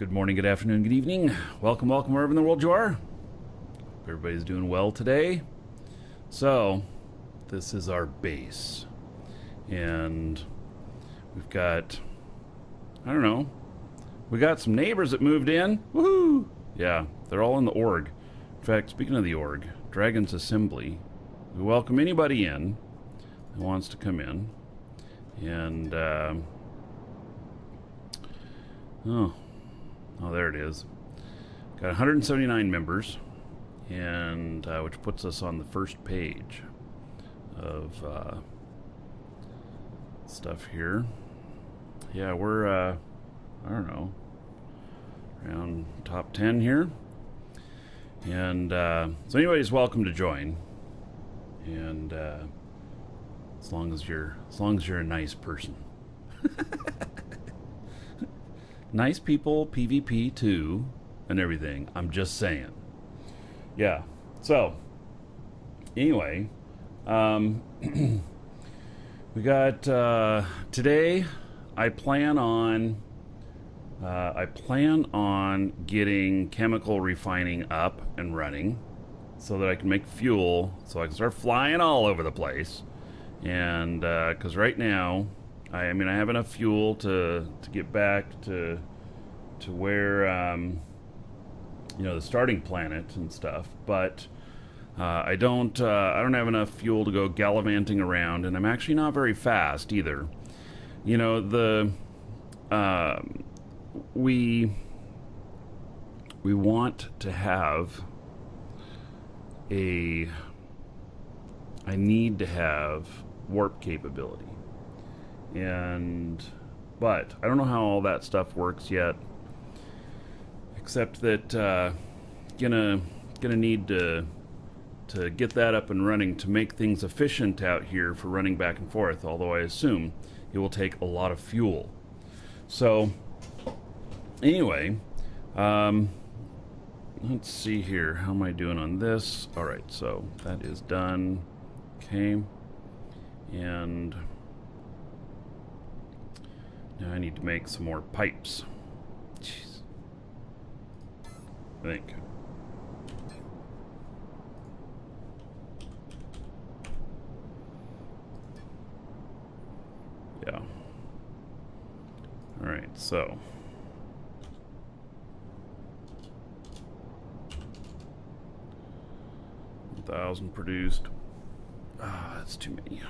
Good morning, good afternoon, good evening. Welcome, welcome wherever in the world you are. Hope everybody's doing well today. So, this is our base. And we've got, I don't know, we got some neighbors that moved in. Woohoo! Yeah, they're all in the org. In fact, speaking of the org, Dragon's Assembly, we welcome anybody in that wants to come in. And, Oh, there it is. Got 179 members, and which puts us on the first page of stuff here. Yeah, we're, I don't know, around top 10 here. And so anybody's welcome to join. And as long as you're a nice person. Nice people, PvP too, and everything. I'm just saying. Yeah. So, anyway, we got today. I plan on getting chemical refining up and running, so that I can make fuel, so I can start flying all over the place. And because right now, I have enough fuel to get back to where the starting planet and stuff, but I don't have enough fuel to go gallivanting around, and I'm actually not very fast either. We want to have I need to have warp capability. But I don't know how all that stuff works yet, except that gonna need to get that up and running to make things efficient out here for running back and forth, although I assume it will take a lot of fuel. So anyway, let's see here, how am I doing on this? Alright, so that is done. Okay, and now I need to make some more pipes. Jeez. I think. Yeah. Alright, so. $1,000 produced. Ah, that's too many.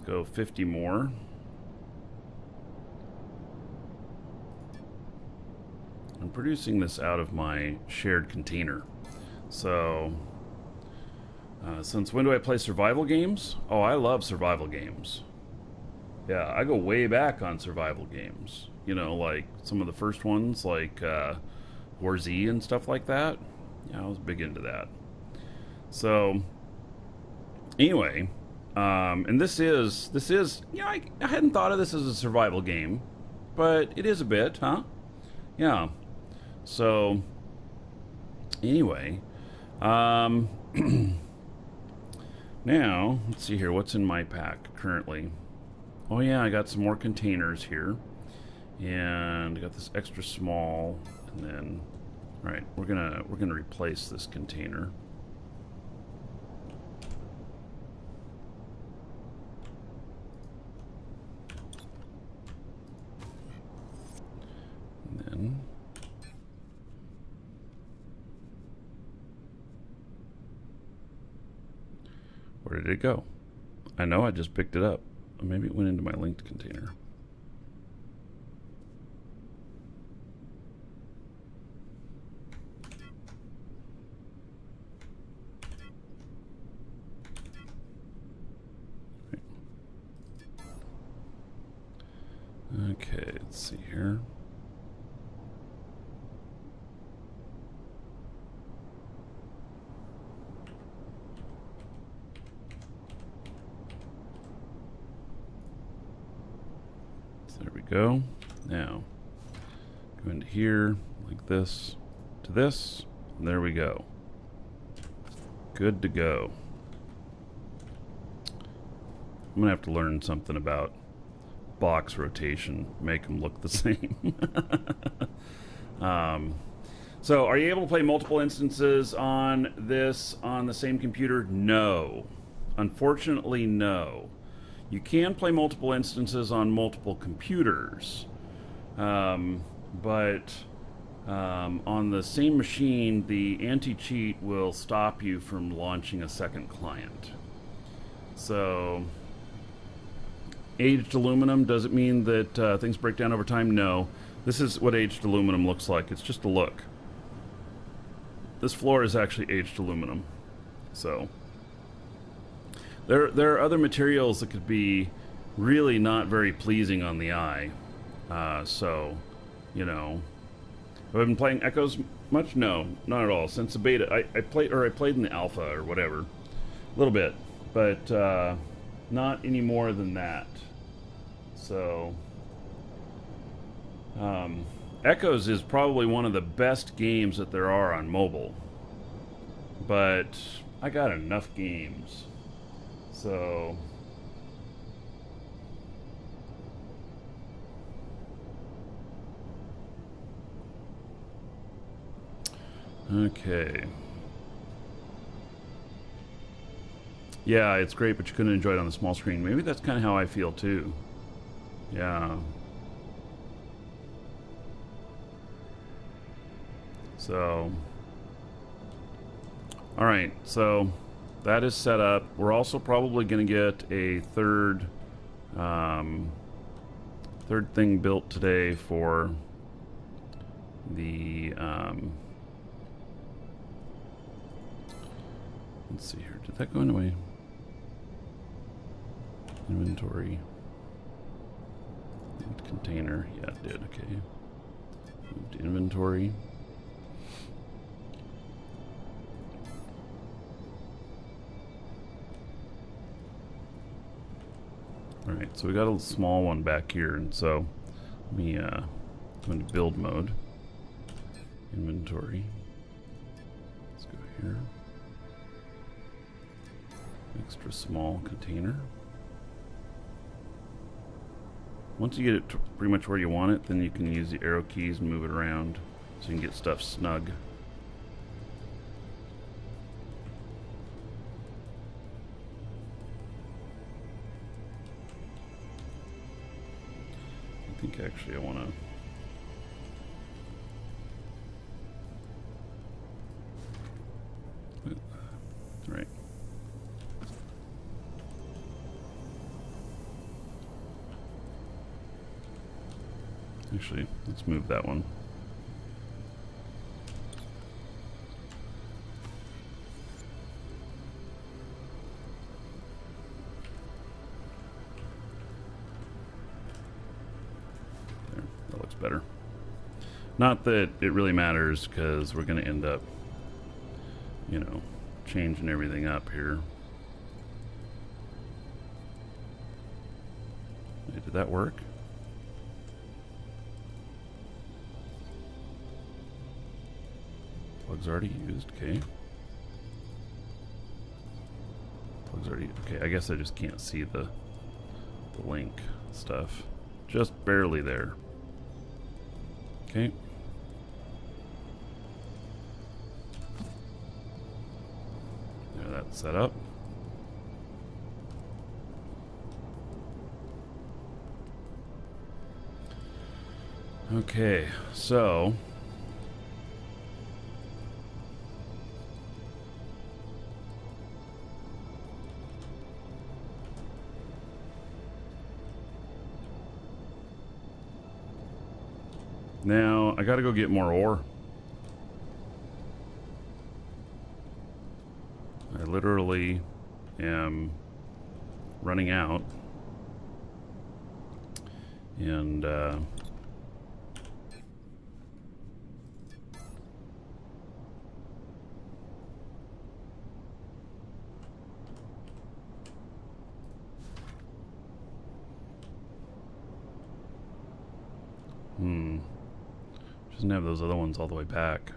Go 50 more. I'm producing this out of my shared container. So, since when do I play survival games? Oh, I love survival games. Yeah, I go way back on survival games. Like some of the first ones, like War Z and stuff like that. Yeah, I was big into that. So, anyway. And this is, I hadn't thought of this as a survival game, but it is a bit, huh? Yeah. So, anyway, now, let's see here, what's in my pack currently? Oh yeah, I got some more containers here, and I got this extra small, and then, alright, we're gonna replace this container. Where did it go? I know I just picked it up. Maybe it went into my linked container. Okay, let's see here. There we go. Now, go into here, like this, to this, and there we go. Good to go. I'm gonna have to learn something about box rotation, make them look the same. So are you able to play multiple instances on this on the same computer? No. Unfortunately, no. You can play multiple instances on multiple computers, but on the same machine, the anti-cheat will stop you from launching a second client. So, aged aluminum, does it mean that things break down over time? No. This is what aged aluminum looks like. It's just a look. This floor is actually aged aluminum. So, there are other materials that could be really not very pleasing on the eye. So, you know, have I been playing Echoes much? No, not at all. Since the beta, I played in the alpha or whatever, a little bit, but not any more than that. So, Echoes is probably one of the best games that there are on mobile, but I got enough games. So, okay. Yeah, it's great, but you couldn't enjoy it on the small screen. Maybe that's kind of how I feel too. Yeah. So, all right. So that is set up. We're also probably going to get a third thing built today for the let's see here. Did that go into my inventory? Container. Yeah, it did. Okay. Move to inventory. Alright, so we got a small one back here, and so let me go into build mode. Inventory. Let's go here. Extra small container. Once you get it to pretty much where you want it, then you can use the arrow keys and move it around so you can get stuff snug. I think actually I want to... Right. Actually, let's move that one. There, that looks better. Not that it really matters, because we're going to end up, you know, changing everything up here. Wait, did that work? Plugs already used, okay. Plugs already, okay, I guess I just can't see the link stuff. Just barely there. Okay. There, that's set up. Okay, so now I gotta go get more ore. I literally am running out, and doesn't have those other ones all the way back.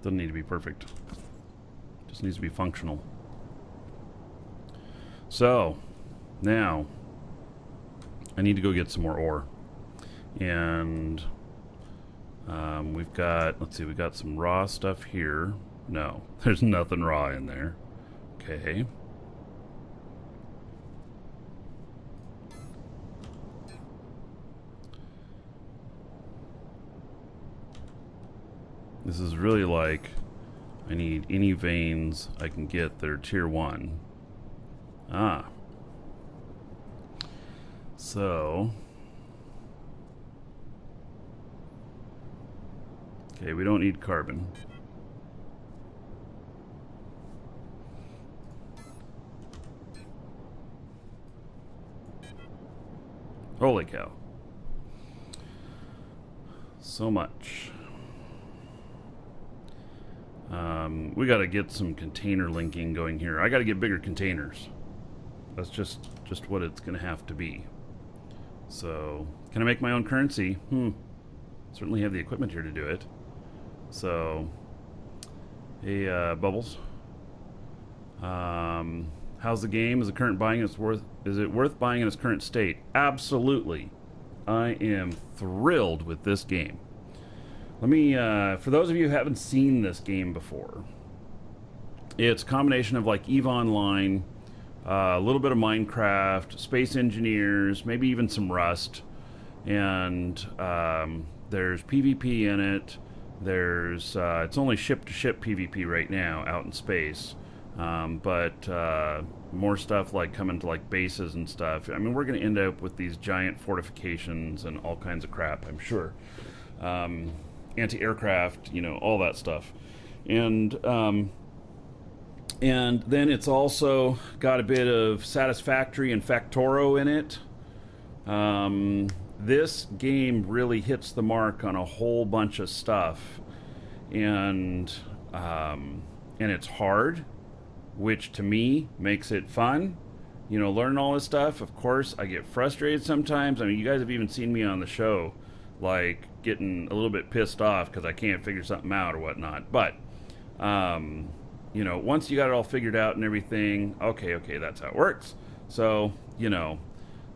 Doesn't need to be perfect. Just needs to be functional. So, now, I need to go get some more ore. And we've got, let's see, we've got some raw stuff here. No, there's nothing raw in there. Okay. This is really like, I need any veins I can get that are tier 1. Ah. So. Okay, we don't need carbon. Holy cow. So much. We got to get some container linking going here. I got to get bigger containers. That's just what it's going to have to be. So, can I make my own currency? Certainly have the equipment here to do it. So, hey, Bubbles. How's the game? Is it worth buying in its current state? Absolutely. I am thrilled with this game. Let me, for those of you who haven't seen this game before, it's a combination of like EVE Online, a little bit of Minecraft, Space Engineers, maybe even some Rust, and there's PvP in it. There's, it's only ship-to-ship PvP right now out in space, but more stuff like coming to like bases and stuff. I mean, we're going to end up with these giant fortifications and all kinds of crap, I'm sure. Anti-aircraft, you know, all that stuff. And then it's also got a bit of Satisfactory and Factoro in it. This game really hits the mark on a whole bunch of stuff, and it's hard, which to me makes it fun. You know, learning all this stuff. Of course, I get frustrated sometimes. I mean, you guys have even seen me on the show, like getting a little bit pissed off because I can't figure something out or whatnot. But you know, once you got it all figured out and everything, okay, that's how it works. So, you know,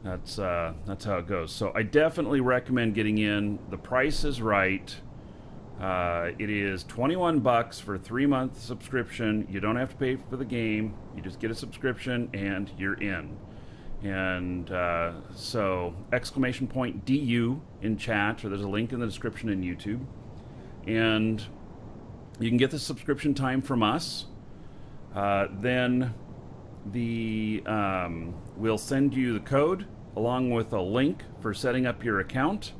that's how it goes. So I definitely recommend getting in. The price is right. It is $21 for a 3-month subscription. You don't have to pay for the game. You just get a subscription and you're in. And so !DU in chat, or there's a link in the description in YouTube. And you can get the subscription time from us. Then we'll send you the code along with a link for setting up your account.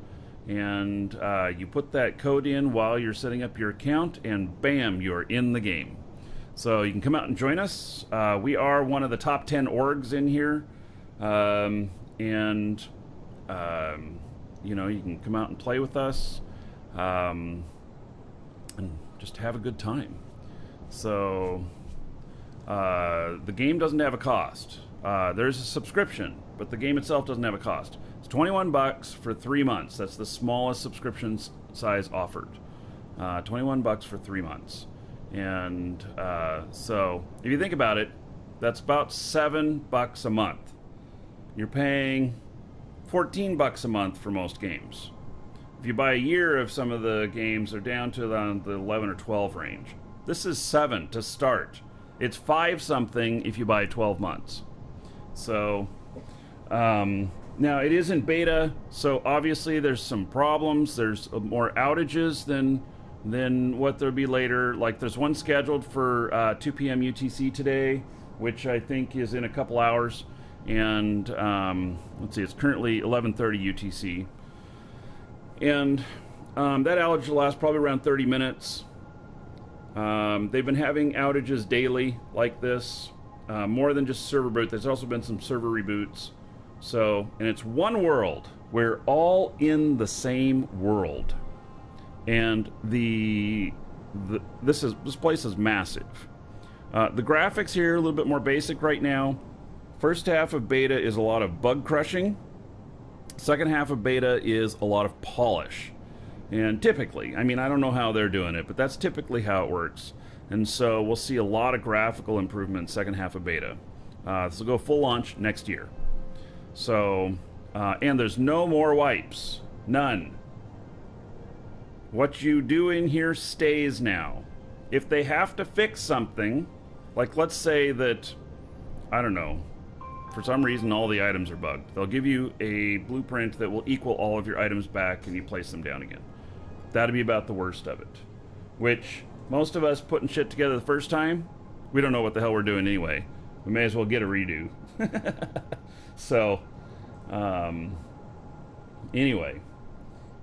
And you put that code in while you're setting up your account, and bam, you're in the game. So you can come out and join us. We are one of the top 10 orgs in here. You know, you can come out and play with us, and just have a good time. So, the game doesn't have a cost. There's a subscription, but the game itself doesn't have a cost. It's $21 for 3 months. That's the smallest subscription size offered. $21 for 3 months. And, so, if you think about it, that's about $7 a month. You're paying $14 a month for most games. If you buy a year of some of the games, they're down to the 11 or 12 range. This is $7 to start. It's $5 something if you buy 12 months. So, now it is in beta, so obviously there's some problems. There's more outages than what there'll be later. Like there's one scheduled for 2 p.m. UTC today, which I think is in a couple hours. And let's see, it's currently 11:30 UTC. And that outage will last probably around 30 minutes. They've been having outages daily like this, more than just server boot. There's also been some server reboots. So, and it's one world. We're all in the same world. And this place is massive. The graphics here are a little bit more basic right now. First half of beta is a lot of bug crushing. Second half of beta is a lot of polish. And typically, I mean, I don't know how they're doing it, but that's typically how it works. And so we'll see a lot of graphical improvement second half of beta. This will go full launch next year. So, and there's no more wipes. None. What you do in here stays now. If they have to fix something, like let's say that, I don't know, for some reason all the items are bugged, they'll give you a blueprint that will equal all of your items back and you place them down again. That'd be about the worst of it. Which, most of us putting shit together the first time, we don't know what the hell we're doing anyway. We may as well get a redo. So, anyway,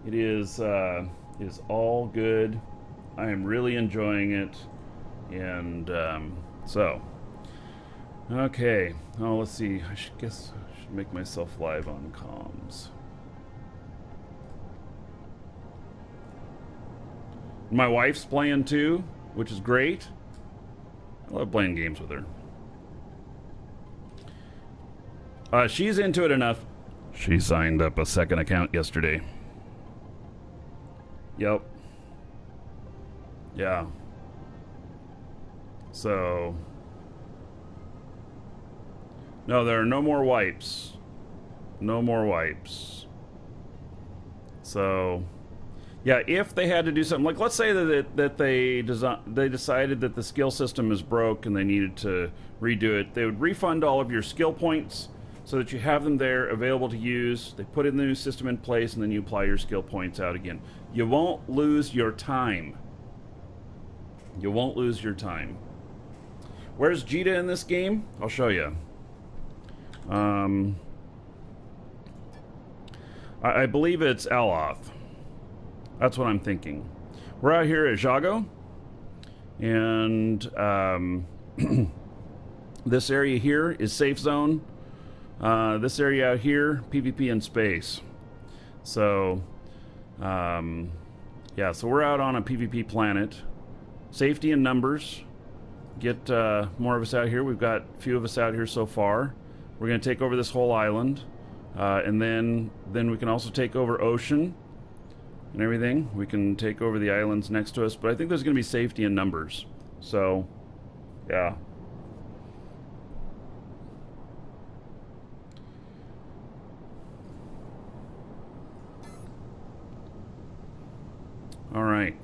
it is all good. I am really enjoying it. And, so, okay. Oh, let's see. I should make myself live on comms. My wife's playing too, which is great. I love playing games with her. She's into it enough. She signed up a second account yesterday. Yep. Yeah. So, no, there are no more wipes. No more wipes. So, yeah, if they had to do something, like let's say that they decided that the skill system is broke and they needed to redo it, they would refund all of your skill points so that you have them there available to use. They put in the new system in place and then you apply your skill points out again. You won't lose your time. You won't lose your time. Where's Jita in this game? I'll show you. I believe it's Aloth. That's what I'm thinking. We're out here at Jago, and this area here is safe zone. This area out here, PvP in space. So, yeah, so we're out on a PvP planet. Safety in numbers. Get more of us out here. We've got a few of us out here so far. We're going to take over this whole island, and then we can also take over ocean and everything. We can take over the islands next to us, but I think there's going to be safety in numbers. So, yeah. All right.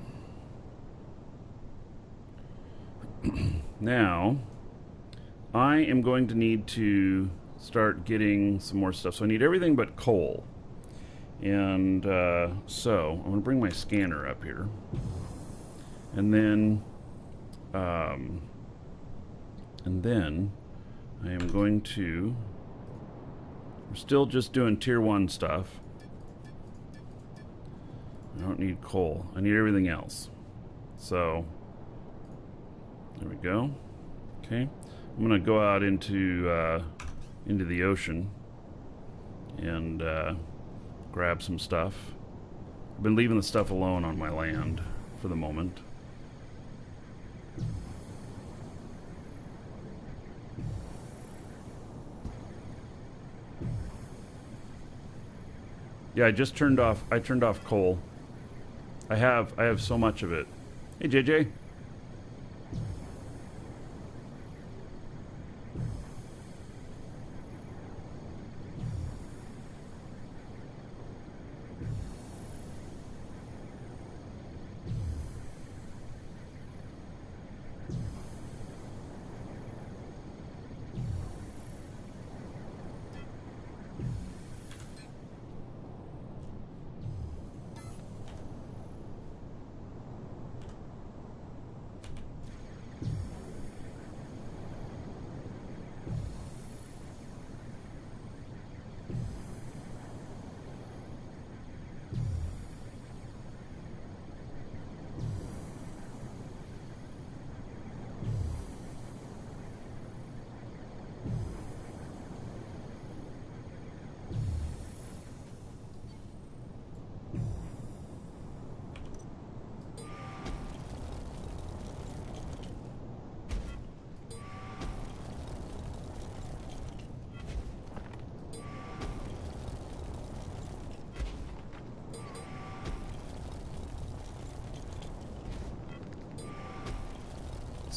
Now, I am going to need to start getting some more stuff. So I need everything but coal. And so I'm going to bring my scanner up here. And then I am going to, we're still just doing tier 1 stuff. I don't need coal. I need everything else. So there we go. Okay. I'm going to go out into the ocean and grab some stuff. I've been leaving the stuff alone on my land for the moment. Yeah, I turned off coal. I have so much of it. Hey JJ.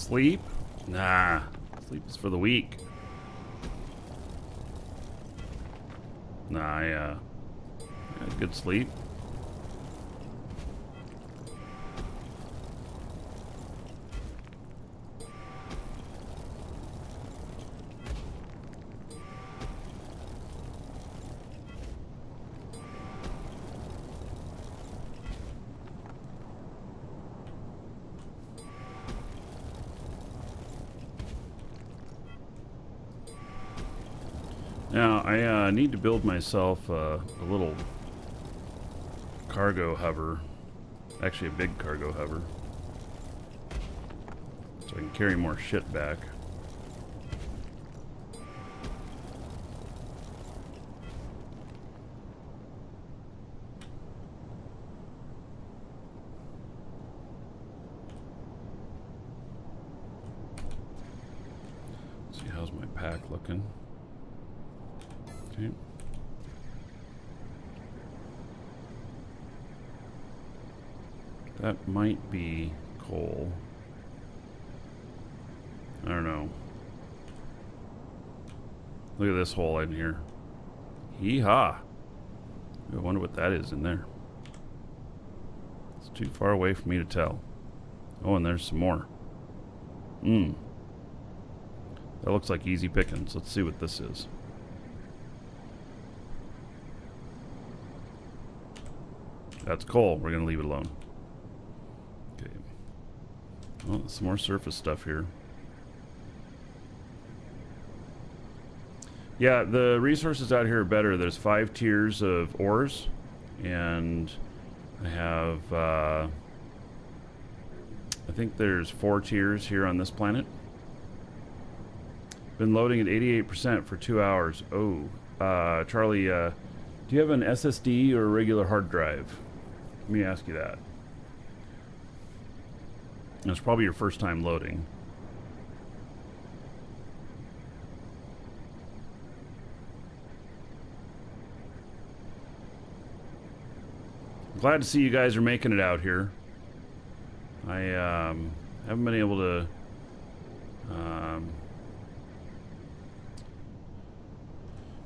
Sleep? Nah. Sleep is for the weak. Nah, I had good sleep. Now, I need to build myself a little cargo hover. Actually, a big cargo hover. So I can carry more shit back. Let's see, how's my pack looking? Okay. That might be coal. I don't know. Look at this hole in here. Hee-haw. I wonder what that is in there. It's too far away for me to tell. Oh, and there's some more. That looks like easy pickings. Let's see what this is. That's coal. We're going to leave it alone. Okay. Well, some more surface stuff here. Yeah, the resources out here are better. There's 5 tiers of ores, and I have, I think there's 4 tiers here on this planet. Been loading at 88% for 2 hours. Oh, Charlie, do you have an SSD or a regular hard drive? Let me ask you that. It's probably your first time loading. Glad to see you guys are making it out here. I haven't been able to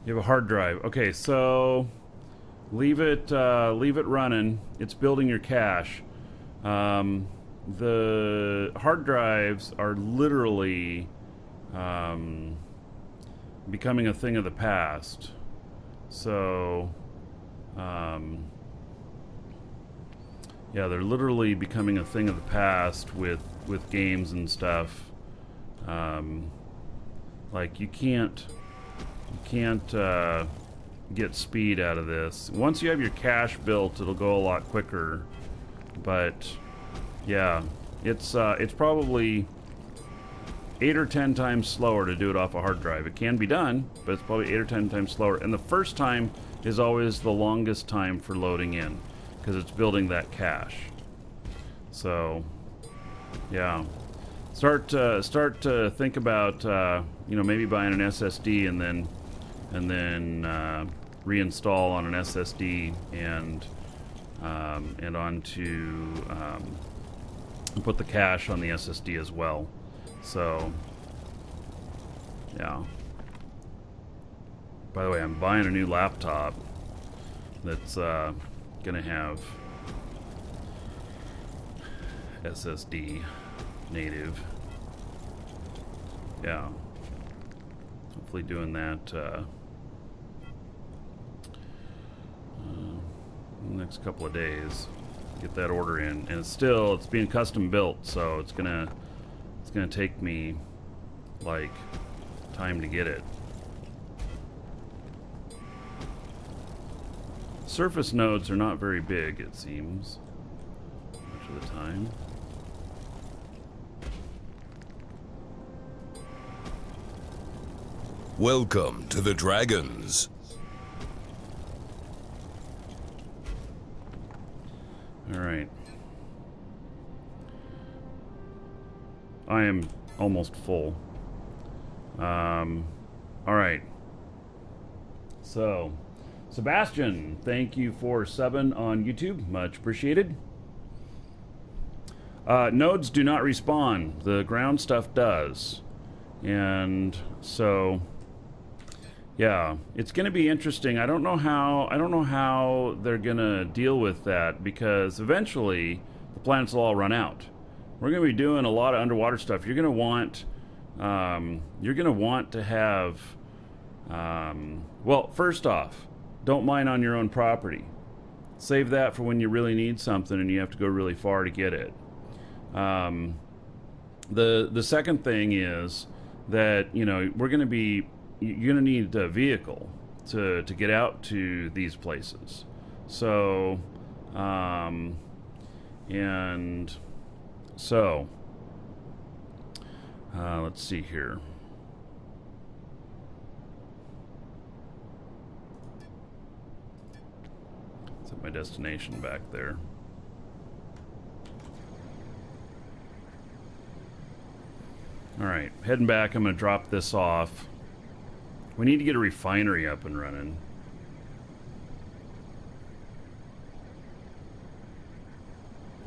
you have a hard drive. Okay, so leave it running. It's building your cache. The hard drives are literally becoming a thing of the past. So yeah, they're literally becoming a thing of the past with games and stuff. Like you can't get speed out of this. Once you have your cache built, it'll go a lot quicker. But yeah, it's probably 8 or 10 times slower to do it off a hard drive. It can be done, but it's probably 8 or 10 times slower. And the first time is always the longest time for loading in, because it's building that cache. So yeah, start to think about you know, maybe buying an SSD and then reinstall on an SSD and onto put the cache on the SSD as well. So yeah. By the way, I'm buying a new laptop that's gonna have SSD native. Yeah. Hopefully doing that next couple of days. Get that order in, and it's being custom built, so it's gonna take me like time to get it. Surface nodes are not very big, it seems, much of the time. Welcome to the Dragons. All right. I am almost full. All right. So, Sebastian, thank you for subbing on YouTube. Much appreciated. Nodes do not respawn. The ground stuff does. And so, yeah, it's going to be interesting. I don't know how they're going to deal with that, because eventually the planets will all run out. We're going to be doing a lot of underwater stuff. You're going to want to have, well, first off, don't mine on your own property. Save that for when you really need something and you have to go really far to get it. The second thing is that, you know, you're going to need a vehicle to get out to these places. So, let's see here. Set my destination back there. Alright, heading back. I'm going to drop this off. We need to get a refinery up and running.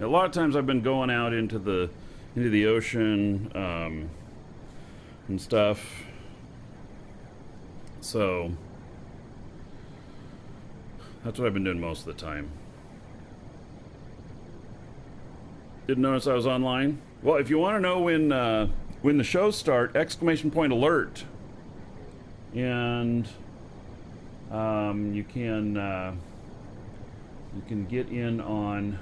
A lot of times I've been going out into the ocean and stuff. So that's what I've been doing most of the time. Didn't notice I was online? Well, if you want to know when the shows start, ! Alert. And you can get in on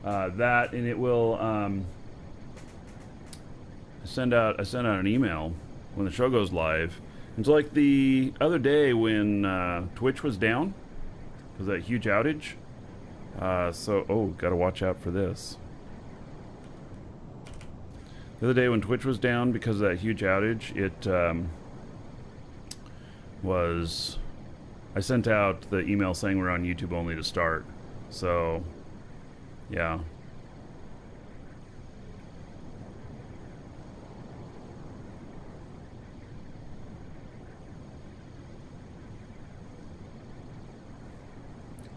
that, and it will send out an email when the show goes live. It's like the other day when Twitch was down because of that huge outage. Gotta watch out for this. The other day when Twitch was down because of that huge outage, I sent out the email saying we're on YouTube only to start. So, yeah.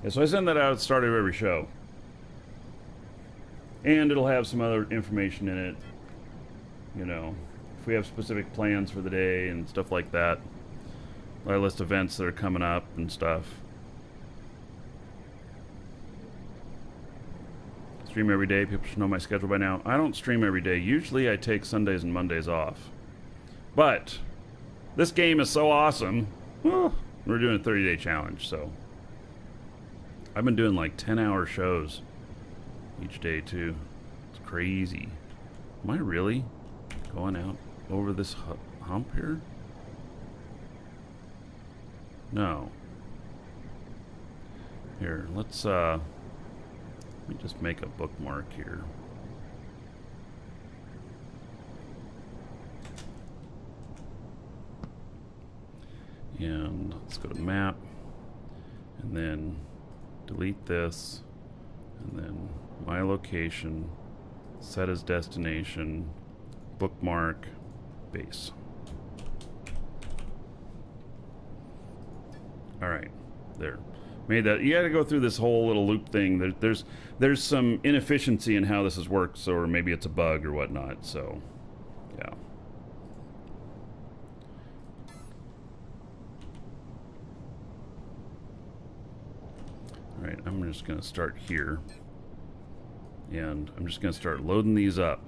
Yeah, so I send that out at the start of every show. And it'll have some other information in it. You know, if we have specific plans for the day and stuff like that. I list events that are coming up and stuff. Stream every day. People should know my schedule by now. I don't stream every day. Usually I take Sundays and Mondays off. But this game is so awesome. We're doing a 30-day challenge, so I've been doing like 10-hour shows each day too. It's crazy. Am I really going out over this hump here? No. Here, let me just make a bookmark here. And let's go to map, and then delete this, and then my location, set as destination, bookmark, base. All right, there. Made that. You got to go through this whole little loop thing. There's some inefficiency in how this has worked, or maybe it's a bug or whatnot. So, yeah. All right, I'm just going to start here, and I'm just going to start loading these up.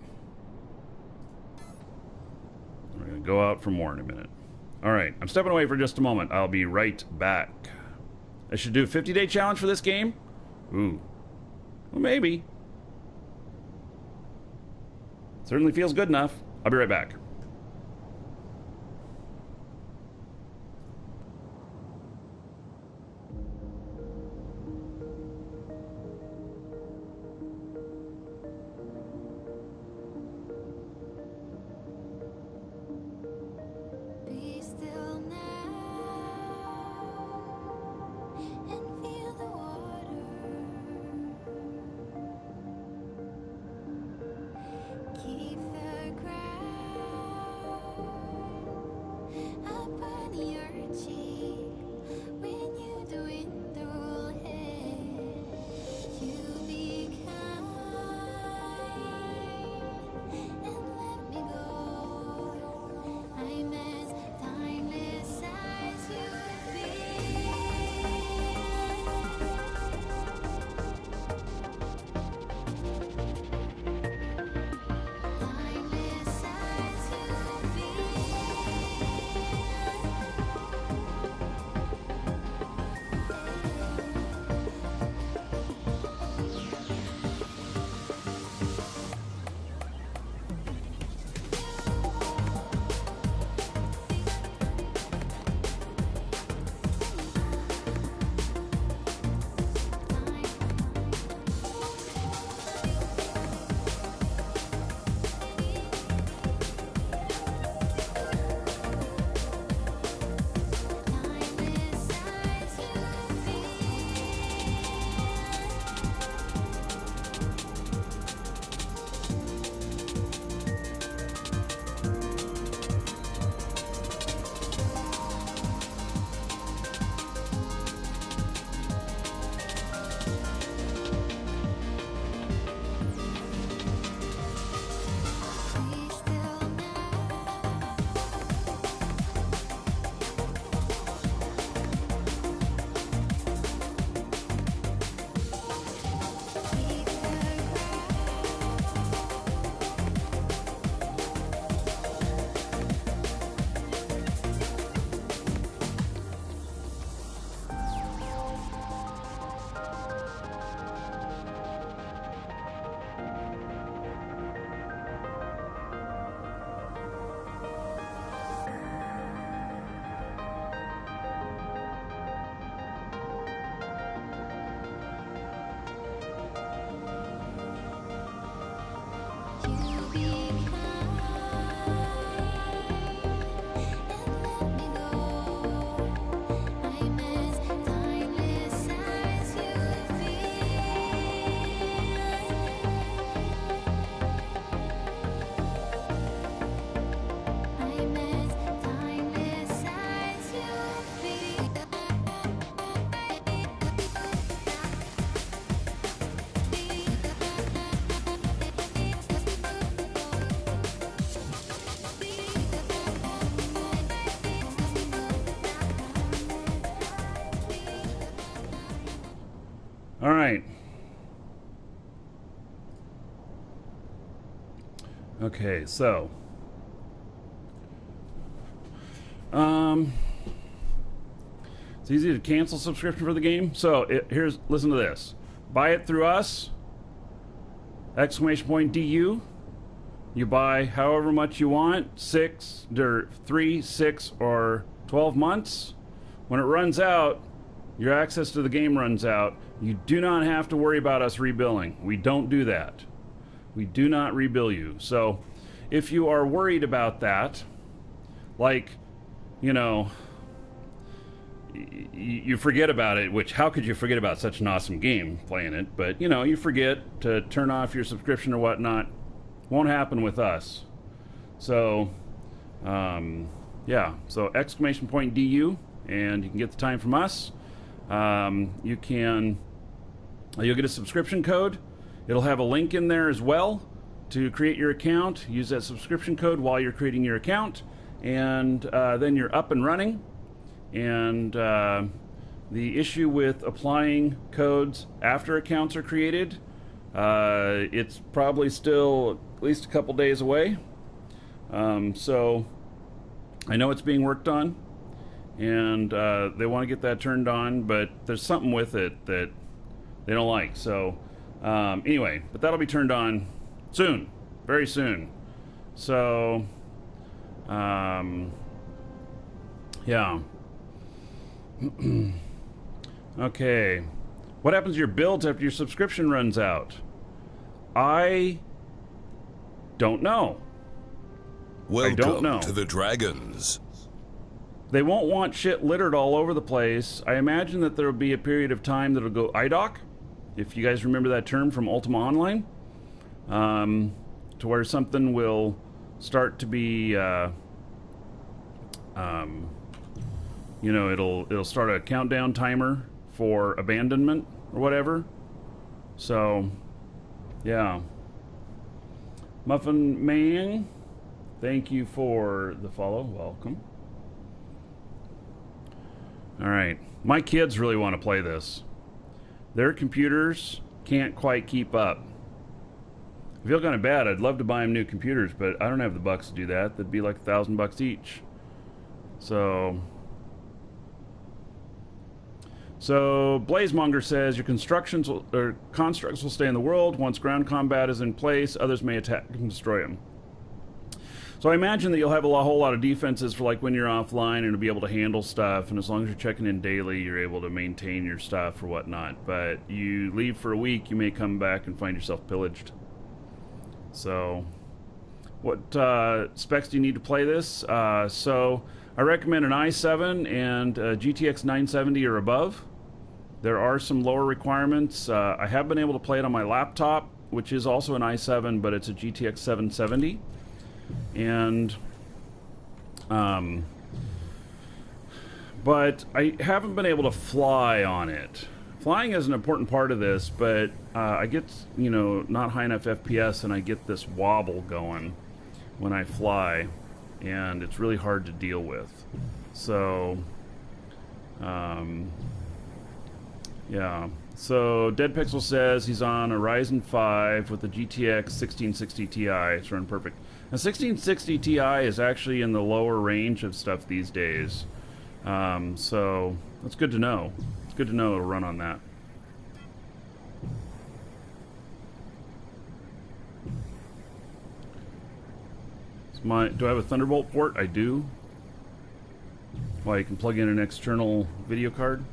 We're going to go out for more in a minute. All right, I'm stepping away for just a moment. I'll be right back. I should do a 50-day challenge for this game? Ooh. Well, maybe. Certainly feels good enough. I'll be right back. Keep the ground All right. Okay, so it's easy to cancel subscription for the game. So listen to this. Buy it through us. !DU. You buy however much you want, 6 or 3, 6 or 12 months. When it runs out, your access to the game runs out. You do not have to worry about us rebilling. We don't do that. We do not rebill you. So if you are worried about that, like, you know, you forget about it, which how could you forget about such an awesome game playing it? But, you know, you forget to turn off your subscription or whatnot. Won't happen with us. So, yeah. So !DU, and you can get the time from us. You'll get a subscription code. It'll have a link in there as well to create your account. Use that subscription code while you're creating your account, and then you're up and running. And the issue with applying codes after accounts are created, it's probably still at least a couple days away. So I know it's being worked on, and they want to get that turned on, but there's something with it that they don't like. So anyway, but that'll be turned on soon, very soon. So yeah. Okay. What happens to your builds after your subscription runs out? I don't know. Welcome I don't know. to the Dragons. They won't want shit littered all over the place. I imagine that there will be a period of time that'll go IDOC, if you guys remember that term from Ultima Online, to where something will start to be, you know, it'll start a countdown timer for abandonment or whatever. So, yeah. Muffin Man, thank you for the follow. Welcome. All right. My kids really want to play this. Their computers can't quite keep up. I feel kind of bad. I'd love to buy them new computers, but I don't have the bucks to do that. That'd be like $1,000 each. So Blazemonger says your constructs will stay in the world. Once ground combat is in place, others may attack and destroy them. So I imagine that you'll have a whole lot of defenses for like when you're offline and to be able to handle stuff. And as long as you're checking in daily, you're able to maintain your stuff or whatnot. But you leave for a week, you may come back and find yourself pillaged. So what specs do you need to play this? So I recommend an i7 and a GTX 970 or above. There are some lower requirements. I have been able to play it on my laptop, which is also an i7, but it's a GTX 770. And but I haven't been able to fly on it. Flying is an important part of this, but I get, you know, not high enough FPS, and I get this wobble going when I fly, and it's really hard to deal with. So yeah. So Dead Pixel says he's on a Ryzen 5 with a GTX 1660 Ti. It's run perfect. A 1660 Ti is actually in the lower range of stuff these days. So that's good to know. It's good to know it'll run on that. Do I have a Thunderbolt port? I do. Well, you can plug in an external video card.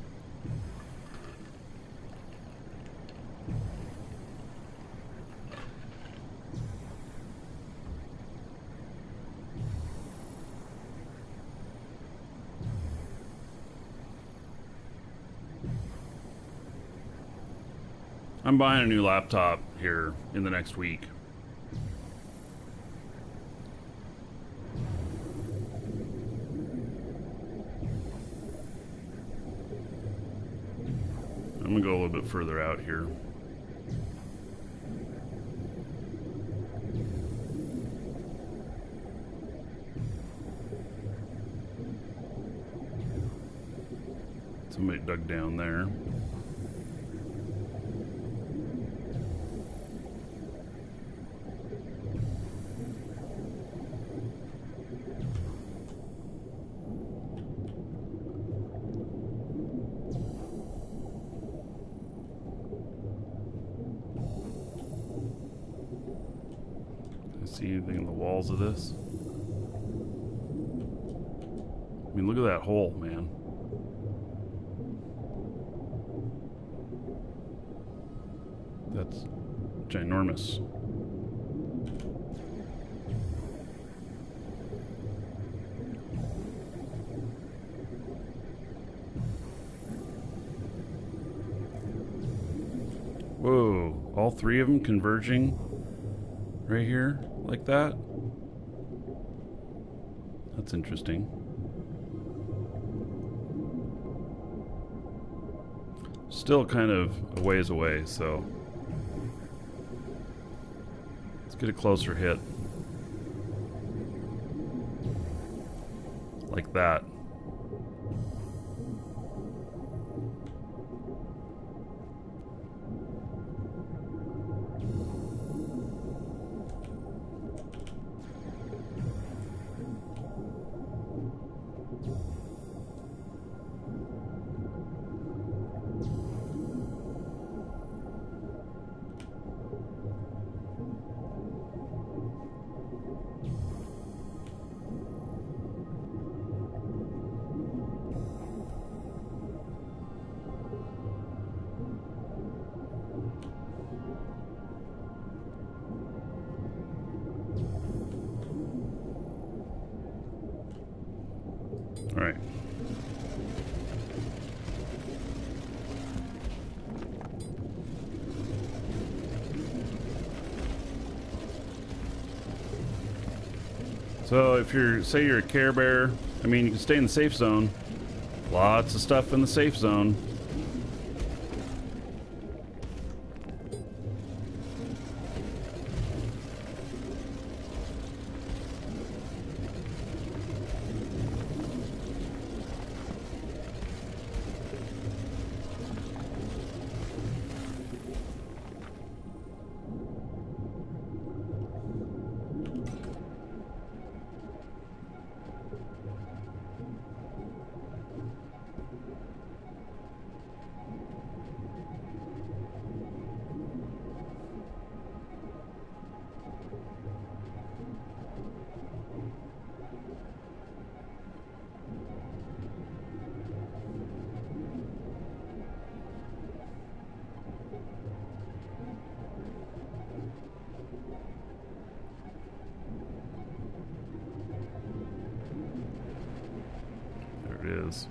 I'm buying a new laptop here in the next week. I'm gonna go a little bit further out here. Somebody dug down there. See anything in the walls of this? I mean, look at that hole, man. That's ginormous. Whoa, all three of them converging right here like that? That's interesting. Still kind of a ways away, so let's get a closer hit. Like that. All right. So if say you're a Care Bear, I mean, you can stay in the safe zone. Lots of stuff in the safe zone. Is.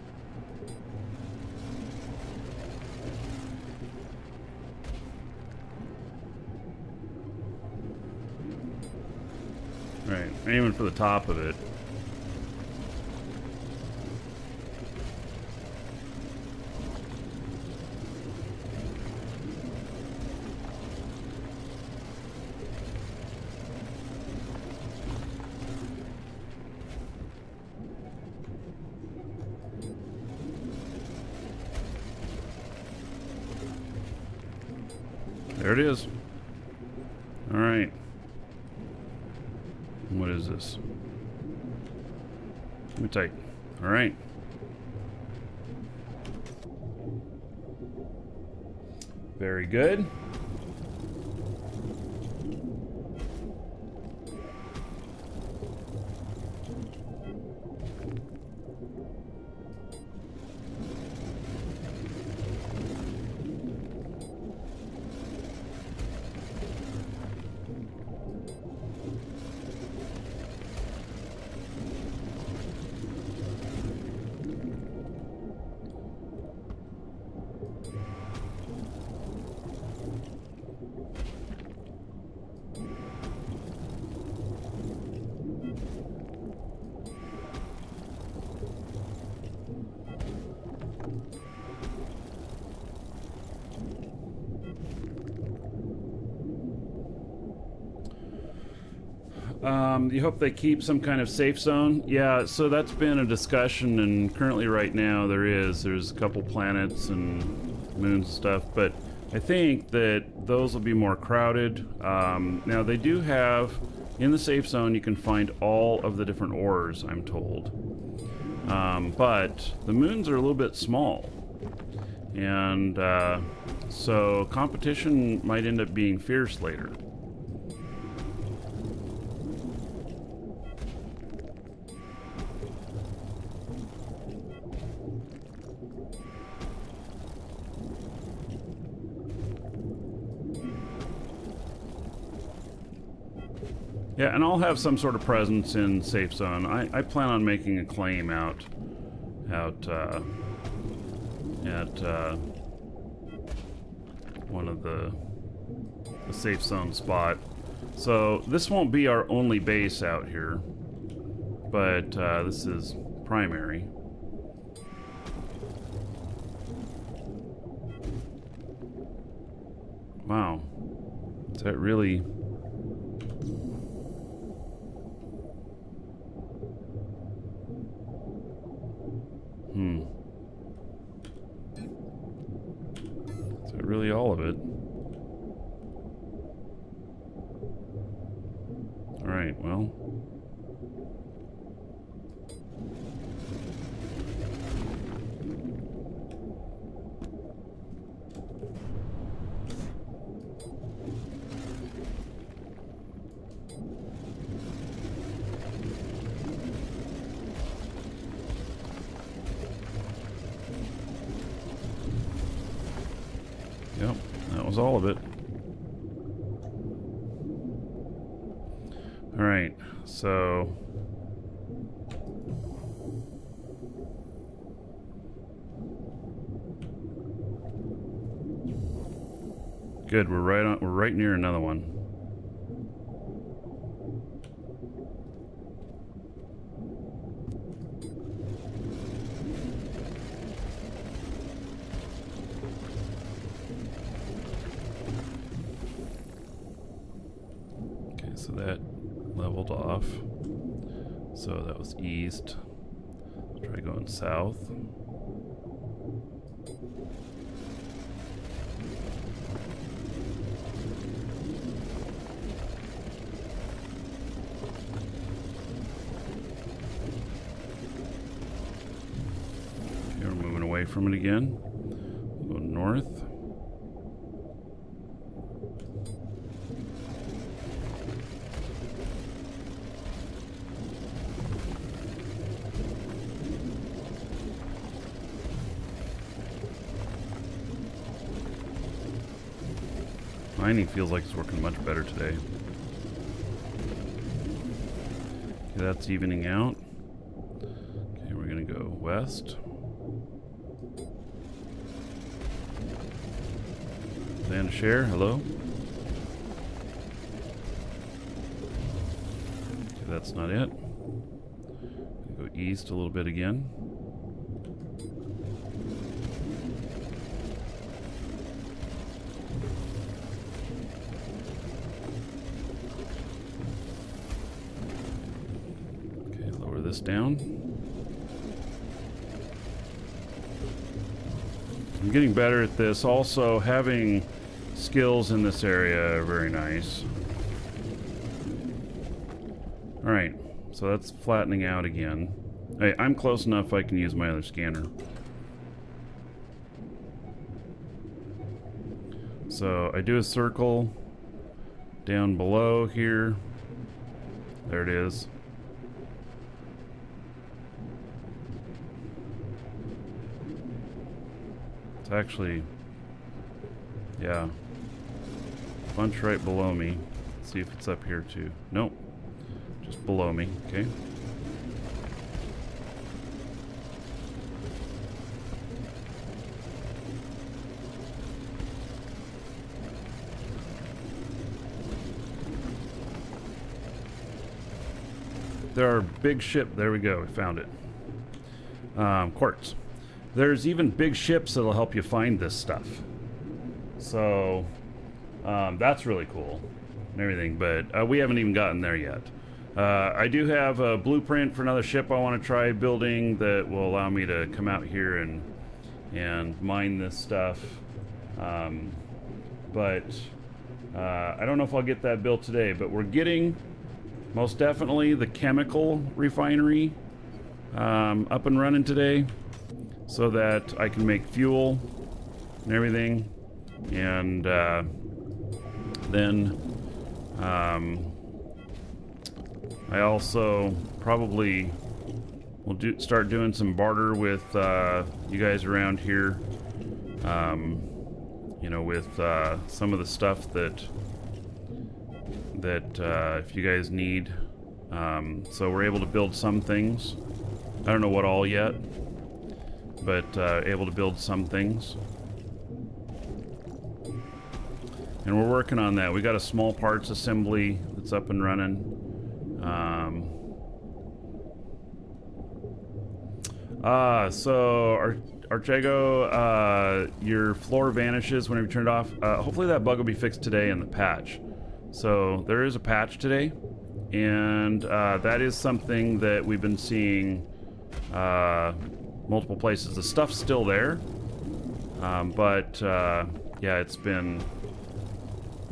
Right, aiming for the top of it. There it is. All right. What is this? Let me take. All right. Very good. You hope they keep some kind of safe zone. Yeah, so that's been a discussion, and currently right now there's a couple planets and moons and stuff, but I think that those will be more crowded. Now they do have, in the safe zone you can find all of the different ores, I'm told. But the moons are a little bit small, and so competition might end up being fierce later. Yeah, and I'll have some sort of presence in Safe Zone. I plan on making a claim out at one of the Safe Zone spot. So this won't be our only base out here, but this is primary. Wow, is that really... Is that really all of it? Alright, well. Yep, that was all of it. Alright, so... Good, we're right near another one. Okay, so that leveled off. So that was east. Let's try going south. Okay, we're moving away from it again. We'll go north. Mining feels like it's working much better today. Okay, that's evening out. Okay, we're gonna go west. Land share, hello. Okay, that's not it. Go east a little bit again. This down. I'm getting better at this. Also, having skills in this area are very nice. Alright, so that's flattening out again. Hey, I'm close enough I can use my other scanner. So I do a circle down below here. There it is. It's actually, yeah, bunch right below me. Let's see if it's up here too. Nope, just below me. Okay. There are big ship. There we go. We found it. Quartz. There's even big ships that'll help you find this stuff. So that's really cool and everything, but we haven't even gotten there yet. I do have a blueprint for another ship I want to try building that will allow me to come out here and mine this stuff. But I don't know if I'll get that built today, but we're getting most definitely the chemical refinery up and running today, so that I can make fuel and everything, and then I also probably will start doing some barter with you guys around here, you know, with some of the stuff that that if you guys need. So we're able to build some things. I don't know what all yet, but able to build some things. And we're working on that. We got a small parts assembly that's up and running. So Archego, your floor vanishes whenever you turn it off. Hopefully that bug will be fixed today in the patch. So there is a patch today, and that is something that we've been seeing multiple places. The stuff's still there, but yeah, it's been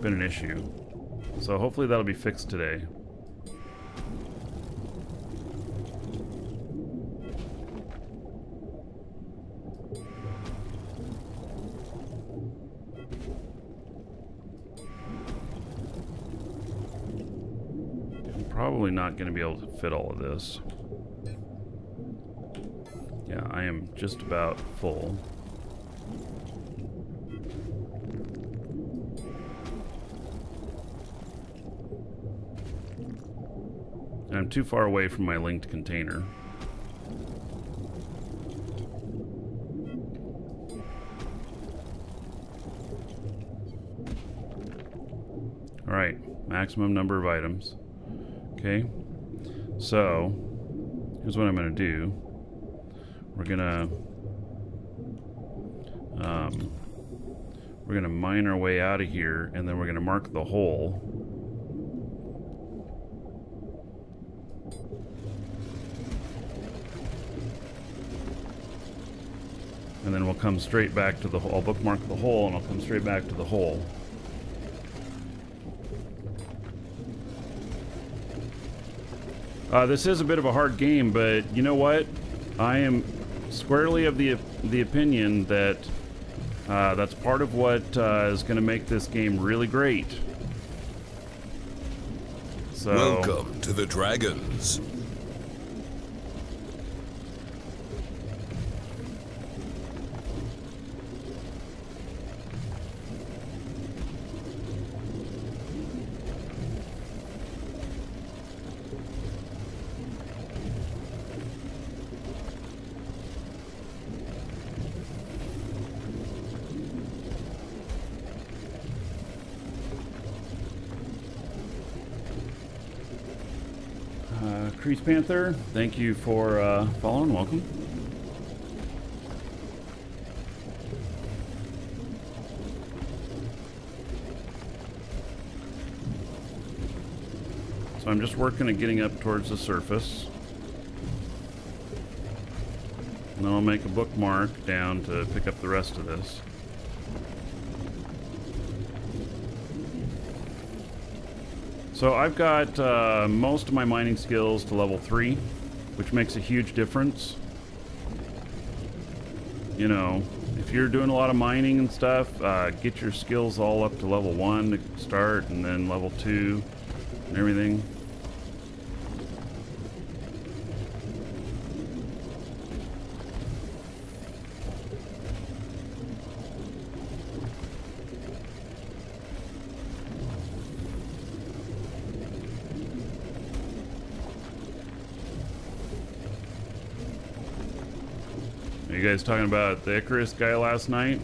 an issue. So hopefully that'll be fixed today. Probably not going to be able to fit all of this. Yeah, I am just about full. And I'm too far away from my linked container. All right, maximum number of items. Okay, so here's what I'm going to do. We're gonna mine our way out of here, and then we're gonna mark the hole. And then we'll come straight back to the hole. I'll bookmark the hole, and I'll come straight back to the hole. This is a bit of a hard game, but you know what? I am squarely of the opinion that that's part of what is going to make this game really great. So, welcome to the Dragons. Crease Panther, thank you for following. Welcome. So I'm just working at getting up towards the surface. And then I'll make a bookmark down to pick up the rest of this. So I've got most of my mining skills to level 3, which makes a huge difference. You know, if you're doing a lot of mining and stuff, get your skills all up to level 1 to start, and then level 2 and everything. Are you guys talking about the Icarus guy last night?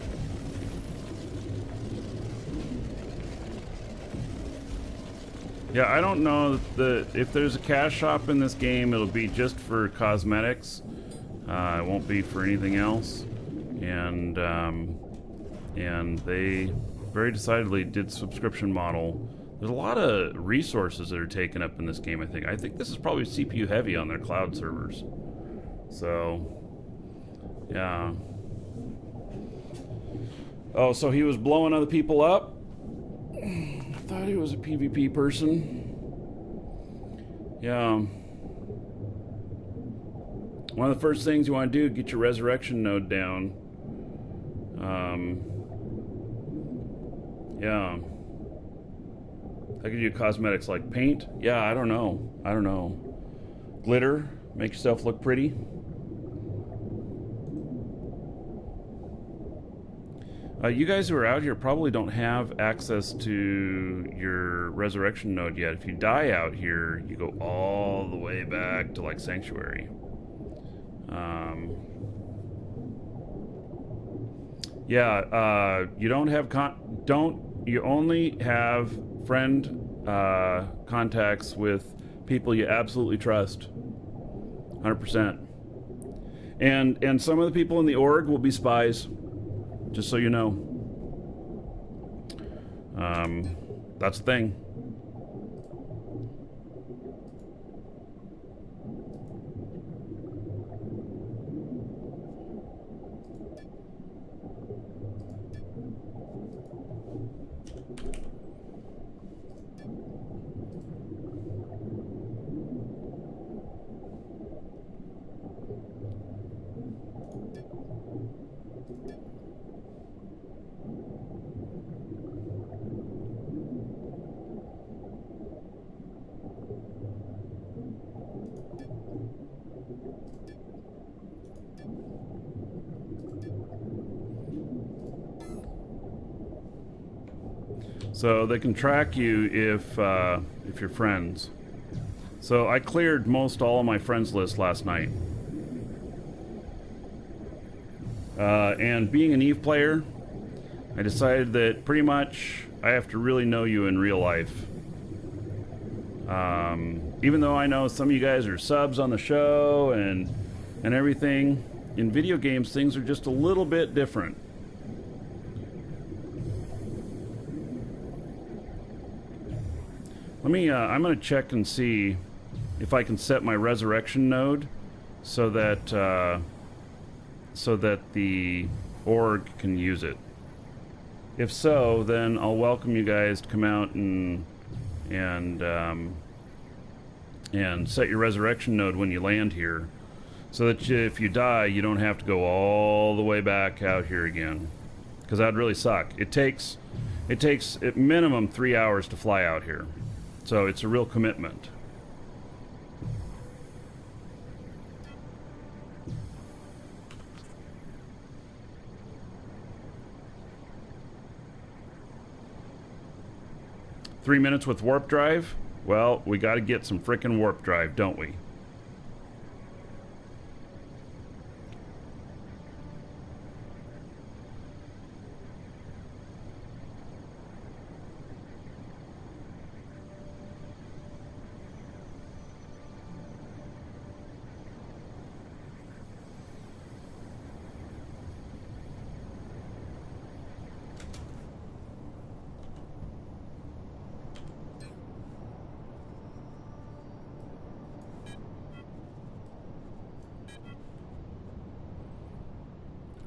Yeah, I don't know if there's a cash shop in this game, it'll be just for cosmetics. It won't be for anything else. And they very decidedly did subscription model. There's a lot of resources that are taken up in this game, I think. I think this is probably CPU heavy on their cloud servers. So, yeah. Oh, so he was blowing other people up? I thought he was a PvP person. Yeah. One of the first things you want to do, get your resurrection node down. Yeah. I could do cosmetics like paint. Yeah, I don't know. Glitter, make yourself look pretty. You guys who are out here probably don't have access to your resurrection node yet. If you die out here, you go all the way back to like Sanctuary. You don't have you only have friend contacts with people you absolutely trust. 100%. And some of the people in the org will be spies. Just so you know. That's the thing. So they can track you if you're friends. So I cleared most all of my friends list last night. And being an EVE player, I decided that pretty much I have to really know you in real life. Even though I know some of you guys are subs on the show and everything, in video games things are just a little bit different. Let me, I'm going to check and see if I can set my resurrection node so that the org can use it. If so, then I'll welcome you guys to come out and set your resurrection node when you land here, so that if you die, you don't have to go all the way back out here again, because that'd really suck. It takes at minimum 3 hours to fly out here. So it's a real commitment. Three minutes with warp drive? Well, we got to get some frickin' warp drive, don't we?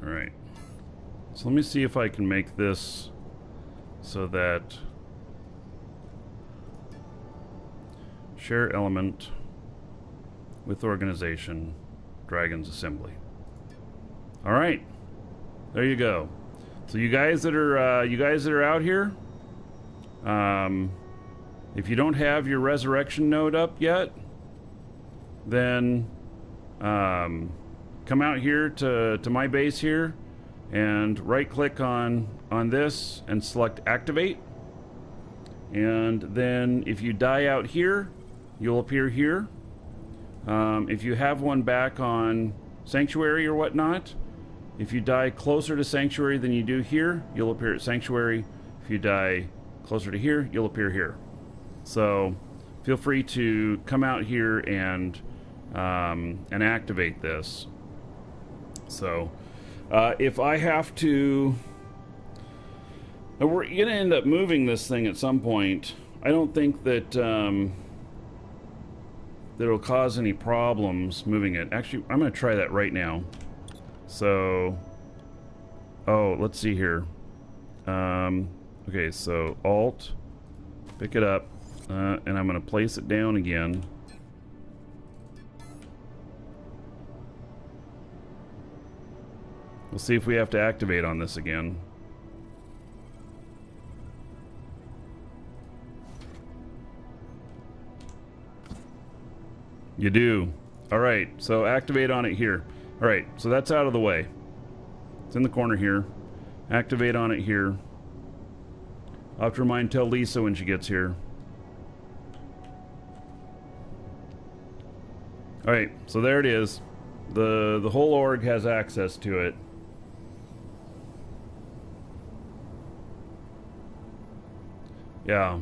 Alright, so let me see if I can make this so that share element with organization, Dragon's Assembly. Alright, there you go. So you guys that are out here, if you don't have your resurrection node up yet, then come out here to my base here and right click on this and select activate, and then if you die out here, you'll appear here. If you have one back on Sanctuary or whatnot, if you die closer to Sanctuary than you do here, you'll appear at Sanctuary. If you die closer to here, you'll appear here. So feel free to come out here and activate this. So if I have to, we're gonna end up moving this thing at some point. I don't think that that it'll cause any problems moving it. Actually, I'm gonna try that right now. So, oh, let's see here. Okay, so Alt, pick it up, and I'm gonna place it down again. We'll see if we have to activate on this again. You do. Alright, so activate on it here. Alright, so that's out of the way. It's in the corner here. activate on it here. I'll have to tell Lisa when she gets here. Alright, so there it is. The whole org has access to it. Yeah.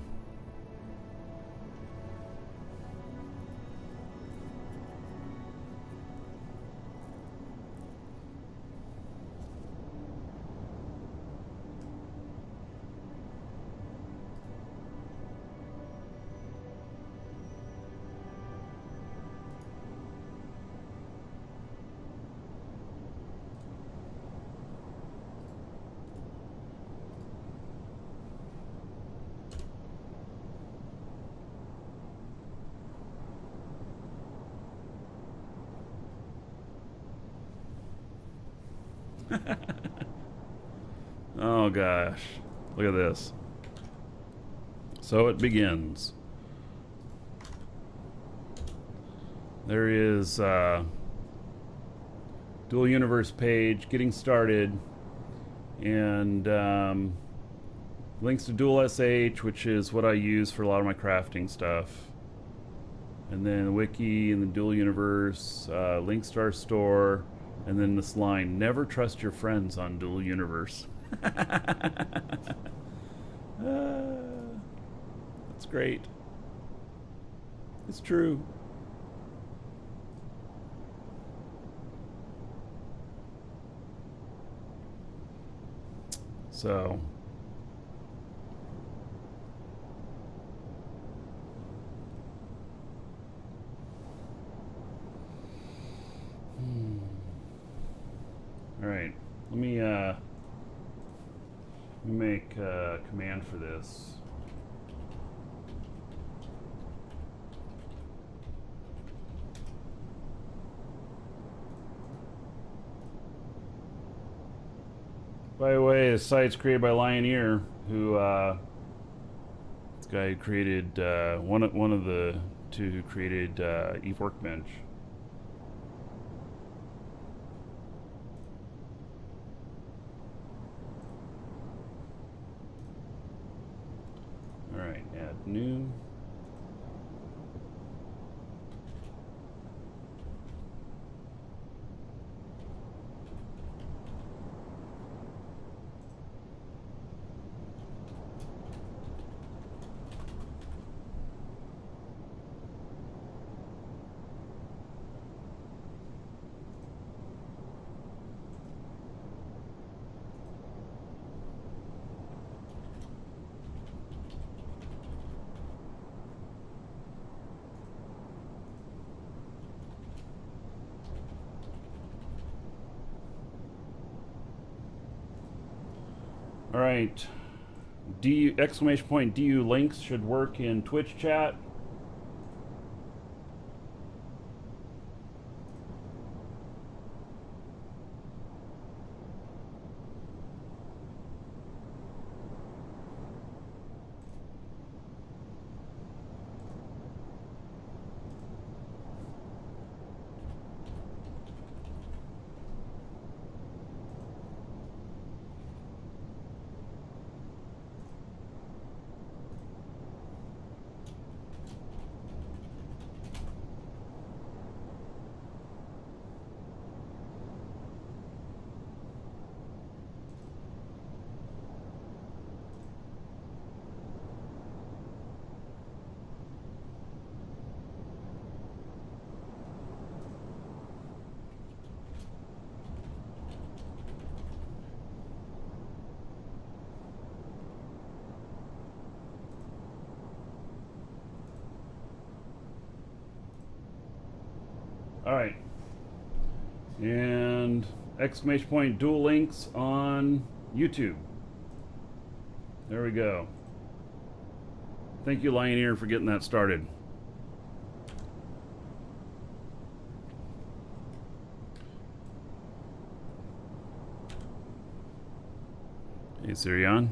Oh gosh, look at this. So it begins. There is dual universe page, getting started, and links to dual SH, which is what I use for a lot of my crafting stuff. And then the wiki and the dual universe, links to our store, and then this line, never trust your friends on dual universe. That's great. It's true. So all right, let me make a command for this. By the way, this site's created by Lioneer, who this guy who created one of the two who created Eve Workbench. All right, add new. All right, exclamation point DU links should work in Twitch chat. All right, and exclamation point dual links on YouTube. There we go. Thank you, Lioneer, for getting that started. Hey, Sirion.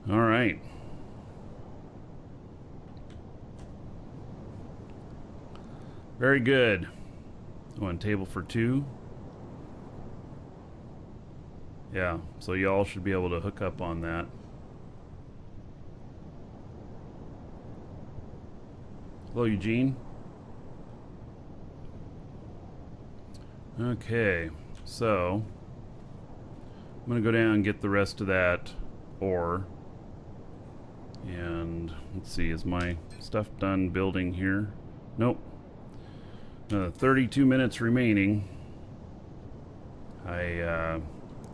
All right. Very good. On table for two. Yeah, so y'all should be able to hook up on that. Hello, Eugene. Okay, so I'm gonna go down and get the rest of that ore. And let's see, is my stuff done building here? Nope. 32 minutes remaining.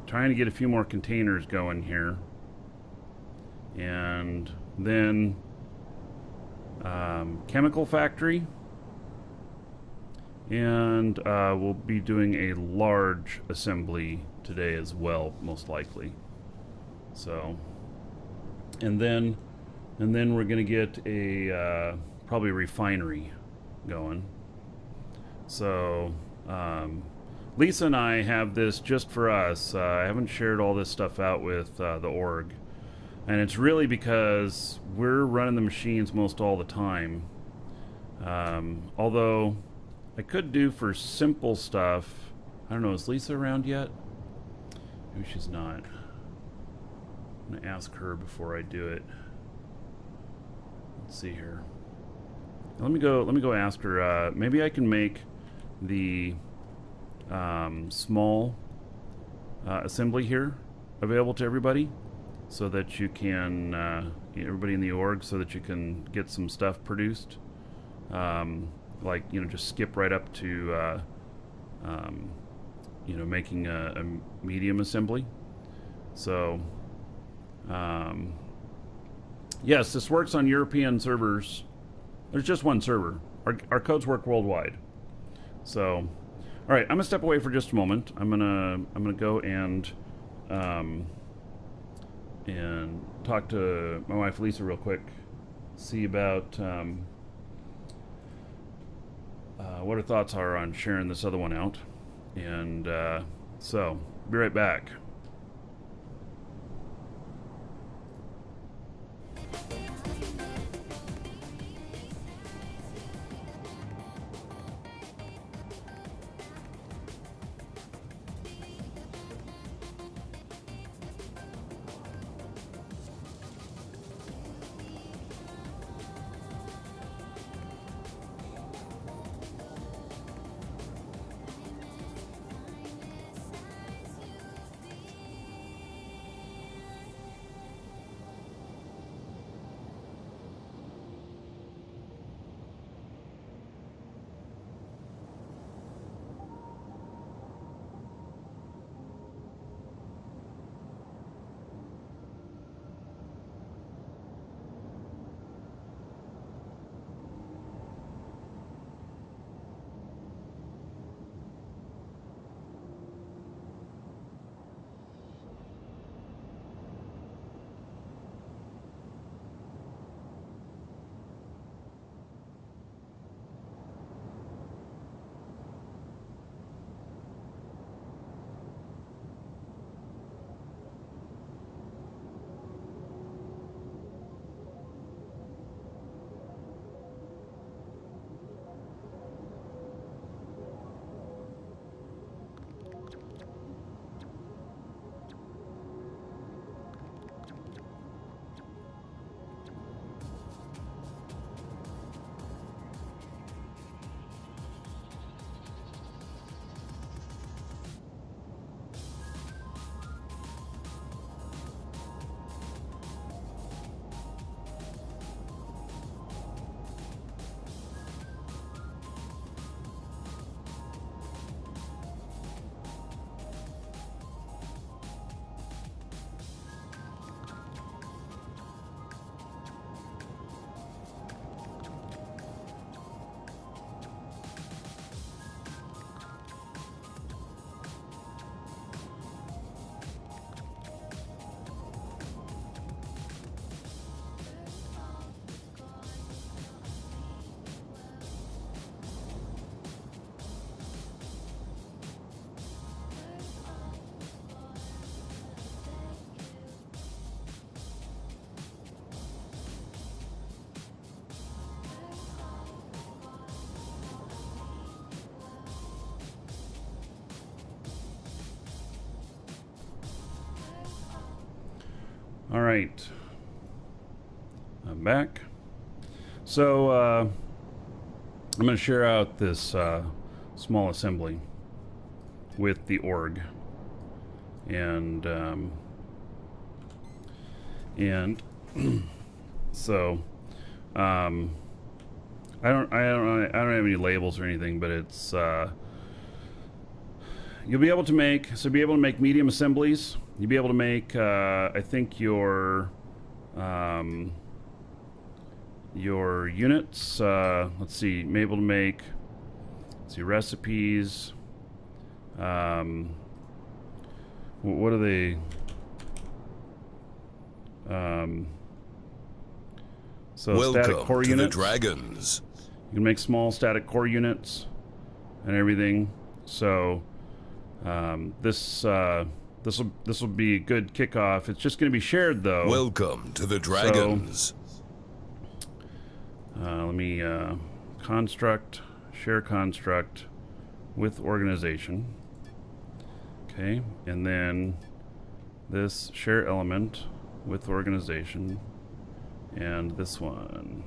Trying to get a few more containers going here. And then chemical factory. And we'll be doing a large assembly today as well, most likely. So, and then we're gonna get a probably a refinery going. So Lisa and I have this just for us. I haven't shared all this stuff out with the org, and it's really because we're running the machines most all the time. Although I could do for simple stuff. I don't know, is Lisa around yet? Maybe she's not. I'm gonna ask her before I do it. Let's see here. Let me go ask her. Maybe I can make the small assembly here available to everybody, so that you can everybody in the org, so that you can get some stuff produced. Like, just skip right up to making a medium assembly. So yes, this works on European servers. There's just one server. Our codes work worldwide. So, all right, I'm gonna step away for just a moment. I'm gonna go and talk to my wife Lisa real quick. See about what her thoughts are on sharing this other one out. And so, be right back. All right. I'm back. So I'm going to share out this small assembly with the org, and so I don't have any labels or anything, but it's you'll be able to make medium assemblies. You'll be able to make I think your units. Let's see, you'll be able to make recipes. What are they? So static Welcome core to units. the Dragons. You can make small static core units and everything. So this will be a good kickoff. It's just going to be shared though. Welcome to the Dragons. So, let me share construct with organization. Okay, and then this share element with organization, and this one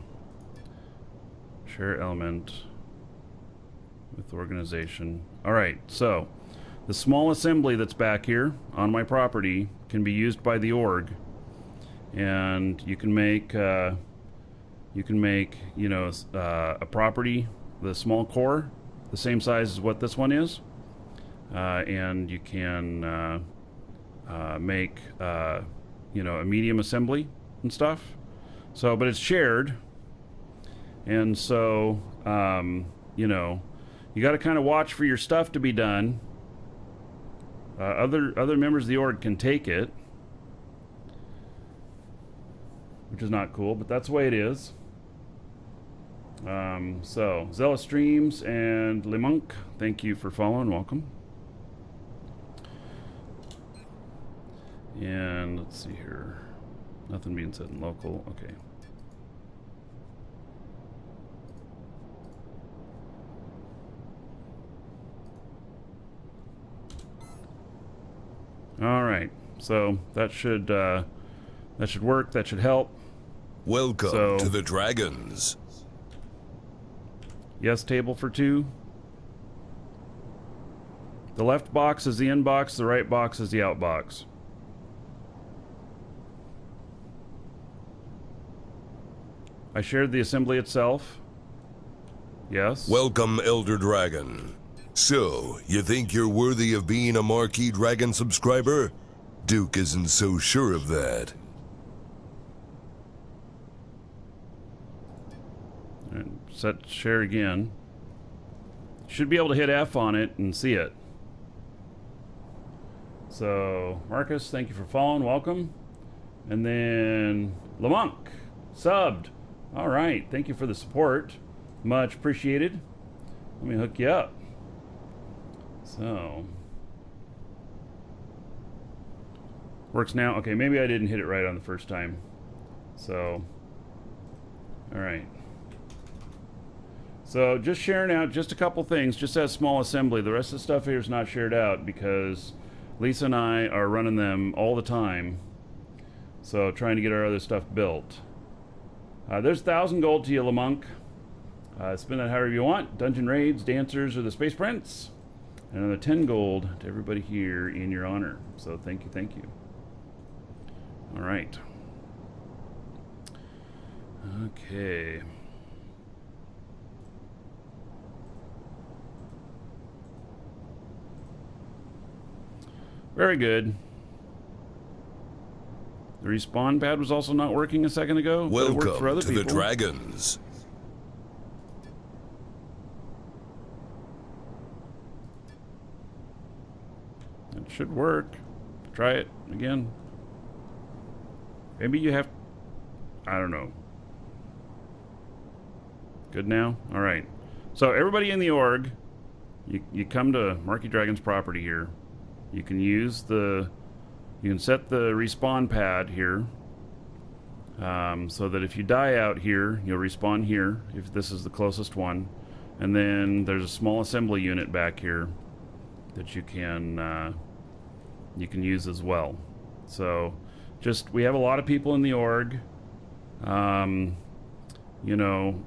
share element with organization. All right, so the small assembly that's back here on my property can be used by the org, and you can make a property, the small core, the same size as what this one is, and you can make a medium assembly and stuff. So, but it's shared, and so you got to kind of watch for your stuff to be done. Other members of the org can take it, which is not cool, but that's the way it is. So Zealous Streams and Lemonk, thank you for following. Welcome. And let's see here. Nothing being said in local. Okay. All right. So that should work. That should help. Welcome to the Dragons. Yes, table for 2. The left box is the in box. The right box is the out box. I shared the assembly itself. Yes. Welcome, Elder Dragon. So, you think you're worthy of being a Marquee Dragon subscriber? Duke isn't so sure of that. And set share again. Should be able to hit F on it and see it. So, Marcus, thank you for following. Welcome. And then Lamonk, subbed. All right. Thank you for the support. Much appreciated. Let me hook you up. So, works now. Okay, maybe I didn't hit it right on the first time. So, all right. So just sharing out just a couple things, just as small assembly. The rest of the stuff here is not shared out because Lisa and I are running them all the time. So trying to get our other stuff built. There's 1,000 gold to you, Lamonk. Spend that however you want. Dungeon raids, dancers, or the Space Prince. And another 10 gold to everybody here in your honor. So thank you, thank you. All right. Okay. Very good. The respawn pad was also not working a second ago. But it worked for other Welcome to people. the Dragons. It should work. Try it again. Maybe you have... I don't know. Good now? Alright. So everybody in the org, you come to Marquee Dragon's property here. You can use the... You can set the respawn pad here. So that if you die out here, you'll respawn here, if this is the closest one. And then there's a small assembly unit back here that you can use as well. So Just, we have a lot of people in the org. You know,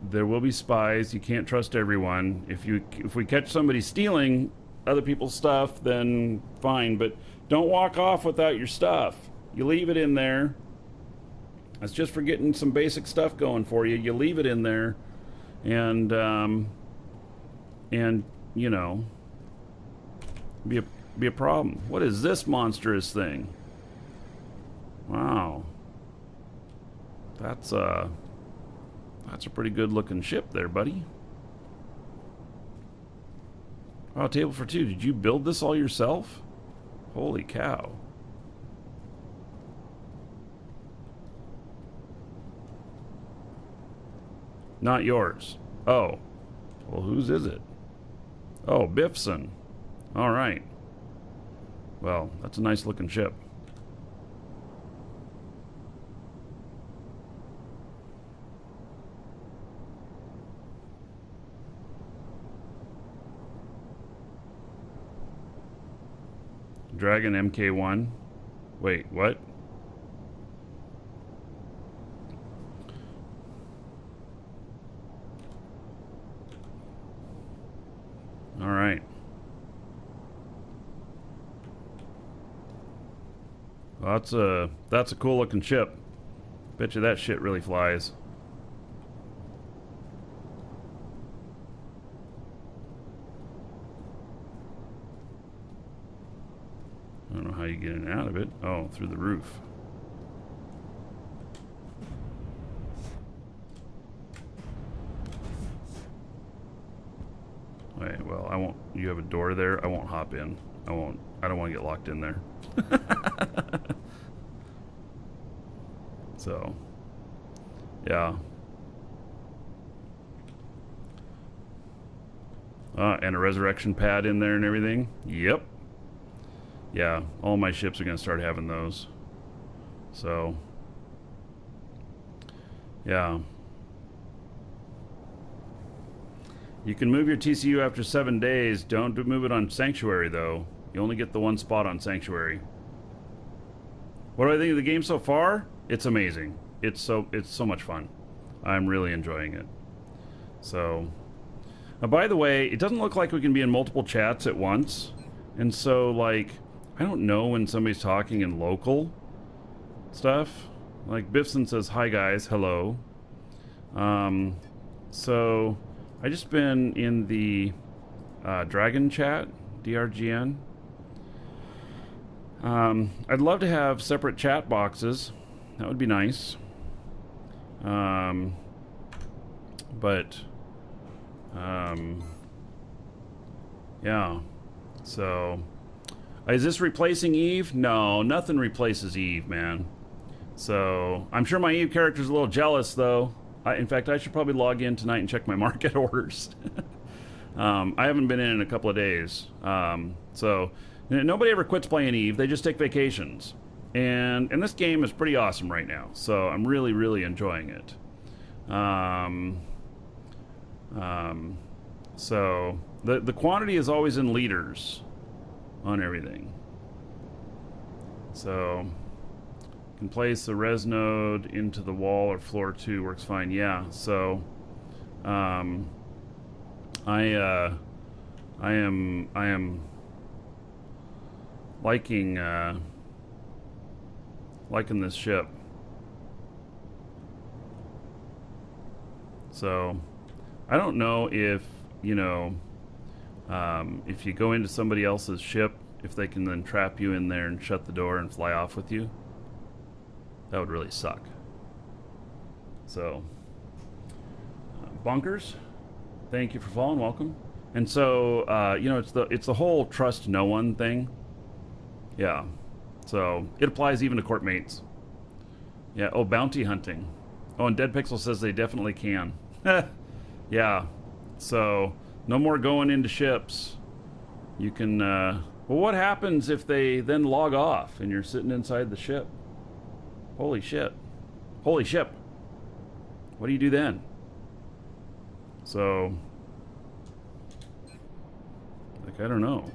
there will be spies. You can't trust everyone. If we catch somebody stealing other people's stuff, then fine. But don't walk off without your stuff. You leave it in there. That's just for getting some basic stuff going for you. You leave it in there, and you know, be a problem. What is this monstrous thing? Wow, that's a pretty good looking ship there, buddy. Oh, table for two. Did you build this all yourself? Holy cow. Not yours. Oh. Well, whose is it? Oh, Biffson. All right. Well, that's a nice looking ship. Dragon MK1. Wait, what? All right. Well, that's a cool looking ship. Bet you that shit really flies. I don't know how you get in and out of it. Oh, through the roof. Wait, well, I won't. You have a door there. I won't hop in. I won't. I don't want to get locked in there. So, yeah. And a resurrection pad in there and everything. Yep. Yeah, all my ships are going to start having those. So, yeah. You can move your TCU after 7 days. Don't move it on Sanctuary, though. You only get the one spot on Sanctuary. What do I think of the game so far? It's amazing. It's so much fun. I'm really enjoying it. So, by the way, it doesn't look like we can be in multiple chats at once. And so, like, I don't know when somebody's talking in local stuff. Like, Biffson says, hi guys, hello. So, I just been in the Dragon chat, DRGN. I'd love to have separate chat boxes. That would be nice. Yeah. So, is this replacing Eve? No, nothing replaces Eve, man. So, I'm sure my Eve character's a little jealous, though. In fact, I should probably log in tonight and check my market orders. I haven't been in a couple of days. So, nobody ever quits playing Eve. They just take vacations. And this game is pretty awesome right now. So, I'm really, really enjoying it. So, the quantity is always in liters on everything. So, you can place the res node into the wall or floor 2, works fine. Yeah, so I am liking this ship. So I don't know if, you know, if you go into somebody else's ship, if they can then trap you in there and shut the door and fly off with you. That would really suck. So, Bunkers, thank you for following. Welcome. And so, you know, it's the whole trust no one thing. Yeah. So it applies even to court mates. Yeah. Oh, bounty hunting. Oh, and Dead Pixel says they definitely can. Yeah. So no more going into ships. You can. Well, what happens if they then log off and you're sitting inside the ship? Holy shit. Holy ship. What do you do then? So, like, I don't know.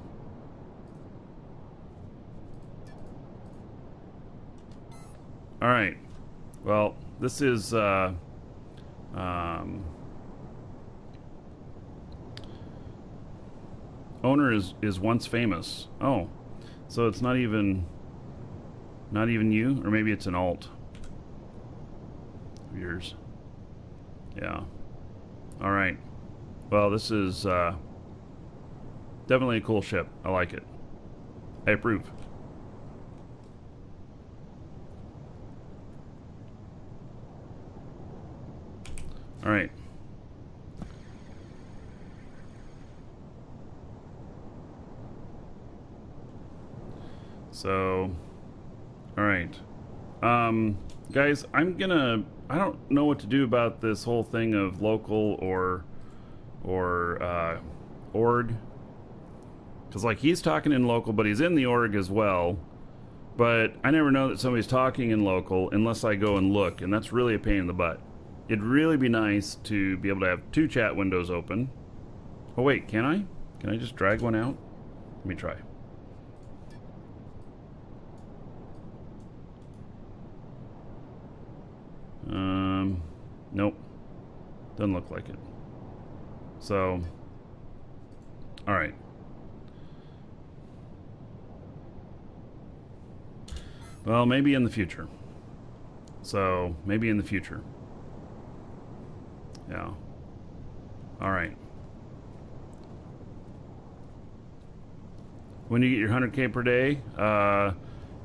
All right. Well, this is owner is once famous. Oh, so it's not even you, or maybe it's an alt of yours. Yeah. All right. Well, this is definitely a cool ship. I like it. I approve. All right. So, all right. Guys, I don't know what to do about this whole thing of local or org. Because, like, he's talking in local, but he's in the org as well. But I never know that somebody's talking in local unless I go and look, and that's really a pain in the butt. It'd really be nice to be able to have 2 chat windows open. Oh, wait, can I? Can I just drag one out? Let me try. Nope. Doesn't look like it. So, all right. Well, maybe in the future. So, maybe in the future. Yeah. All right. When you get your 100K per day,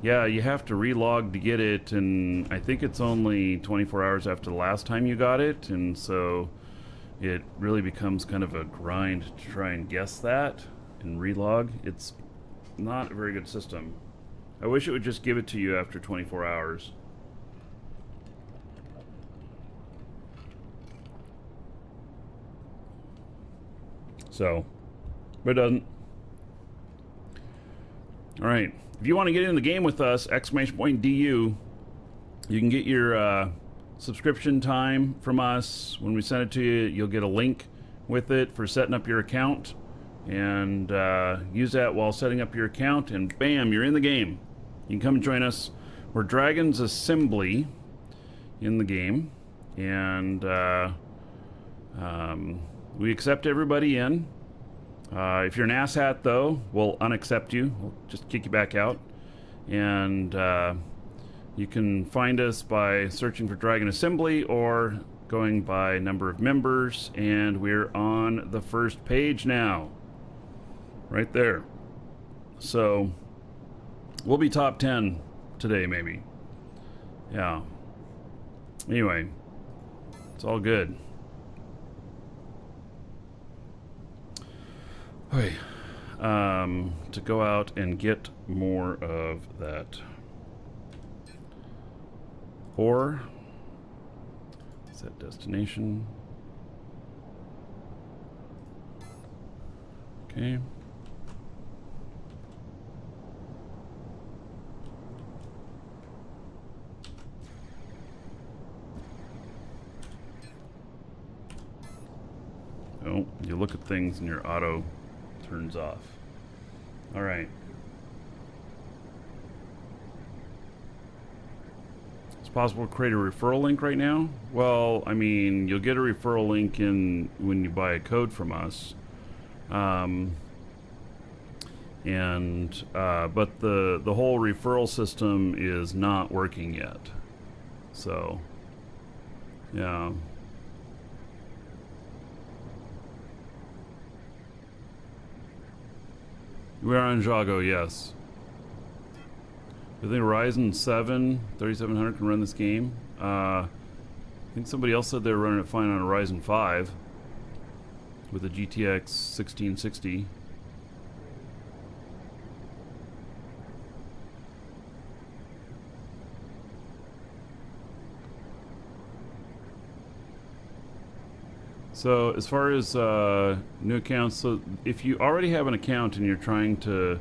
yeah, you have to relog to get it, and I think it's only 24 hours after the last time you got it, and so it really becomes kind of a grind to try and guess that and relog. It's not a very good system. I wish it would just give it to you after 24 hours. So, but it doesn't. All right. If you want to get in the game with us, !DU, you can get your subscription time from us. When we send it to you, you'll get a link with it for setting up your account. And use that while setting up your account, and bam, you're in the game. You can come and join us. We're Dragon's Assembly in the game. And we accept everybody in. If you're an asshat, though, we'll unaccept you. We'll just kick you back out. And you can find us by searching for Dragon Assembly or going by number of members. And we're on the first page now. Right there. So, we'll be top 10 today, maybe. Yeah. Anyway, it's all good. Okay, to go out and get more of that ore. Set destination. Okay. Oh, you look at things and your auto turns off. All right. It's possible to create a referral link right now. Well, I mean, you'll get a referral link when you buy a code from us. But the whole referral system is not working yet. So, yeah. We are on Jago, yes. I think Ryzen 7 3700 can run this game. I think somebody else said they were running it fine on a Ryzen 5 with a GTX 1660. So as far as new accounts, so if you already have an account and you're trying to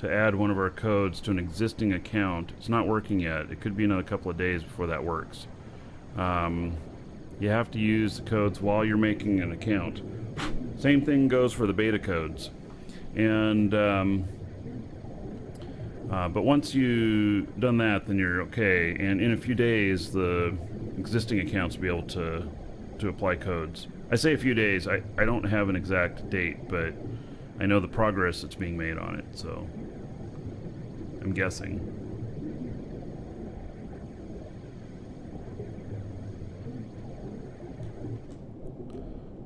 add one of our codes to an existing account, it's not working yet. It could be another couple of days before that works. You have to use the codes while you're making an account. Same thing goes for the beta codes. And But once you've done that, then you're okay. And in a few days, the existing accounts will be able to apply codes. I say a few days. I don't have an exact date, but I know the progress that's being made on it, so I'm guessing.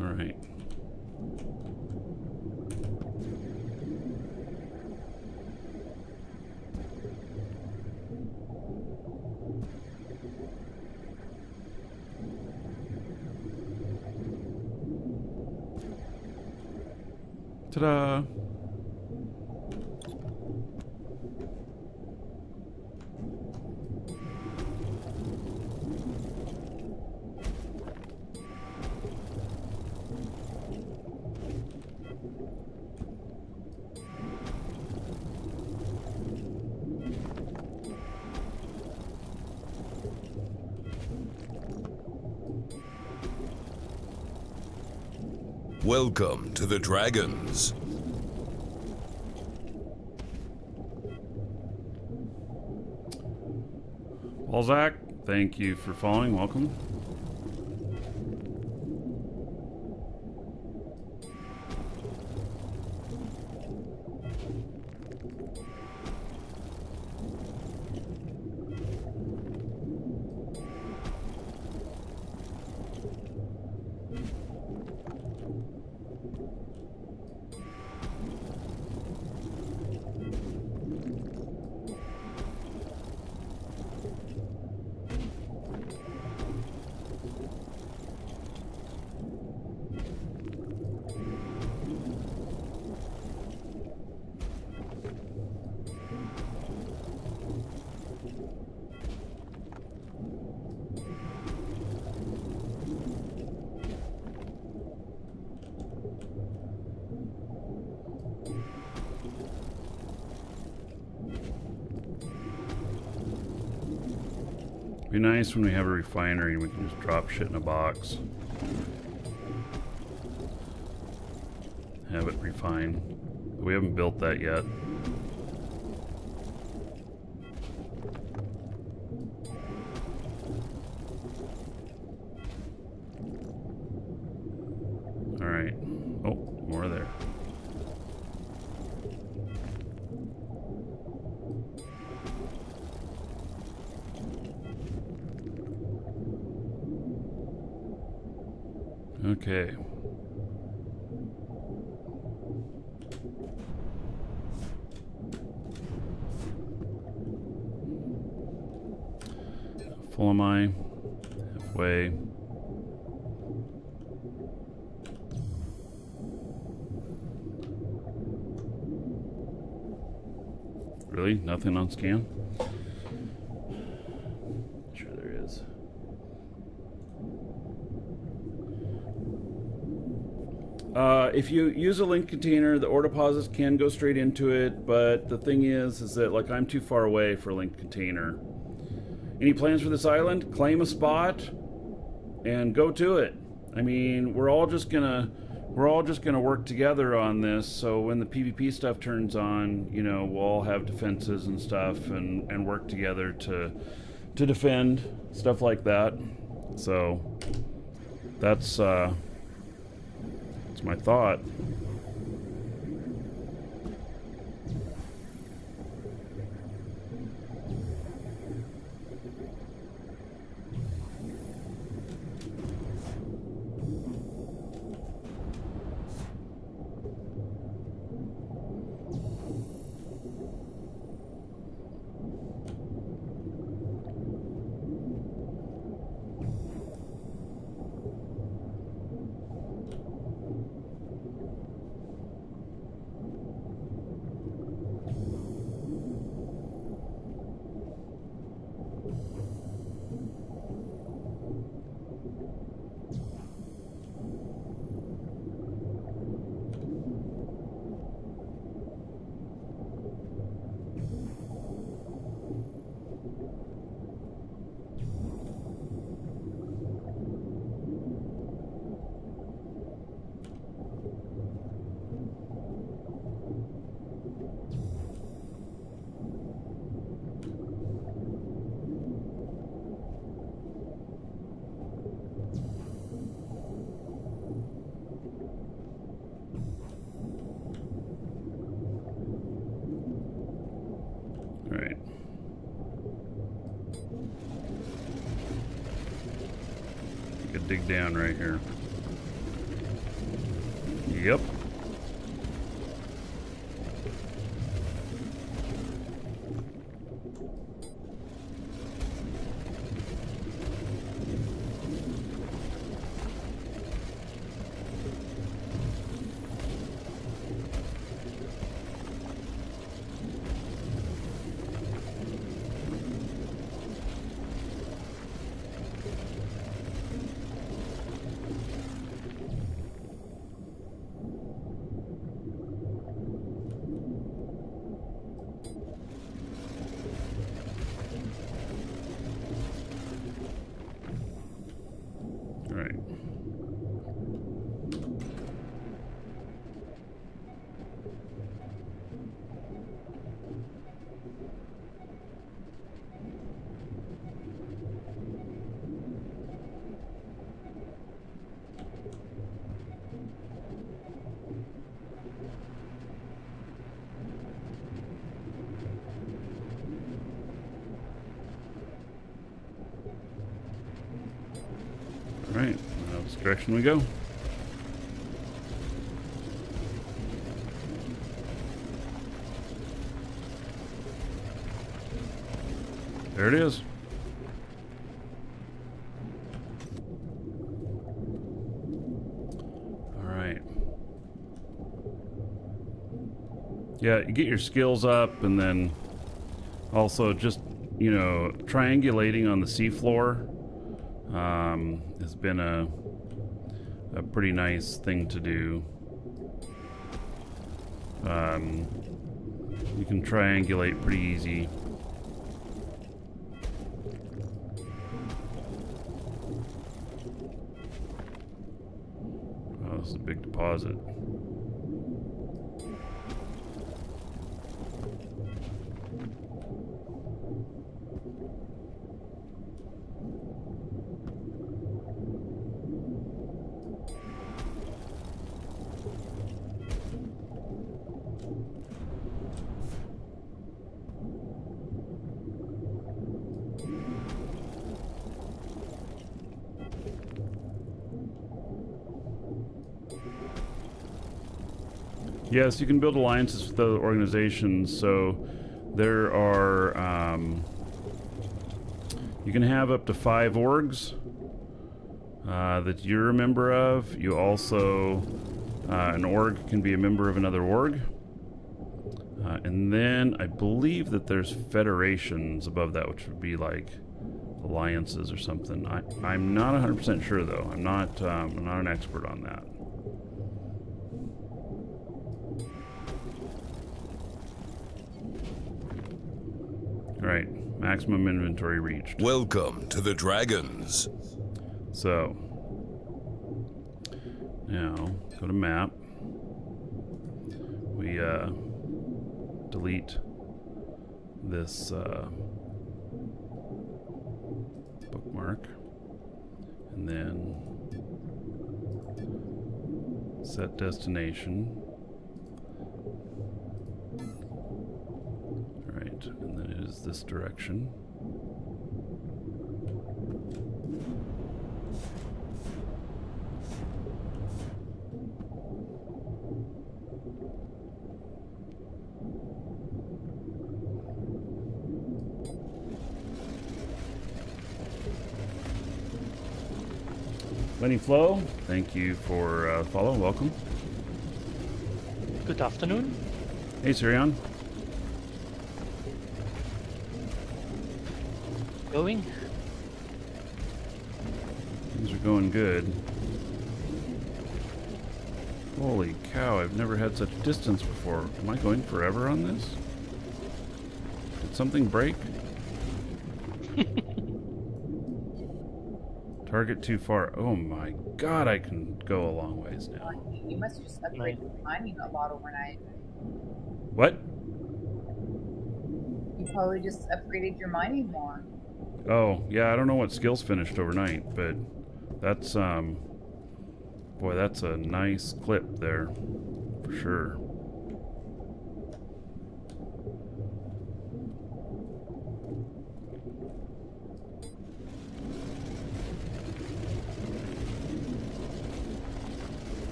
All right. Ta-da! Welcome to the Dragons. Balzac, thank you for following. Welcome. Be nice when we have a refinery and we can just drop shit in a box. Have it refined. But we haven't built that yet. Alright. Oh, more there. Okay. Full am I? Halfway. Really? Nothing on scan? Sure there is. If you use a link container, the ore deposits can go straight into it, but the thing is that like I'm too far away for a linked container. Any plans for this island? Claim a spot and go to it. I mean, we're all just gonna work together on this, so when the PvP stuff turns on, you know, we'll all have defenses and stuff and work together to defend stuff like that. So that's my thought. dig down right here. Yep. Right. Right, that's the direction we go. There it is. All right. Yeah, you get your skills up, and then also just, you know, triangulating on the seafloor has been a pretty nice thing to do. You can triangulate pretty easy. Oh, this is a big deposit. Yes, you can build alliances with other organizations. So there are, you can have up to 5 orgs that you're a member of. You also, an org can be a member of another org. And then I believe that there's federations above that, which would be like alliances or something. I'm not 100% sure though. I'm not an expert on that. All right, maximum inventory reached. Welcome to the Dragons. So, now go to map. We delete this bookmark, and then set destination. Alright, and then it is this direction. Lenny Flo, thank you for follow. Welcome. Good afternoon. Hey, Sirion. Going? Things are going good. Holy cow, I've never had such distance before. Am I going forever on this? Did something break? Target too far. Oh my god, I can go a long ways now. You must have just upgraded your mining a lot overnight. What? You probably just upgraded your mining more. Oh, yeah, I don't know what skills finished overnight, but that's, boy, that's a nice clip there, for sure.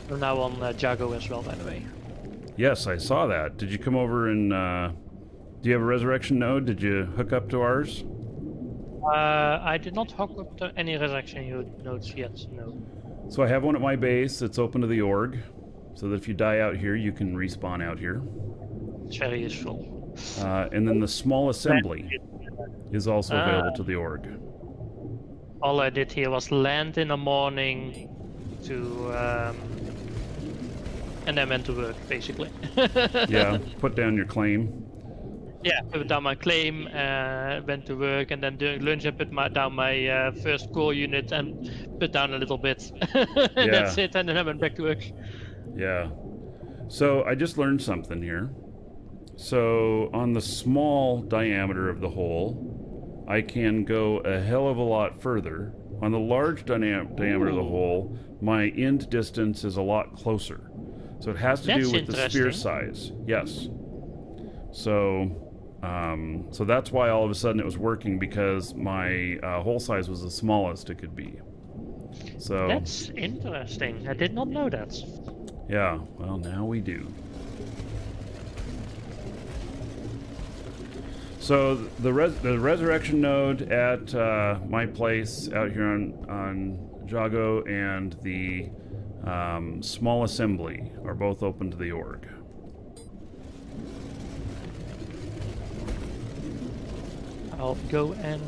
We're now on Jago as well, by the way. Yes, I saw that. Did you come over and do you have a resurrection node? Did you hook up to ours? I did not hook up to any resurrection nodes yet, no. So I have one at my base. It's open to the org, so that if you die out here, you can respawn out here. It's very useful. And then the small assembly is also available to the org. All I did here was land in the morning to and then went to work, basically. Yeah, put down your claim. Yeah, put down my claim, went to work, and then during lunch I put down my first core unit and put down a little bit. And that's it, and then I went back to work. Yeah. So I just learned something here. So on the small diameter of the hole, I can go a hell of a lot further. On the large diameter of the hole, my end distance is a lot closer. So it has to do with the sphere size. Yes. So so that's why all of a sudden it was working, because my hole size was the smallest it could be. So that's interesting. I did not know that. Yeah, well, now we do. So the resurrection node at my place out here on Jago and the small assembly are both open to the org. I'll go and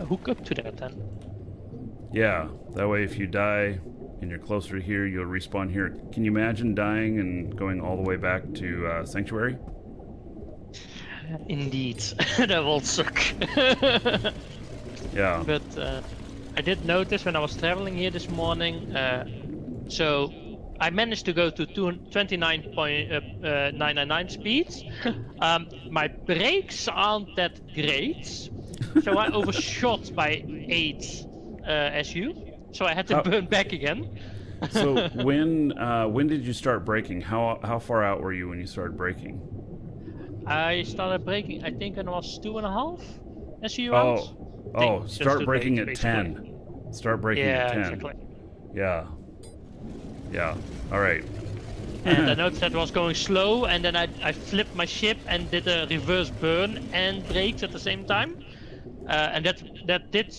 hook up to that then. Yeah, that way if you die and you're closer to here, you'll respawn here. Can you imagine dying and going all the way back to Sanctuary? Indeed, that will suck. Yeah. But I did notice when I was traveling here this morning, so I managed to go to 29.999 speeds. My brakes aren't that great, so I overshot by 8 SU. So I had to burn back again. So when did you start braking? How far out were you when you started braking? I started braking, I think, when I was 2.5 SU out. Oh, start braking at 10. Start braking at 10. Exactly. Yeah. Yeah. All right. And I noticed that was going slow, and then I flipped my ship and did a reverse burn and brakes at the same time. And that did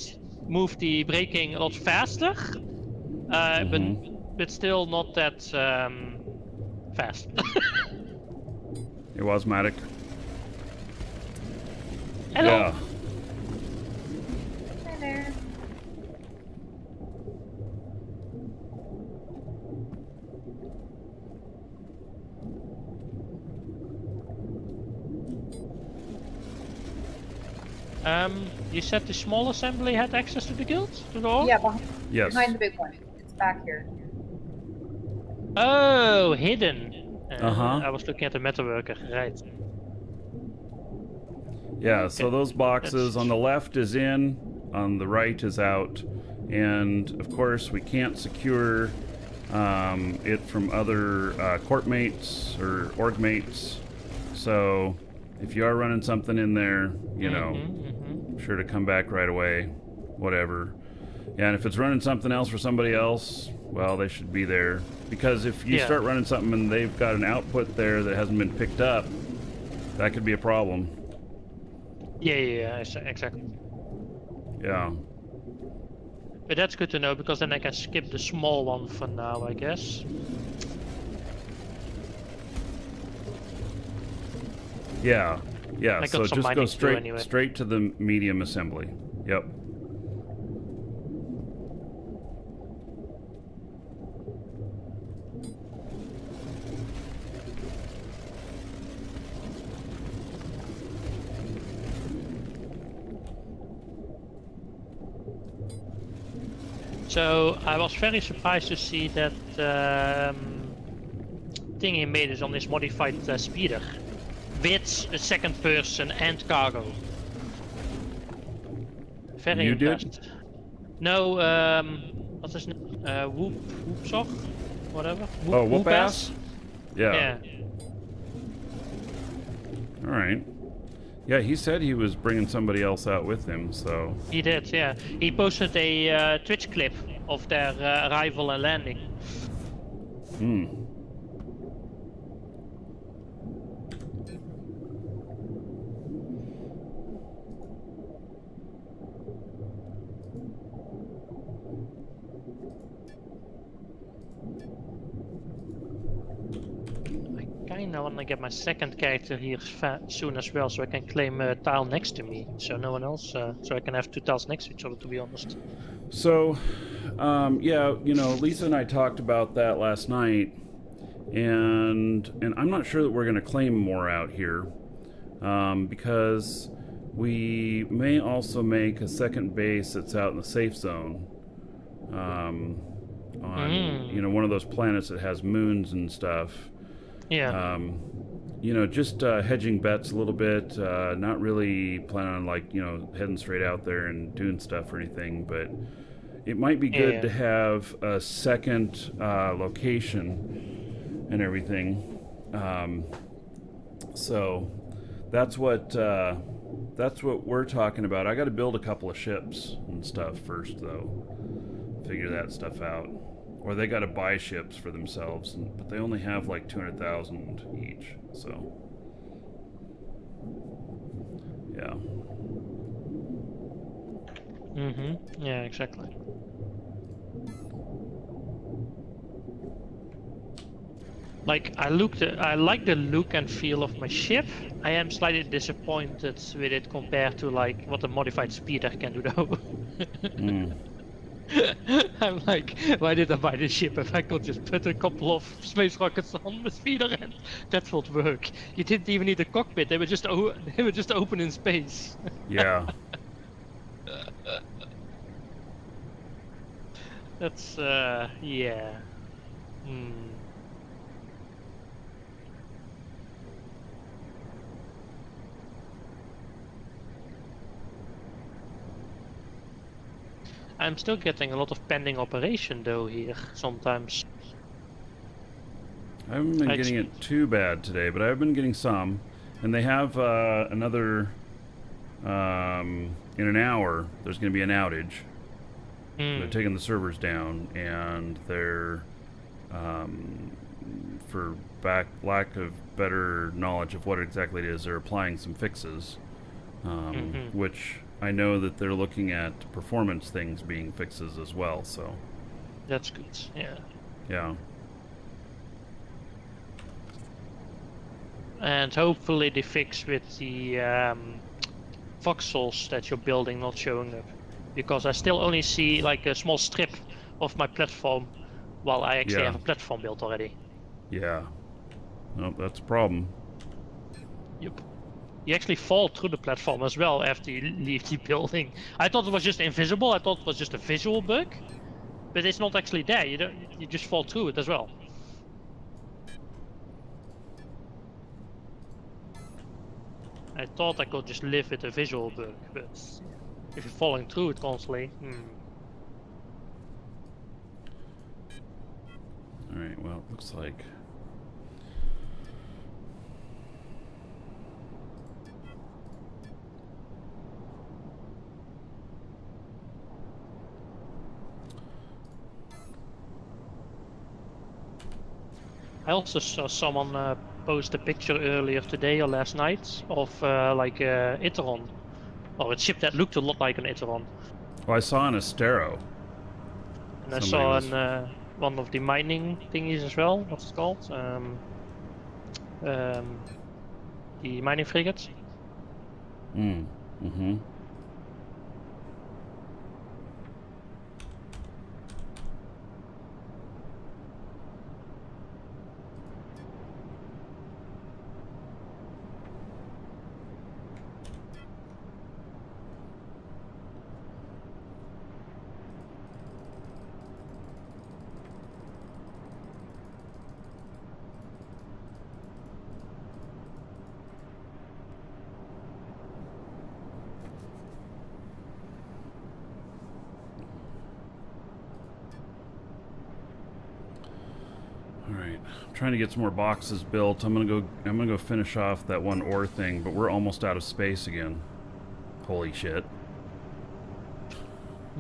move the braking a lot faster, but still not that fast. It was Matic. Hello. Yeah. Hi there. You said the small assembly had access to the guild, to the org? Yeah, Yes. behind the big one. It's back here. Oh, hidden. Uh-huh. I was looking at the metalworker, right? Yeah, so those boxes on the left is in, on the right is out, and of course we can't secure it from other court mates or org mates. So if you are running something in there, you know, sure to come back right away, whatever. Yeah, and if it's running something else for somebody else, well, they should be there. Because if you start running something and they've got an output there that hasn't been picked up, that could be a problem. Yeah, exactly. Yeah. But that's good to know, because then I can skip the small one for now, I guess. Yeah. So just go anyway. straight to the medium assembly. Yep. So I was very surprised to see that thing he made is on this modified speeder with a second person and cargo. Very You impressed. did? No, what's his name? Whoopsock? Whatever. Whoop-ass? Yeah. All right. Yeah, he said he was bringing somebody else out with him, so... He did, yeah. He posted a Twitch clip of their arrival and landing. Hmm. I kinda wanna get my second character here soon as well, so I can claim a tile next to me, so no one else, so I can have 2 tiles next to each other, to be honest. So, yeah, you know, Lisa and I talked about that last night, and I'm not sure that we're going to claim more out here, because we may also make a second base that's out in the safe zone, on you know, one of those planets that has moons and stuff. Yeah. You know, just hedging bets a little bit, not really planning on, like, you know, heading straight out there and doing stuff or anything, but it might be good to have a second location and everything. So that's what we're talking about. I got to build a couple of ships and stuff first, though. Figure that stuff out. Or they got to buy ships for themselves, but they only have like 200,000 each. So, yeah. Yeah, exactly. Like, I like the look and feel of my ship. I am slightly disappointed with it compared to like what a modified speeder can do, though. I'm like, why did I buy this ship if I could just put a couple of space rockets on the speeder and that would work? You didn't even need a cockpit; they were just open in space. Yeah. That's yeah. I'm still getting a lot of pending operation though here sometimes. I haven't been getting it too bad today, but I've been getting some. And they have another, in an hour, there's going to be an outage. They're taking the servers down, and they're, for lack of better knowledge of what exactly it is, they're applying some fixes, which I know that they're looking at performance things being fixes as well, so. That's good, yeah. Yeah. And hopefully the fix with the voxels that you're building not showing up. Because I still only see like a small strip of my platform while I actually have a platform built already. Yeah. Nope, that's a problem. Yep. You actually fall through the platform as well after you leave the building. I thought it was just invisible, I thought it was just a visual bug. But it's not actually there, you just fall through it as well. I thought I could just live with a visual bug, but if you're falling through it constantly, Alright, well, it looks like... I also saw someone post a picture earlier today or last night of like a Iteron, or a ship that looked a lot like an Iteron. Oh, I saw an Astero. And I saw one of the mining thingies as well. What's it called? The mining frigates. Alright, I'm trying to get some more boxes built. I'm gonna go finish off that one ore thing, but we're almost out of space again. Holy shit.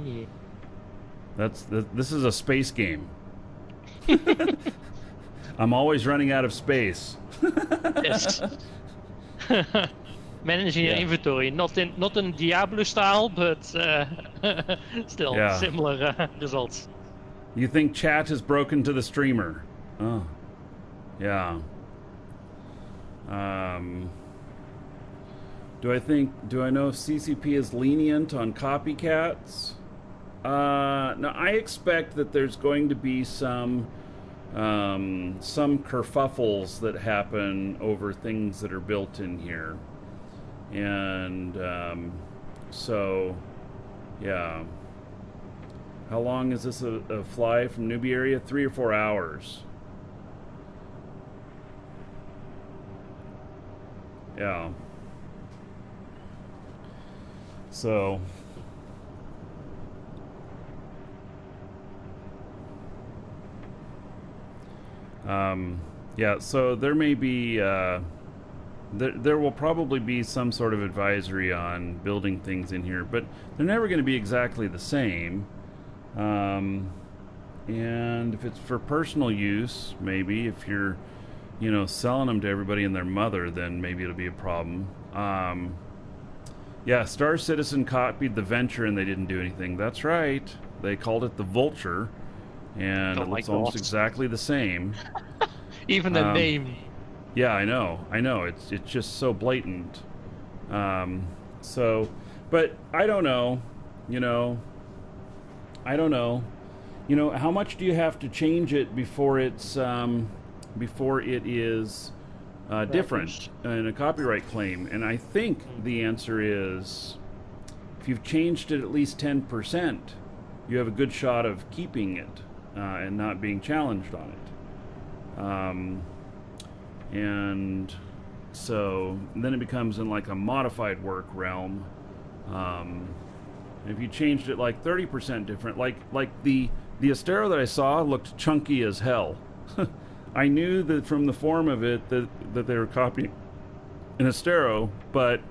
Yeah. This is a space game. I'm always running out of space. Yes. Managing your Yeah. inventory, not in Diablo style, but still Yeah. similar results. You think chat has broken to the streamer? Oh, yeah. Do I know if CCP is lenient on copycats? No, I expect that there's going to be some kerfuffles that happen over things that are built in here. And so, yeah. How long is this a fly from Newbie area? 3 or 4 hours. Yeah. So. Yeah, so there may be, there will probably be some sort of advisory on building things in here, but they're never going to be exactly the same. And if it's for personal use, maybe if you're, selling them to everybody and their mother, then maybe it'll be a problem. Yeah, Star Citizen copied the Venture and they didn't do anything. That's right. They called it the Vulture, and it looks almost exactly the same. Even the name. Yeah, I know. It's just so blatant. So, but I don't know. I don't know. How much do you have to change it before it's before it is different in a copyright claim? And I think the answer is, if you've changed it at least 10%, you have a good shot of keeping it and not being challenged on it. And so then it becomes in like a modified work realm. If you changed it like 30% different, like the Astero that I saw looked chunky as hell. I knew that from the form of it that they were copying an Astero, but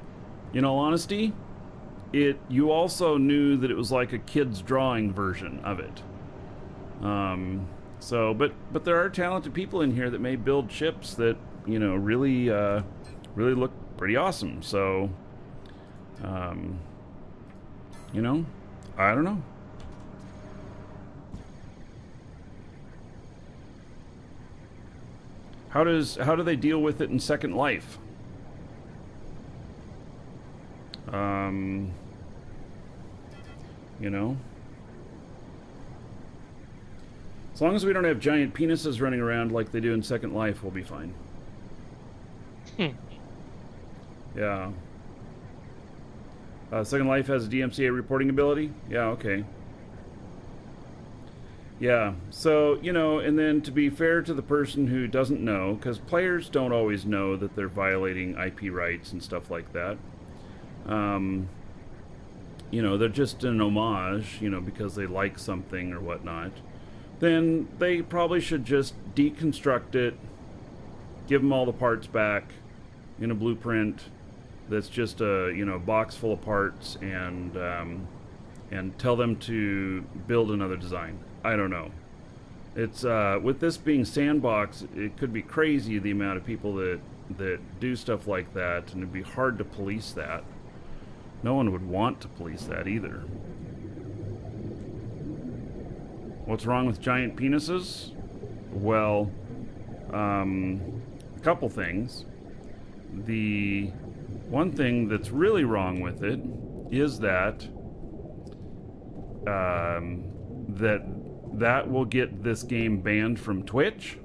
in all honesty, you also knew that it was like a kid's drawing version of it. So, but there are talented people in here that may build ships that really look pretty awesome. So, I don't know. How do they deal with it in Second Life? As long as we don't have giant penises running around like they do in Second Life, we'll be fine. Yeah. Second Life has a DMCA reporting ability? Yeah, okay. Yeah, so, and then to be fair to the person who doesn't know, because players don't always know that they're violating IP rights and stuff like that. They're just an homage, because they like something or whatnot. Then they probably should just deconstruct it, give them all the parts back in a blueprint that's just a box full of parts, and tell them to build another design. I don't know. It's with this being sandbox, it could be crazy the amount of people that do stuff like that, and it'd be hard to police that. No one would want to police that either. What's wrong with giant penises? Well, a couple things. The one thing that's really wrong with it is that that will get this game banned from Twitch,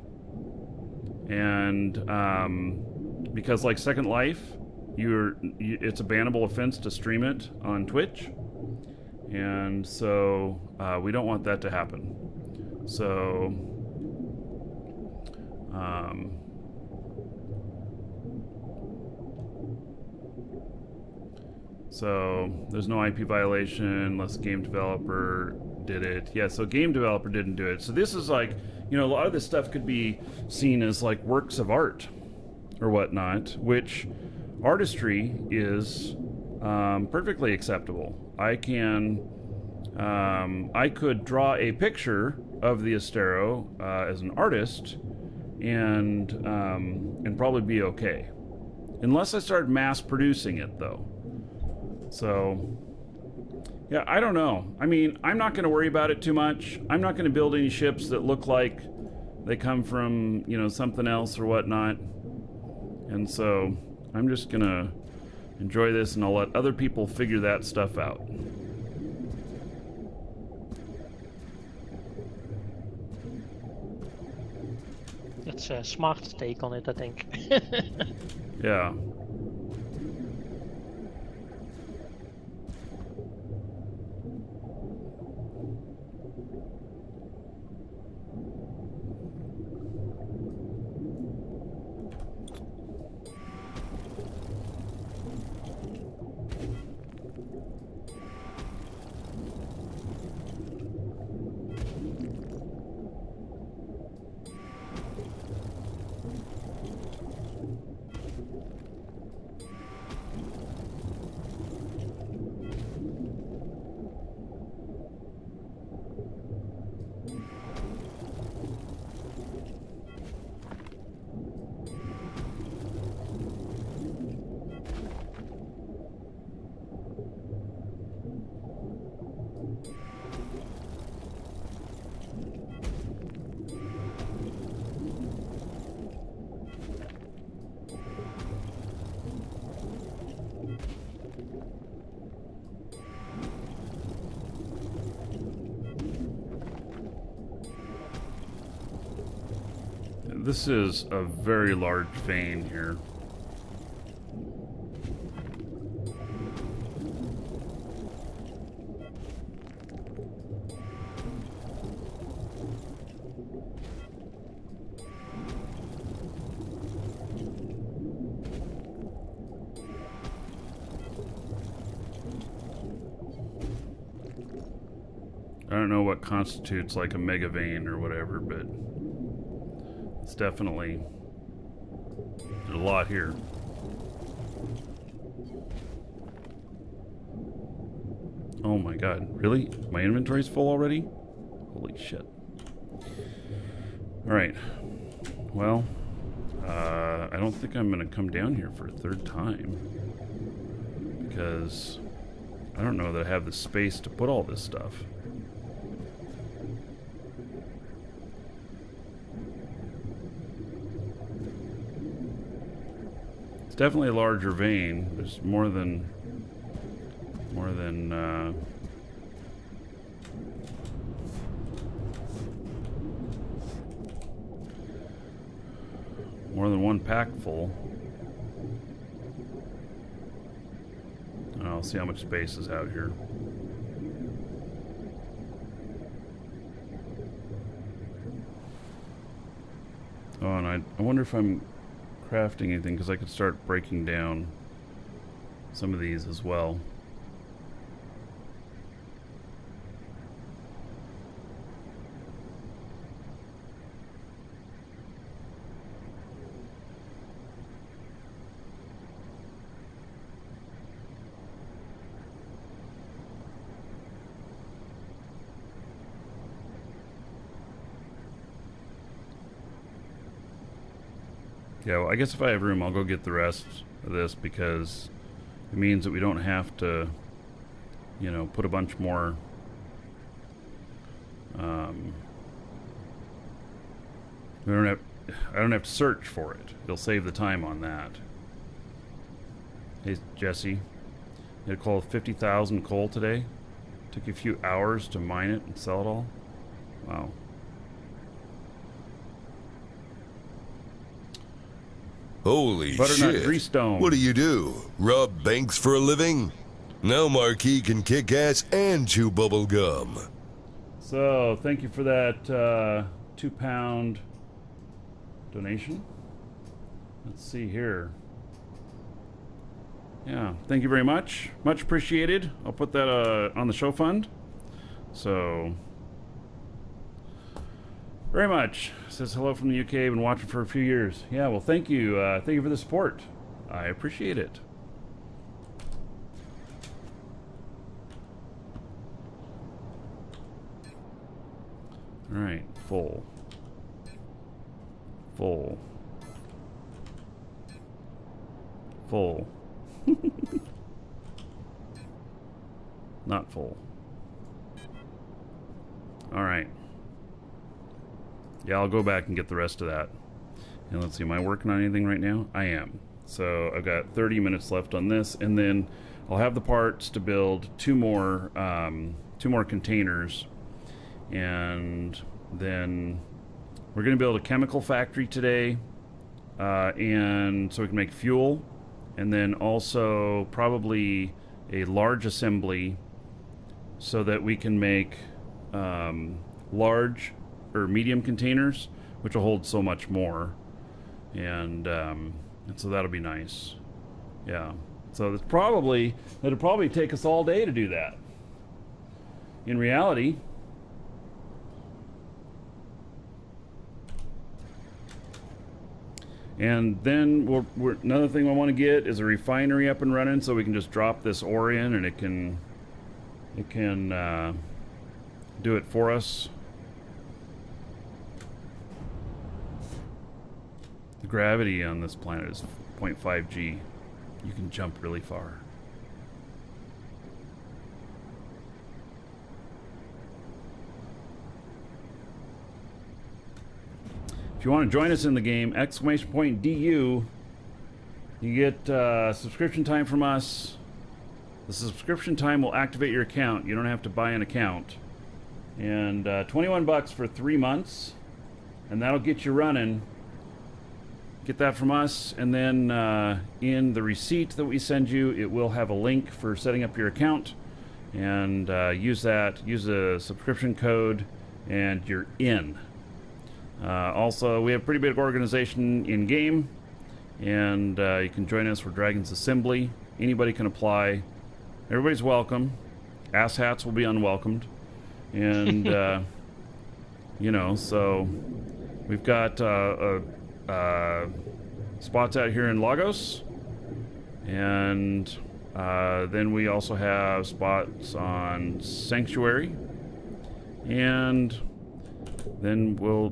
and because like Second Life, it's a bannable offense to stream it on Twitch, and so we don't want that to happen. So there's no IP violation unless game developer did it. Yeah, so game developer didn't do it. So this is like, a lot of this stuff could be seen as like works of art or whatnot, which artistry is perfectly acceptable. I could draw a picture of the Astero as an artist and probably be okay. Unless I start mass producing it, though. So, yeah, I don't know. I mean, I'm not going to worry about it too much. I'm not going to build any ships that look like they come from, you know, something else or whatnot. And so, I'm just going to enjoy this, and I'll let other people figure that stuff out. That's a smart take on it, I think. Yeah. This is a very large vein here. I don't know what constitutes like a mega vein or whatever, but it's definitely a lot here. Oh my god, really? My inventory's full already? Holy shit. Alright. Well, I don't think I'm gonna come down here for a third time, because I don't know that I have the space to put all this stuff. It's definitely a larger vein. There's more than more than one pack full. I'll see how much space is out here. Oh, and I wonder if I'm crafting anything, because I could start breaking down some of these as well. Yeah, well, I guess if I have room, I'll go get the rest of this, because it means that we don't have to, you know, put a bunch more we don't have I don't have to search for it. It'll save the time on that. Hey Jesse, you had a call of 50,000 coal today. Took you a few hours to mine it and sell it all. Wow. Holy Butternut shit. Greystone. What do? Rob banks for a living? Now Marquis can kick ass and chew bubble gum. So, thank you for that £2 donation. Let's see here. Yeah, thank you very much. Much appreciated. I'll put that on the show fund. So, very much. Says hello from the UK. Been watching for a few years. Yeah, well, thank you. Thank you for the support. I appreciate it. All right, full. Full. Full. Not full. Alright. Yeah, I'll go back and get the rest of that. And let's see, am I working on anything right now? I am. So I've got 30 minutes left on this, and then I'll have the parts to build two more containers, and then we're going to build a chemical factory today, and so we can make fuel, and then also probably a large assembly so that we can make large or medium containers, which will hold so much more, and so that'll be nice. Yeah. So it'll probably take us all day to do that. In reality, and then another thing I want to get is a refinery up and running, so we can just drop this ore in, and it can do it for us. The gravity on this planet is 0.5 G. You can jump really far. If you want to join us in the game, !DU, you get subscription time from us. The subscription time will activate your account. You don't have to buy an account. And 21 bucks for 3 months, and that'll get you running. Get that from us, and then in the receipt that we send you, it will have a link for setting up your account, and use a subscription code, and you're in. Also, we have a pretty big organization in game, and you can join us for Dragon's Assembly. Anybody can apply. Everybody's welcome. Asshats will be unwelcomed, and you know, so we've got spots out here in Lagos, and then we also have spots on Sanctuary, and then we'll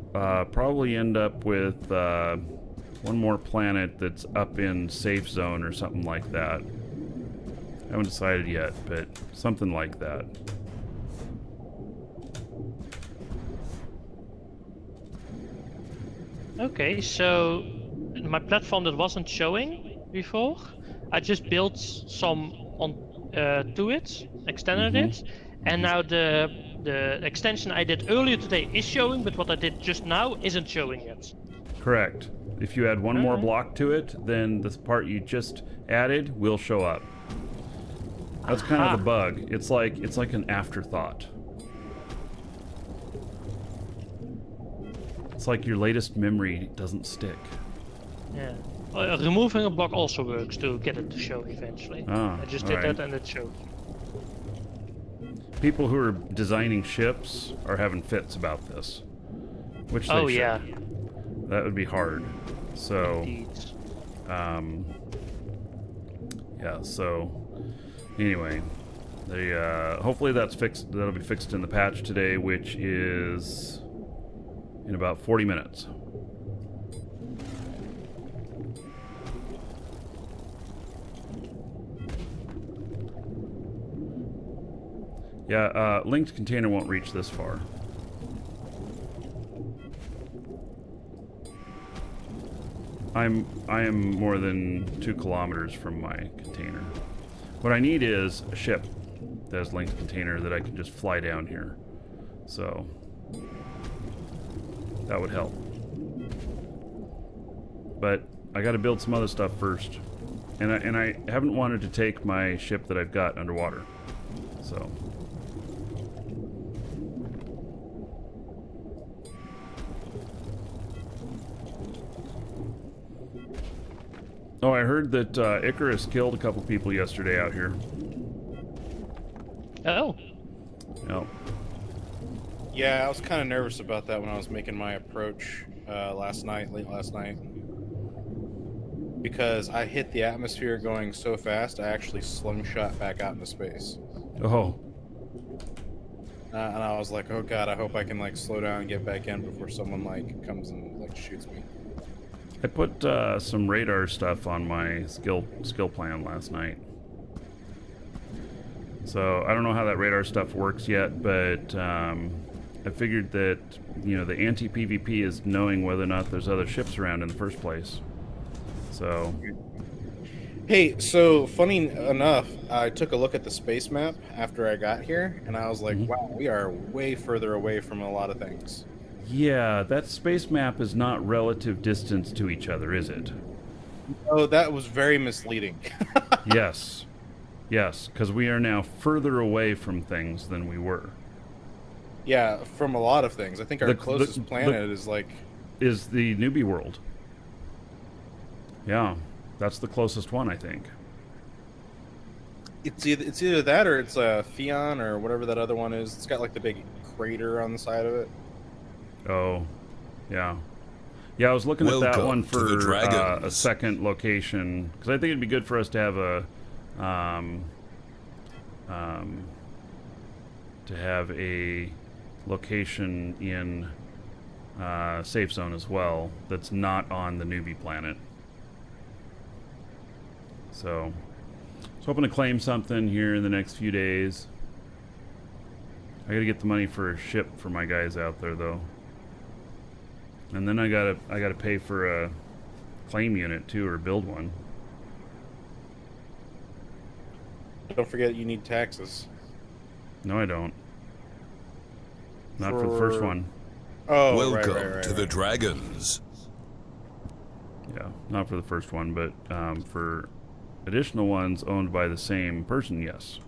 probably end up with one more planet that's up in Safe Zone or something like that. I haven't decided yet, but something like that. Okay, so my platform that wasn't showing before, I just built some on to it, extended it, and now the extension I did earlier today is showing, but what I did just now isn't showing yet. Correct. If you add one more block to it, then the part you just added will show up. That's kind of the bug. It's like an afterthought. It's like your latest memory doesn't stick. Yeah. Removing a block also works to get it to show eventually. I just did that and it showed. People who are designing ships are having fits about this. Which they should. Yeah. That would be hard. So Indeed. yeah, so anyway, hopefully that's fixed. That'll be fixed in the patch today, which is in about 40 minutes. Yeah, linked container won't reach this far. I am more than 2 kilometers from my container. What I need is a ship that has linked container that I can just fly down here. So that would help. But I got to build some other stuff first, and I haven't wanted to take my ship that I've got underwater. So. Oh, I heard that Icarus killed a couple people yesterday out here. Oh. Yep. Yeah, I was kind of nervous about that when I was making my approach late last night, because I hit the atmosphere going so fast, I actually slingshot back out into space. Oh. And I was like, oh god, I hope I can like slow down and get back in before someone like comes and like shoots me. I put some radar stuff on my skill plan last night. So I don't know how that radar stuff works yet, but I figured that, you know, the anti-PvP is knowing whether or not there's other ships around in the first place. So Hey, so funny enough, I took a look at the space map after I got here, and I was like, wow, we are way further away from a lot of things. yeah, that space map is not relative distance to each other, is it? Oh, that was very misleading. Yes. Yes, because we are now further away from things than we were. Yeah, from a lot of things. I think our closest planet is like... Is the newbie world. Yeah, that's the closest one, I think. It's either that or it's a Theon or whatever that other one is. It's got like the big crater on the side of it. Oh, yeah. Yeah, I was looking at that Welcome one to for the Dragons. a second location, because I think it'd be good for us to have a location in safe zone as well that's not on the newbie planet. So, I was hoping to claim something here in the next few days. I gotta get the money for a ship for my guys out there, though. And then I gotta pay for a claim unit too, or build one. Don't forget you need taxes. No, I don't. Not for the first one. Oh, Welcome to the right. Dragons. Yeah, not for the first one, but for additional ones owned by the same person, yes.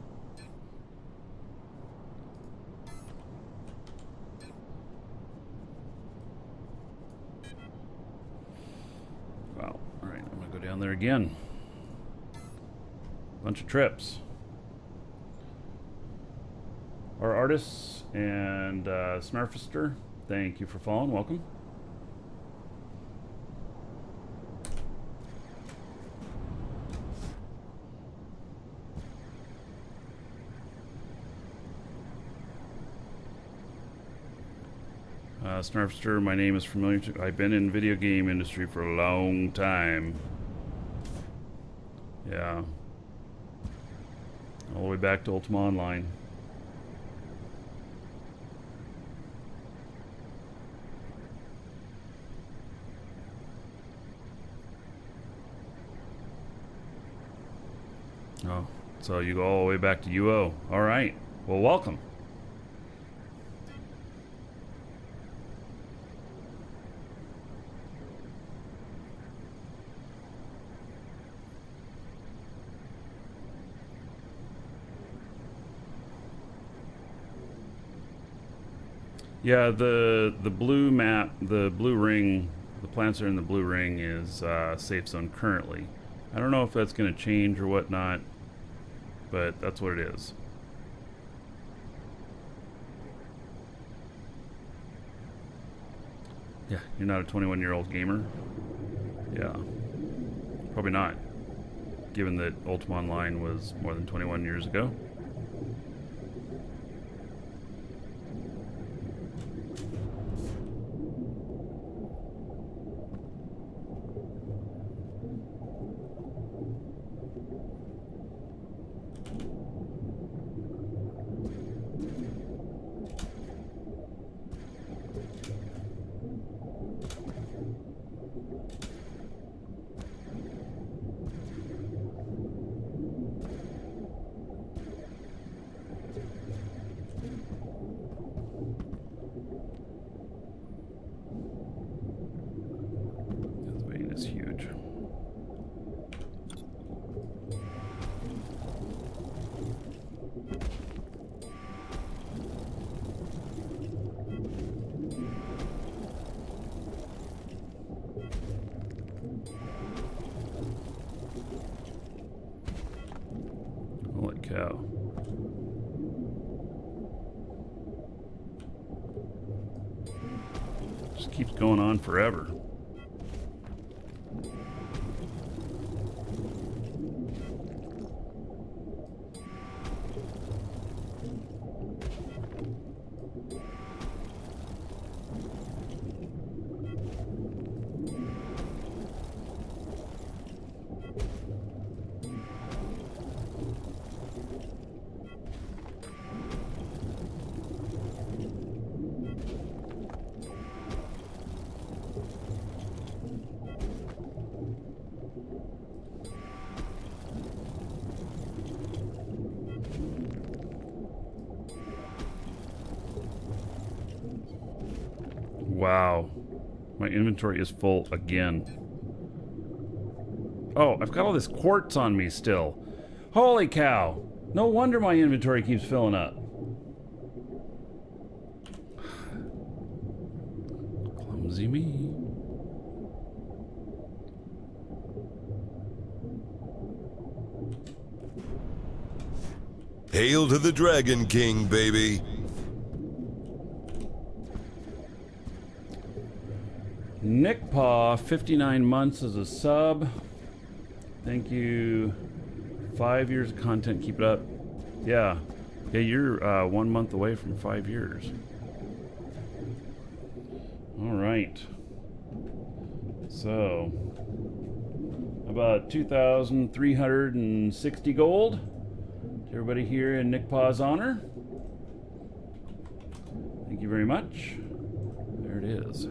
Well, alright, I'm gonna go down there again. Bunch of trips. Our artists and Snarfister, thank you for following. Welcome. Snarfster, my name is familiar to... I've been in video game industry for a long time. Yeah. All the way back to Ultima Online. Oh, so you go all the way back to UO. All right. Well, welcome. Yeah, the blue map, the blue ring, the plants are in the blue ring is safe zone currently. I don't know if that's going to change or whatnot, but that's what it is. Yeah, you're not a 21-year-old gamer? Yeah, probably not, given that Ultima Online was more than 21 years ago. This vein is huge. Holy cow. Just keeps going on forever. wow. My inventory is full again. Oh, I've got all this quartz on me still. Holy cow. No wonder my inventory keeps filling up. Clumsy me. Hail to the Dragon King, baby. Nick Paw, 59 months as a sub. Thank you. 5 years of content, keep it up. Yeah. Yeah, you're 1 month away from 5 years. Alright. So, about 2,360 gold. To everybody here in Nick Paw's honor. Thank you very much. There it is.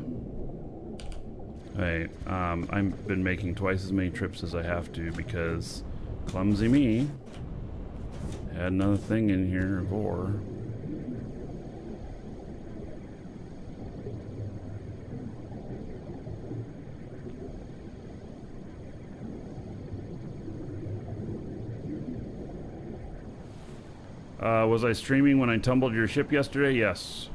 Hey, I've been making twice as many trips as I have to because clumsy me had another thing in here of ore. Was I streaming when I tumbled your ship yesterday? Yes.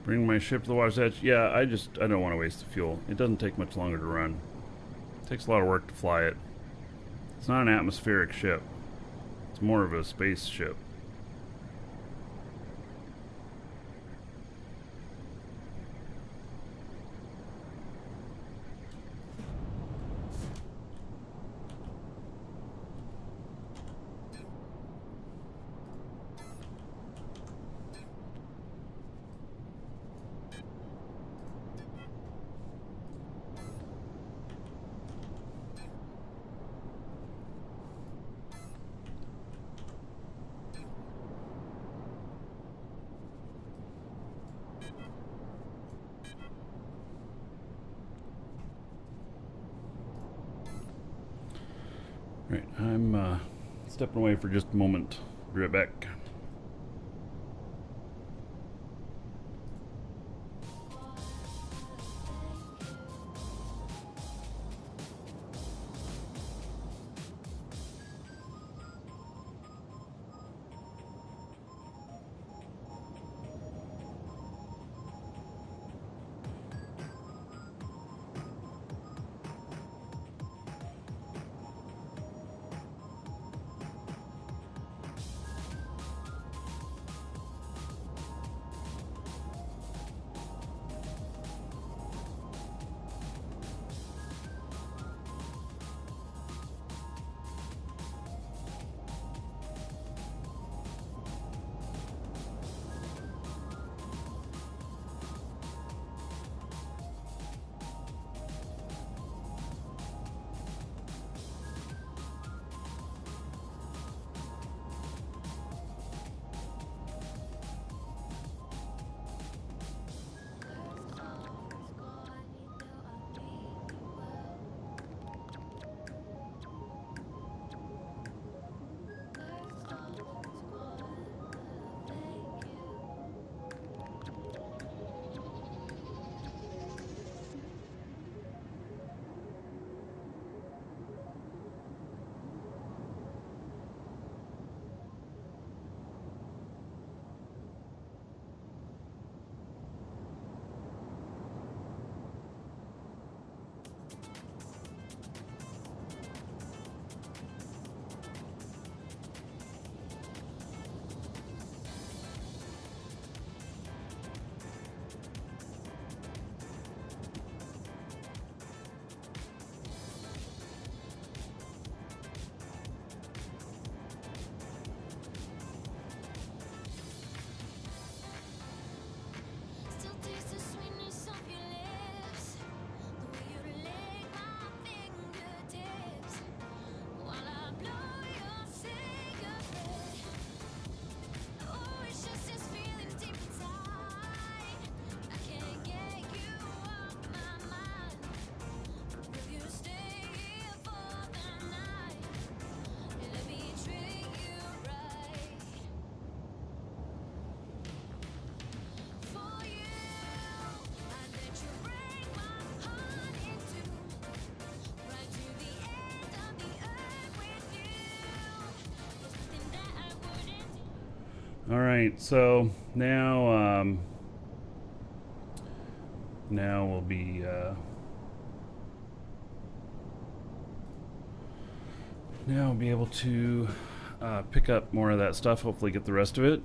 Bring my ship to the water's edge. Yeah, I don't want to waste the fuel. It doesn't take much longer to run. It takes a lot of work to fly it. It's not an atmospheric ship. It's more of a space ship. Right, I'm stepping away for just a moment. Be right back. All right, so now now we'll be now we'll be able to pick up more of that stuff. Hopefully, get the rest of it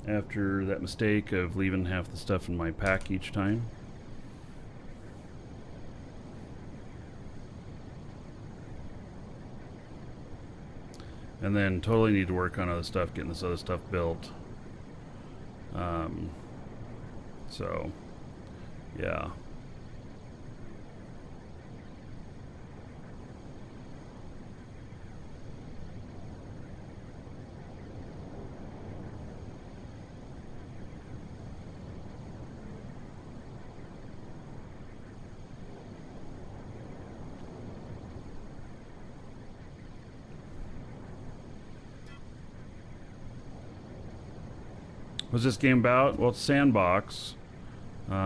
after that mistake of leaving half the stuff in my pack each time. And then totally need to work on other stuff, getting this other stuff built. So, yeah. What's this game about? Well, it's sandbox.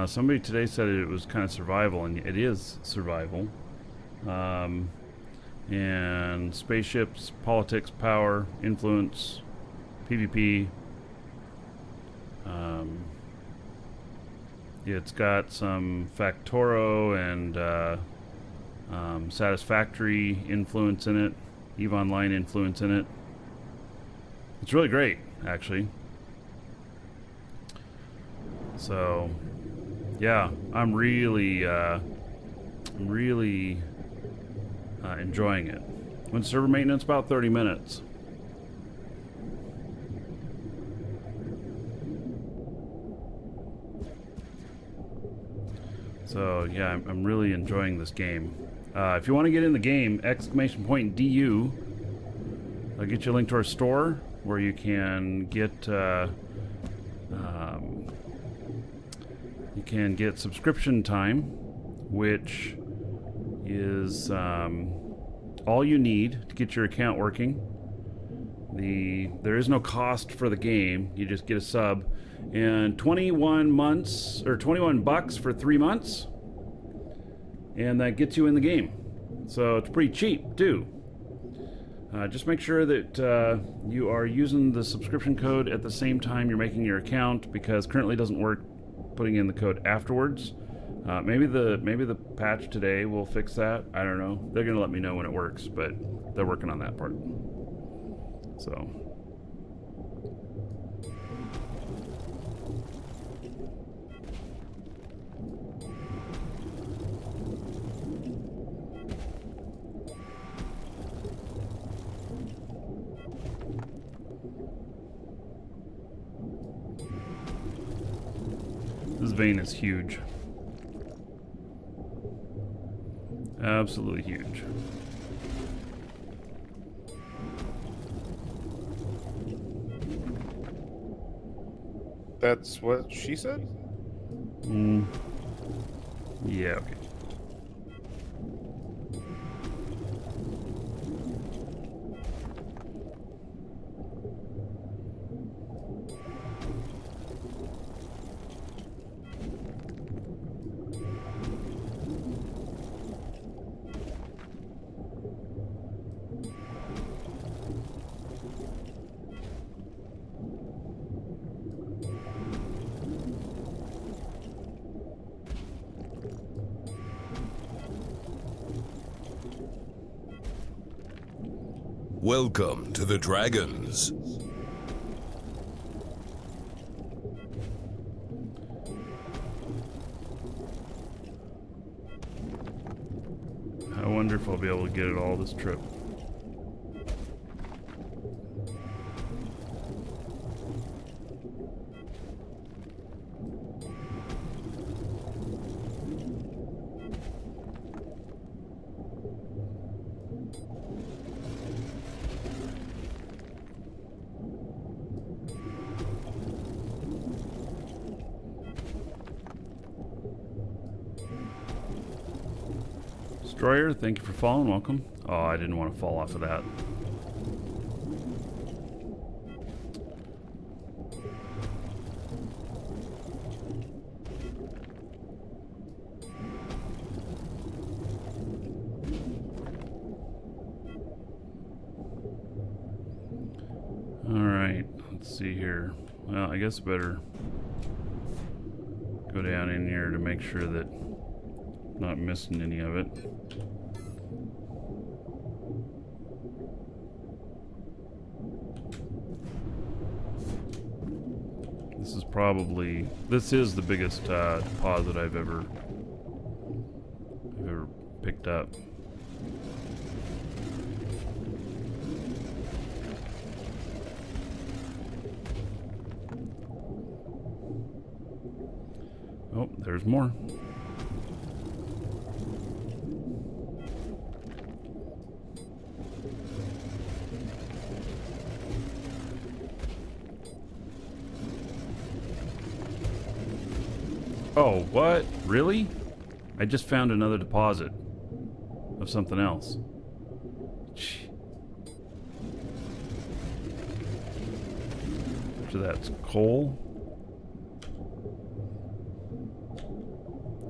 Somebody today said it was kind of survival, and it is survival. And spaceships, politics, power, influence, PvP. It's got some Factoro and Satisfactory influence in it, EVE Online influence in it. It's really great, actually. So, yeah, I'm really enjoying it. When server maintenance, about 30 minutes. So, yeah, I'm really enjoying this game. If you want to get in the game, !DU. I'll get you a link to our store where you can get subscription time, which is all you need to get your account working. There is no cost for the game. You just get a sub, and 21 months or 21 bucks for 3 months, and that gets you in the game. So it's pretty cheap too. Just make sure that you are using the subscription code at the same time you're making your account, because currently it doesn't work putting in the code afterwards. Maybe the patch today will fix that. I don't know. They're gonna let me know when it works, but they're working on that part. So. This vein is huge. Absolutely huge. That's what she said? Yeah, okay. Welcome to the Dragons. I wonder if I'll be able to get it all this trip. Destroyer, thank you for following. Welcome. Oh, I didn't want to fall off of that. All right, let's see here. Well, I guess better go down in here to make sure that I'm not missing any of it. This is the biggest deposit I've ever picked up. Oh, there's more. Oh, what? Really? I just found another deposit of something else. So that's coal.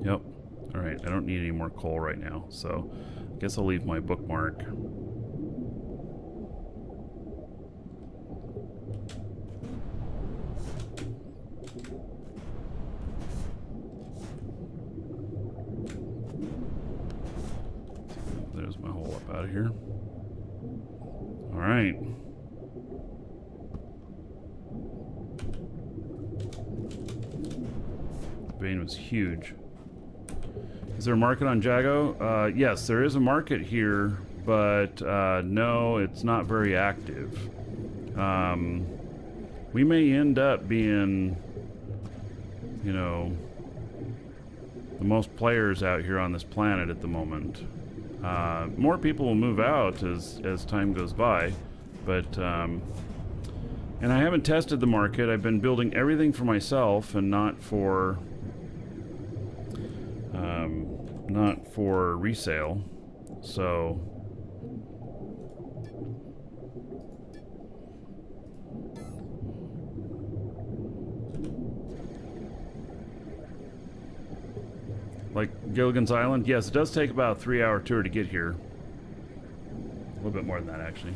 Yep. Alright, I don't need any more coal right now, so I guess I'll leave my bookmark. There's my hole up out of here. Alright. The vein was huge. Is there a market on Jago? Yes, there is a market here, but no, it's not very active. We may end up being, you know, the most players out here on this planet at the moment. More people will move out as time goes by, but and I haven't tested the market. I've been building everything for myself and not for resale. So like Gilligan's Island, yes, it does take about a 3-hour tour to get here. A little bit more than that, actually.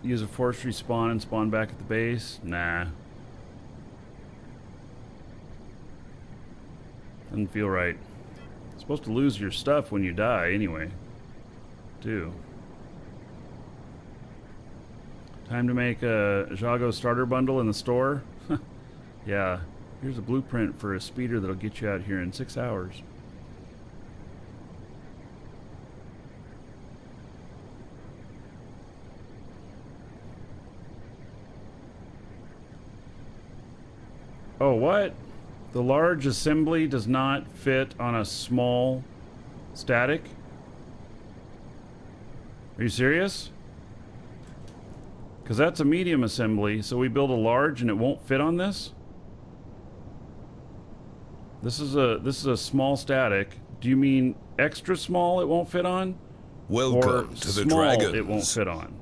Use a forestry spawn and spawn back at the base? Nah. Doesn't feel right. You're supposed to lose your stuff when you die anyway. Too. Time to make a Jago starter bundle in the store? Yeah. Here's a blueprint for a speeder that'll get you out here in 6 hours. Oh, what? The large assembly does not fit on a small static? Are you serious? Because that's a medium assembly, so we build a large and it won't fit on this? This is a small static. Do you mean extra small it won't fit on? Welcome or to the small Dragons. It won't fit on.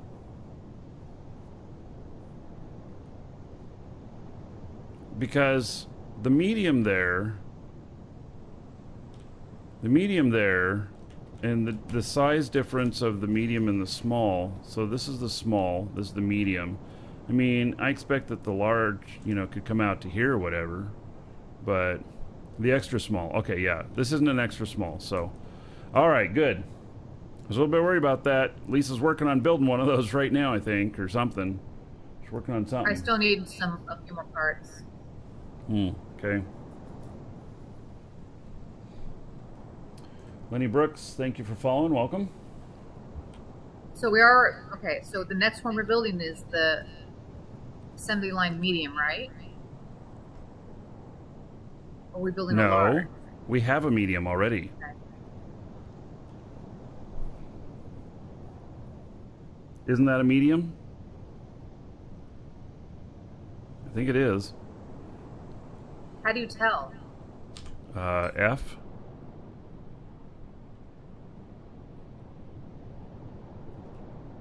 Because the medium there, and the size difference of the medium and the small, so this is the small, this is the medium. I mean, I expect that the large, you know, could come out to here or whatever, but the extra small, okay, yeah, this isn't an extra small, so, all right, good. I was a little bit worried about that. Lisa's working on building one of those right now, I think, or something. She's working on something. I still need a few more parts. Okay. Lenny Brooks, thank you for following. Welcome. So we are okay. So the next one we're building is the assembly line medium, right? Or are we building a large? No, we have a medium already. Okay. Isn't that a medium? I think it is. How do you tell? F.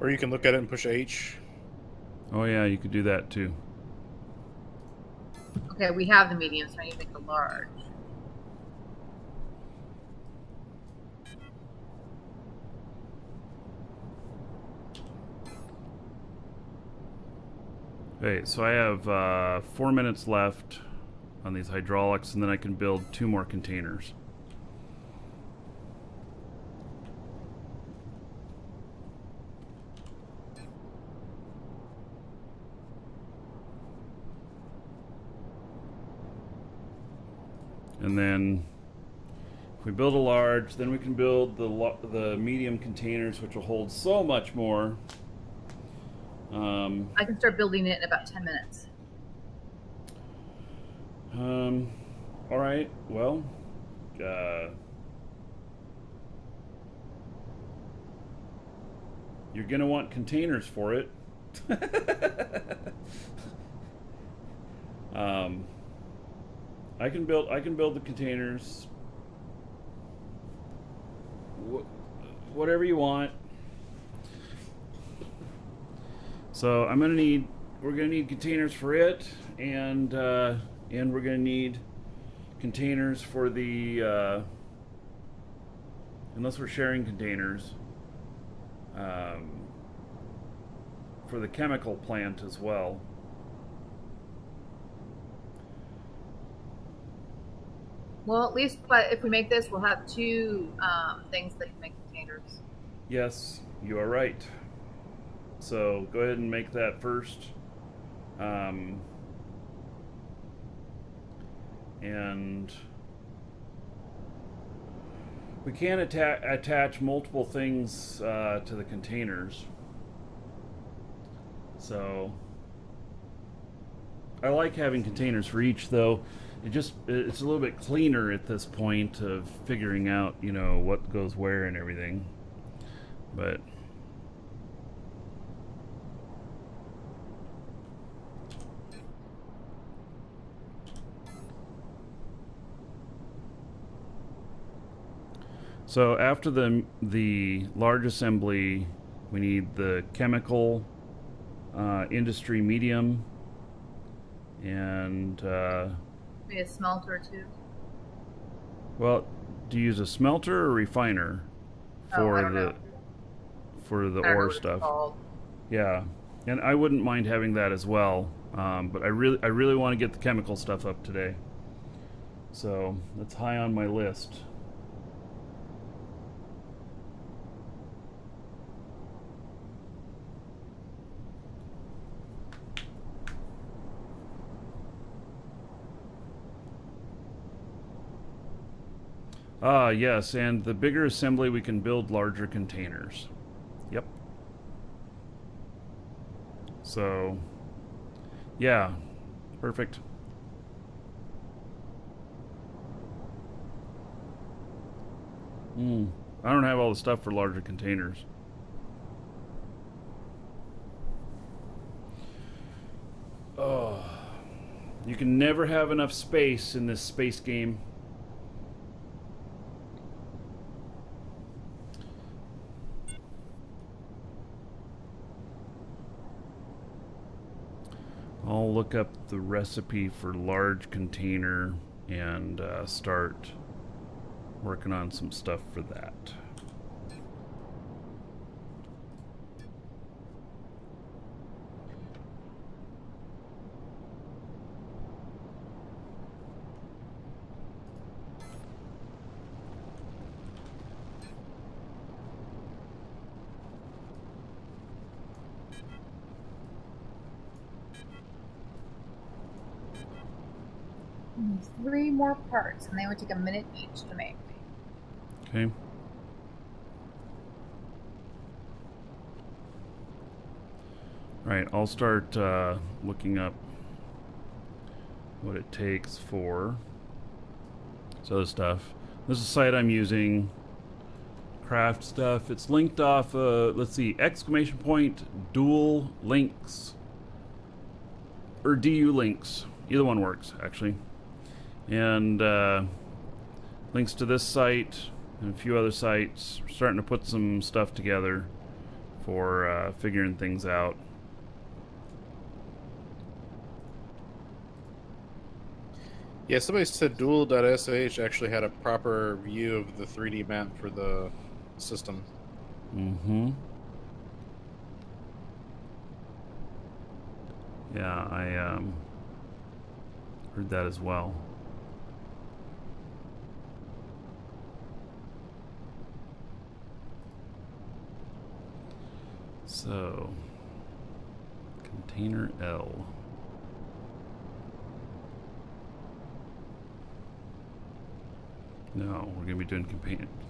Or you can look at it and push H. Oh yeah, you could do that too. Okay, we have the medium, so I need to make the large. Okay, so I have 4 minutes left on these hydraulics, and then I can build 2 more containers. And then if we build a large, then we can build the medium containers, which will hold so much more. I can start building it in about 10 minutes. All right. Well, you're gonna want containers for it. I can build the containers. Whatever you want. So we're gonna need containers for it, and we're gonna need containers for the unless we're sharing containers for the chemical plant as well. Well, at least, but if we make this, we'll have 2 things that can make containers. Yes, you are right. So go ahead and make that first. And we can attach multiple things to the containers. So I like having containers for each, though. It's a little bit cleaner at this point of figuring out, what goes where and everything. But so after the large assembly, we need the chemical industry medium, and Maybe a smelter too. well, do you use a smelter or refiner for I don't know. for the I don't know ore what it's stuff? called. Yeah, and I wouldn't mind having that as well, but I really want to get the chemical stuff up today, so that's high on my list. Ah, yes, and the bigger assembly, we can build larger containers. Yep. So, yeah, perfect. I don't have all the stuff for larger containers. Oh, you can never have enough space in this space game. I'll look up the recipe for large container and start working on some stuff for that. And 3 more parts, and they would take a minute each to make. Okay. Right, I'll start looking up what it takes for this other stuff. This is a site I'm using, craft stuff. It's linked off, let's see, exclamation point, dual links, or DU links. Either one works, actually. And links to this site and a few other sites. We're starting to put some stuff together for figuring things out. Yeah, somebody said dual.sh actually had a proper view of the 3D map for the system. Mm-hmm. Yeah, I heard that as well. So, container L. No, we're going to be doing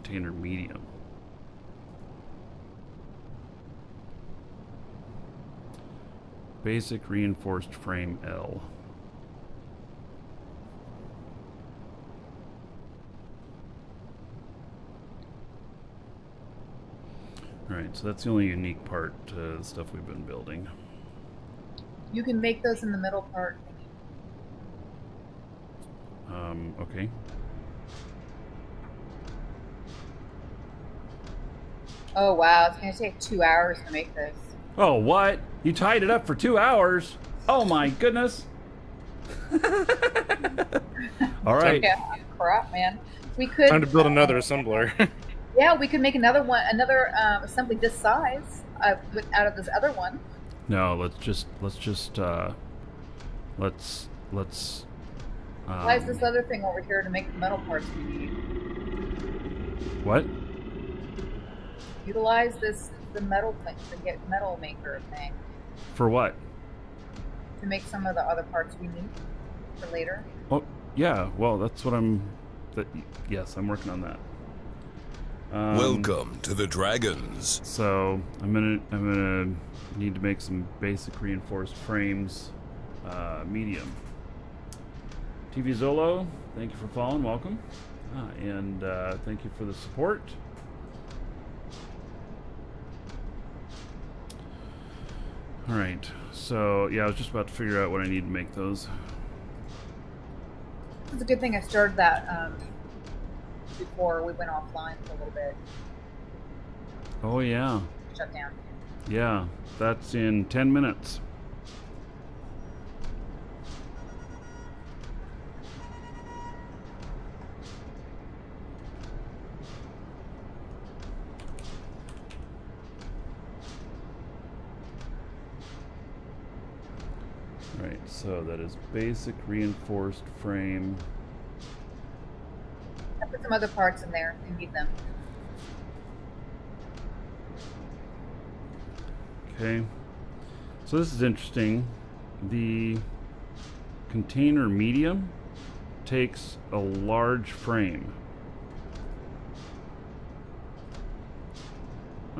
container medium. Basic reinforced frame L. Alright, so that's the only unique part to the stuff we've been building. You can make those in the middle part. Okay. Oh wow, it's gonna take 2 hours to make this. Oh, what? You tied it up for 2 hours? Oh my goodness. All right. Yeah, crap, man. We could. Time to build another assembler. Yeah, we could make another one, another assembly this size out of this other one. No, let's Why is this other thing over here to make the metal parts we need? What? Utilize the metal thing, the metal maker thing, For what? to make some of the other parts we need for later. Oh, yeah. Well, that's what yes, I'm working on that. Welcome to the Dragons. So I'm gonna need to make some basic reinforced frames, medium. TV Zolo, thank you for following. Welcome, and thank you for the support. All right. So yeah, I was just about to figure out what I need to make those. It's a good thing I started that before we went offline for a little bit. Oh yeah. Shut down. Yeah, that's in 10 minutes. Right, so that is basic reinforced frame. I put some other parts in there if you need them. Okay, so this is interesting. The container medium takes a large frame.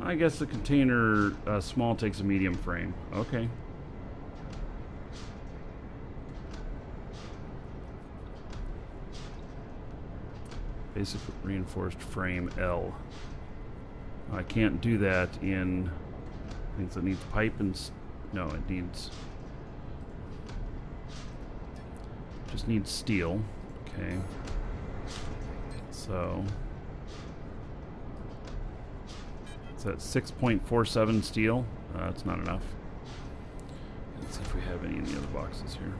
I guess the container small takes a medium frame. Okay. Basic reinforced frame L. I can't do that in things that needs pipe and no, it needs just needs steel. Okay. So it's at 6.47 steel. That's not enough. Let's see if we have any in the other boxes here.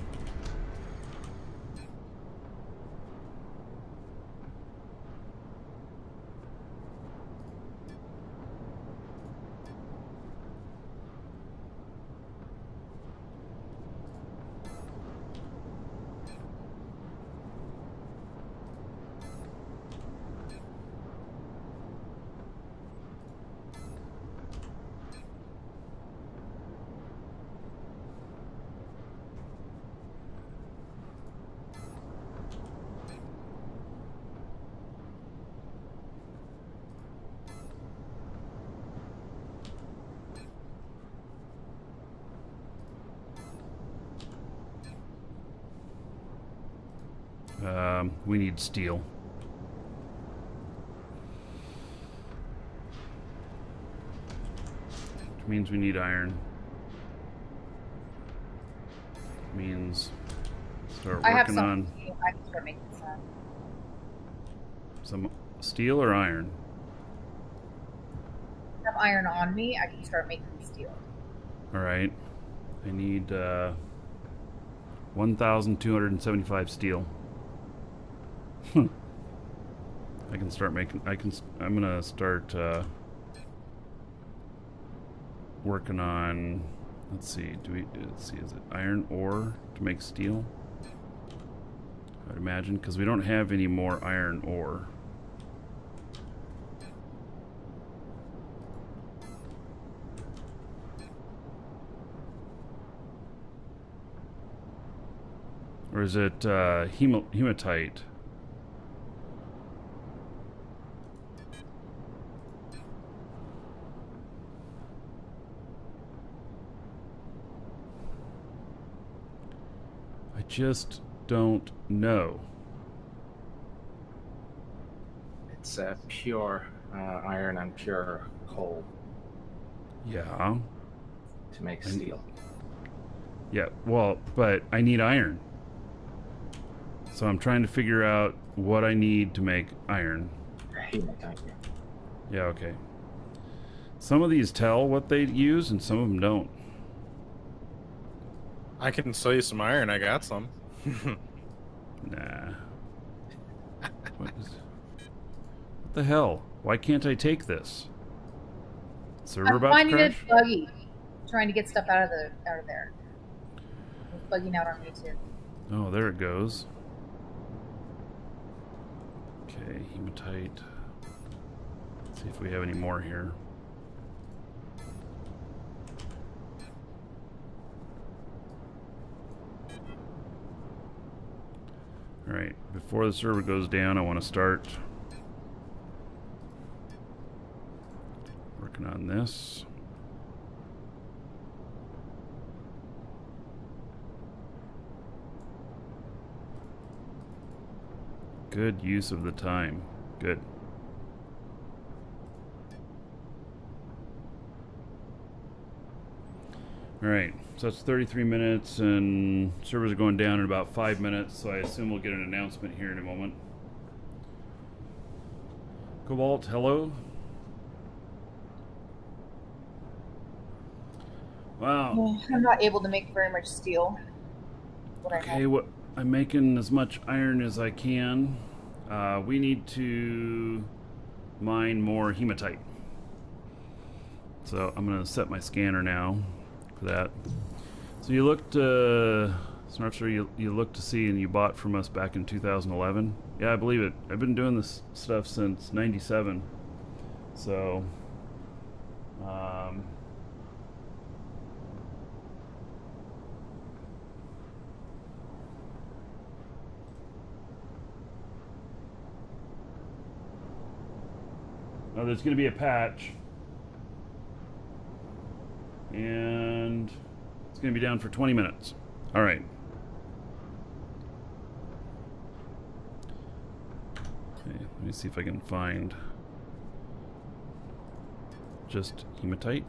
We need steel. Which means we need iron. Means start I have working some. on I can start making some. some steel or iron. I have iron on me, I can start making steel. All right. I need 1,275 steel. I can start making. I'm gonna start working on. Let's see. Let's see. Is it iron ore to make steel? I'd imagine, because we don't have any more iron ore. Or is it hematite? I just don't know. It's pure iron and pure coal Yeah. to make steel. Yeah, well, but I need iron. So I'm trying to figure out what I need to make iron. Hematite. Yeah, okay. Some of these tell what they use and some of them don't. I can sell you some iron. I got some. Nah. What the hell? Why can't I take this? Server I'm about to finding it crash? buggy, trying to get stuff out of there. It's bugging out on me too. Oh, there it goes. Okay, hematite. Let's see if we have any more here. Alright, before the server goes down, I want to start working on this. Good use of the time. Good. Alright, so that's 33 minutes, and servers are going down in about 5 minutes, so I assume we'll get an announcement here in a moment. Cobalt, hello? Wow. I'm not able to make very much steel. Okay, what I'm making as much iron as I can. We need to mine more hematite. So I'm gonna set my scanner now for that. So you looked, Snarfster, you looked to see and you bought from us back in 2011. Yeah, I believe it. I've been doing this stuff since '97. So, now there's going to be a patch, and it's going to be down for 20 minutes. All right. Okay, let me see if I can find just hematite.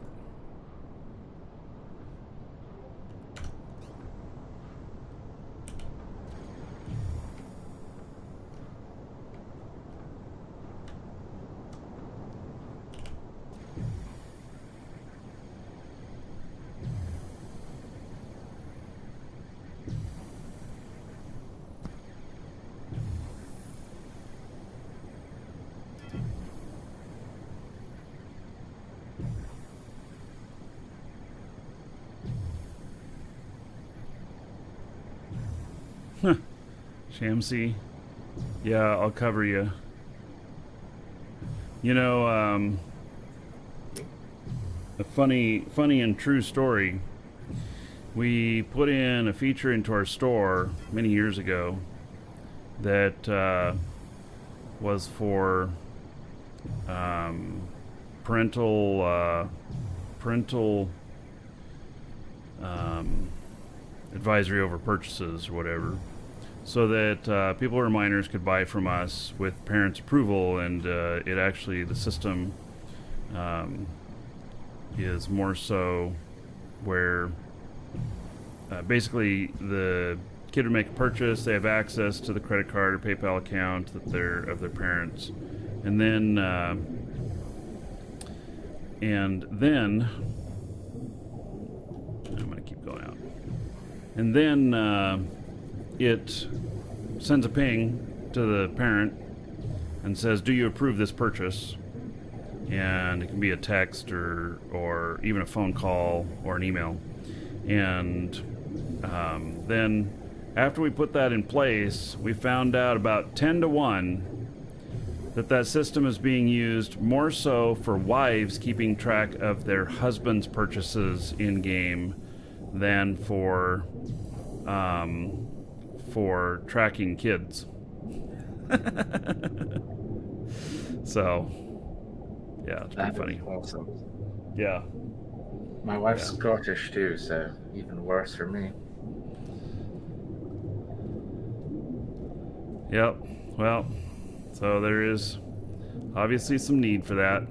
Shamsi, yeah, I'll cover you. You know, a funny and true story. We put in a feature into our store many years ago that was for parental advisory over purchases or whatever, so that people or minors could buy from us with parents' approval, and it actually, the system is more so where basically the kid would make a purchase, they have access to the credit card or PayPal account of their parents, and then And then I'm going to keep going out. And then it sends a ping to the parent and says, "Do you approve this purchase?" And it can be a text or even a phone call or an email. And then after we put that in place, we found out about 10 to 1 that system is being used more so for wives keeping track of their husband's purchases in game than for tracking kids. So, yeah, it's pretty funny. Awesome. Yeah. My wife's Scottish too, so even worse for me. Yep. Well, so there is obviously some need for that.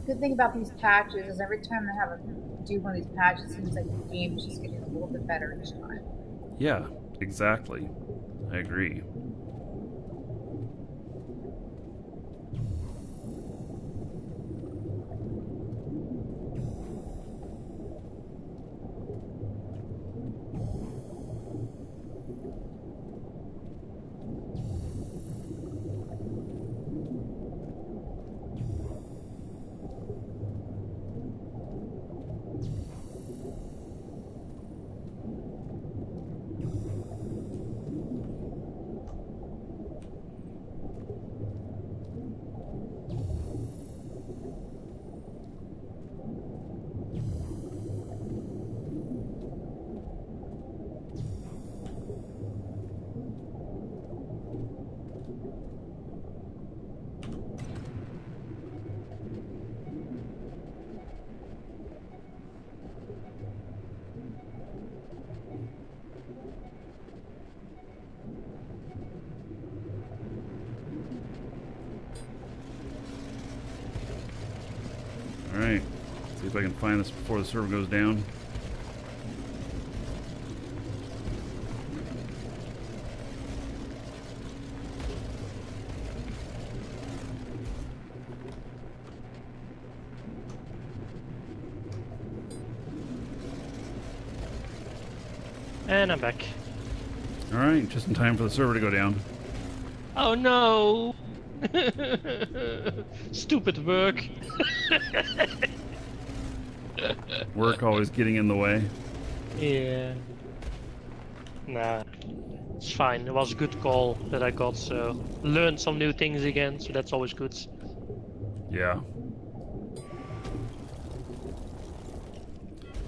Good thing about these patches is every time they have do one of these patches, it seems like the game is just getting a little bit better each time. Yeah, exactly. I agree. Alright, see if I can find this before the server goes down. And I'm back. Alright, just in time for the server to go down. Oh no! Stupid work. Work always getting in the way. Yeah. Nah. It's fine. It was a good call that I got, so learned some new things again, so that's always good. Yeah.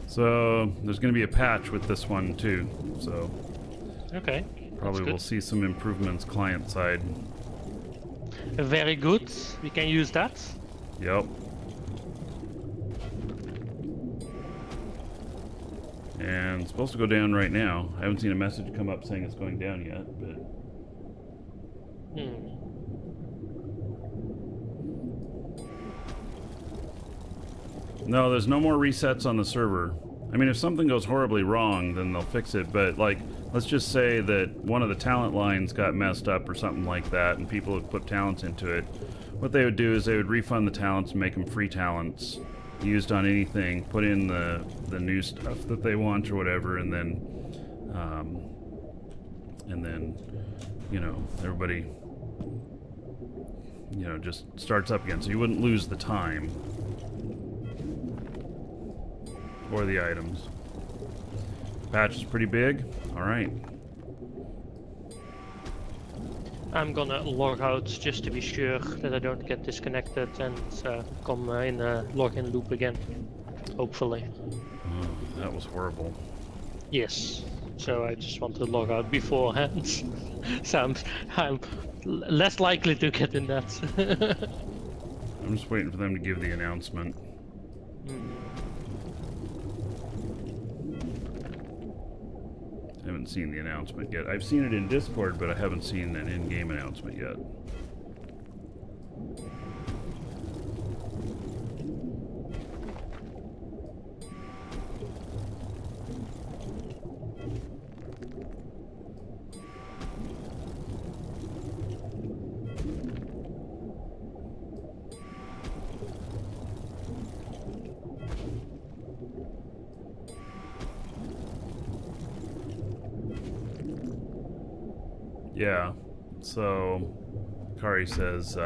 So there's going to be a patch with this one too. So Okay. probably we'll see some improvements client side. Very good. We can use that. Yep. And it's supposed to go down right now. I haven't seen a message come up saying it's going down yet, but no, there's no more resets on the server. I mean, if something goes horribly wrong, then they'll fix it, but like, let's just say that one of the talent lines got messed up or something like that, and people have put talents into it. What they would do is they would refund the talents and make them free talents, used on anything, put in the new stuff that they want or whatever, and then, you know, everybody, you know, just starts up again, so you wouldn't lose the time. Or the items. Patch is pretty big. Alright. I'm gonna log out just to be sure that I don't get disconnected and come in a login loop again. Hopefully. Oh, that was horrible. Yes. So I just want to log out beforehand. So I'm less likely to get in that. I'm just waiting for them to give the announcement. I haven't seen the announcement yet. I've seen it in Discord, but I haven't seen an in-game announcement yet. Yeah. So, Kari says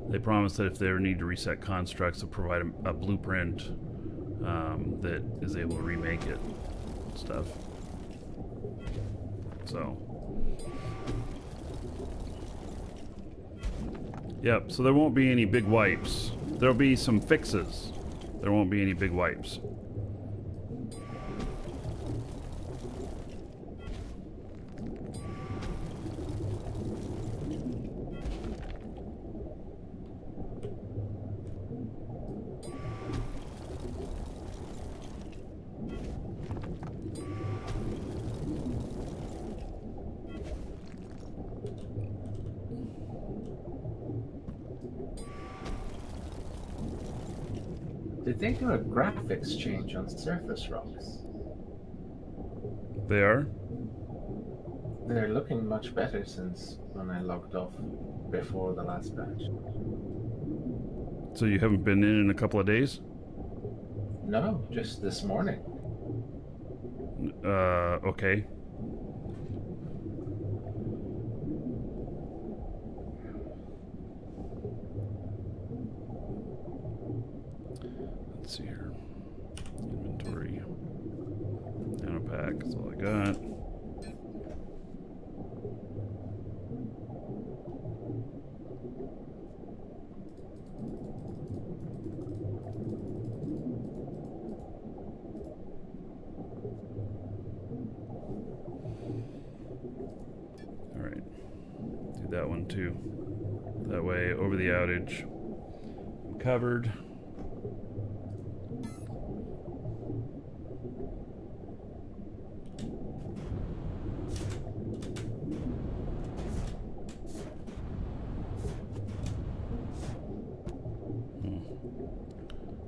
they promise that if they ever need to reset constructs, they'll provide a blueprint that is able to remake it and stuff. So, yep. So there won't be any big wipes. There'll be some fixes. There won't be any big wipes. Did they do a graphics change on surface rocks? They are? They're looking much better since when I logged off before the last patch. So you haven't been in a couple of days? No, just this morning. Okay. Let's see here. Inventory. Nano pack, that's all I got. Alright. Do that one too. That way, over the outage, I'm covered.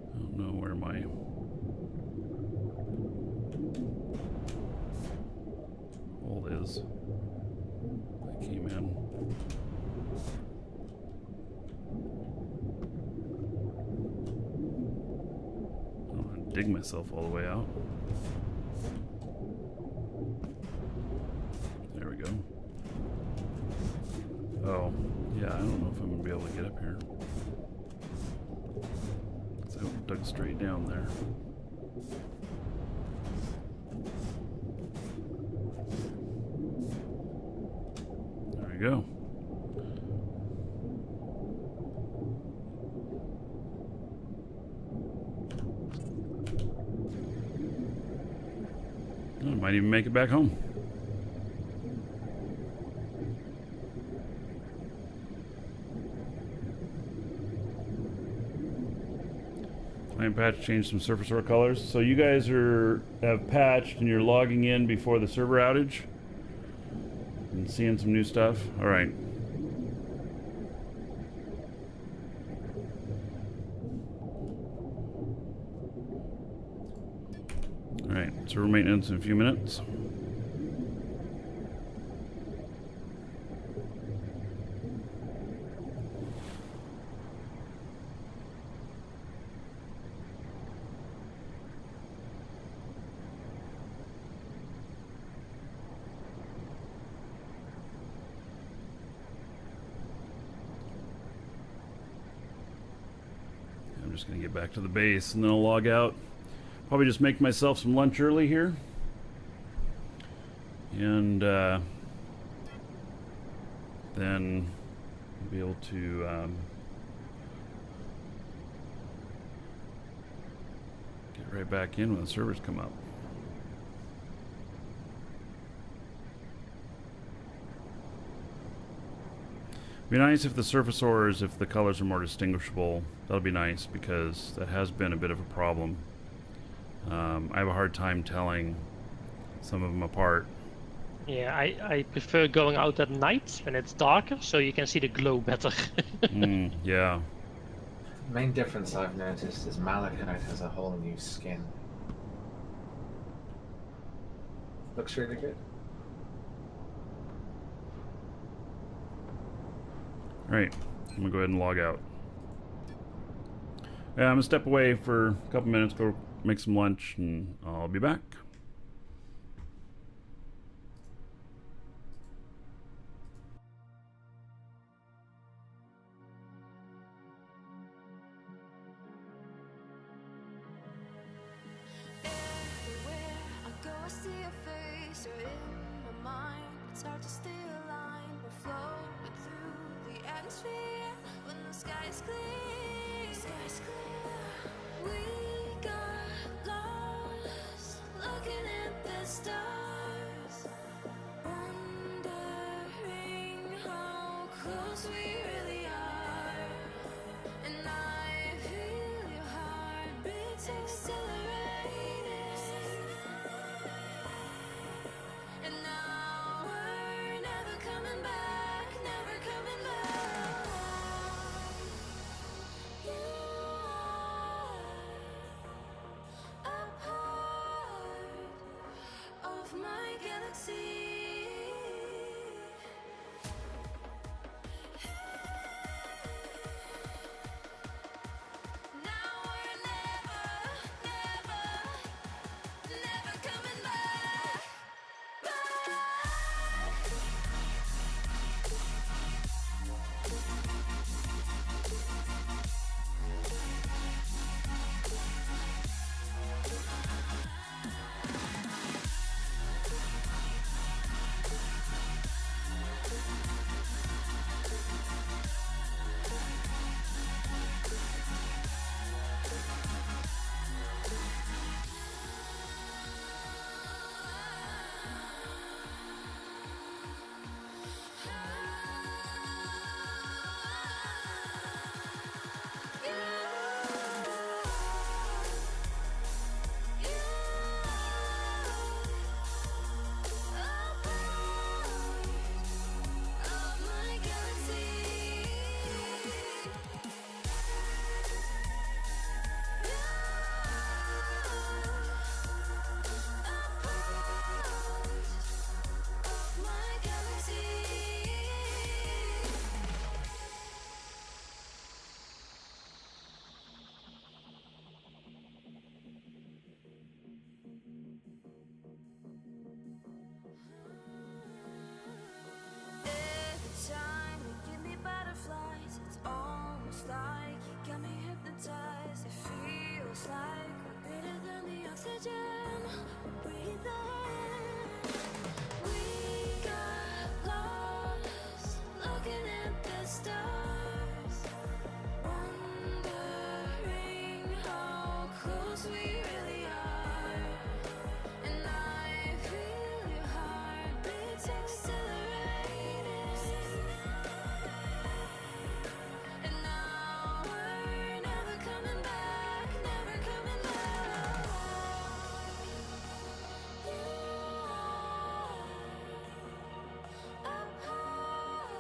I don't know where my hole is. I came in. I don't want to dig myself all the way out. There we go. Oh, yeah, I don't know if I'm going to be able to get up here. So I dug straight down there. There we go. I might even make it back home. Client patch changed some surface ore colors. So you guys have patched and you're logging in before the server outage and seeing some new stuff. All right. All right. Server maintenance in a few minutes. I'm just going to get back to the base and then I'll log out. Probably just make myself some lunch early here. And then I'll be able to get right back in when the servers come up. Be nice if the surface ores, if the colors are more distinguishable. That'll be nice because that has been a bit of a problem. I have a hard time telling some of them apart. Yeah, I prefer going out at night when it's darker, so you can see the glow better. Yeah. The main difference I've noticed is malachite has a whole new skin. Looks really good. Alright, I'm gonna go ahead and log out. Yeah, I'm gonna step away for a couple minutes, go make some lunch, and I'll be back. picture in my mind. It's hard to stay aligned. We're floating through the atmosphere when the sky's clear. The sky's clear. We got lost looking at the stars, wondering how close we really are. And I feel your heartbeats accelerating. And now we're never coming back, never coming back. You are a part of my galaxy. Now we're never, never, never coming back. Every time you give me butterflies, it's almost like you got me hypnotized. It feels like we're greater than the oxygen we're breathing. We got lost looking at the stars, wondering how close we really are. And I feel your heartbeats accelerating. And now we're never coming back, never coming back. You are a part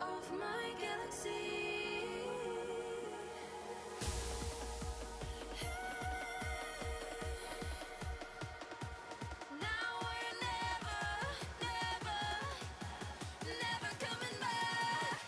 of my galaxy. Now we're never, never, never coming back.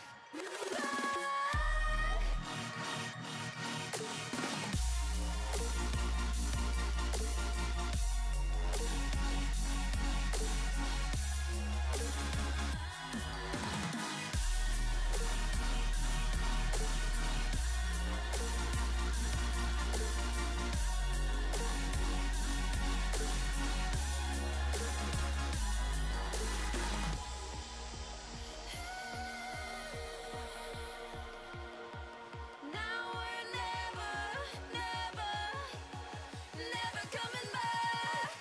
Now we're never, never, never coming back.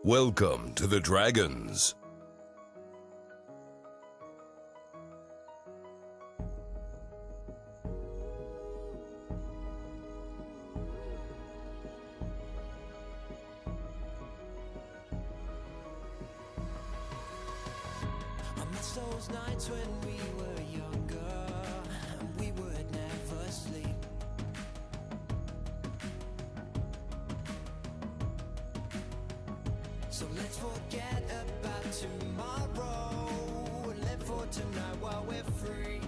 Welcome to the Dragons. miss those nights when we were younger and we would never sleep. So let's forget about tomorrow and live for tonight while we're free.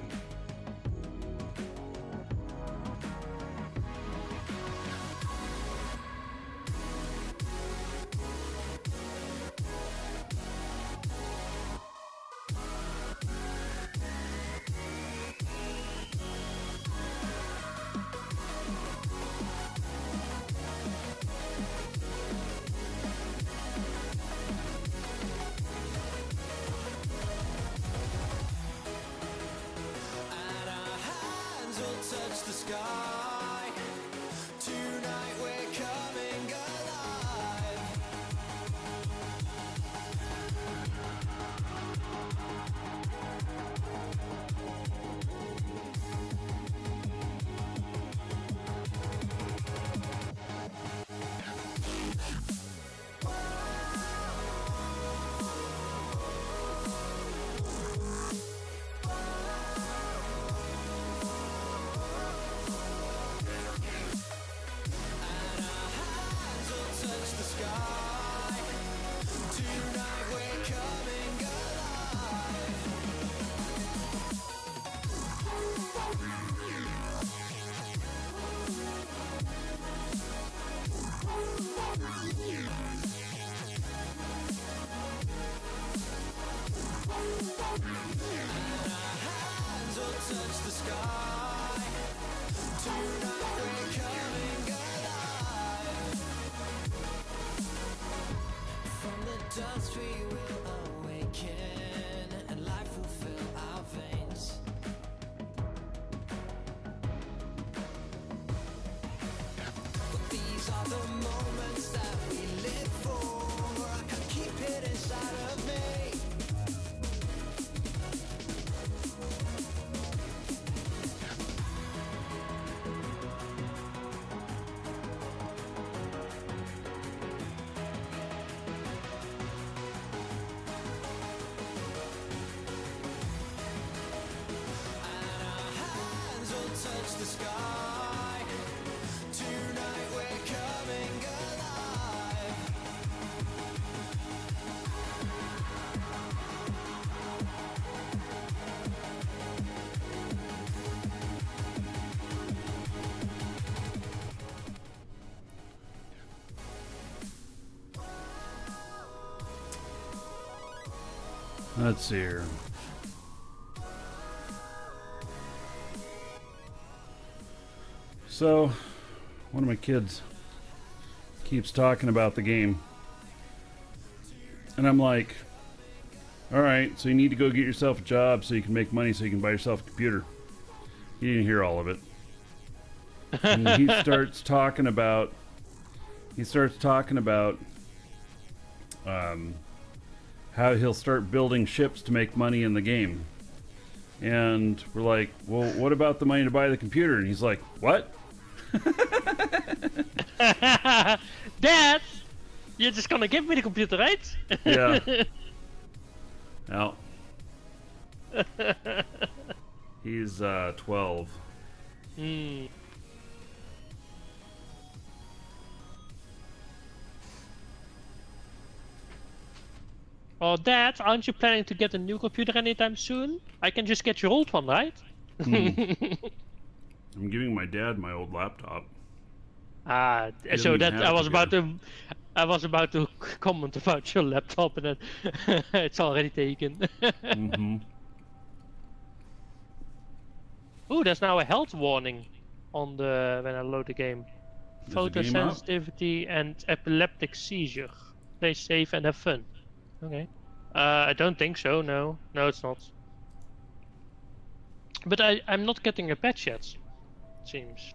Touch the sky. Tonight we're coming alive. Touch the sky. Tonight we're coming alive. From the dust we will awaken, and life will fill our veins. But these are the moments that we live for. I can keep it inside of me. Touch the sky. Tonight we're coming alive. Let's see here. So, one of my kids keeps talking about the game. And I'm like, alright, so you need to go get yourself a job so you can make money so you can buy yourself a computer. He didn't hear all of it. And he starts talking about how he'll start building ships to make money in the game. And we're like, well, what about the money to buy the computer? And he's like, what? Dad, you're just gonna give me the computer, right? Yeah. Now, he's 12. Hmm. Oh, Dad, aren't you planning to get a new computer anytime soon? I can just get your old one, right? I'm giving my dad my old laptop. Ah, He so doesn't that even have I was about to comment about your laptop, and then it's already taken. Mm-hmm. Ooh, there's now a health warning on the when I load the game. Is the game up? Photosensitivity and epileptic seizure. Play safe and have fun. Okay. I don't think so. No, it's not. But I'm not getting a patch yet. It seems.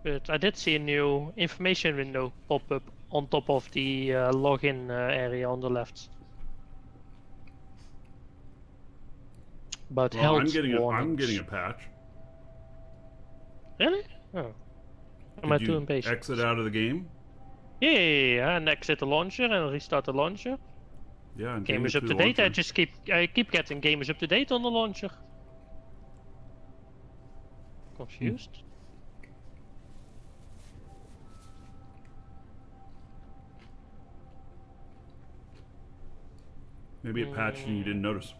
But I did see a new information window pop up on top of the login area on the left. About Well, health I'm warnings. getting a patch. Really? Oh. Am I Did too you impatient? exit out of the game? Yeah, and exit the launcher and restart the launcher. Yeah, and Game is through up to the date. launcher. I keep getting game is up to date on the launcher. Confused. Maybe it patched and you didn't notice.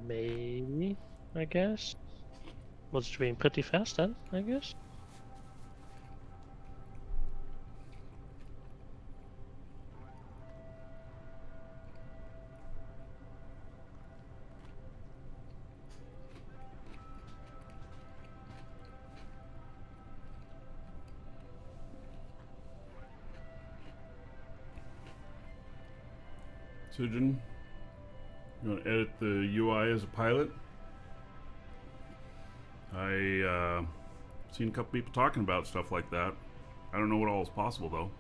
Maybe, I guess. Was streaming pretty fast then, I guess. Sujin, you want to edit the UI as a pilot? I seen a couple people talking about stuff like that. I don't know what all is possible though.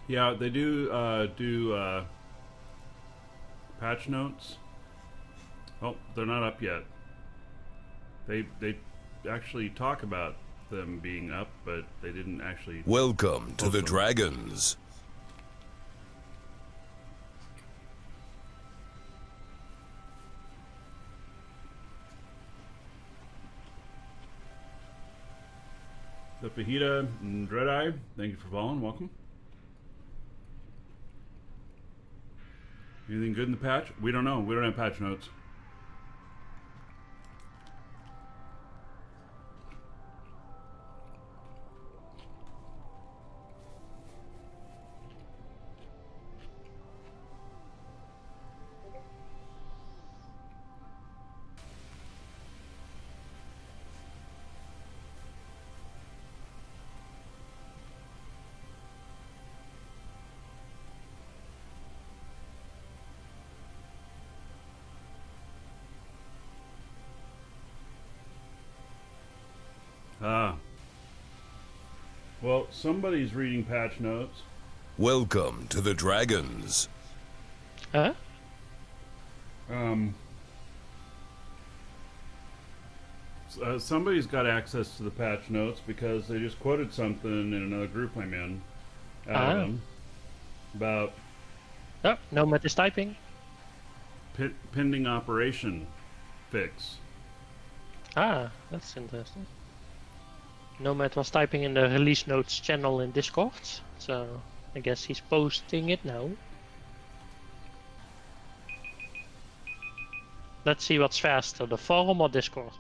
Yeah, they do patch notes. Oh, they're not up yet. They actually talk about them being up, but they didn't actually. Welcome to post the them. Dragons. The Fajita and Dreadeye, thank you for following. Welcome. Anything good in the patch? We don't know. We don't have patch notes. Ah. Well, somebody's reading patch notes. Welcome to the Dragons. Huh? Somebody's got access to the patch notes because they just quoted something in another group I'm in out of them about Oh, Nomad is typing. pending operation fix. Ah, that's interesting. Nomad was typing in the release notes channel in Discord, so I guess he's posting it now. Let's see what's faster, the forum or Discord.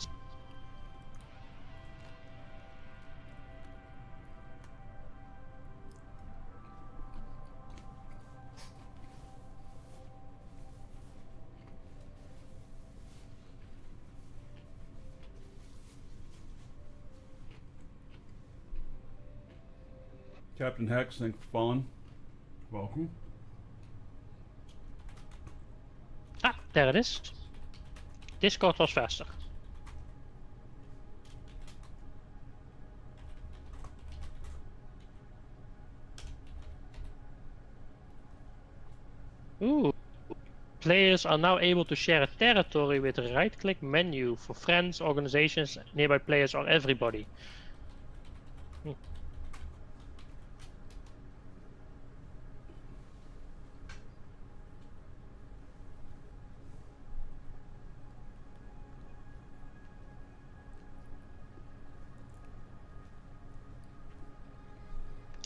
Captain Hex, thanks for following. Welcome. Ah, there it is. Discord was faster. Ooh. Players are now able to share a territory with a right-click menu for friends, organizations, nearby players, or everybody.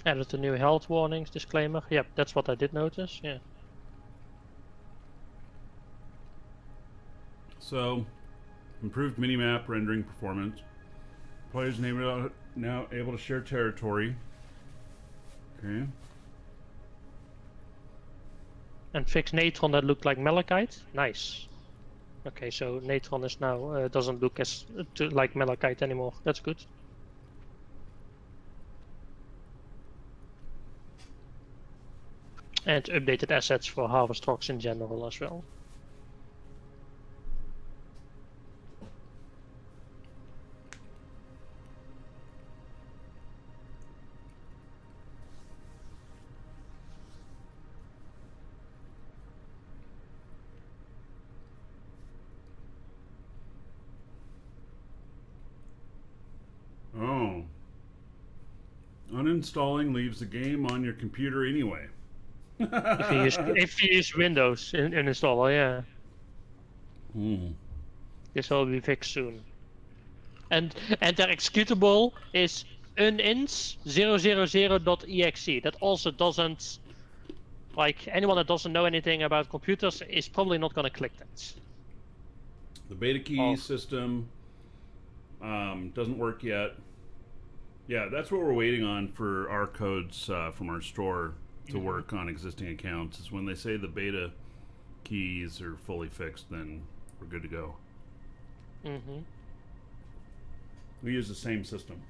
Added the new health warnings disclaimer. Yep, that's what I did notice. Yeah. So, improved minimap rendering performance. Players now able to share territory. Okay. And fix Natron that looked like Malachite. Nice. Okay, so Natron is now doesn't look as like Malachite anymore. That's good. And updated assets for Harvest Rocks in general as well. uninstalling leaves the game on your computer anyway. If you use Windows in installer, yeah. This will be fixed soon. And their executable is uninst000.exe. That also doesn't, like, anyone that doesn't know anything about computers is probably not going to click that. The beta key system doesn't work yet. Yeah, that's what we're waiting on for our codes from our store to work on existing accounts. Is when they say the beta keys are fully fixed, then we're good to go. We use the same system.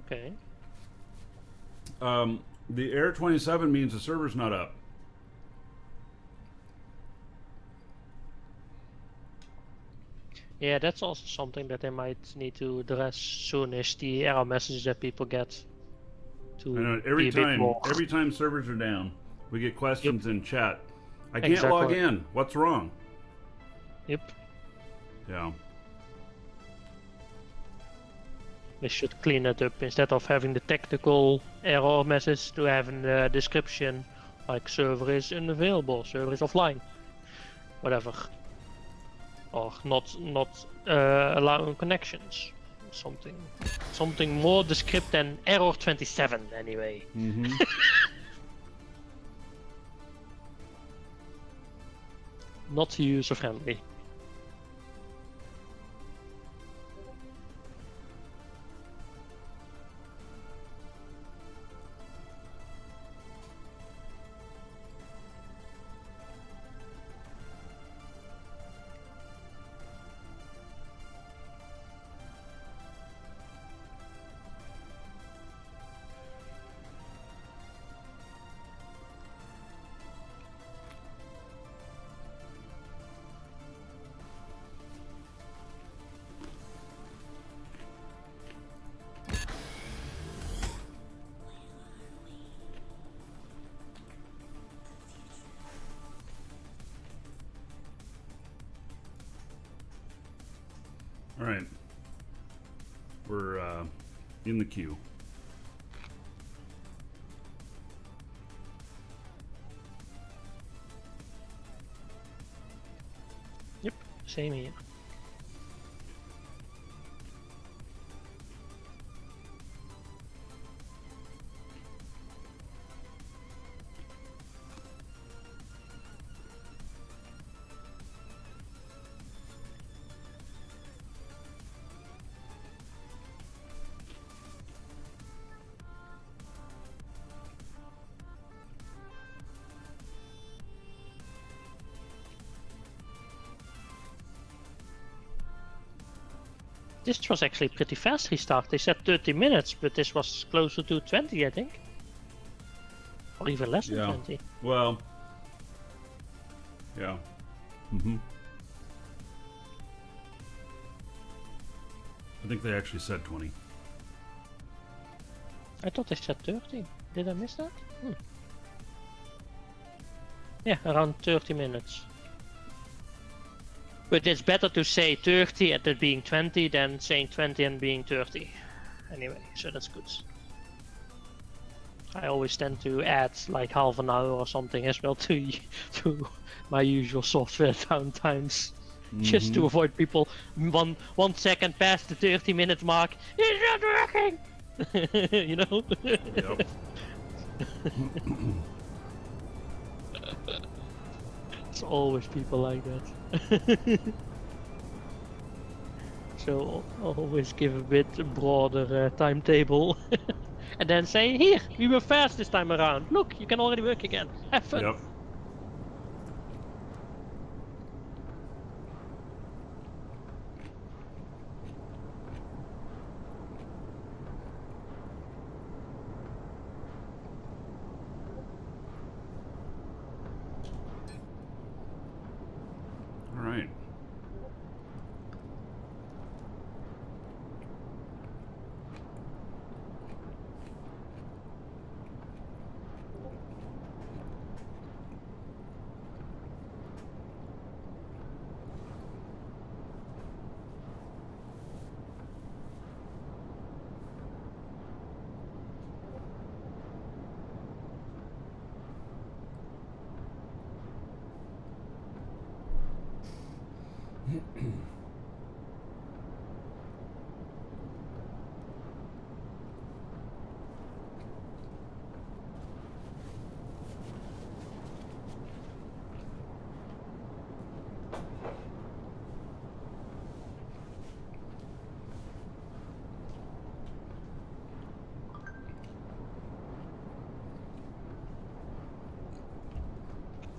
Okay. The error 27 means the server's not up. Yeah, that's also something that they might need to address soon. Is the error message that people get to I know be every a bit more. time servers are down, we get questions in chat. I can't log Exactly. in. What's wrong? Yep. Yeah. They should clean it up instead of having the technical error message to having the description like server is unavailable, server is offline, whatever, or not allowing connections. Something more descriptive than error 27 anyway. Not user friendly. All right. We're in the queue. Yep, same here. This was actually pretty fast restart. They said 30 minutes, but this was closer to 20, I think. Or even less than 20. Well, yeah. I think they actually said 20. I thought they said 30. Did I miss that? Yeah, around 30 minutes. But it's better to say 30 and it being 20 than saying 20 and being 30. Anyway, so that's good. I always tend to add like half an hour or something as well to my usual software downtimes. Just to avoid people 1 second past the 30-minute mark. It's not working! You know? Yep. It's always people like that. So always give a bit broader timetable. And then say, here, we were fast this time around. Look, you can already work again. Have fun. Yep.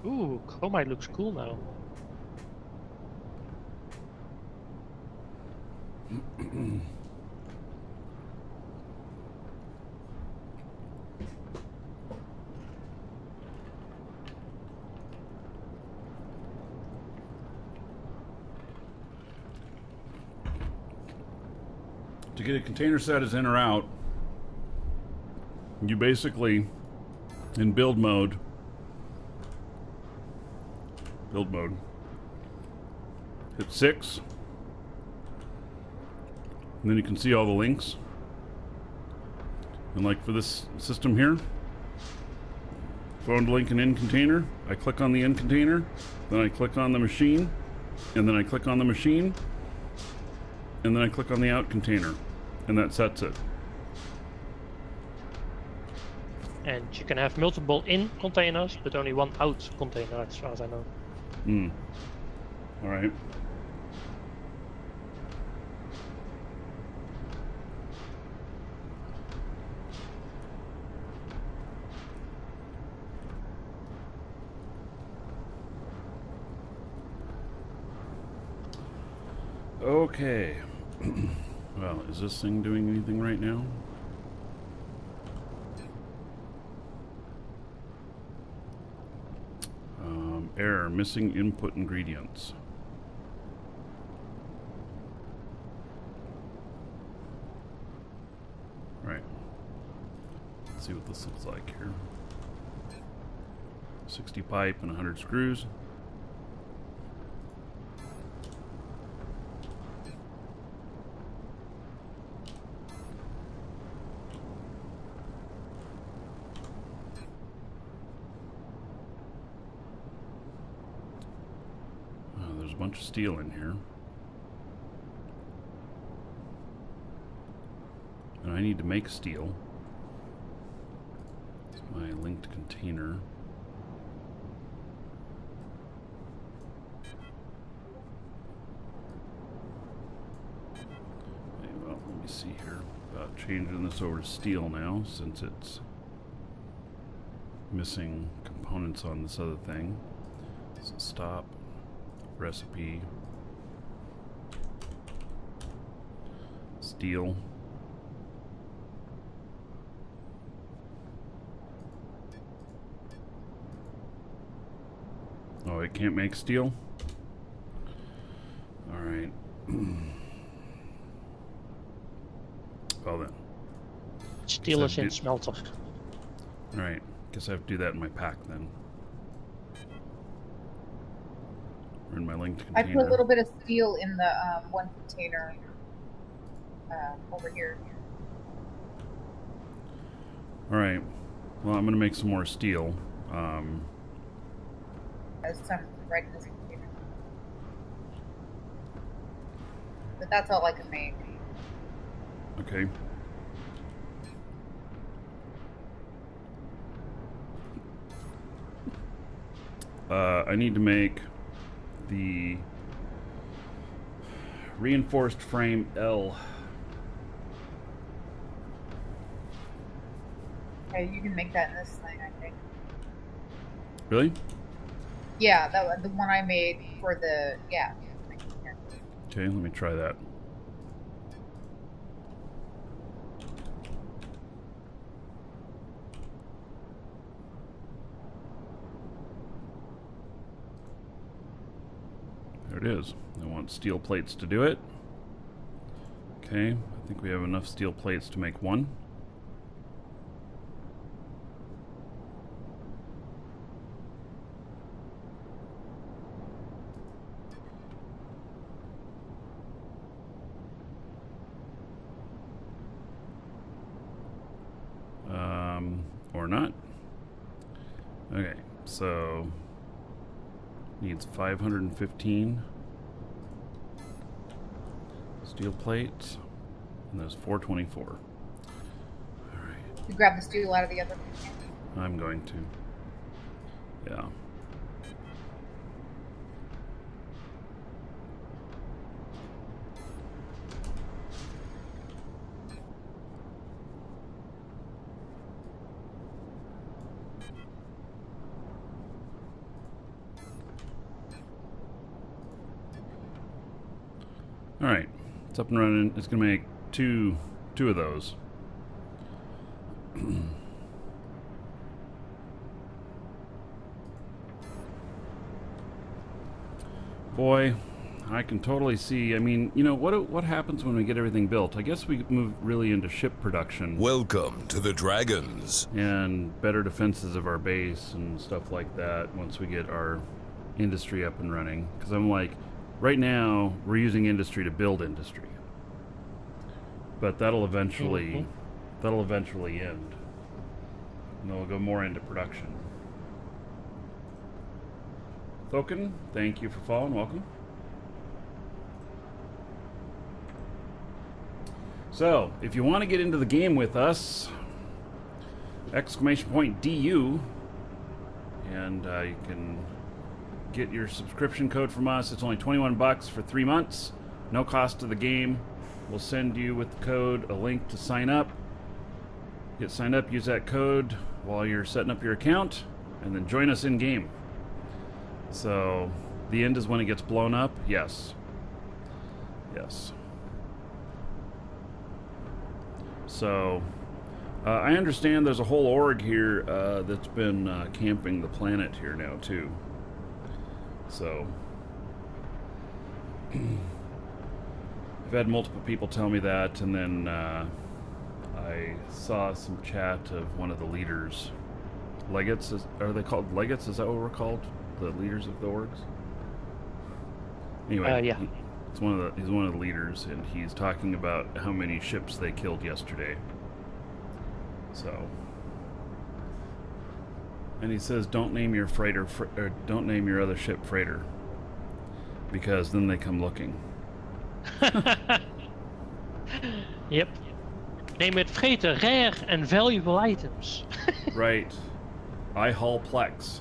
Ooh, chromite looks cool now. To get a container set as in or out, you basically, in build mode, hit 6, and then you can see all the links. And like for this system here, phone link and in container, I click on the in container, then I click on the machine, and then I click on the machine, and then I click on the out container, and that sets it. And you can have multiple in containers, but only one out container, as far as I know. All right. Okay. Well, is this thing doing anything right now? Error, missing input ingredients. Right. Let's see what this looks like here. 60 pipe and 100 screws. There's a bunch of steel in here. And I need to make steel. It's my linked container. Okay, well, let me see here about changing this over to steel now, since it's missing components on this other thing. So stop. Recipe, steel, oh, it can't make steel? Alright. Well then. Steel is in smelter. Alright, guess I have to do that in my pack then. Or in my linked I container. put a little bit of steel in the one container over here. Alright, well I'm going to make some more steel. There's some right in this container. But that's all I can make. Okay. I need to make the reinforced frame L. Okay, you can make that in this thing, I think. Really? Yeah, the one I made for the yeah. Okay, let me try that. There it is. I want steel plates to do it. Okay, I think we have enough steel plates to make one. Or not. Okay, so needs 515 Steel plate. And there's 424. All right. You grab the steel out of the other. I'm going to. Yeah. All right. It's up and running. It's going to make two of those. Boy, I can totally see. I mean, you know, what happens when we get everything built? I guess we move really into ship production. Welcome to the Dragons. And better defenses of our base and stuff like that once we get our industry up and running. Because I'm like, right now, we're using industry to build industry. But that'll eventually end. And then we'll go more into production. Thoken, thank you for following. Welcome. So, if you want to get into the game with us, !DU, and you can get your subscription code from us. It's only $21 for 3 months. No cost to the game. We'll send you with the code a link to sign up. Get signed up, use that code while you're setting up your account, and then join us in game. So, the end is when it gets blown up? Yes. Yes. So, I understand there's a whole org here that's been camping the planet here now, too. So, I've had multiple people tell me that, and then I saw some chat of one of the leaders. Legates? Are they called Legates? Is that what we're called? The leaders of the orgs? Anyway, yeah. He's one of the leaders, and he's talking about how many ships they killed yesterday. So, and he says, don't name your freighter, or don't name your other ship freighter, because then they come looking. Yep. Name it freighter, rare and valuable items. Right. I haul Plex.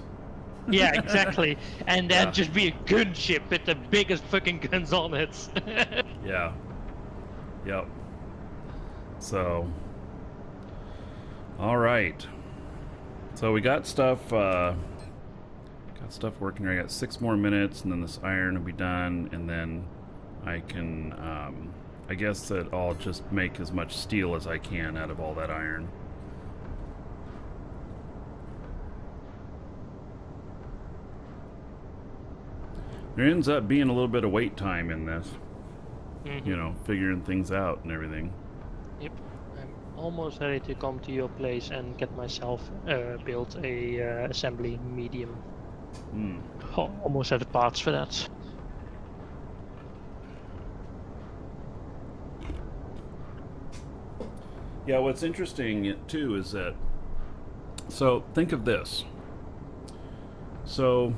Yeah, exactly. And then just be a gun ship with the biggest fucking guns on it. Yeah. Yep. So. All right. So we got stuff. Working here. I got 6 more minutes, and then this iron will be done, and then I can. I guess that I'll just make as much steel as I can out of all that iron. There ends up being a little bit of wait time in this. You know, figuring things out and everything. Yep. I'm almost ready to come to your place and get myself built a assembly medium. Almost have the parts for that. Yeah, what's interesting too is that, so think of this. So,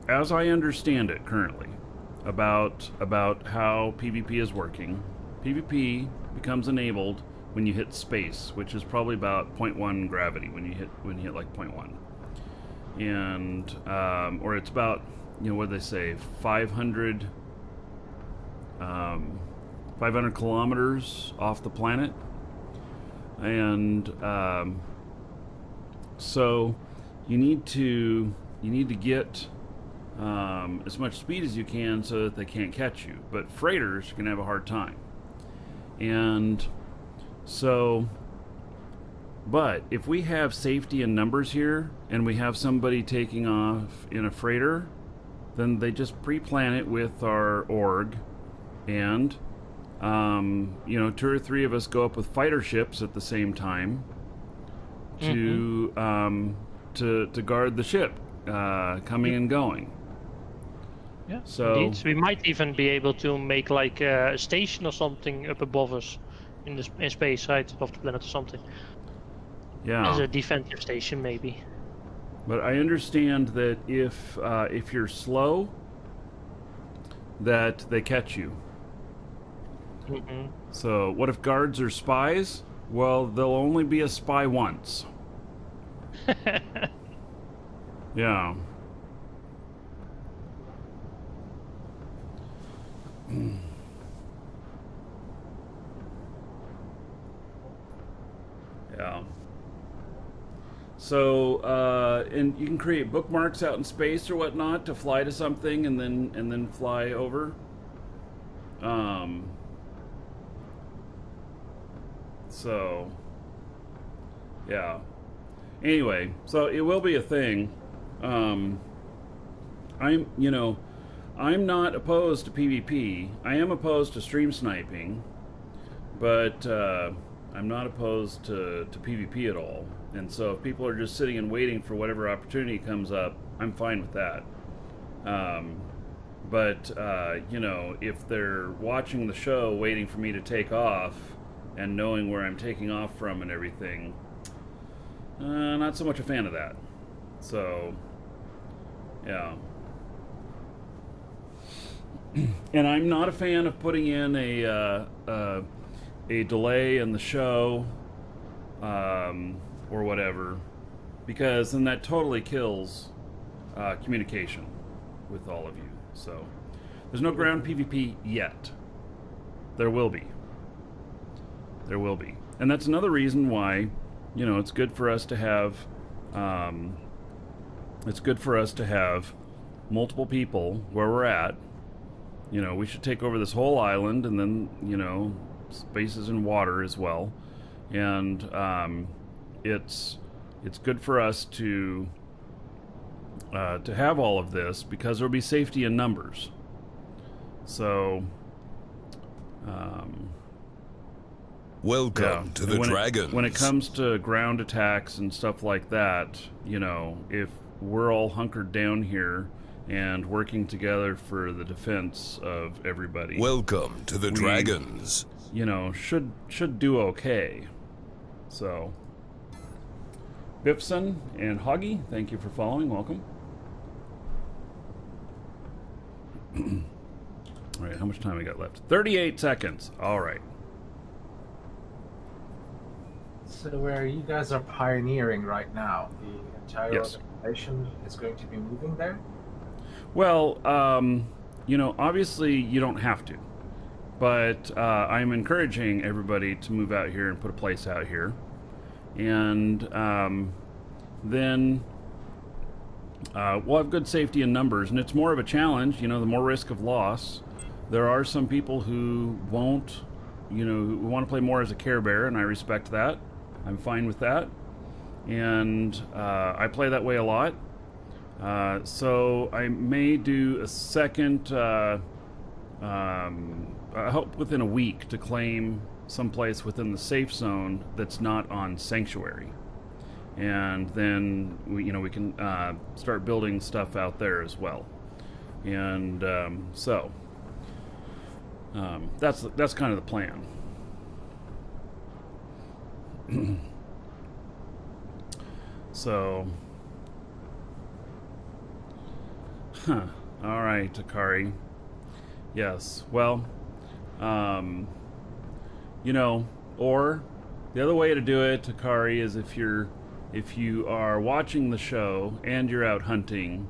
as I understand it currently, about how PvP is working, PvP becomes enabled when you hit space, which is probably about 0.1 gravity when you hit like 0.1, and or it's about, you know, what do they say, 500 kilometers off the planet. And so you need to get as much speed as you can so that they can't catch you. But freighters can have a hard time. And so, but if we have safety in numbers here, and we have somebody taking off in a freighter, then they just pre-plan it with our org, and you know, 2 or 3 of us go up with fighter ships at the same time to guard the ship coming and going. Yeah. So indeed. We might even be able to make like a station or something up above us in space, right, above the planet or something. Yeah. As a defensive station, maybe. But I understand that if you're slow, that they catch you. So what if guards are spies? Well, they'll only be a spy once. Yeah. Yeah. So, and you can create bookmarks out in space or whatnot to fly to something and then fly over. So, yeah. Anyway, so it will be a thing. I'm not opposed to PvP. I am opposed to stream sniping, but I'm not opposed to PvP at all. And so if people are just sitting and waiting for whatever opportunity comes up, I'm fine with that. But if they're watching the show waiting for me to take off and knowing where I'm taking off from and everything, not so much a fan of that. So, yeah. And I'm not a fan of putting in a delay in the show, or whatever, because then that totally kills communication with all of you. So, there's no ground PvP yet. There will be. There will be, and that's another reason why, it's good for us to have. It's good for us to have multiple people where we're at. We should take over this whole island, and then, spaces in water as well. And it's good for us to have all of this because there'll be safety in numbers. So, welcome to the Dragons. When it comes to ground attacks and stuff like that, if we're all hunkered down here and working together for the defense of everybody. Welcome to the Dragons. Should do okay. So, Bipson and Hoggy, thank you for following. Welcome. All right, how much time we got left? 38 seconds. All right. So where you guys are pioneering right now, the entire Yes. organization is going to be moving there? Well, obviously you don't have to, but I'm encouraging everybody to move out here and put a place out here, and then we'll have good safety in numbers, and it's more of a challenge. The more risk of loss. There are some people who won't, who want to play more as a Care Bear, and I respect that. I'm fine with that, and I play that way a lot. So I may do a second, I hope within a week, to claim someplace within the safe zone that's not on Sanctuary. And then we can start building stuff out there as well. And that's kind of the plan. So, all right, Takari. Yes. Well, or the other way to do it, Takari, is if you are watching the show and you're out hunting,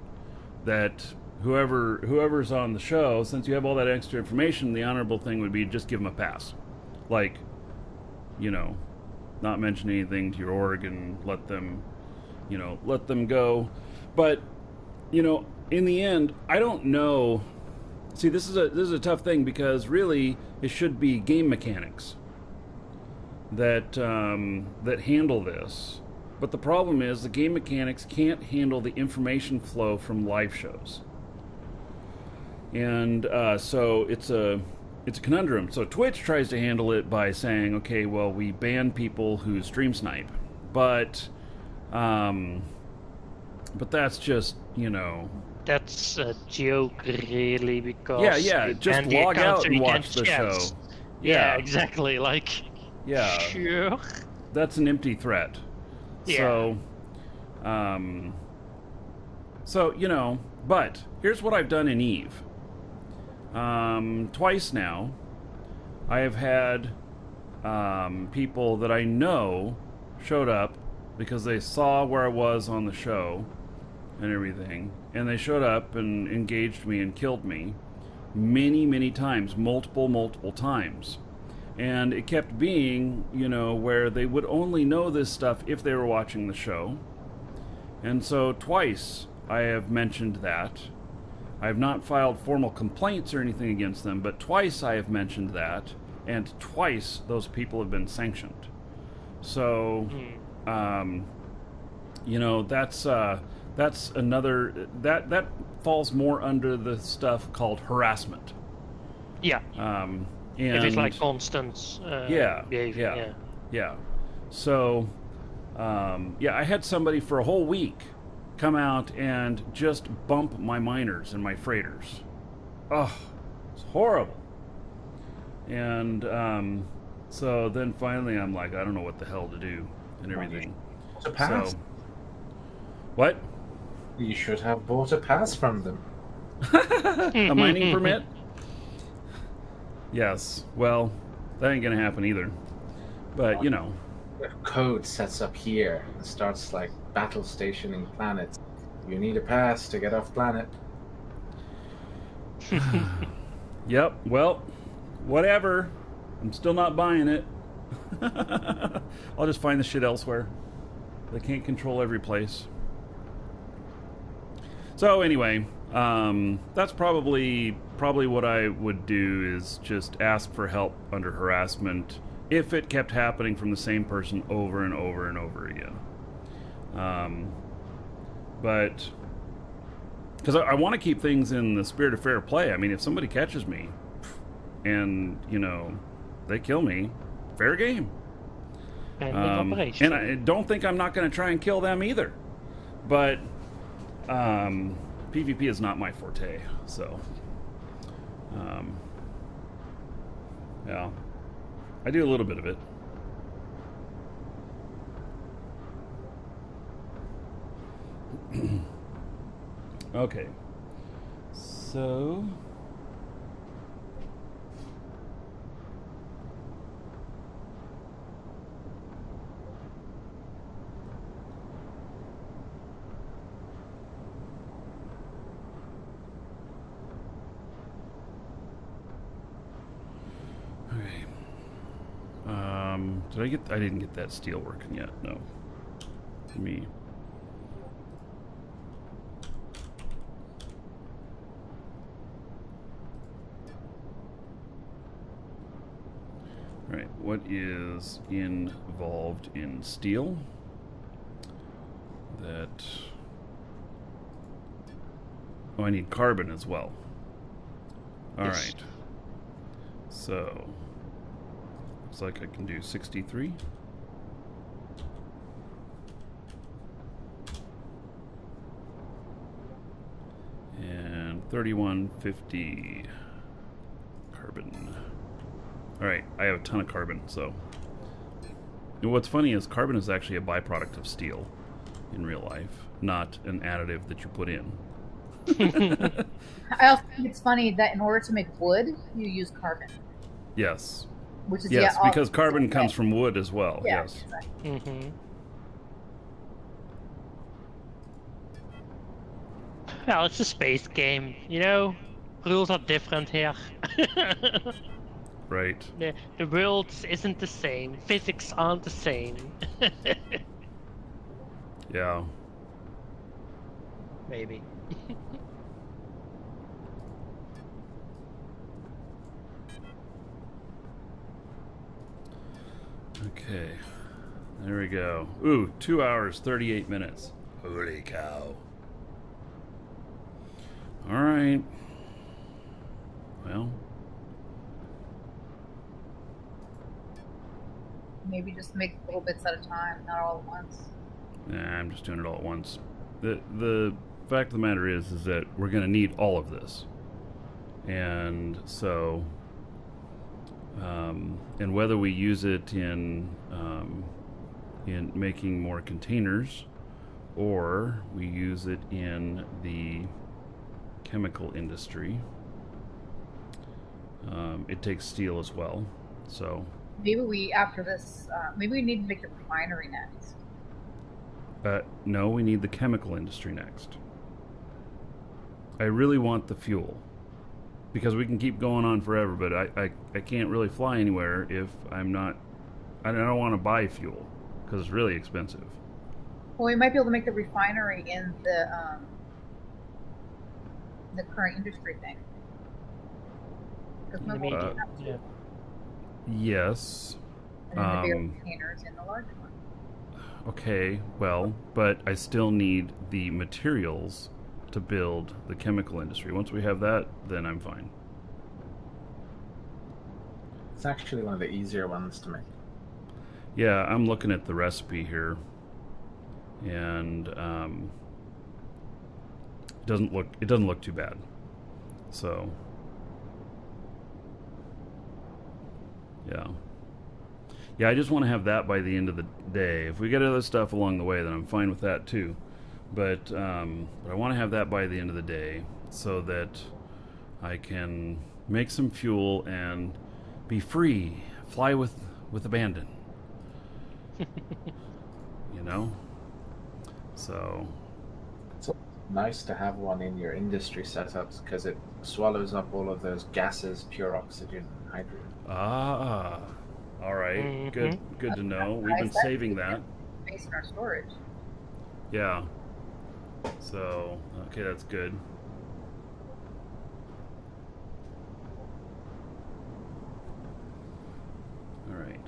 that whoever's on the show, since you have all that extra information, the honorable thing would be just give them a pass. Like, not mention anything to your org and let them go. But, in the end, I don't know. See, this is a tough thing, because really it should be game mechanics that handle this. But the problem is the game mechanics can't handle the information flow from live shows. And so it's a conundrum. So Twitch tries to handle it by saying, okay, well, we ban people who stream snipe, but that's just, That's a joke, really, because yeah, just log out and watch the show. Yeah, exactly. Like, yeah, sure. That's an empty threat. Yeah. So, but here's what I've done in Eve. Twice now. I have had people that I know showed up because they saw where I was on the show and everything, and they showed up and engaged me and killed me many times, multiple times. And it kept being, where they would only know this stuff if they were watching the show. And so twice I have mentioned that. I have not filed formal complaints or anything against them, but twice I have mentioned that, and twice those people have been sanctioned. So, that's another, that falls more under the stuff called harassment. Yeah. And if it's like constant behavior. Yeah. So, I had somebody for a whole week come out and just bump my miners and my freighters. Oh, it's horrible. And so then finally I'm like, I don't know what the hell to do and everything. To pass. So, what? You should have bought a pass from them. A mining permit? Yes. Well, that ain't gonna happen either. But, If code sets up here and starts like battle stationing planets, you need a pass to get off planet. Yep, well, whatever. I'm still not buying it. I'll just find the shit elsewhere. They can't control every place. So anyway, that's probably what I would do, is just ask for help under harassment if it kept happening from the same person over and over and over again. But because I want to keep things in the spirit of fair play. I mean, if somebody catches me and they kill me, fair game. And I don't think I'm not going to try and kill them either. But PvP is not my forte, so yeah, I do a little bit of it. Okay, so I didn't get that steel working yet. No. Me. All right. What is involved in steel? Oh, I need carbon as well. All right. So looks like I can do 63. And 3150 carbon. All right, I have a ton of carbon, so. And what's funny is carbon is actually a byproduct of steel in real life, not an additive that you put in. I also think it's funny that in order to make wood, you use carbon. Yes. Which is yes, because carbon comes from wood as well. Yeah, yes. Exactly. Mm-hmm. Well, it's a space game, Rules are different here. Right. The world isn't the same. Physics aren't the same. Yeah. Maybe. Okay. There we go. Ooh, 2 hours, 38 minutes. Holy cow. All right. Well. Maybe just make little bits at a time, not all at once. Nah, I'm just doing it all at once. The fact of the matter is that we're going to need all of this. And so, and whether we use it in making more containers, or we use it in the chemical industry, it takes steel as well. So, Maybe we, after this, maybe we need to make the refinery next. no, we need the chemical industry next. I really want the fuel. Because we can keep going on forever, but I can't really fly anywhere if I'm not... I don't want to buy fuel, because it's really expensive. Well, we might be able to make the refinery in the current industry thing. Because maybe we medium, have to. yeah. Yes. And then the bigger containers in the larger one. Okay, well, but I still need the materials to build the chemical industry. Once we have that, then I'm fine. It's actually one of the easier ones to make. Yeah, I'm looking at the recipe here, and it doesn't look too bad. So, yeah, I just want to have that by the end of the day. If we get other stuff along the way, then I'm fine with that too. But I want to have that by the end of the day so that I can make some fuel and be free, fly with abandon. You know? So... It's nice to have one in your industry setups because it swallows up all of those gases, pure oxygen, and hydrogen. Ah, all right. Good to know. We've been saving that. Space in our storage. Yeah. So, okay, that's good. All right.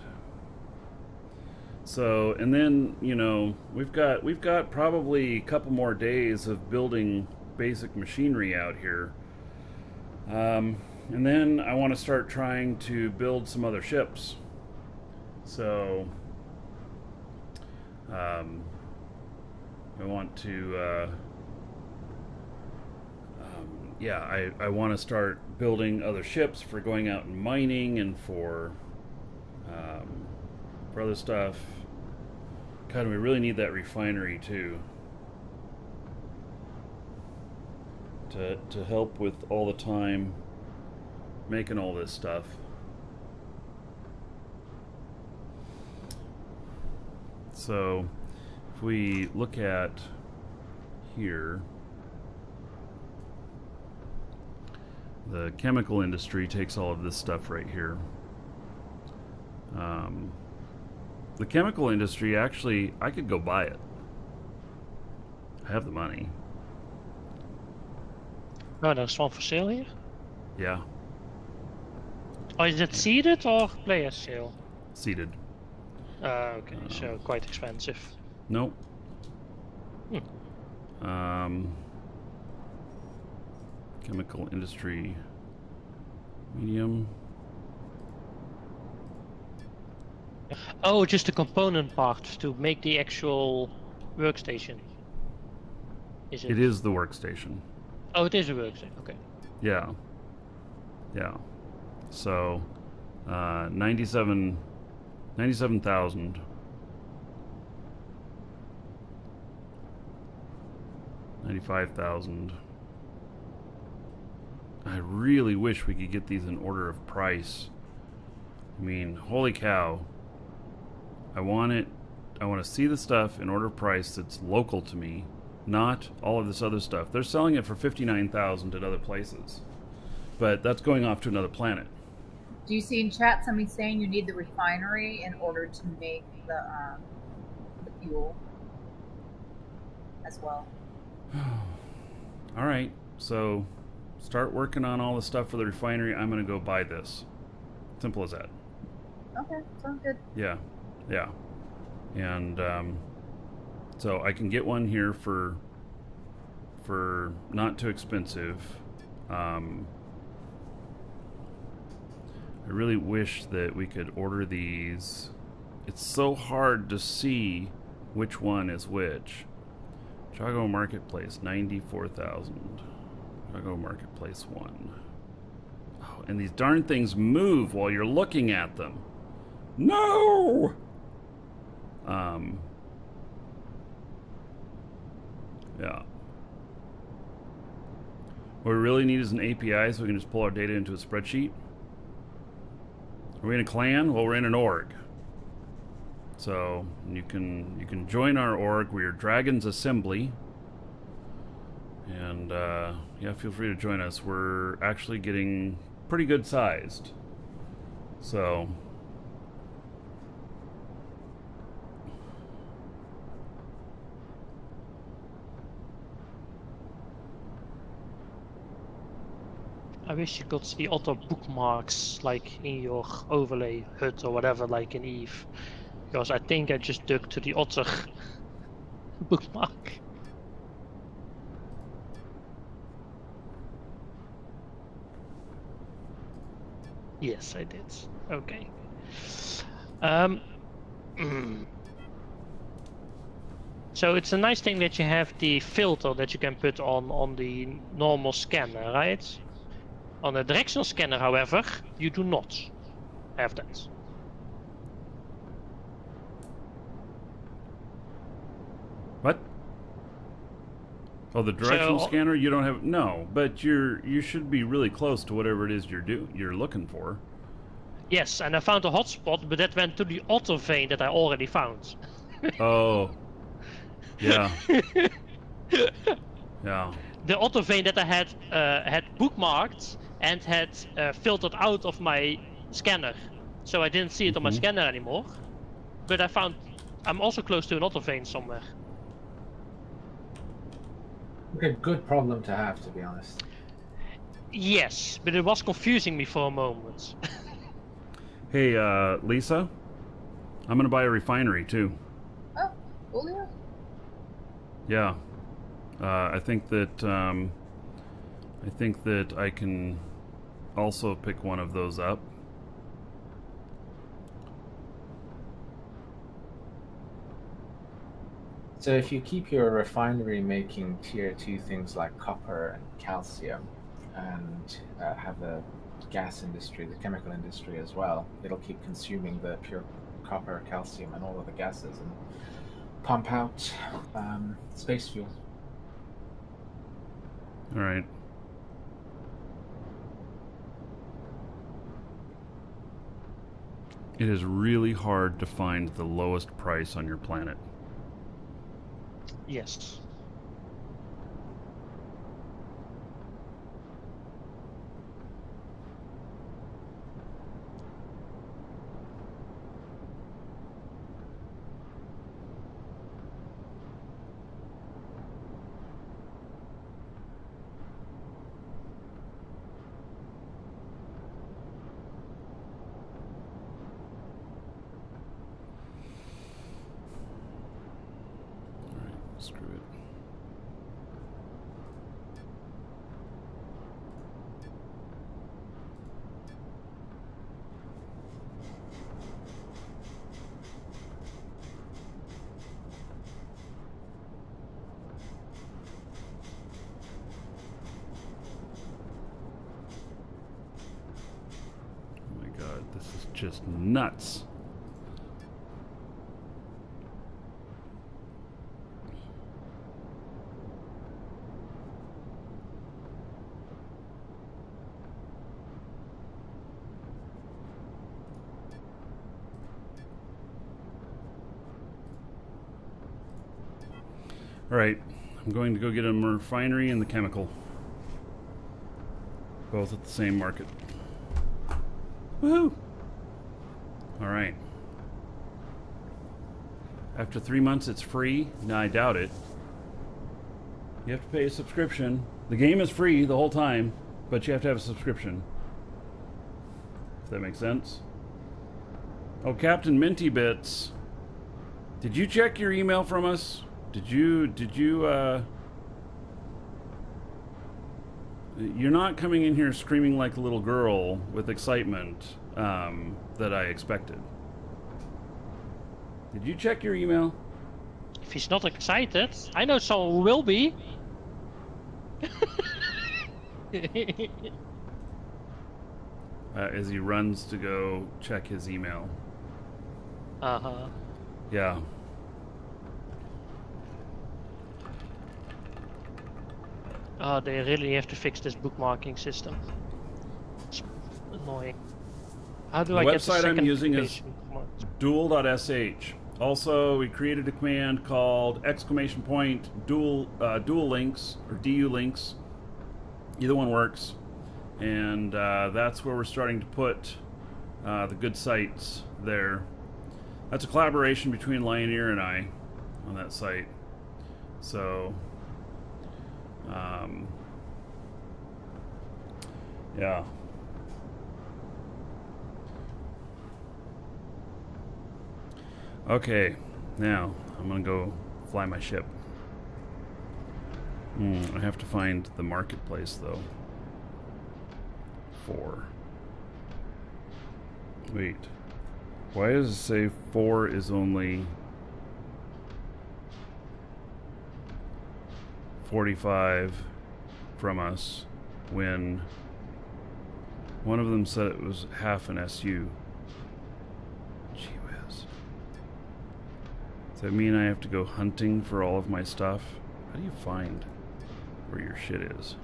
So, and then, you know, we've got probably a couple more days of building basic machinery out here. And then I want to start trying to build some other ships. So, I want to, I want to start building other ships for going out and mining and for other stuff. God, we really need that refinery too. To help with all the time making all this stuff. So, if we look at here, the chemical industry takes all of this stuff right here. The chemical industry, actually, I could go buy it. I have the money. Oh, there's one for sale here. Yeah, Oh, is it seeded or player sale? seated. Okay, so quite expensive. Nope. Hmm. Chemical industry, medium. Oh, just the component part to make the actual workstation. Is it? It is the workstation. Oh, it is a workstation. Okay. Yeah. So, 97,000. $95,000. I really wish we could get these in order of price. I mean, holy cow. I want to see the stuff in order of price that's local to me, not all of this other stuff. They're selling it for $59,000 at other places, but that's going off to another planet. Do you see in chat somebody saying you need the refinery in order to make the fuel as well? All right, so start working on all the stuff for the refinery. I'm going to go buy this. Simple as that. Okay, sounds good. Yeah. And so I can get one here for not too expensive. I really wish that we could order these. It's so hard to see which one is which. Chicago Marketplace, 94,000. Chicago Marketplace 1. Oh, and these darn things move while you're looking at them. No! Yeah. What we really need is an API so we can just pull our data into a spreadsheet. Are we in a clan? Well, we're in an org. So you can join our org. We are Dragon's Assembly. And yeah, feel free to join us. We're actually getting pretty good sized. So I wish you could see other bookmarks like in your overlay hut or whatever, like in Eve. Because I think I just dug to the otter bookmark. Yes, I did. Okay. So it's a nice thing that you have the filter that you can put on the normal scanner, right? On the directional scanner, however, you do not have that. what? Oh, the directional So- scanner? You don't have no, but you should be really close to whatever it is you're looking for. Yes, and I found a hotspot, but that went to the otter vein that I already found. Oh. Yeah. Yeah. The otter vein that I had bookmarked and had filtered out of my scanner, so I didn't see it on my scanner anymore. But I'm also close to an otter vein somewhere. Okay, good problem to have, to be honest. Yes, but it was confusing me for a moment. Hey, Lisa, I'm gonna buy a refinery too. Oh, cool. Yeah. I think that I can also pick one of those up. So if you keep your refinery making tier 2 things like copper and calcium, and have the gas industry, the chemical industry as well, it'll keep consuming the pure copper, calcium, and all of the gases, and pump out space fuel. All right. It is really hard to find the lowest price on your planet. Yes. All right, screw it. Oh my god, this is just nuts. All right, I'm going to go get a refinery and the chemical. Both at the same market. Woohoo! All right. After 3 months, it's free. No, I doubt it. You have to pay a subscription. The game is free the whole time, but you have to have a subscription. If that makes sense. Oh, Captain Minty Bits. Did you check your email from us? Did you, you're not coming in here screaming like a little girl with excitement that I expected. Did you check your email? If he's not excited, I know someone who will be. As he runs to go check his email. Uh-huh. Yeah. Oh, they really have to fix this bookmarking system. It's annoying. How do The I get the website I'm second using is notification? Come on. dual.sh. Also, we created a command called !dual links or du links. Either one works. And that's where we're starting to put the good sites there. That's a collaboration between Lioneer and I on that site. So, yeah. Okay, now I'm gonna go fly my ship. I have to find the marketplace though. 4. Wait. Why does it say 4 is only 45 from us when one of them said it was half an SU? Gee whiz. Does that mean I have to go hunting for all of my stuff? How do you find where your shit is?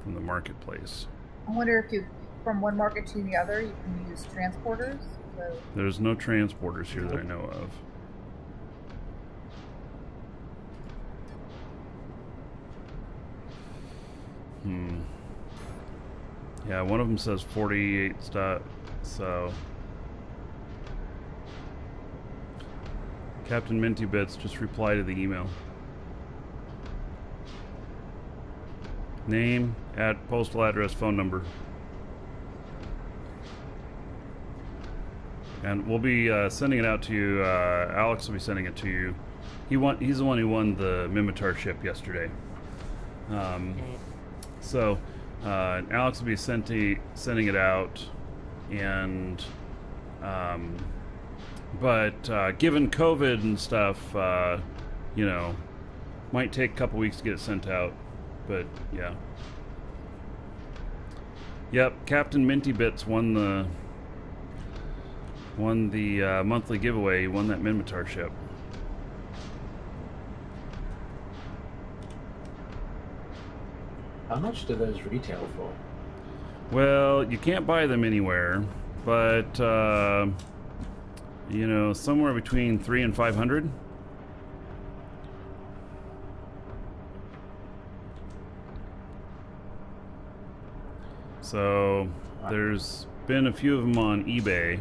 From the marketplace. I wonder if you, from one market to the other, you can use transporters. So There's no transporters here that I know of. Yeah, one of them says 48 stat, so... Captain Minty Bits, just reply to the email. Name, postal address, phone number. And we'll be sending it out to you. Alex will be sending it to you. He's the one who won the Mimitar ship yesterday. So Alex will be sending it out, and but given COVID and stuff, you know, might take a couple weeks to get it sent out. But yeah. Yep, Captain Minty Bits won the monthly giveaway. He won that Mimitar ship. How much do those retail for? Well, you can't buy them anywhere, but you know, somewhere between 300 and 500. So there's been a few of them on eBay,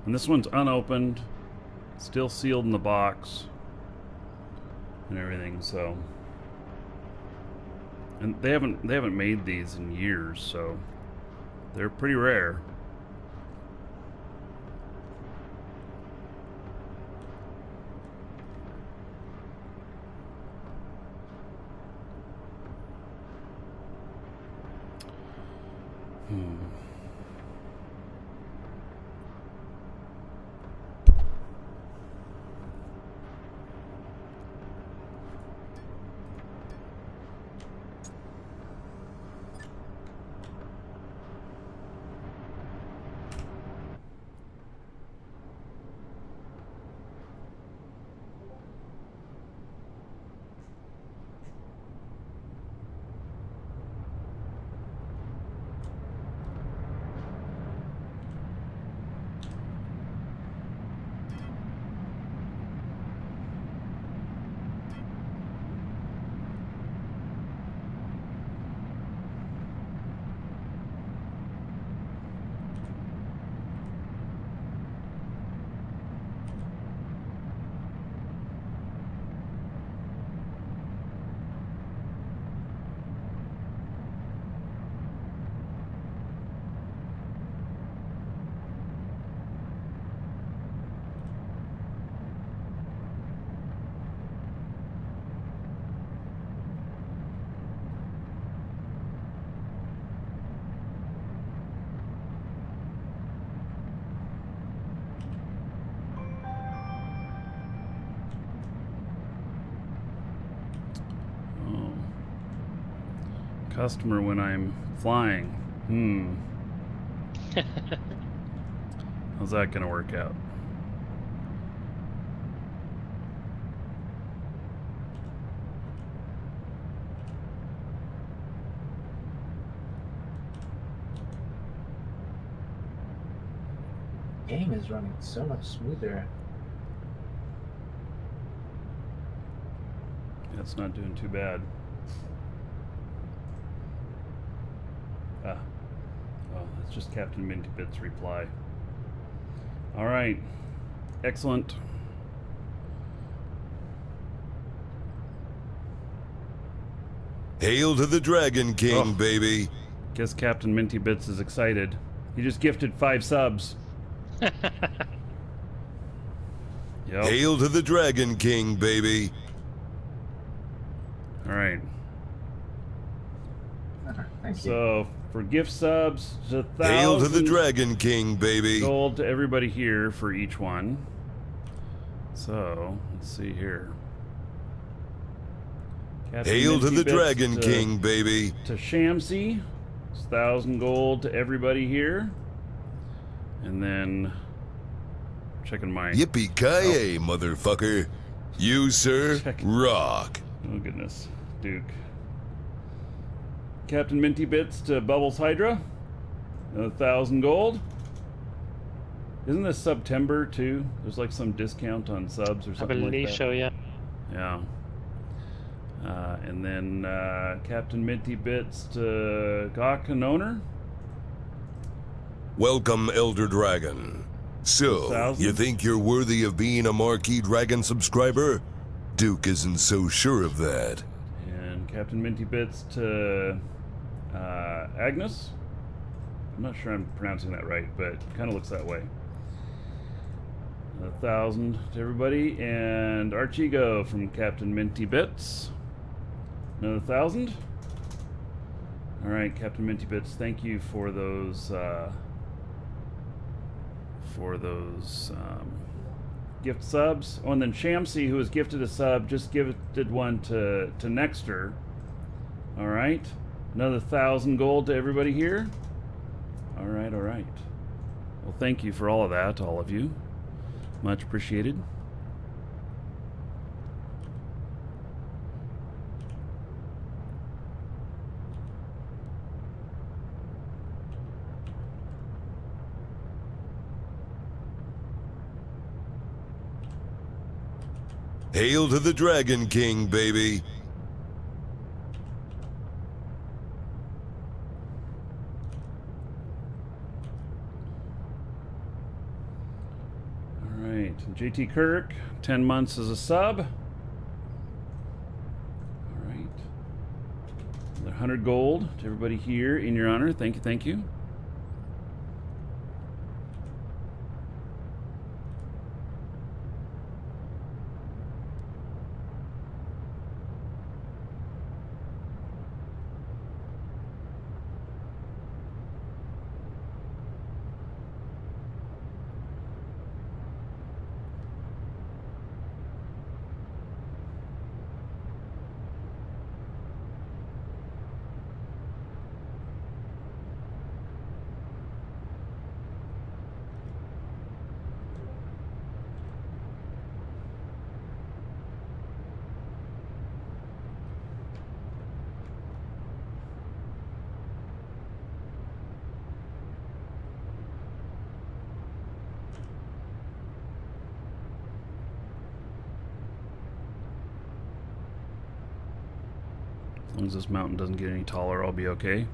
and this one's unopened, still sealed in the box and everything. So, and they haven't made these in years, so they're pretty rare. Customer when I'm flying. How's that gonna work out? game is running so much smoother. Yeah, it's not doing too bad. Ah. Oh, that's just Captain Minty Bit's reply. All right. Excellent. Hail to the Dragon King, Oh. baby. Guess Captain Minty Bits is excited. He just gifted 5 subs. Yep. Hail to the Dragon King, baby. All right. Thank you. So for gift subs, it's Hail to the 1,000 Dragon King, baby. gold to everybody here for each one. So let's see here. Captain Hail to Minty the Bits Dragon King, baby. To Shamsi, it's 1,000 gold to everybody here. And then checking my Yippee-ki-yay, motherfucker. You, sir, Check. rock. Oh goodness, Duke. Captain Minty Bits to Bubbles Hydra, another 1,000 gold. Isn't this September too? There's like some discount on subs or I something like believe that. so, yeah. Yeah. And then Captain Minty Bits to Gawkanoner. Welcome, Elder Dragon. So, 1,000? you think you're worthy of being a Marquee Dragon subscriber? Duke isn't so sure of that. And Captain Minty Bits to Agnes. I'm not sure I'm pronouncing that right, but it kind of looks that way. 1,000 to everybody. And Archigo from Captain Minty Bits. Another 1,000. All right, Captain Minty Bits, thank you for those gift subs. Oh, and then Shamsi, who was gifted a sub, just gifted one to Nexter. All right, another 1,000 gold to everybody here. All right, all right. Well, thank you for all of that, all of you. Much appreciated. Hail to the Dragon King, baby. All right, JT Kirk, 10 months as a sub. All right. Another 100 gold to everybody here in your honor. Thank you, thank you. As long as this mountain doesn't get any taller, I'll be okay.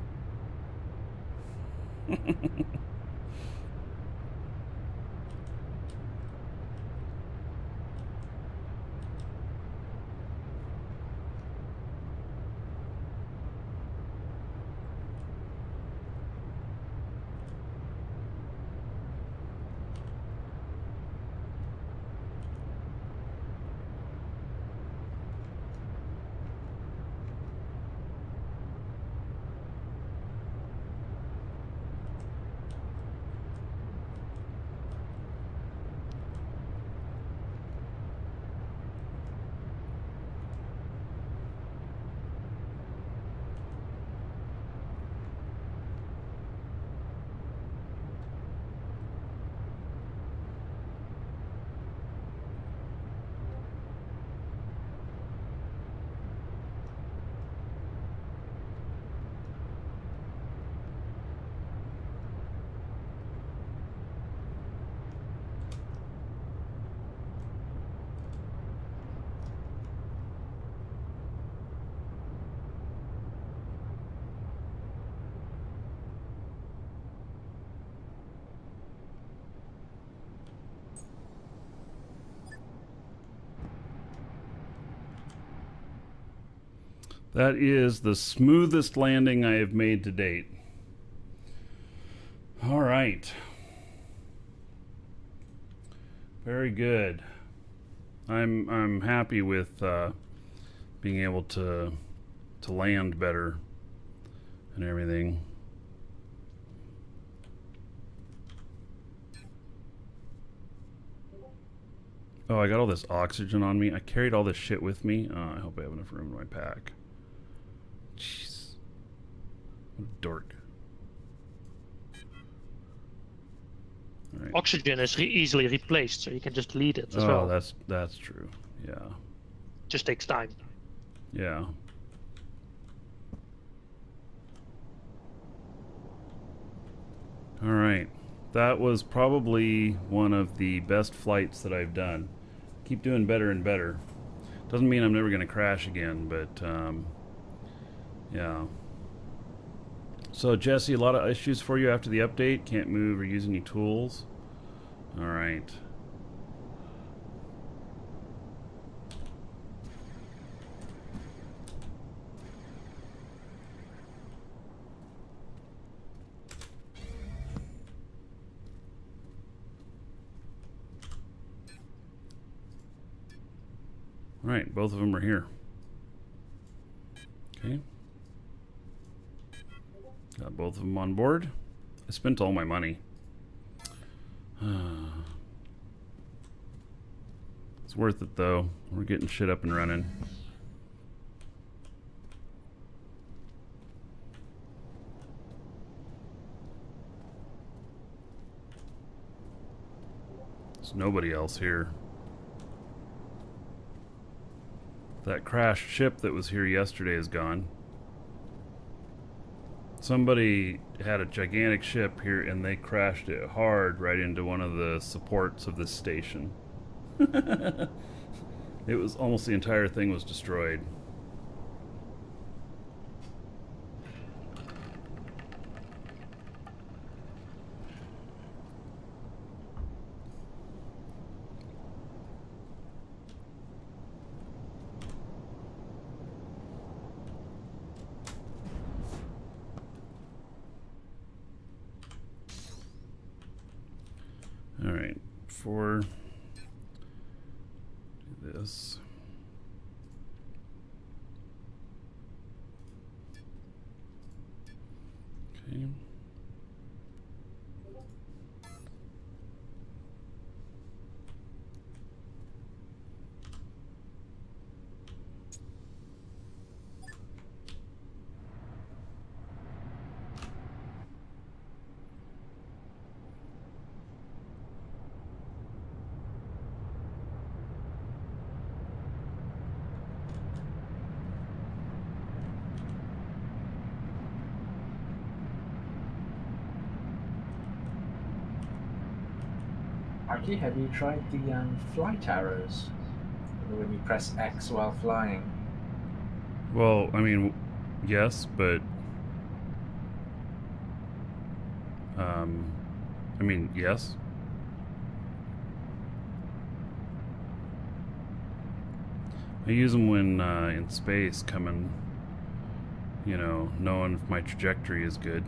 That is the smoothest landing I have made to date. All right. Very good. I'm happy with being able to land better and everything. Oh, I got all this oxygen on me. I carried all this shit with me. I hope I have enough room in my pack. Jeez. What a dork. All right. Oxygen is easily replaced, so you can just lead it as well. Oh, that's true. Yeah. Just takes time. Yeah. All right. That was probably one of the best flights that I've done. Keep doing better and better. Doesn't mean I'm never going to crash again, but yeah. So Jesse, a lot of issues for you after the update. Can't move or use any tools. All right. All right, both of them are here. Okay. Got both of them on board. I spent all my money. It's worth it though. We're getting shit up and running. There's nobody else here. That crashed ship that was here yesterday is gone. Somebody had a gigantic ship here and they crashed it hard right into one of the supports of this station. It was almost the entire thing was destroyed. All right, for this. Okay. Arky, have you tried the flight arrows? When you press X while flying? Well, I mean, yes, but I mean, yes. I use them when in space, coming, you know, knowing if my trajectory is good.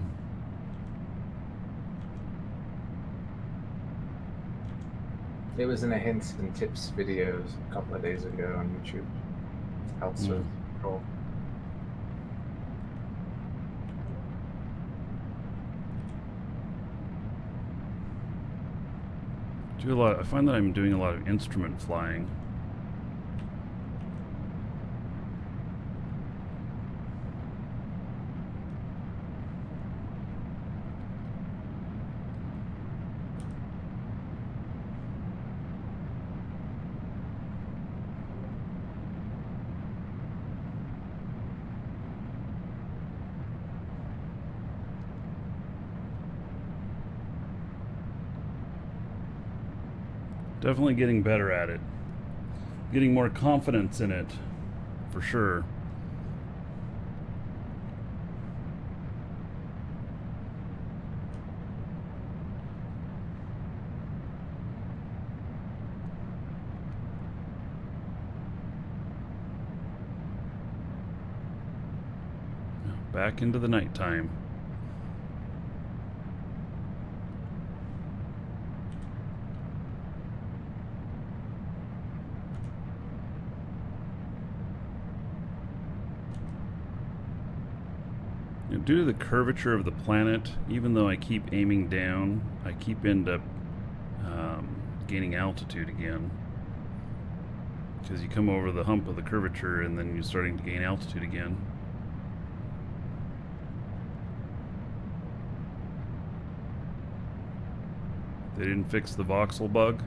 It was in a hints and tips videos a couple of days ago on YouTube. Helps with control. I find that I'm doing a lot of instrument flying. Definitely getting better at it. Getting more confidence in it, for sure. Back into the nighttime. Due to the curvature of the planet, even though I keep aiming down, I keep end up gaining altitude again. Because you come over the hump of the curvature and then you're starting to gain altitude again. They didn't fix the voxel bug.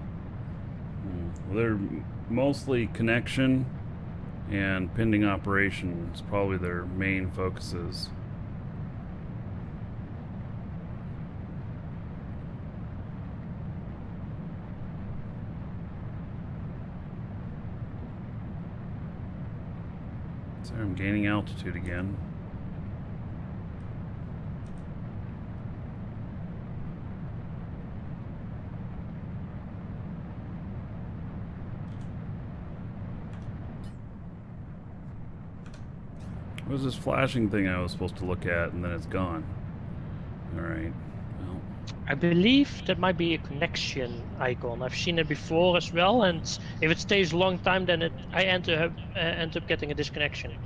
Well, they're mostly connection and pending operation is probably their main focuses. So I'm gaining altitude again. What was this flashing thing I was supposed to look at and then it's gone? Alright, well. I believe that might be a connection icon. I've seen it before as well, and if it stays a long time, then I end up getting a disconnection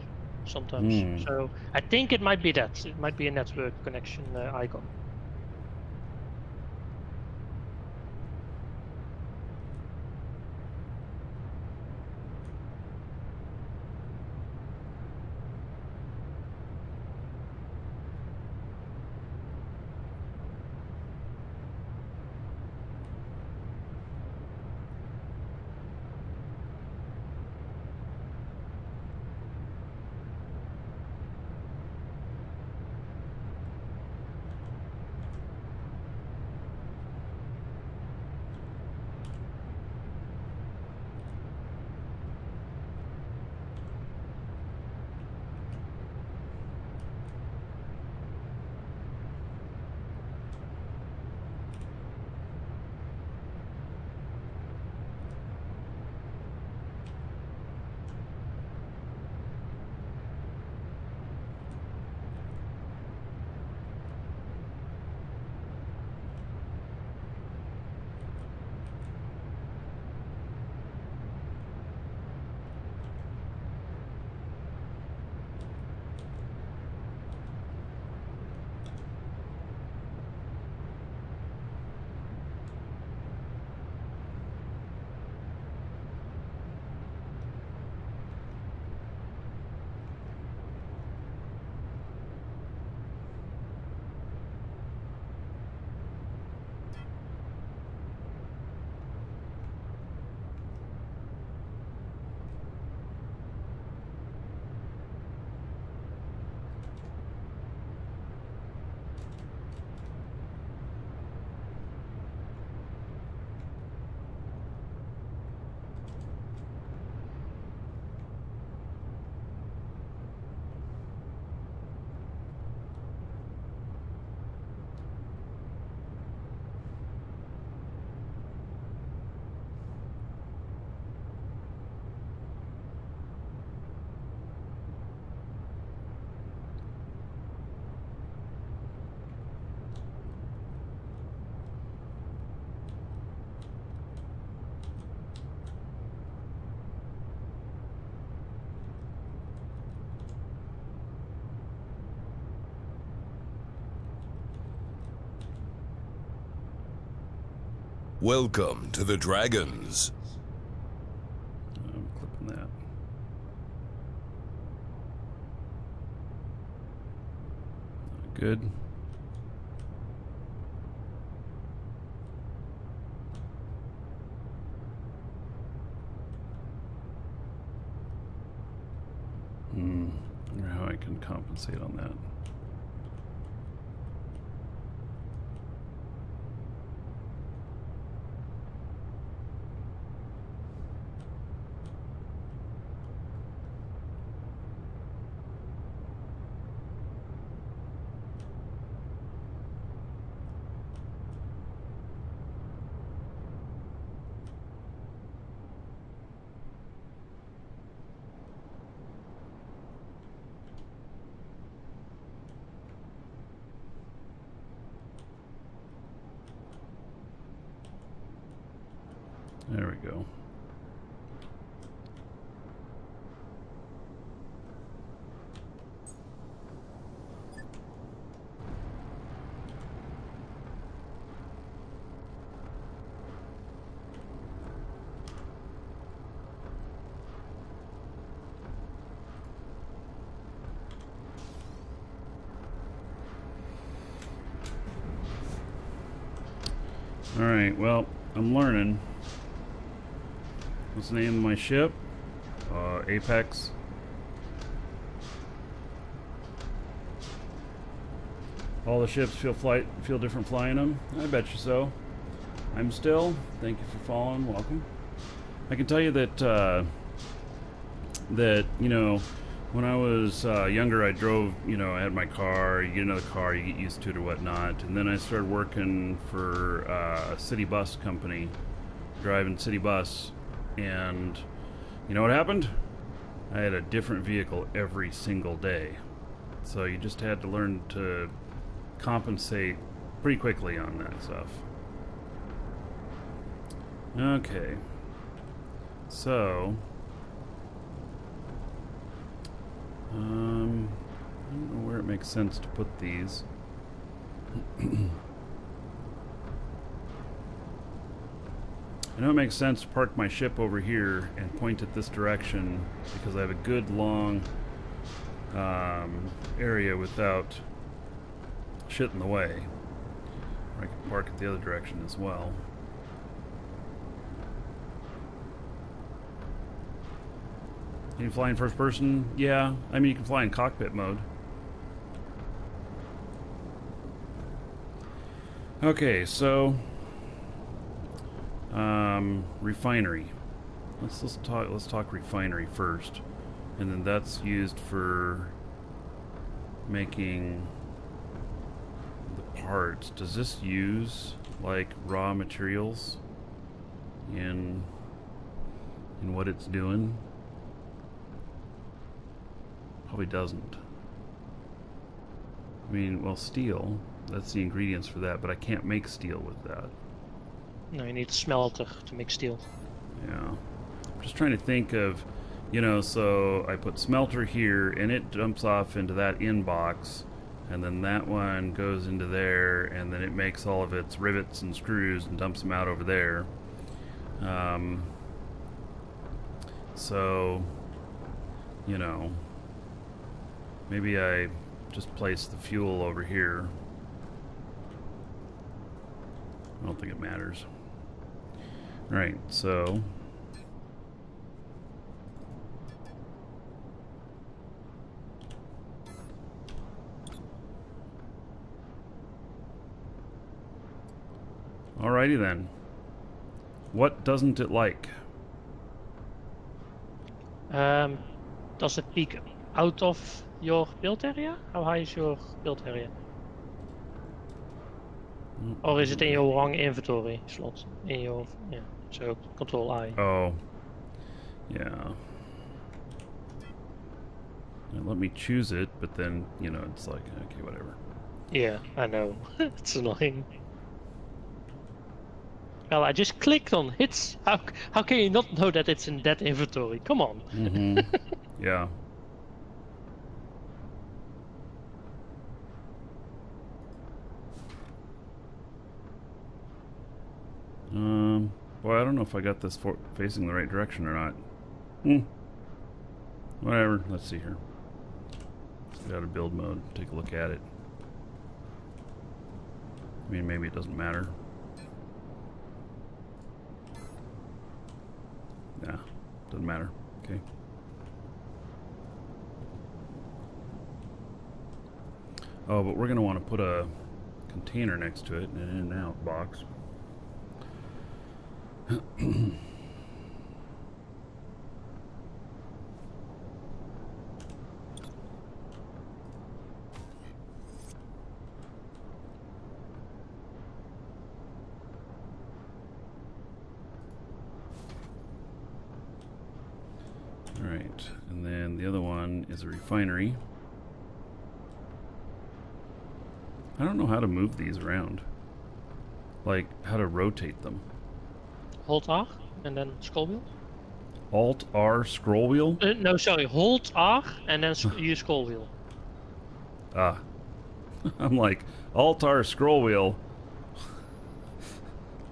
sometimes. So I think it might be that. It might be a network connection icon. Welcome to the Dragons. I'm clipping that. Good. I wonder how I can compensate on that. There we go. Alright, well, I'm learning. What's the name of my ship? Apex. All the ships feel different flying them? I bet you so. I'm still. Thank you for following. Welcome. I can tell you that, you know, when I was younger, I drove, you know, I had my car. You get another car, you get used to it or whatnot. And then I started working for a city bus company, driving city bus. And you know what happened? I had a different vehicle every single day. So you just had to learn to compensate pretty quickly on that stuff. Okay. So, I don't know where it makes sense to put these. I know it makes sense to park my ship over here and point it this direction because I have a good long area without shit in the way. Or I can park it the other direction as well. Can you fly in first person? Yeah, I mean you can fly in cockpit mode. Okay, so refinery. Let's talk refinery first, and then that's used for making the parts. Does this use like raw materials in what it's doing? Probably doesn't. I mean, well, steel, that's the ingredients for that, but I can't make steel with that. No, you need a smelter to make steel. Yeah. I'm just trying to think of, you know, so I put smelter here and it dumps off into that inbox, and then that one goes into there, and then it makes all of its rivets and screws and dumps them out over there. So, you know, maybe I just place the fuel over here. I don't think it matters. Right, so alrighty then. What doesn't it like? Does it peek out of your build area? How high is your build area? Or is it in your wrong inventory slot? In your, yeah, so control I. Oh, yeah. Let me choose it, but then, you know, it's like, okay, whatever. Yeah, I know. It's annoying. Well, I just clicked on it. How can you not know that it's in that inventory? Come on. Mm-hmm. Yeah. Boy, I don't know if I got this facing the right direction or not. Whatever. Let's see here. Let's get out of build mode. Take a look at it. I mean, maybe it doesn't matter. Yeah, doesn't matter. Okay. Oh, but we're going to want to put a container next to it, an in and out box. Alright, and then the other one is a refinery. I don't know how to move these around. Like, how to rotate them. Hold R? and then scroll wheel. Alt R scroll wheel. No, sorry, hold R and then use scroll wheel. Ah, I'm like Alt R scroll wheel.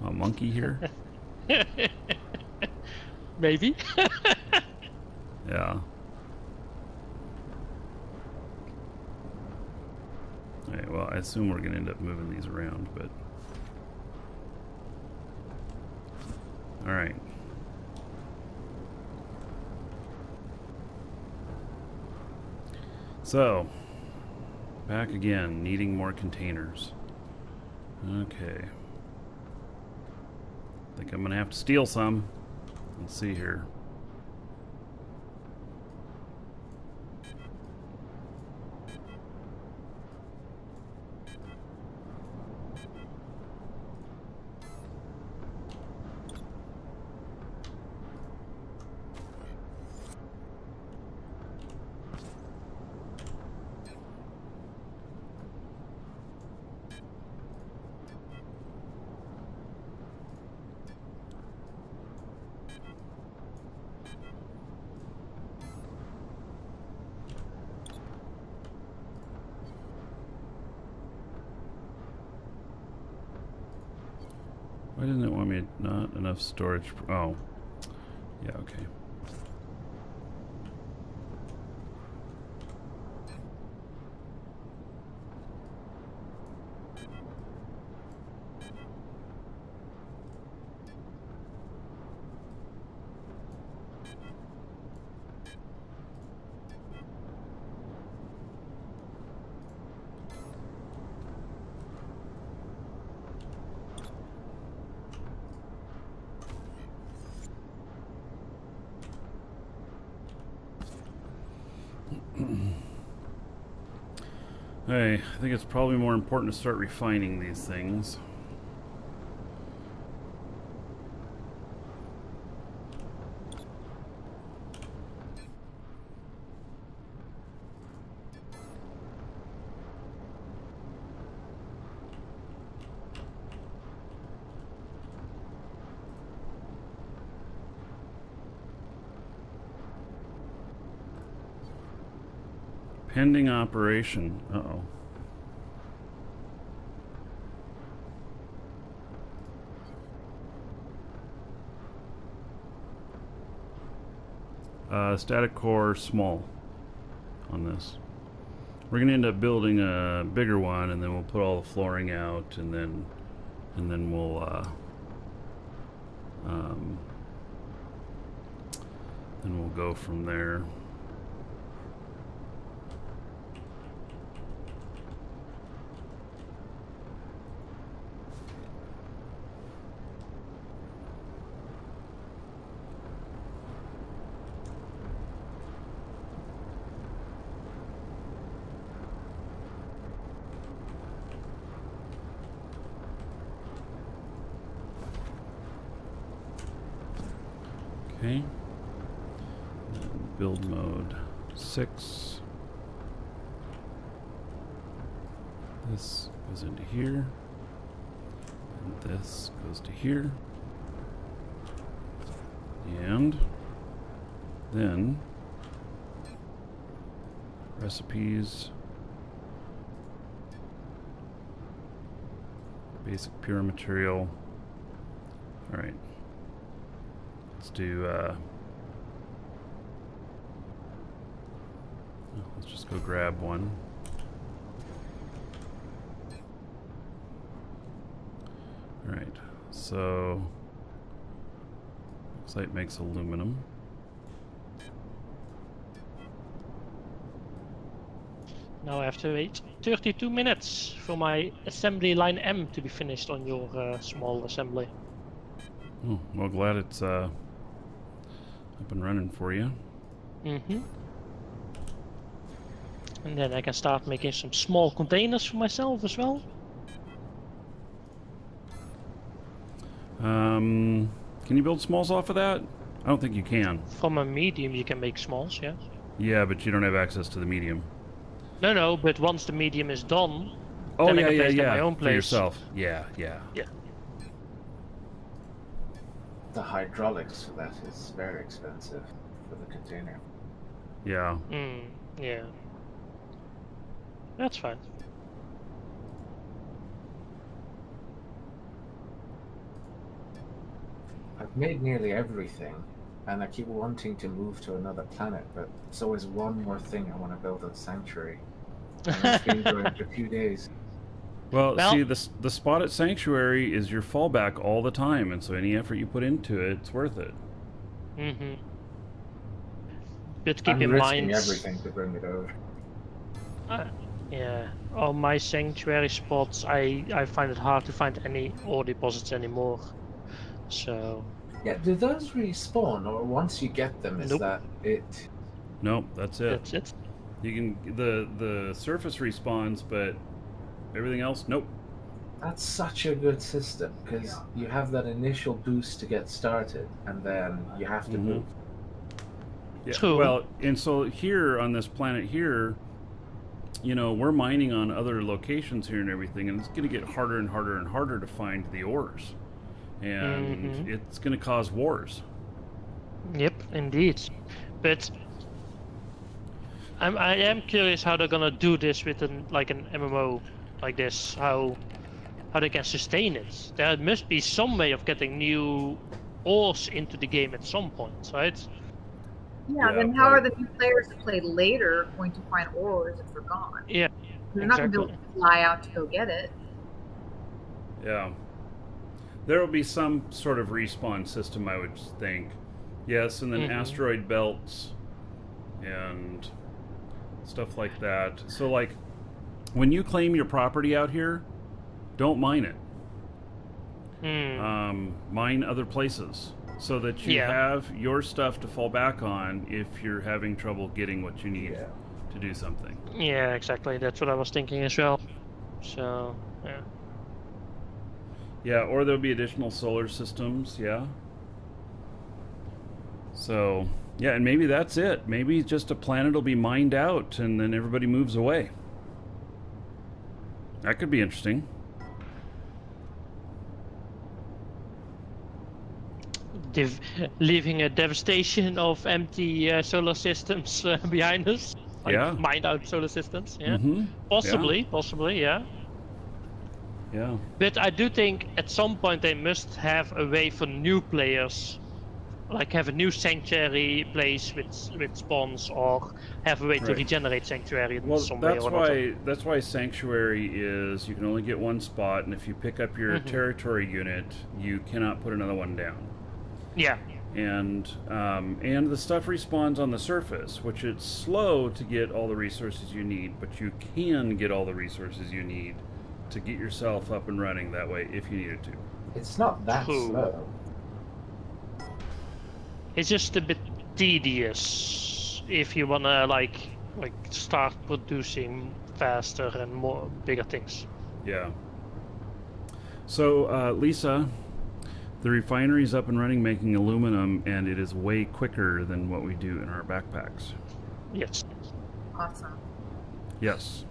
A monkey here. Maybe. Yeah. Alright, well, I assume we're going to end up moving these around, but... Alright. So, back again, needing more containers. Okay. Think I'm going to have to steal some. Let's see here. Why didn't it want me? Not enough storage. Oh. Yeah, okay. Hey, I think it's probably more important to start refining these things. Pending operation. Uh-oh. Static core small on this. We're gonna end up building a bigger one, and then we'll put all the flooring out, and then we'll then we'll go from there. Okay. Build mode 6. This goes into here. And this goes to here. And then recipes. Basic pure material. All right. Let's do, let's just go grab one. Alright, so, looks like it makes aluminum. Now I have to wait 32 minutes for my assembly line M to be finished on your small assembly. Oh, well, glad it's, up and running for you. Mm-hmm. And then I can start making some small containers for myself as well. Can you build smalls off of that? I don't think you can. From a medium you can make smalls, yeah. Yeah, but you don't have access to the medium. No, but once the medium is done, Oh, then yeah, I can place it yeah. in my own For place. yourself. Yeah. Yeah. the hydraulics for that is very expensive for the container. Yeah. Yeah. That's fine. I've made nearly everything, and I keep wanting to move to another planet, but there's always one more thing I want to build a sanctuary. And that's been going for 2 days. Well, Well- see, the spot at Sanctuary is your fallback all the time, and so any effort you put into it, it's worth it. Mm-hmm. But keep I'm in risking mind, everything to bring it over. yeah, on my sanctuary spots, I find it hard to find any ore deposits anymore. So Yeah, do those respawn, or once you get them, is Nope. that it? Nope, that's it. that's it. You can the surface respawns, but everything else, nope. That's such a good system, because you have that initial boost to get started, and then you have to Mhm. move. Yeah. True. Well, and so here on this planet here, you know, we're mining on other locations here and everything, and it's going to get harder and harder and harder to find the ores, and Mhm. it's going to cause wars. Yep, indeed. But I am curious how they're gonna do this with an MMO like this. How they can sustain it. There must be some way of getting new ores into the game at some point, right? Yeah, Yeah, then how are probably. the new players that play later going to find ores if they're gone? Yeah, They're not going to be exactly. able to fly out to go get it. Yeah. There will be some sort of respawn system, I would think. Yes, and then Mhm. asteroid belts and stuff like that. So, like, when you claim your property out here, don't mine it. Mine other places so that you Yeah. have your stuff to fall back on if you're having trouble getting what you need Yeah. to do something. Yeah, exactly. That's what I was thinking as well. So, yeah. Yeah, or there'll be additional solar systems, yeah. So, yeah, and maybe that's it. Maybe just a planet will be mined out and then everybody moves away. That could be interesting. Leaving a devastation of empty solar systems behind us. Like Yeah. mined out solar systems. Yeah. Mm-hmm. Possibly, yeah. Yeah. But I do think at some point they must have a way for new players, like have a new sanctuary place with spawns, or have a way to Right. regenerate sanctuary in Well, some way or another. that's why Sanctuary is you can only get one spot, and if you pick up your territory unit, you cannot put another one down. Yeah. And the stuff respawns on the surface, which it's slow to get all the resources you need, but you can get all the resources you need to get yourself up and running that way if you needed to. It's not that True. slow. It's just a bit tedious if you wanna like start producing faster and more bigger things. Yeah. So, Lisa, the refinery's up and running making aluminum, and it is way quicker than what we do in our backpacks. Yes. Awesome. Yes.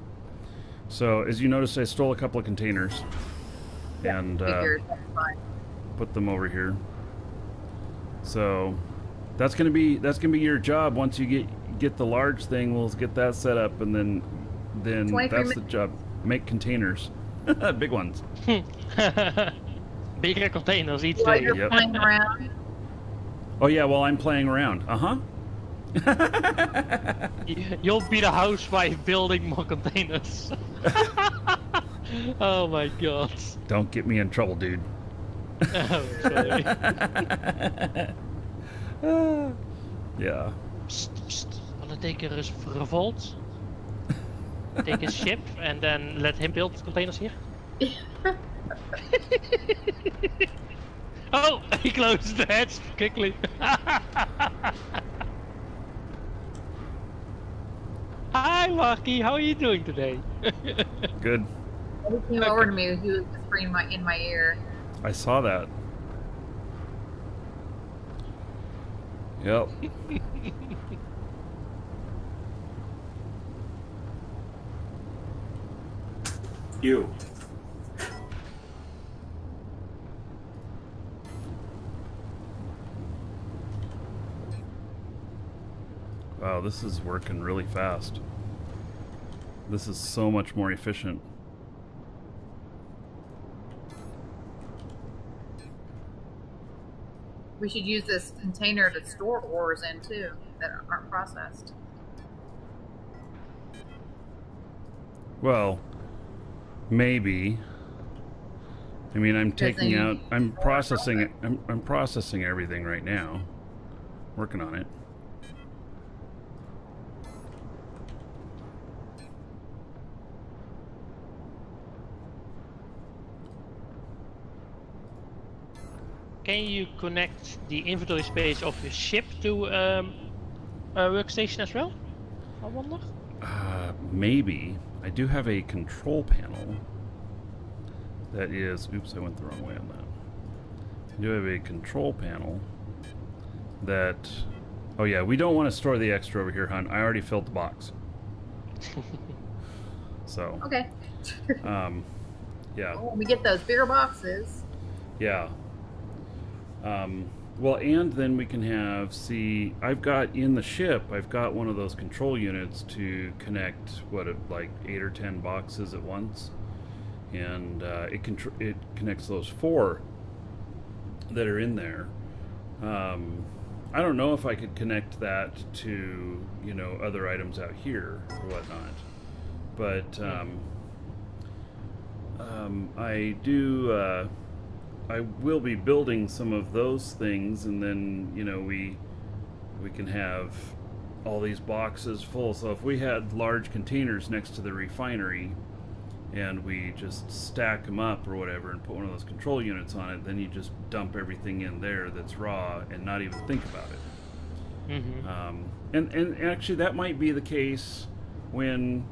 So, as you noticed, I stole a couple of containers and Figured that's fine. put them over here. So, that's gonna be your job. Once you get the large thing, we'll get that set up, and then 23 that's the job. Make containers, big ones. Bigger containers each While day. you're Yep. flying around, Oh yeah, while I'm playing around. You'll be the housewife building more containers. Oh my god. Don't get me in trouble, dude. Oh, sorry. Yeah. Psst, psst. Wanna take a revolt? Take a ship and then let him build containers here? Oh, he closed the hatch quickly. Hi, Marky. How are you doing today? Good. he came over to me. He was whispering in my ear. I saw that. Yep. You. Wow, this is working really fast. This is so much more efficient. We should use this container to store ores in too that aren't processed. Well, maybe. I mean, I'm taking then out. you I'm store processing it. from I'm processing everything right now. Working on it. Can you connect the inventory space of your ship to a workstation as well? I wonder. Maybe. I do have a control panel that is... Oops, I went the wrong way on that. I do have a control panel that... Oh yeah, we don't want to store the extra over here, hon. I already filled the box. So... Okay. Yeah. When we get those bigger boxes. Yeah. Well, and then we can have, see, I've got in the ship, I've got one of those control units to connect, like 8 or 10 boxes at once. And it connects those 4 that are in there. I don't know if I could connect that to, you know, other items out here or whatnot. But I do... I will be building some of those things, and then, you know, we can have all these boxes full. So if we had large containers next to the refinery and we just stack them up or whatever and put one of those control units on it, then you just dump everything in there that's raw and not even think about it. Mm-hmm. And actually that might be the case when...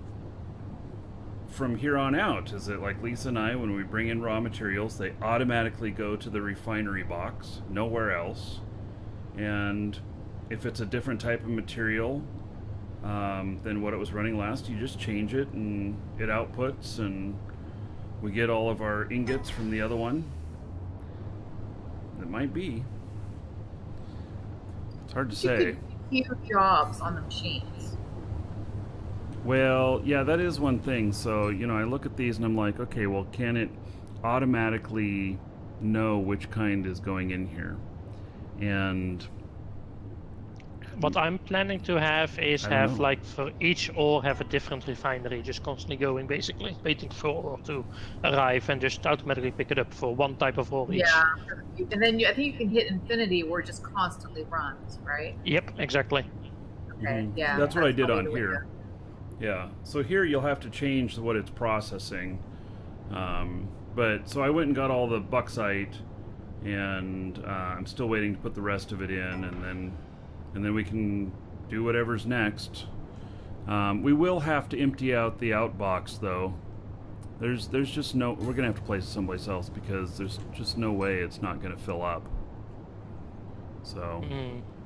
from here on out, is it like Lisa and I, when we bring in raw materials, they automatically go to the refinery box, nowhere else. And if it's a different type of material than what it was running last, you just change it and it outputs, and we get all of our ingots from the other one. It might be. It's hard to say. You could queue jobs on the machines. Well, yeah, that is one thing. So, you know, I look at these and I'm like, okay, well, can it automatically know which kind is going in here? And what I'm planning to have is have, like, for each ore have a different refinery, just constantly going, basically, waiting for ore to arrive and just automatically pick it up for one type of ore each. Yeah, and then I think you can hit infinity where it just constantly runs, right? Yep, exactly. Okay, yeah. That's what I did probably on the way to here. go. Yeah, so here you'll have to change what it's processing. But so I went and got all the bauxite, and I'm still waiting to put the rest of it in, and then we can do whatever's next. We will have to empty out the outbox, though. There's just no... We're gonna have to place it someplace else because there's just no way it's not gonna fill up. So.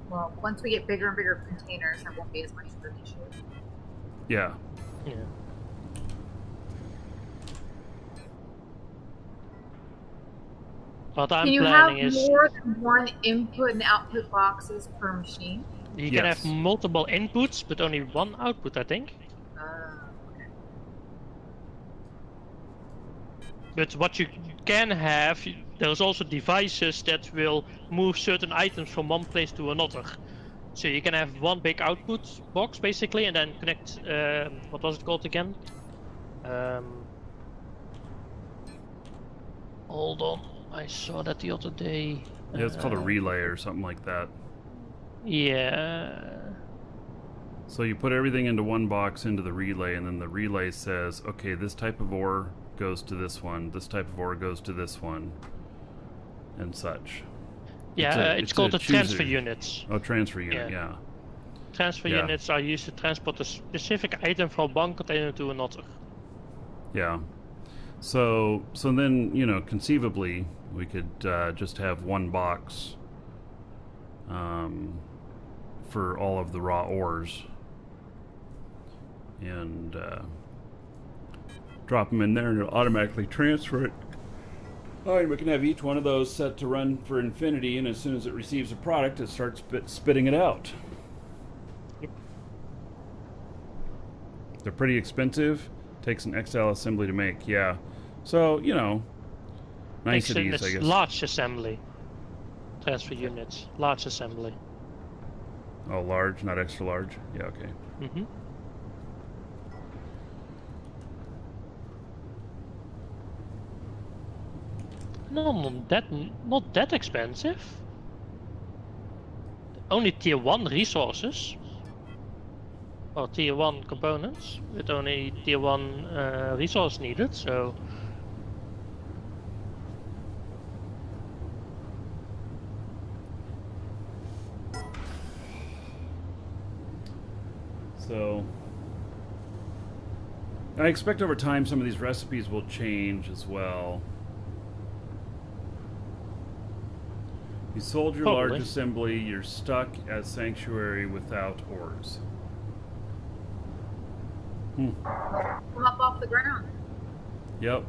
Well, once we get bigger and bigger containers, there won't be as much of an issue. Yeah. Yeah. What I'm Can you have planning is more than one input and output boxes per machine? you can have multiple inputs, but only one output, I think. Okay. But what you can have, there's also devices that will move certain items from one place to another. So you can have one big output box, basically, and then connect, what was it called again? Hold on, I saw that the other day. Yeah, it's called a relay or something like that. Yeah. So you put everything into one box into the relay, and then the relay says, okay, this type of ore goes to this one, this type of ore goes to this one, and such. Yeah, it's called the transfer units. Oh, transfer unit, yeah. Transfer units are used to transport a specific item from one container to another. Yeah. So then, you know, conceivably, we could just have one box for all of the raw ores, and drop them in there, and it'll automatically transfer it. Oh, and we can have each one of those set to run for infinity, and as soon as it receives a product, it starts spitting it out. Yep. They're pretty expensive. Takes an XL assembly to make. Yeah. So, you know, niceties, It's I guess. large assembly. Transfer units. Large assembly. Oh, large, not extra large? Yeah, okay. Mm-hmm. No, not that expensive. Only tier 1 resources. Or tier 1 components. With only tier 1 resource needed, so... So, I expect over time some of these recipes will change as well. You sold your Probably. large assembly, you're stuck at Sanctuary without ores. Come up off the ground. Yep.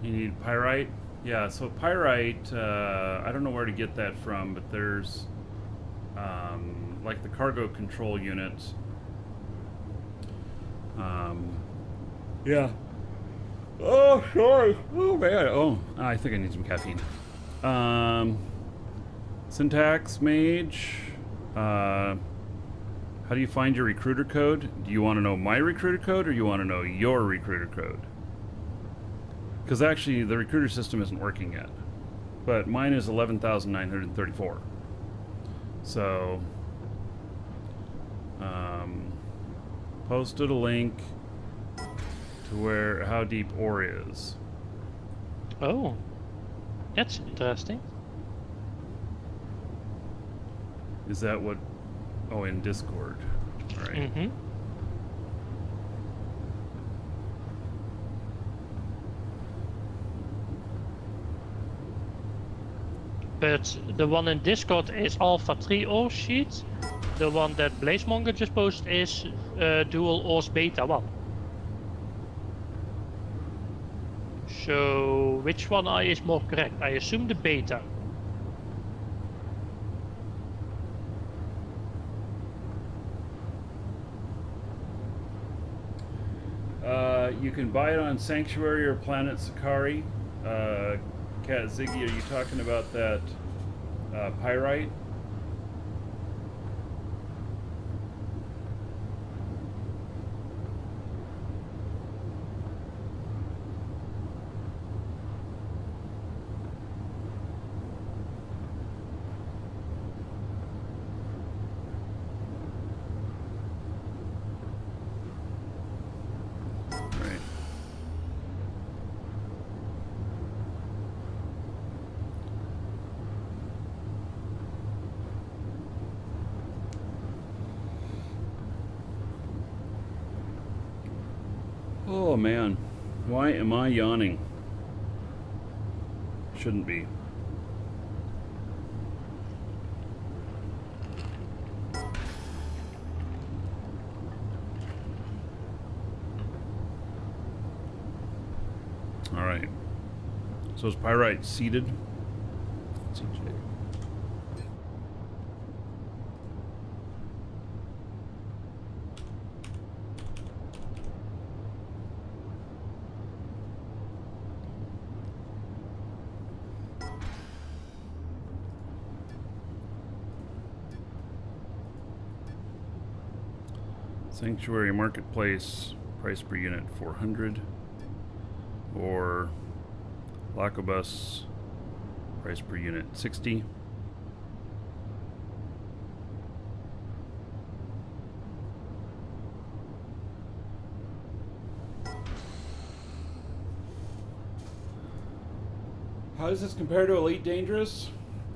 You need pyrite? Yeah, so pyrite, I don't know where to get that from, but there's, like the cargo control units. Yeah. Oh, sorry. Oh, man. Oh, I think I need some caffeine. Syntax Mage. How do you find your recruiter code? Do you want to know my recruiter code or you want to know your recruiter code? Because actually, the recruiter system isn't working yet. But mine is 11,934. So, posted a link to where how deep ore is. Oh. That's interesting. Is that what... Oh, in Discord. All right. Mm-hmm. But the one in Discord is Alpha 3 ore sheet. The one that Blazemonger just posted is Dual Ores Beta 1. So, which one is more correct? I assume the beta. You can buy it on Sanctuary or Planet Sakari. Cat Ziggy, are you talking about that pyrite? Right. Oh man, why am I yawning? Shouldn't be. All right. So is pyrite seeded? CJ. Sanctuary Marketplace, price per unit 400. Or Lacobus, price per unit 60. How does this compare to Elite Dangerous?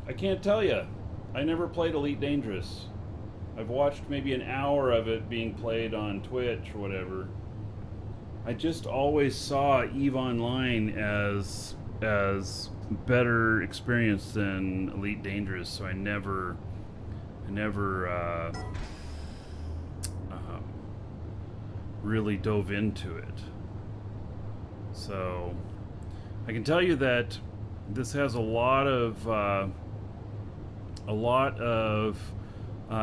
I can't tell you. I never played Elite Dangerous. I've watched maybe an hour of it being played on Twitch or whatever. I just always saw EVE Online as better experience than Elite Dangerous, so I never really dove into it. So I can tell you that this has a lot of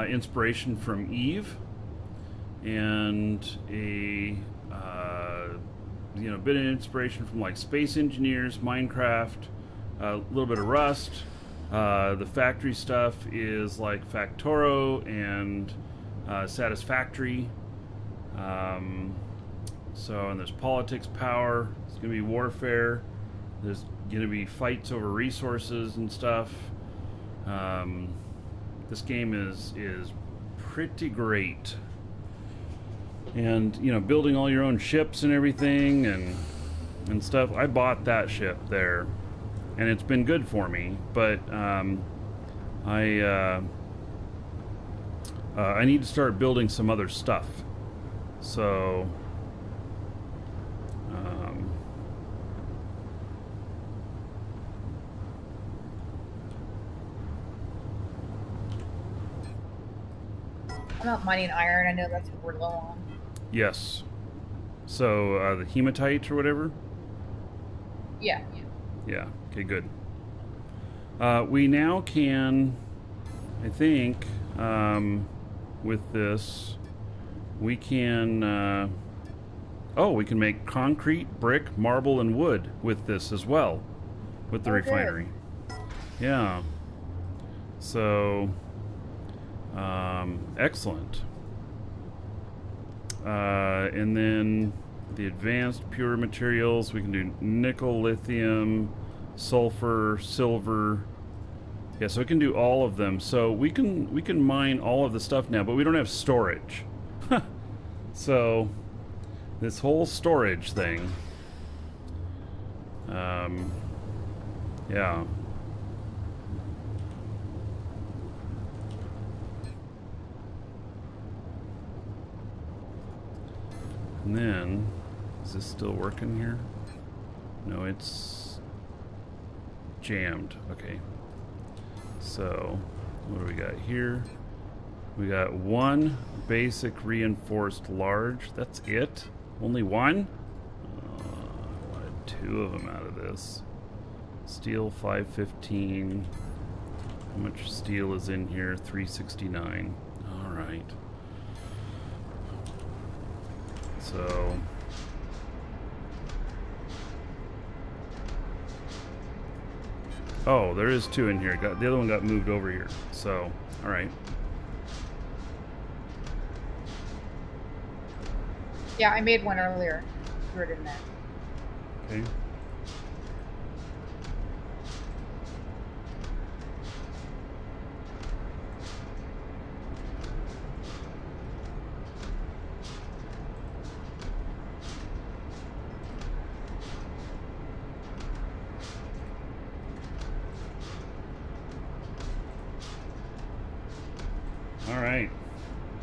inspiration from Eve, and a bit of inspiration from like Space Engineers, Minecraft, a little bit of Rust. The factory stuff is like Factoro and Satisfactory. And there's politics, power. It's gonna be warfare. There's gonna be fights over resources and stuff. This game is pretty great. And building all your own ships and everything and stuff. I bought that ship there, and it's been good for me. But I need to start building some other stuff. So I'm not mining iron. I know that's what we're low on. yes. So the hematite or whatever. Yeah. Yeah. Okay. Good. We now can, I think, with this, we can. We can make concrete, brick, marble, and wood with this as well, with the refinery. Yeah. So, excellent. And then the advanced pure materials, we can do nickel, lithium, sulfur, silver. Yeah, so we can do all of them. So we can mine all of the stuff now, but we don't have storage. So this whole storage thing, yeah. And then, is this still working here? No, it's jammed. Okay. So, what do we got here? We got one basic reinforced large. That's it? Only one? I wanted two of them out of this. Steel 515. How much steel is in here? 369. All right. So there is two in here. The other one got moved over here. So, all right. Yeah, I made one earlier. Threw it in there. Okay. All right.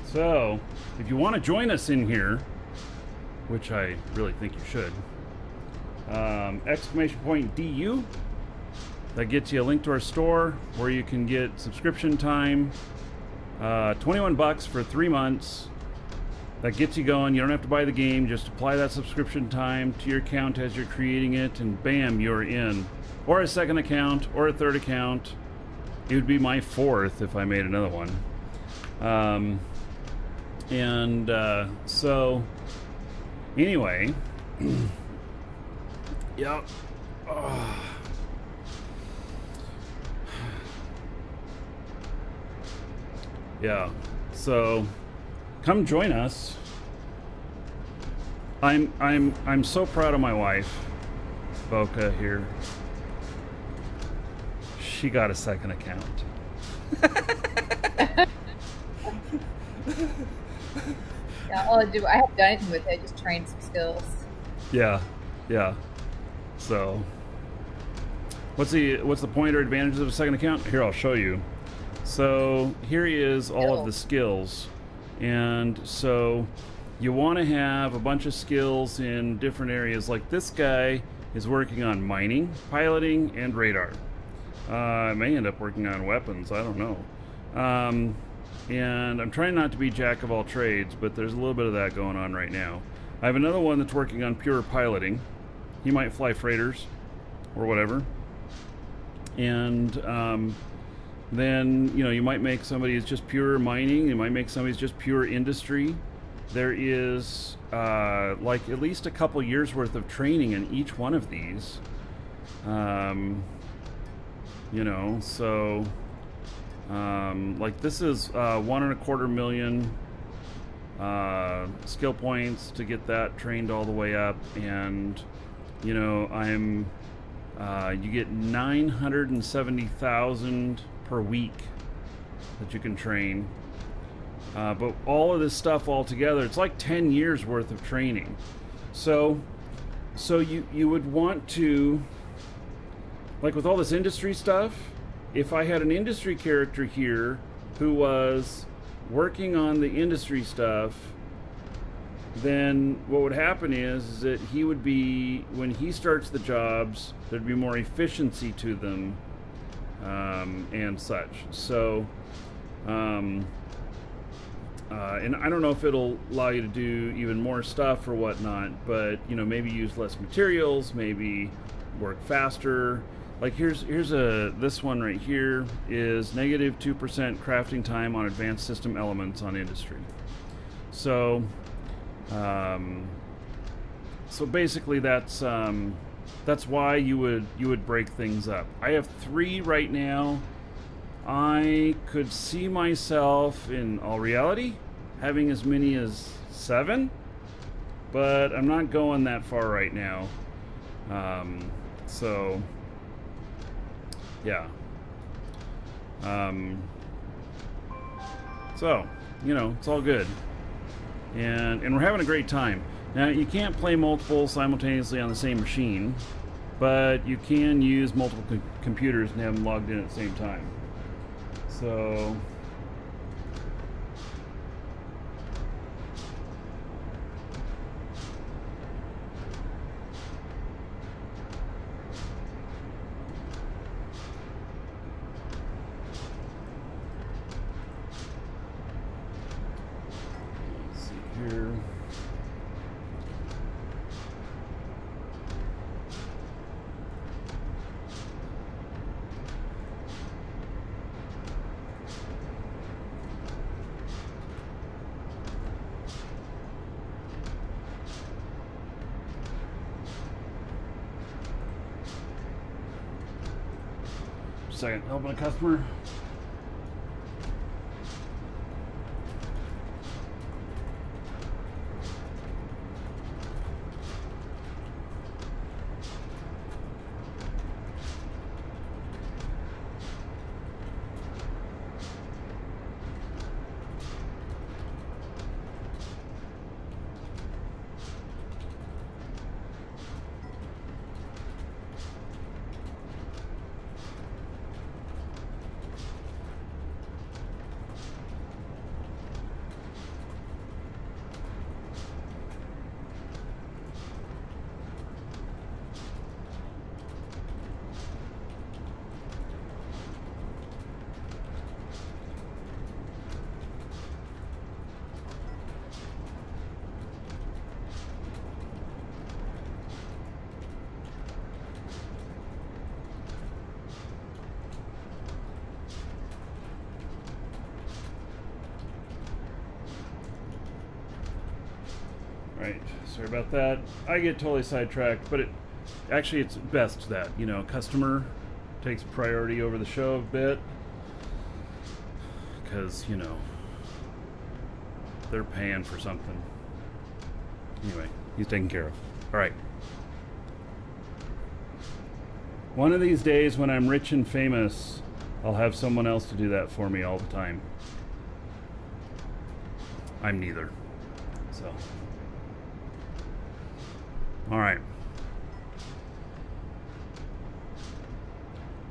So, if you want to join us in here, which I really think you should, !DU. That gets you a link to our store where you can get subscription time, $21 for 3 months. That gets you going. You don't have to buy the game. Just apply that subscription time to your account as you're creating it, and bam, you're in. Or a second account, or a third account. It would be my fourth if I made another one. So anyway, yep. Yeah. So come join us. I'm so proud of my wife, Boca here. She got a second account. Yeah, all I do, I haven't done anything with it. I just trained some skills. Yeah. So, what's the point or advantages of a second account? Here, I'll show you. So here is all of the skills, and so you want to have a bunch of skills in different areas. Like this guy is working on mining, piloting, and radar. I may end up working on weapons. I don't know. And I'm trying not to be jack of all trades, but there's a little bit of that going on right now. I have another one that's working on pure piloting. He might fly freighters or whatever. And then, you know, you might make somebody who's just pure mining. You might make somebody who's just pure industry. There is like at least a couple years worth of training in each one of these. You know, so like this is 1.25 million skill points to get that trained all the way up, and you know, you get 970,000 per week that you can train. But all of this stuff all together, it's like 10 years worth of training. So you would want to, like with all this industry stuff, if I had an industry character here who was working on the industry stuff, then what would happen is that he would be, when he starts the jobs, there'd be more efficiency to them, and such. So, and I don't know if it'll allow you to do even more stuff or whatnot, but you know, maybe use less materials, maybe work faster. Like here's this one right here is -2% crafting time on advanced system elements on industry. So so basically that's why you would break things up. I have 3 right now. I could see myself, in all reality, having as many as 7, but I'm not going that far right now. So yeah. So, you know, it's all good. And we're having a great time. Now, you can't play multiple simultaneously on the same machine, but you can use multiple computers and have them logged in at the same time. So let's see here. Second, helping a customer. Right, sorry about that. I get totally sidetracked, but it's best that, you know, customer takes priority over the show a bit, because, you know, they're paying for something. Anyway, he's taken care of. All right. One of these days when I'm rich and famous, I'll have someone else to do that for me all the time. I'm neither. So. All right.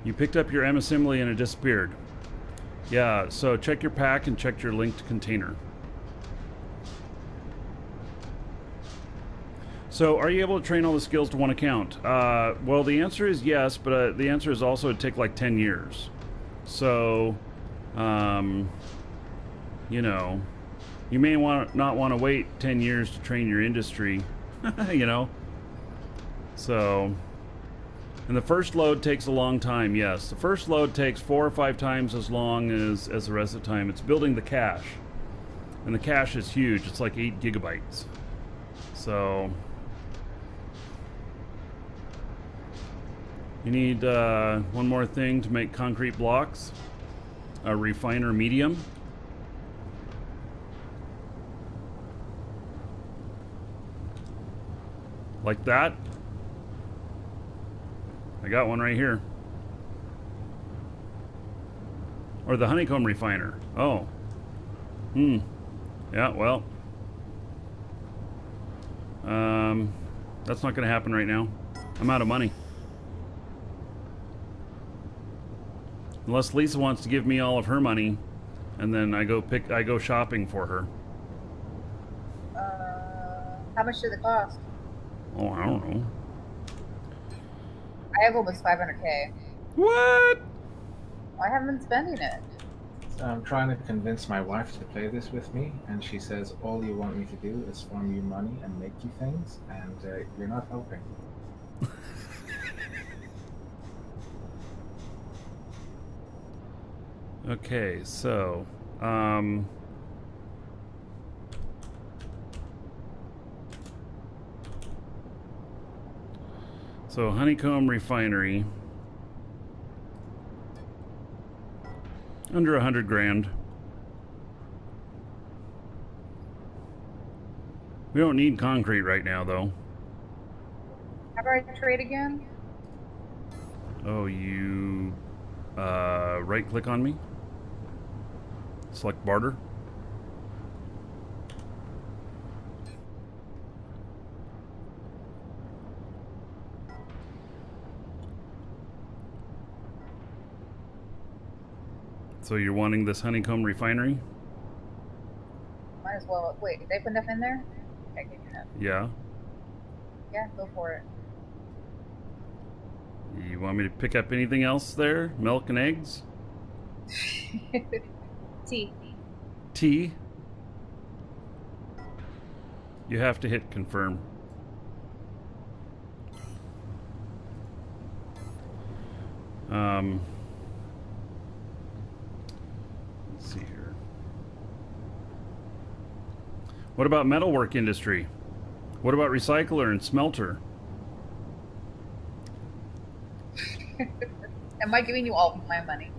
You picked up your M assembly and it disappeared. Yeah, so check your pack and check your linked container. So are you able to train all the skills to one account? Well, the answer is yes, but the answer is also it'd take like 10 years. So, you know, you may not want to wait 10 years to train your industry, you know. So, And the first load takes a long time, yes. The first load takes 4 or 5 times as long as the rest of the time. It's building the cache. And the cache is huge. It's like 8 gigabytes. So you need one more thing to make concrete blocks. A refiner medium. Like that. I got one right here. Or the honeycomb refiner. Oh. Yeah, well. That's not going to happen right now. I'm out of money. Unless Lisa wants to give me all of her money, and then I go shopping for her. How much did it cost? Oh, I don't know. I have almost 500K. What? I haven't been spending it. So I'm trying to convince my wife to play this with me, and she says all you want me to do is farm you money and make you things, and you're not helping. Okay, so so honeycomb refinery under 100 grand. We don't need concrete right now, though. How do I trade again? Oh, you right click on me, select barter. So you're wanting this honeycomb refinery? Might as well. Wait, did they put enough in there? Okay, good enough. Yeah. Yeah, go for it. You want me to pick up anything else there? Milk and eggs? Tea. Tea? You have to hit confirm. Let's see here. What about metalwork industry? What about recycler and smelter? Am I giving you all my money?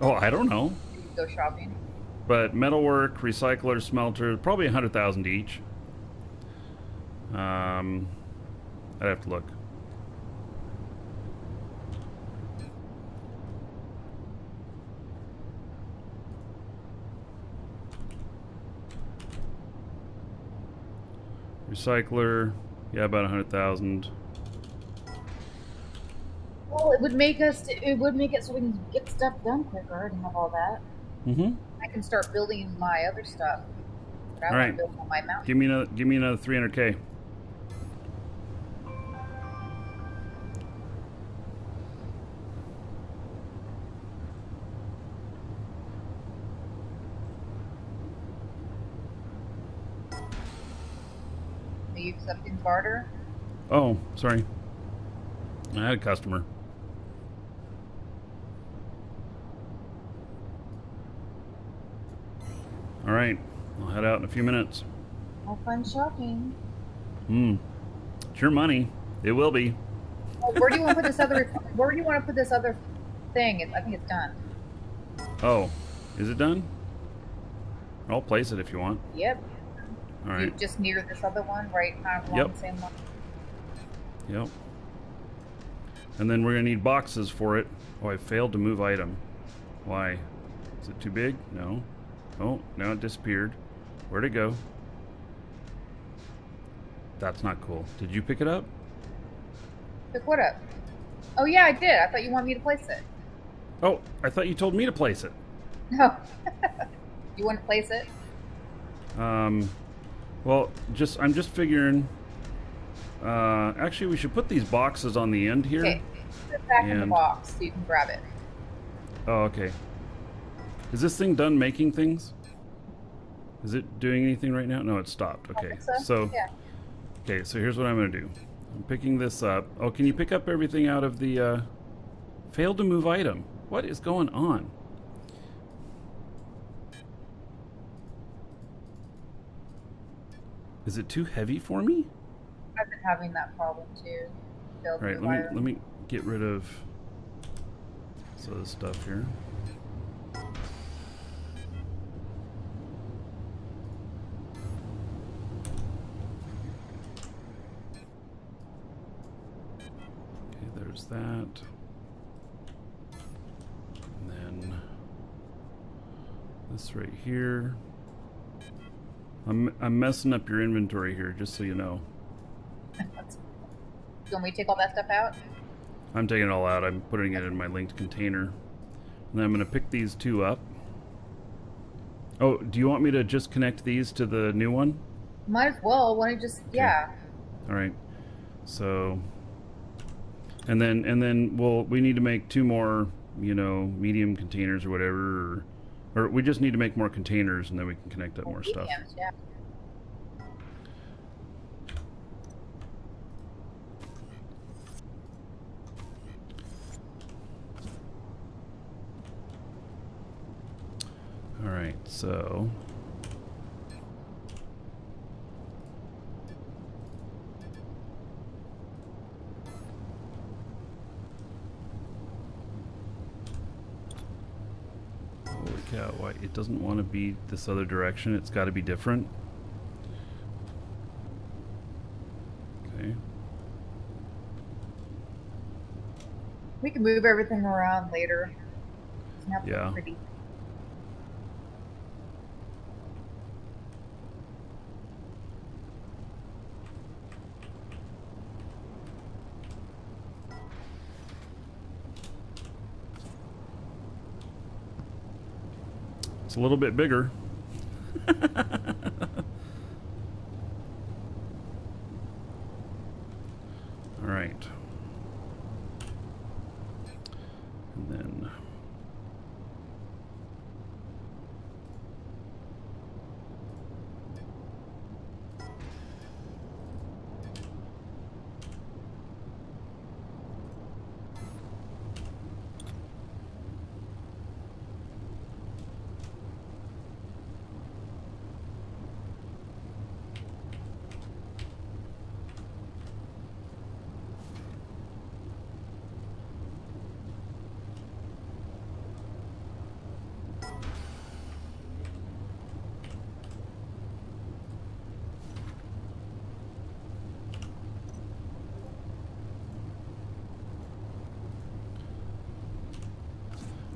Oh, I don't know. You go shopping. But metalwork, recycler, smelter, probably 100,000 each. I'd have to look. Recycler, yeah, about 100,000. Well, it would make it so we can get stuff done quicker and have all that. Mm-hmm. I can start building my other stuff. But I All want right. to build on my mountain. Give me another 300K. Are you accepting barter? Oh, sorry. I had a customer. All right, I'll head out in a few minutes. Have fun shopping. It's your money. It will be. Oh, where do you want to put this other? Where do you want to put this other thing? I think it's done. Oh, is it done? I'll place it if you want. Yep. All right. You just near this other one, right? Kind of along Yep. the same line. Yep. And then we're gonna need boxes for it. Oh, I failed to move item. Why? Is it too big? No. Oh, now it disappeared. Where'd it go? That's not cool. Did you pick it up? Pick what up? Oh yeah, I did. I thought you wanted me to place it. Oh, I thought you told me to place it. No. You want to place it? Well, I'm just figuring. Actually, we should put these boxes on the end here. Okay. Put it back in the And- box so you can grab it. Oh, okay. Is this thing done making things? Is it doing anything right now? No, it stopped. I Okay. think so. Yeah. Okay, so here's what I'm gonna do. I'm picking this up. Oh, can you pick up everything out of the failed to move item? What is going on? Is it too heavy for me? I've been having that problem too. All right, let me get rid of some of this stuff here. Okay, there's that. And then this right here. I'm messing up your inventory here, just so you know. Can we take all that stuff out? I'm taking it all out. I'm putting it in my linked container. And then I'm going to pick these two up. Oh, do you want me to just connect these to the new one? Might as well. Why don't you just, yeah. All right. So, and then we need to make 2 more, you know, medium containers or whatever, or we just need to make more containers and then we can connect up more stuff. Mediums, yeah. All right, so holy cow, why it doesn't want to be this other direction. It's got to be different. Okay. We can move everything around later. Doesn't have to be Yeah. pretty. It's a little bit bigger. All right. And then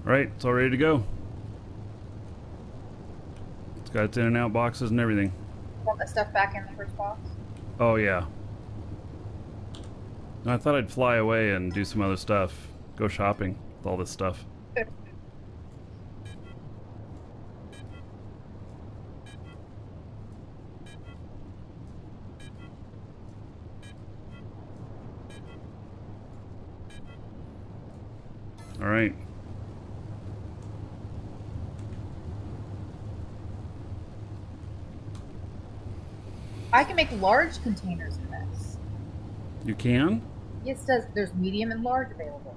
all right, it's all ready to go. It's got its in and out boxes and everything. Want the stuff back in the first box? Oh yeah. I thought I'd fly away and do some other stuff. Go shopping with all this stuff. All right. I can make large containers in this. You can? Yes, there's medium and large available.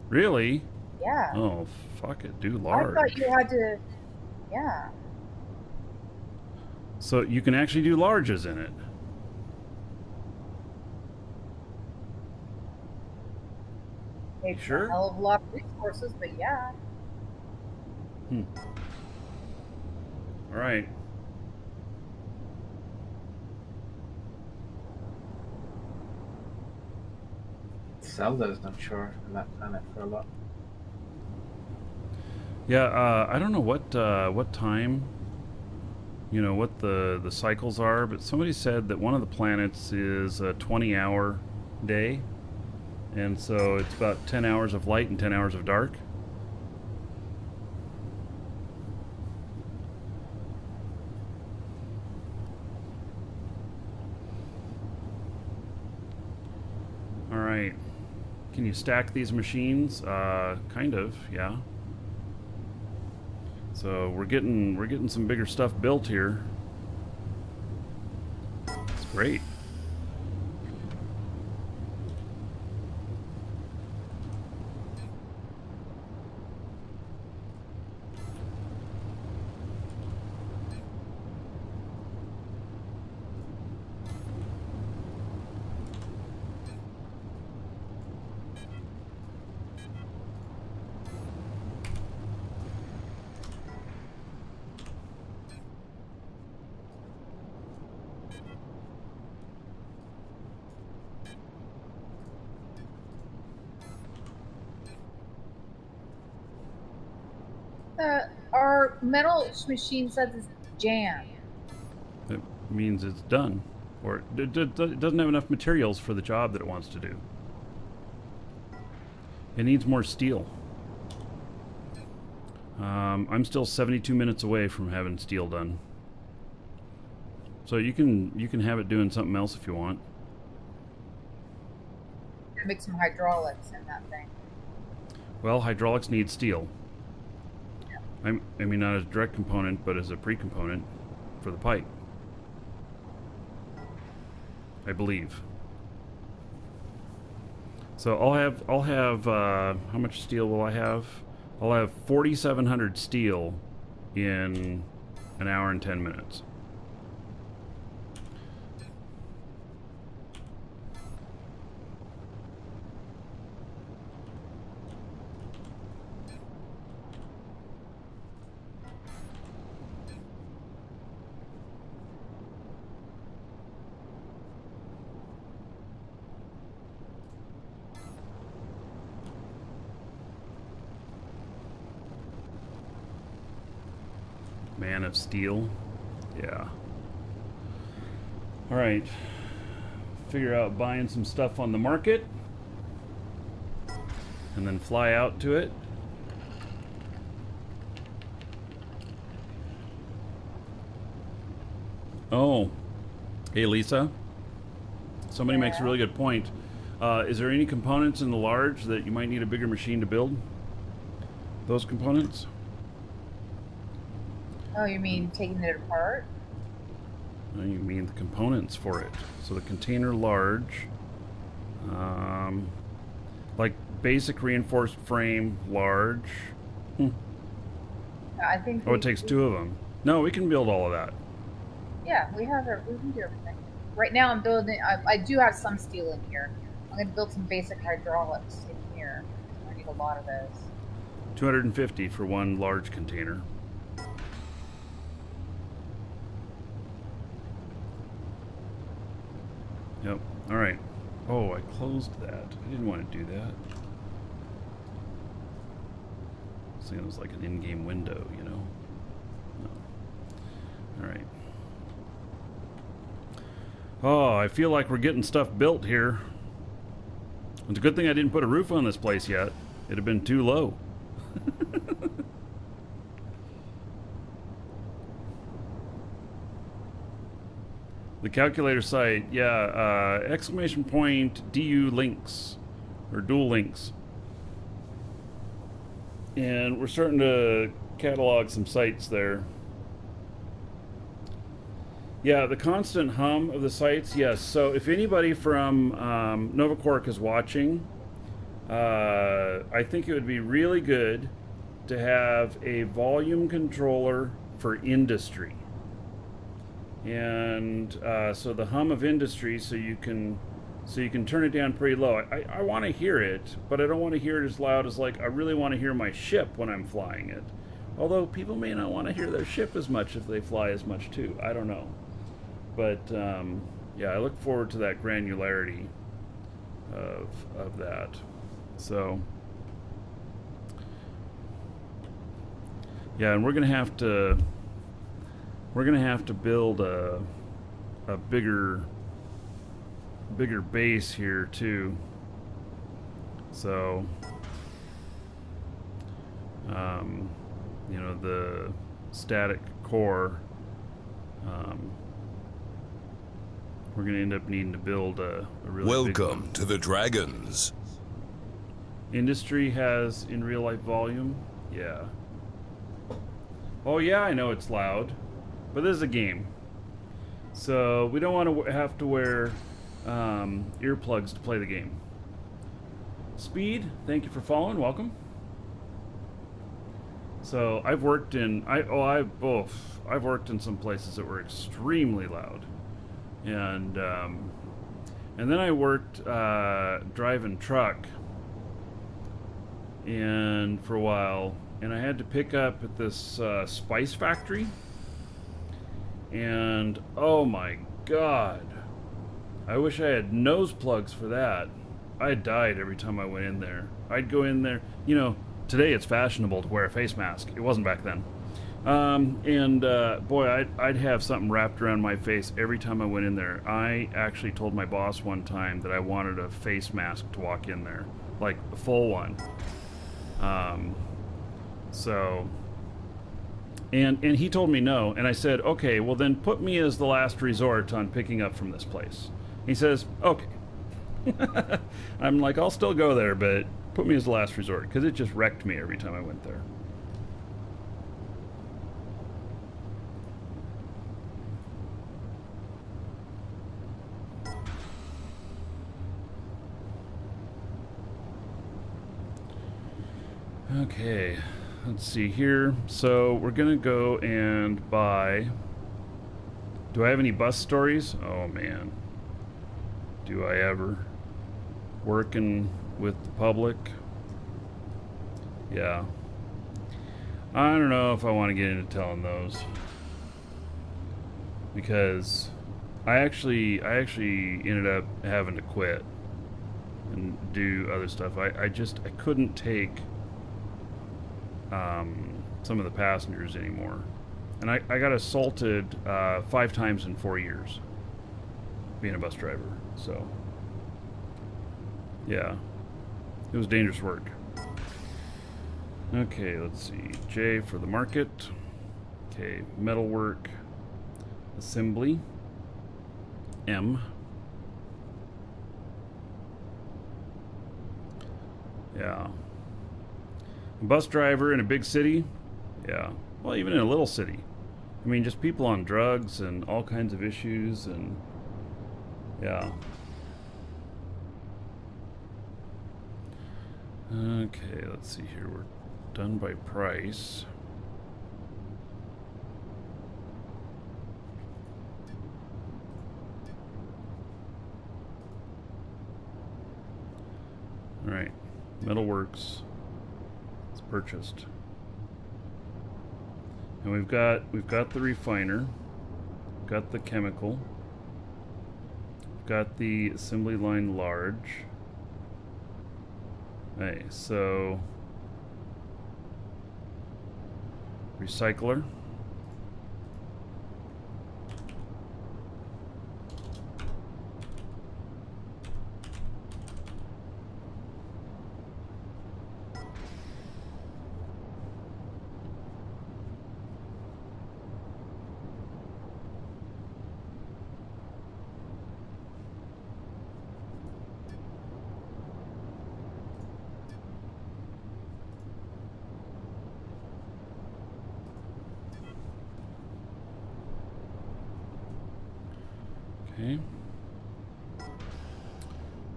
Really? Yeah. Oh, fuck it. Do I large. thought you had to. Yeah. So you can actually do larges in it. Takes Sure. a hell of a lot of resources, but yeah. All right. Sell those, I'm sure, on that planet for a lot. Yeah, I don't know what time, you know, what the cycles are, but somebody said that one of the planets is a 20-hour day, and so it's about 10 hours of light and 10 hours of dark. All right. Can you stack these machines? Kind of, yeah. So we're getting some bigger stuff built here. It's great. Our metal machine says it's jammed. It means it's done. Or it doesn't have enough materials for the job that it wants to do. It needs more steel. I'm still 72 minutes away from having steel done. So you can have it doing something else if you want. Gonna make some hydraulics in that thing. Well, hydraulics need steel. Yeah. I mean, not as a direct component, but as a pre-component for the pipe. I believe. So I'll have how much steel will I have? I'll have 4,700 steel in an hour and 10 minutes. Man of Steel. Yeah. Alright. Figure out buying some stuff on the market. And then fly out to it. Oh. Hey, Lisa. Somebody makes a really good point. Is there any components in the large that you might need a bigger machine to build? Those components? Oh, you mean taking it apart? No, you mean the components for it. So the container large, like basic reinforced frame large. I think. Oh, it takes two of them. No, we can build all of that. Yeah, we can do everything. Right now, I'm building. I do have some steel in here. I'm going to build some basic hydraulics in here. I need a lot of those. 250 for one large container. Yep. All right. Oh, I closed that. I didn't want to do that. So it was like an in-game window, you know. No. All right. Oh, I feel like we're getting stuff built here. It's a good thing I didn't put a roof on this place yet. It'd have been too low. The calculator site, yeah, exclamation point DU links, or dual links. And we're starting to catalog some sites there. Yeah, the constant hum of the sites, yes. So if anybody from Nova Quark is watching, I think it would be really good to have a volume controller for industry. And so the hum of industry, so you can turn it down pretty low. I want to hear it, but I don't want to hear it as loud as, like, I really want to hear my ship when I'm flying it. Although people may not want to hear their ship as much if they fly as much too. I don't know. But yeah, I look forward to that granularity of that. So yeah, and we're gonna have to build a bigger base here too. So you know, the static core, we're going to end up needing to build a really Welcome big to the Dragons. Industry has in real life volume. Yeah. Oh yeah, I know it's loud, but this is a game, so we don't want to have to wear earplugs to play the game. Speed, thank you for following. Welcome. So I've worked in I've worked in some places that were extremely loud, and then I worked driving truck, and for a while, and I had to pick up at this spice factory, and oh my god, I wish I had nose plugs for that. I died every time I went in there. I'd go in there, you know, today it's fashionable to wear a face mask. It wasn't back then. Boy, I'd have something wrapped around my face every time I went in there. I actually told my boss one time that I wanted a face mask to walk in there, like a full one. And he told me no, and I said, okay, well then put me as the last resort on picking up from this place. He says, okay. I'm like, I'll still go there, but put me as the last resort, because it just wrecked me every time I went there. Okay, let's see here. So we're gonna go and buy. Do I have any bus stories? Oh man, do I ever? Working with the public. Yeah. I don't know if I want to get into telling those, because I actually ended up having to quit and do other stuff. I couldn't take some of the passengers anymore, and I got assaulted 5 times in 4 years being a bus driver. So yeah, it was dangerous work. Okay, let's see. J for the market. Okay, metalwork, assembly. M. Yeah. A bus driver in a big city? Yeah. Well, even in a little city. I mean, just people on drugs and all kinds of issues, and yeah. Okay, let's see here. We're done by price. All right, Metalworks is purchased, and we've got the refiner, got the chemical, got the assembly line large. Hey, so recycler. Okay.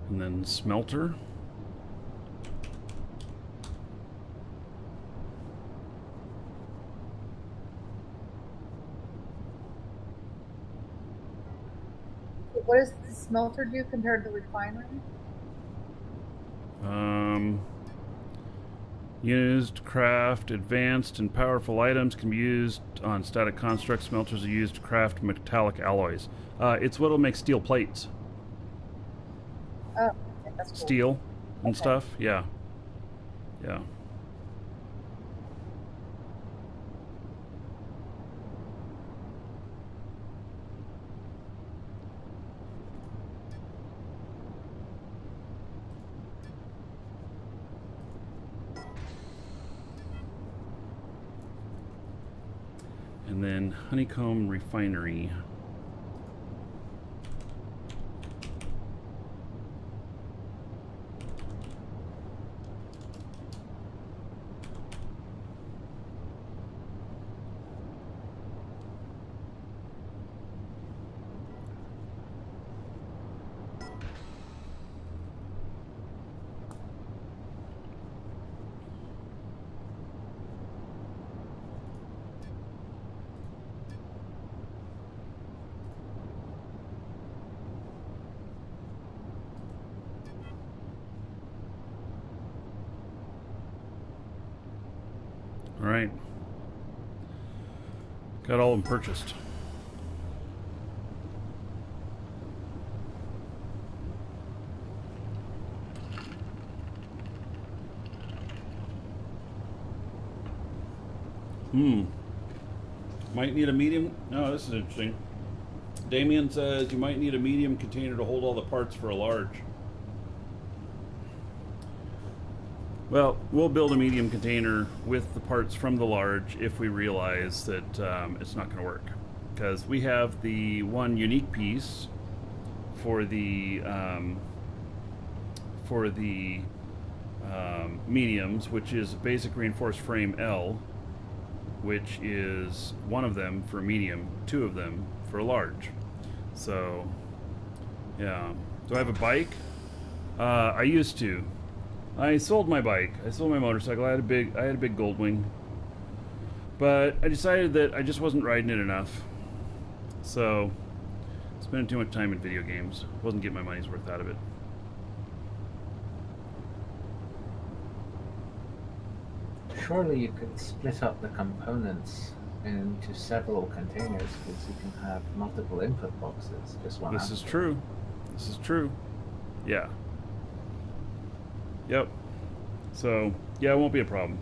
And then smelter. What does the smelter do compared to the refinery? Used, craft, advanced, and powerful items can be used on static constructs. Smelters are used to craft metallic alloys. It's what'll make steel plates. Oh, okay, that's cool. Steel and Okay. stuff. Yeah. Yeah. And then Honeycomb Refinery. All right. Got all of them purchased. Might need a medium. Oh, this is interesting. Damien says you might need a medium container to hold all the parts for a large. Well, we'll build a medium container with the parts from the large if we realize that it's not going to work. Because we have the one unique piece for the mediums, which is basic reinforced frame L, which is one of them for medium, two of them for large. So, yeah. Do I have a bike? I used to. I sold my bike. I sold my motorcycle. I had a big Goldwing, but I decided that I just wasn't riding it enough. So, spending too much time in video games. Wasn't getting my money's worth out of it. Surely you could split up the components into several containers because you can have multiple input boxes. Just one. This is true. This is true. Yeah. Yep. So, yeah, it won't be a problem.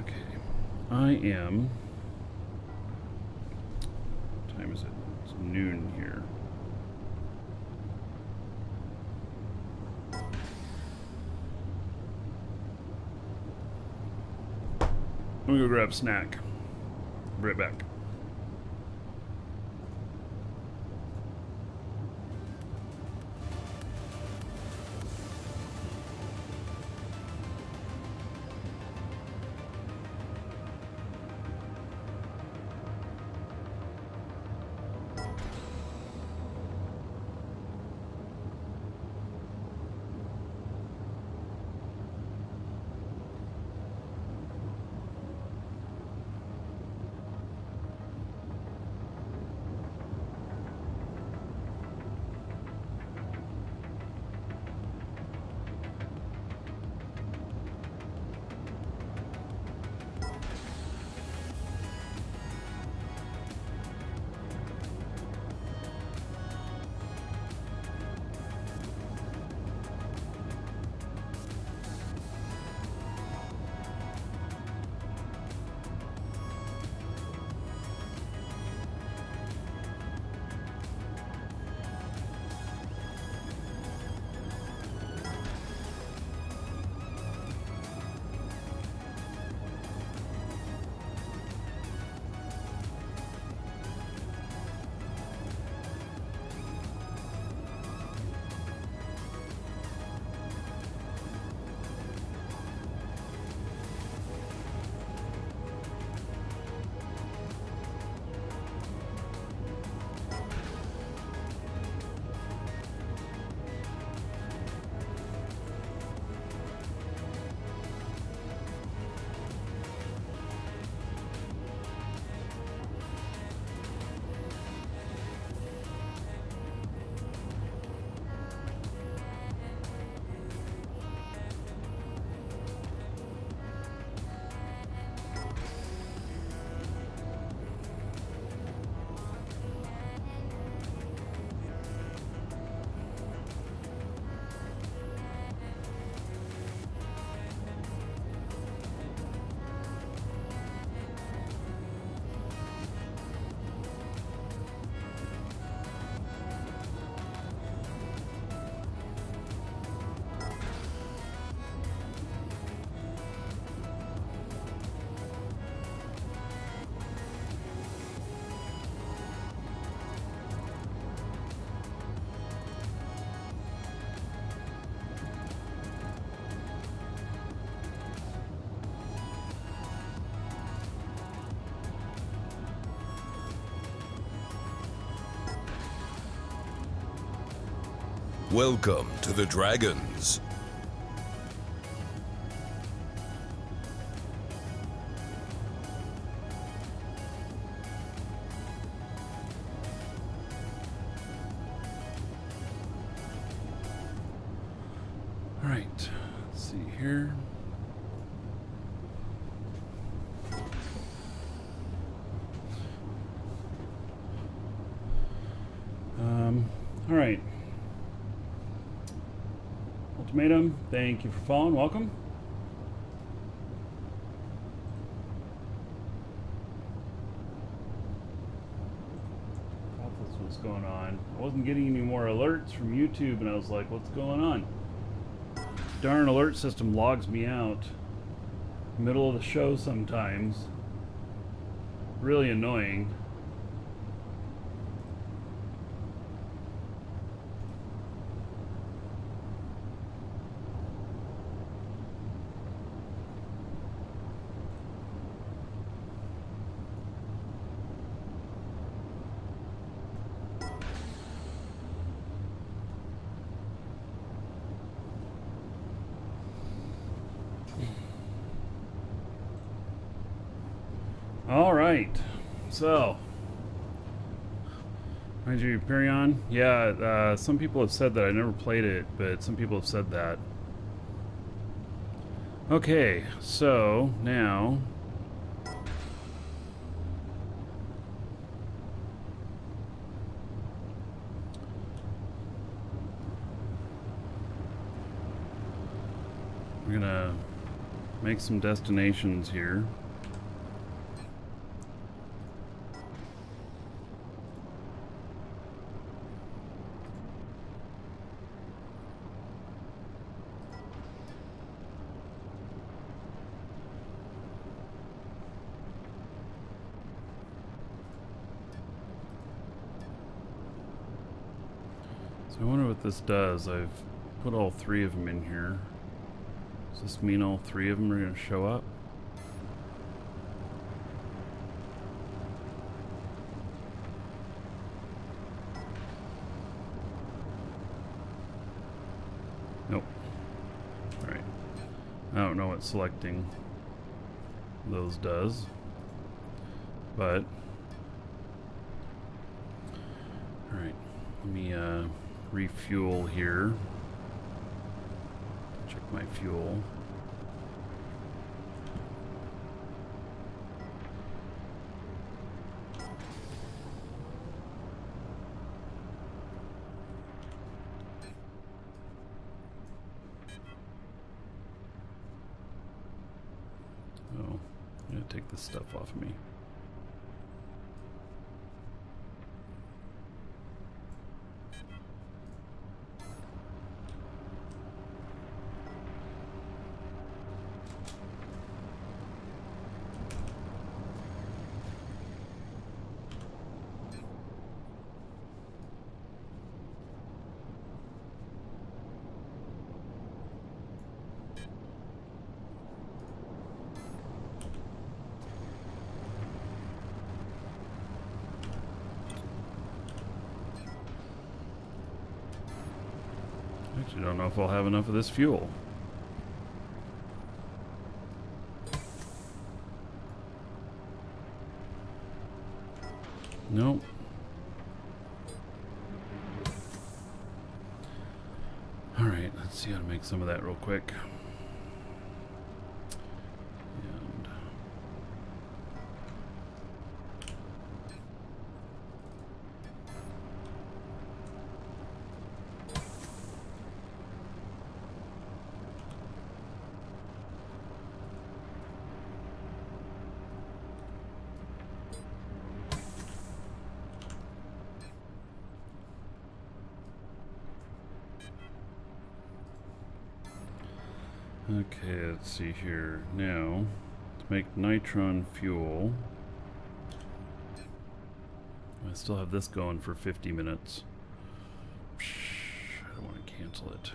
Okay. I am... What time is it? It's noon here. I'm gonna go grab a snack. Be right back. Welcome to the Dragons. All right. Let's see here. All right. Ultimatum, thank you for following. Welcome. what's going on. I wasn't getting any more alerts from YouTube, and I was like, what's going on? Darn alert system logs me out. Middle of the show sometimes. Really annoying. All right, so Mind you, Perion? Yeah, some people have said that. I never played it, but some people have said that. Okay, so now we're gonna make some destinations here. So I wonder what this does. I've put all three of them in here. Does this mean all three of them are going to show up? Nope. Alright. I don't know what selecting those does, but alright, let me refuel here. Check my fuel. Oh, I'm gonna take this stuff off of me. Actually, don't know if I'll have enough of this fuel. Nope. Alright, let's see how to make some of that real quick. And okay, let's see here. Now, to make nitron fuel, I still have this going for 50 minutes. I don't want to cancel it.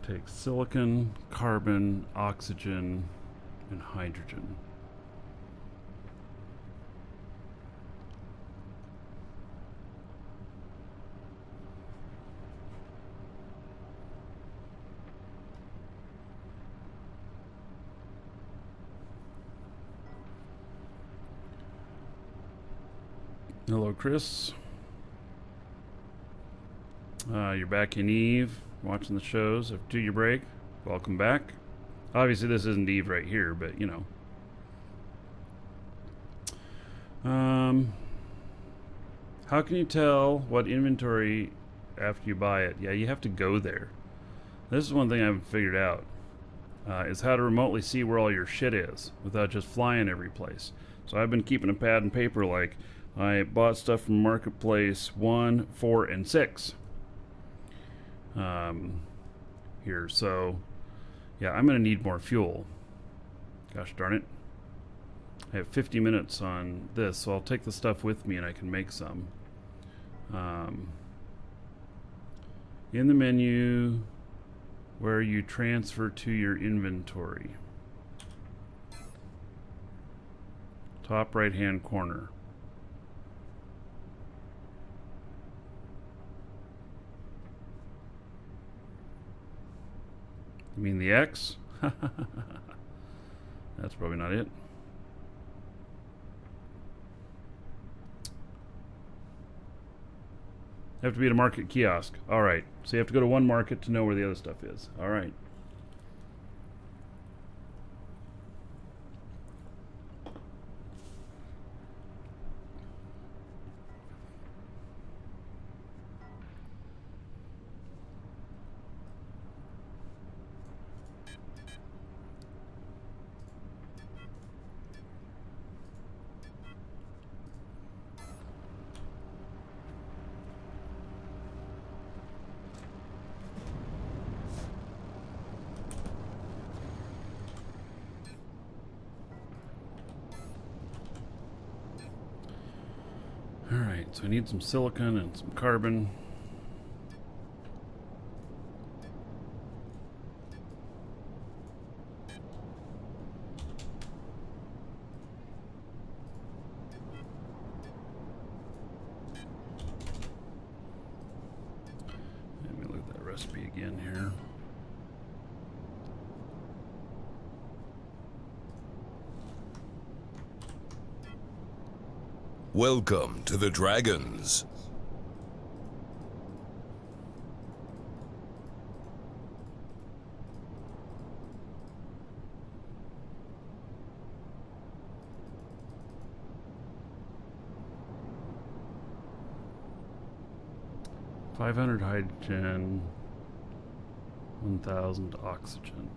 Takes silicon, carbon, oxygen, and hydrogen. Hello, Chris. You're back in Eve, watching the shows after your break. Welcome back. Obviously, this isn't Eve right here, but you know. How can you tell what inventory after you buy it? Yeah, you have to go there. This is one thing I haven't figured out. Is how to remotely see where all your shit is without just flying every place. So I've been keeping a pad and paper, like I bought stuff from Marketplace 1, 4, and 6. Here, so yeah, I'm gonna need more fuel. Gosh darn it. I have 50 minutes on this, so I'll take the stuff with me and I can make some. In the menu where you transfer to your inventory. Top right hand corner. You mean the X? That's probably not it. Have to be at a market kiosk. All right. So you have to go to one market to know where the other stuff is. All right. Alright, so I need some silicon and some carbon. Let me look at that recipe again here. Welcome to the Dragons. $500 hydrogen, 1,000 oxygen.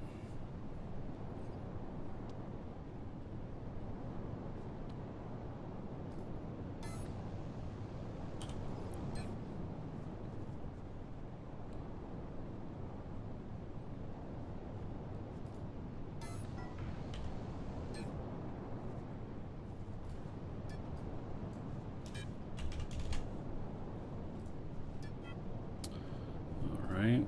Right.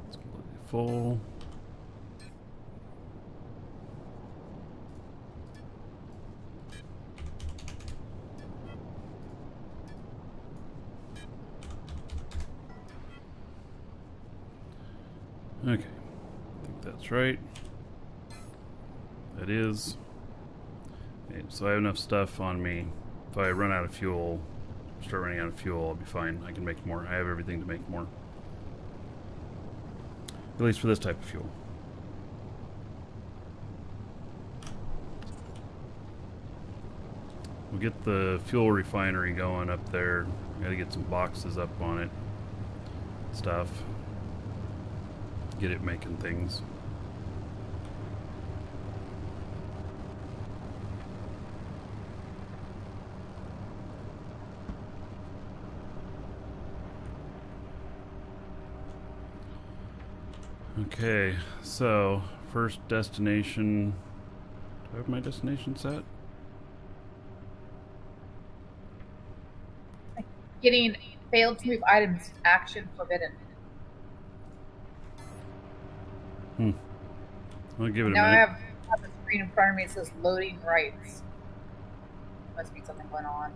It's completely full. Okay. I think that's right. That is. Okay, so I have enough stuff on me. If I run out of fuel, start running out of fuel, I'll be fine. I can make more. I have everything to make more. At least for this type of fuel. We'll get the fuel refinery going up there. Gotta get some boxes up on it. Stuff. Get it making things. Okay, so first destination. Do I have my destination set? Getting failed to move items, action forbidden. I'll give it Now a I minute. have the screen in front of me. It says loading rights. Must be something going on.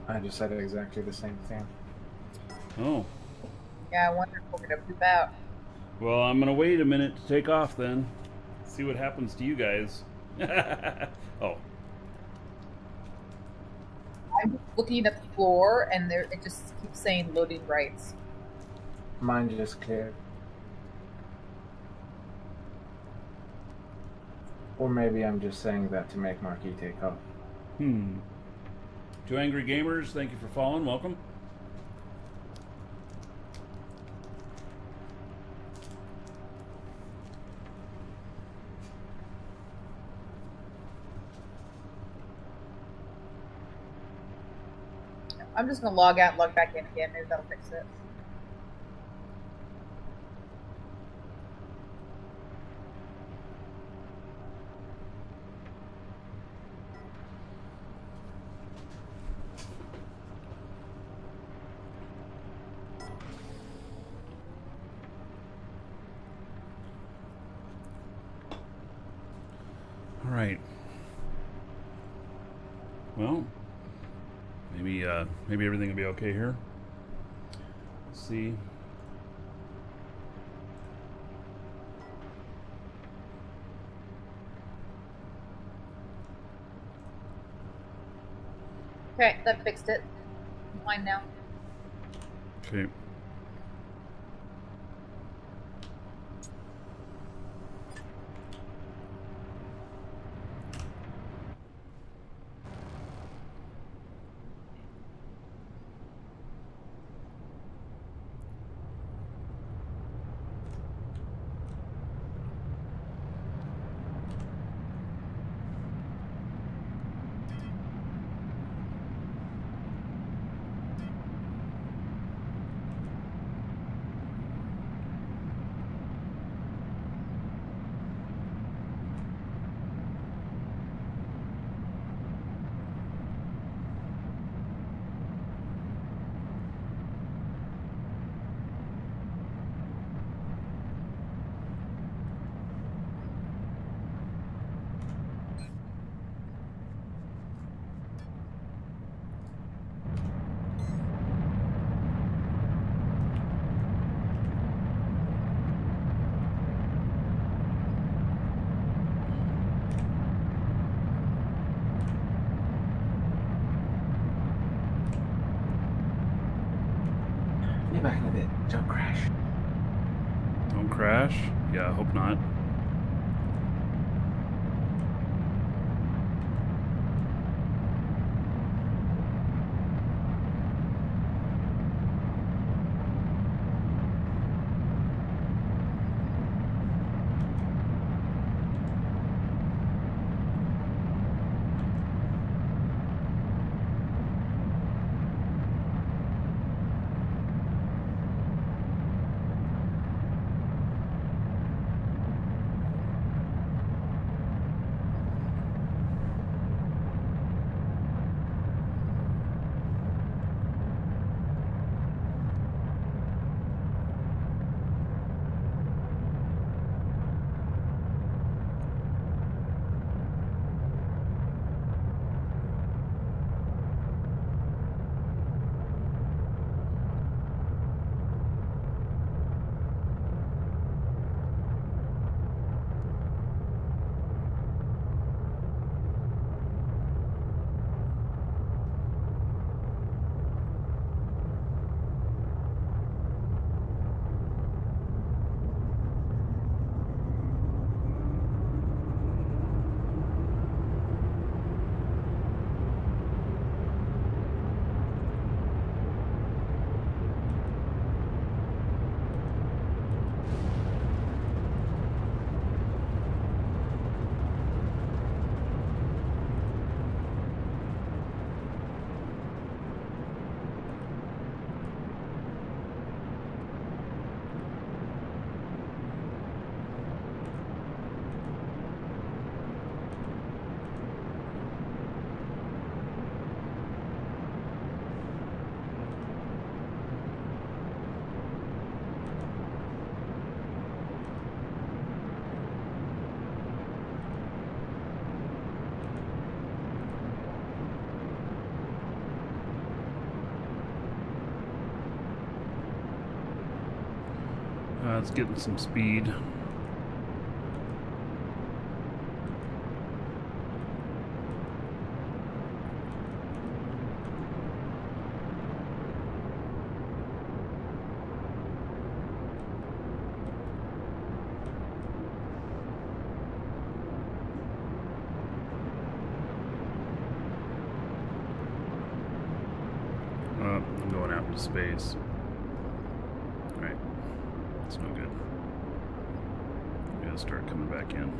I just said exactly the same thing. Oh, Yeah, I wonder if we're gonna poop out. well, I'm gonna wait a minute to take off then. See what happens to you guys. Oh, I'm just looking at the floor, and there it just keeps saying loading rights. Mine just cleared. Or maybe I'm just saying that to make Marquis take off. Two Angry Gamers, thank you for following. Welcome. I'm just gonna log out, log back in again. Maybe that'll fix it. All right. Well, maybe everything will be okay here. Let's see. Okay, that fixed it. Fine now. Okay. Be back in a bit. Don't crash. Don't crash. Yeah, I hope not. It's getting some speed. I'm going out into space. Alright. It's no good. I gotta start coming back in.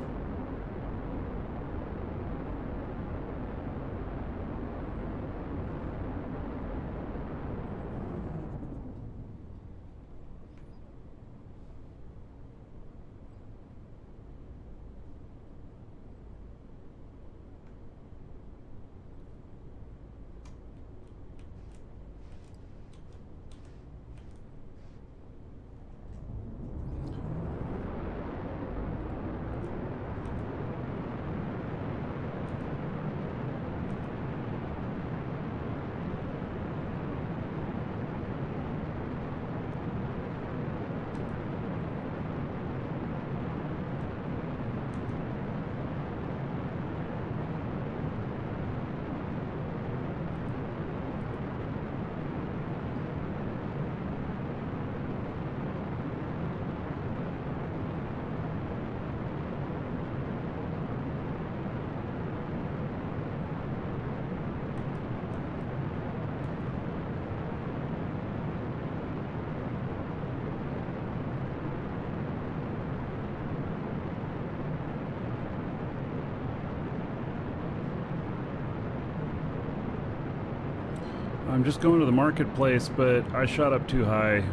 I'm just going to the marketplace, but I shot up too high.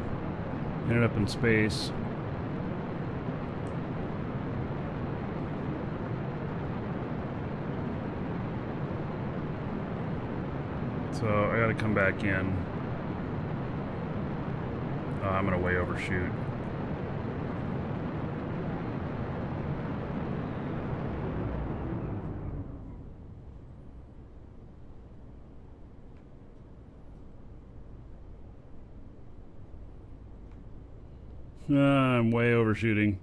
Ended up in space. So I gotta come back in. I'm gonna way overshoot. I'm way overshooting.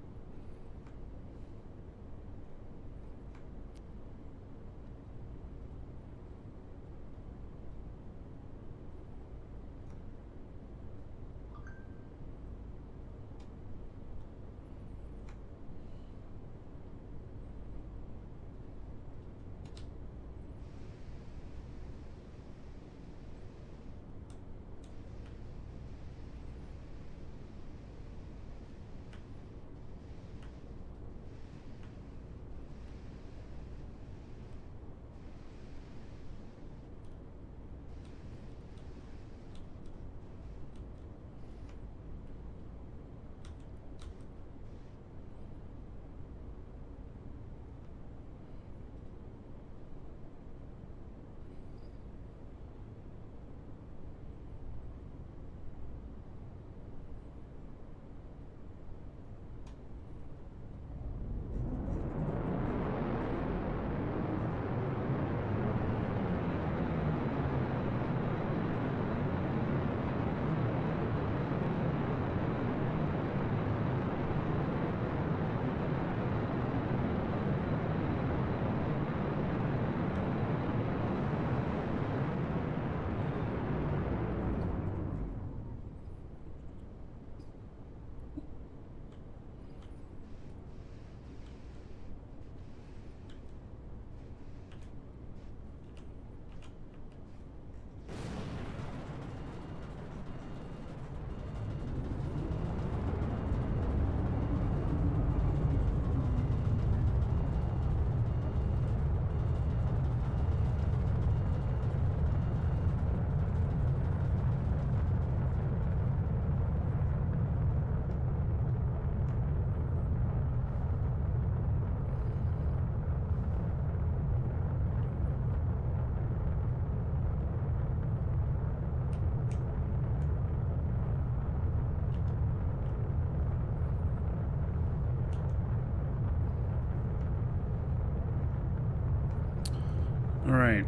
Alright.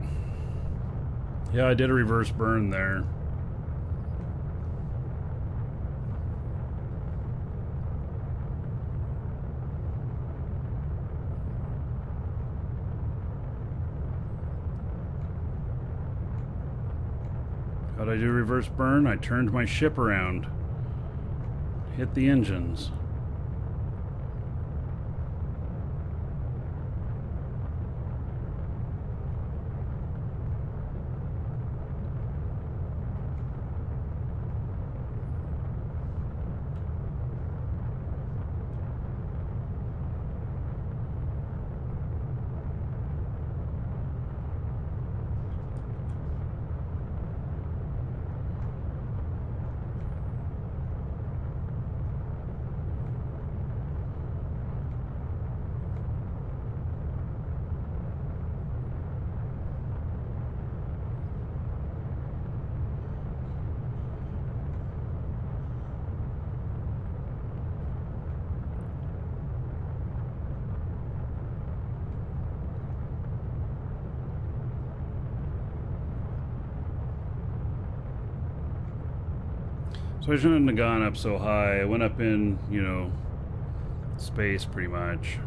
Yeah, I did a reverse burn there. How'd I do reverse burn? I turned my ship around. Hit the engines. So I shouldn't have gone up so high. I went up in, you know, space pretty much.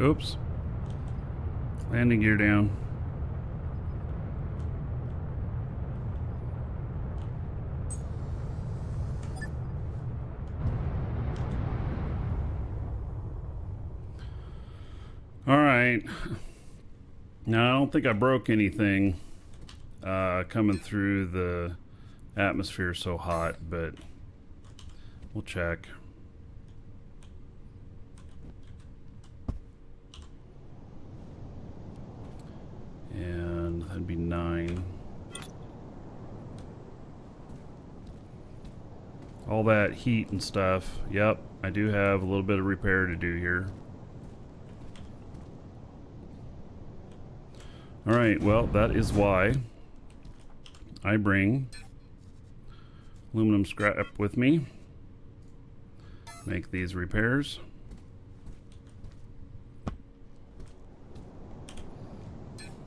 Oops. Landing gear down. All right. Now, I don't think I broke anything coming through the atmosphere so hot, but we'll check. And that'd be 9. All that heat and stuff. Yep, I do have a little bit of repair to do here. Alright, well, that is why I bring aluminum scrap with me. Make these repairs.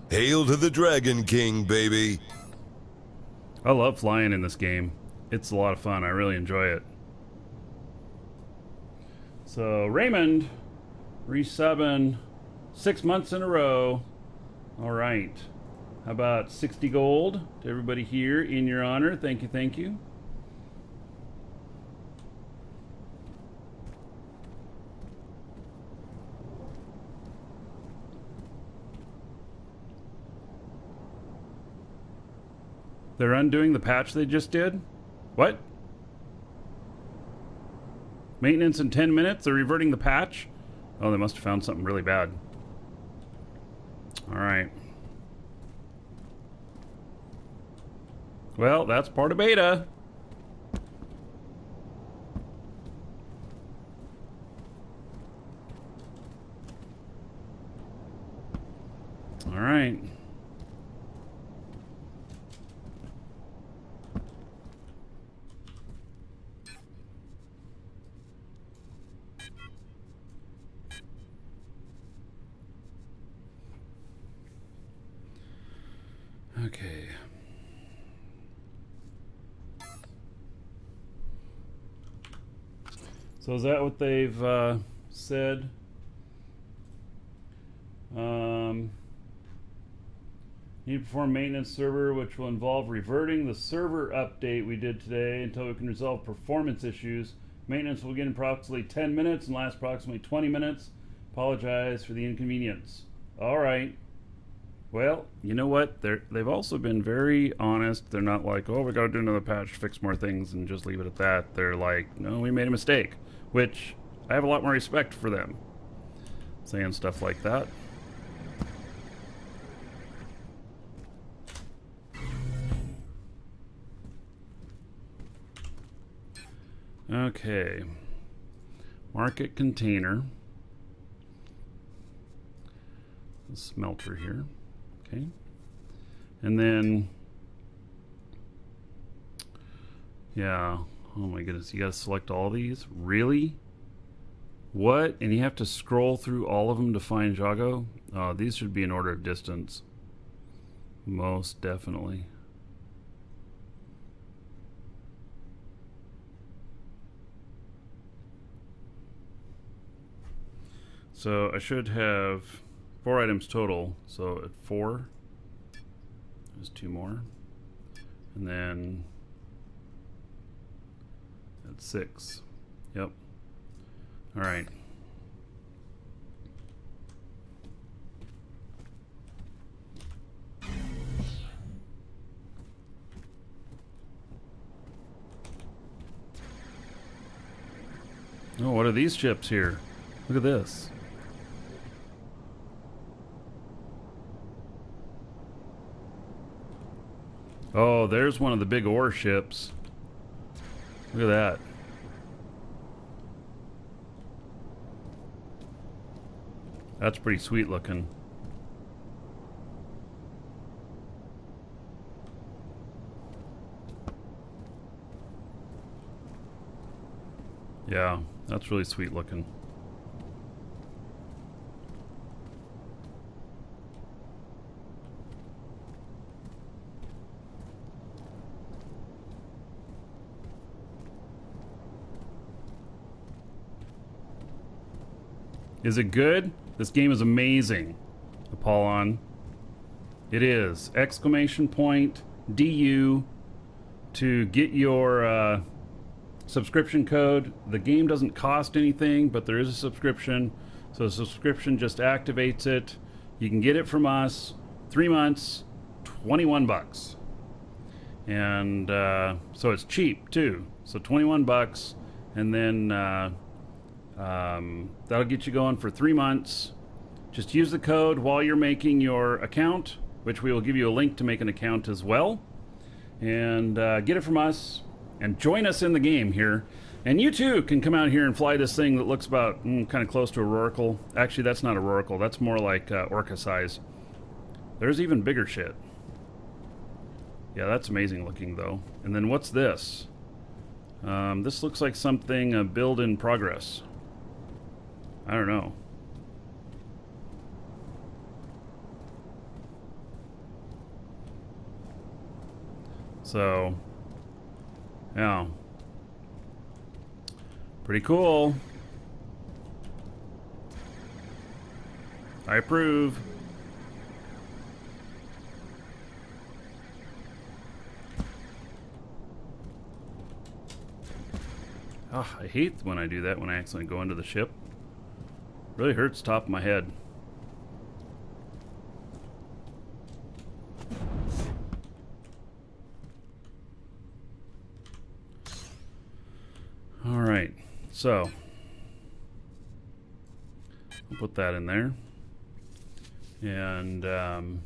Hail to the Dragon King, baby. I love flying in this game. It's a lot of fun. I really enjoy it. So, Raymond, resubbing 6 months in a row. All right. How about 60 gold to everybody here in your honor? Thank you, thank you. They're undoing the patch they just did? What? Maintenance in 10 minutes? They're reverting the patch? Oh, they must have found something really bad. Alright. Well, that's part of beta. Alright. Okay. So is that what they've said? Need to perform maintenance server, which will involve reverting the server update we did today until we can resolve performance issues. Maintenance will begin in approximately 10 minutes and last approximately 20 minutes. Apologize for the inconvenience. All right. Well, you know what? They've also been very honest. They're not like, oh, we got to do another patch, fix more things, and just leave it at that. They're like, no, we made a mistake, which I have a lot more respect for them saying stuff like that. Okay. Market container. Smelter here. Okay. And then, yeah. Oh my goodness, you gotta select all these? Really? What? And you have to scroll through all of them to find Jago? These should be in order of distance. Most definitely. So I should have 4 items total. So at 4, there's 2 more. And then at 6. Yep. All right. Oh, what are these chips here? Look at this. Oh, there's one of the big ore ships. Look at that. That's pretty sweet looking. Yeah, that's really sweet looking. Is it good? This game is amazing, Apollon. It is. Exclamation point DU to get your subscription code. The game doesn't cost anything, but there is a subscription. So the subscription just activates it. You can get it from us. 3 months, 21 bucks. And so it's cheap too. So 21 bucks. And then that'll get you going for 3 months. Just use the code while you're making your account, which we will give you a link to make an account as well. And get it from us and join us in the game here. And you too can come out here and fly this thing that looks about kind of close to a Roricle. Actually, that's not a Roricle. That's more like Orca size. There's even bigger shit. Yeah, that's amazing looking though. And then what's this? This looks like something a build in progress. I don't know. So, yeah. Pretty cool. I approve. Oh, I hate when I do that, when I accidentally go into the ship. Really hurts the top of my head. All right, so I'll put that in there. And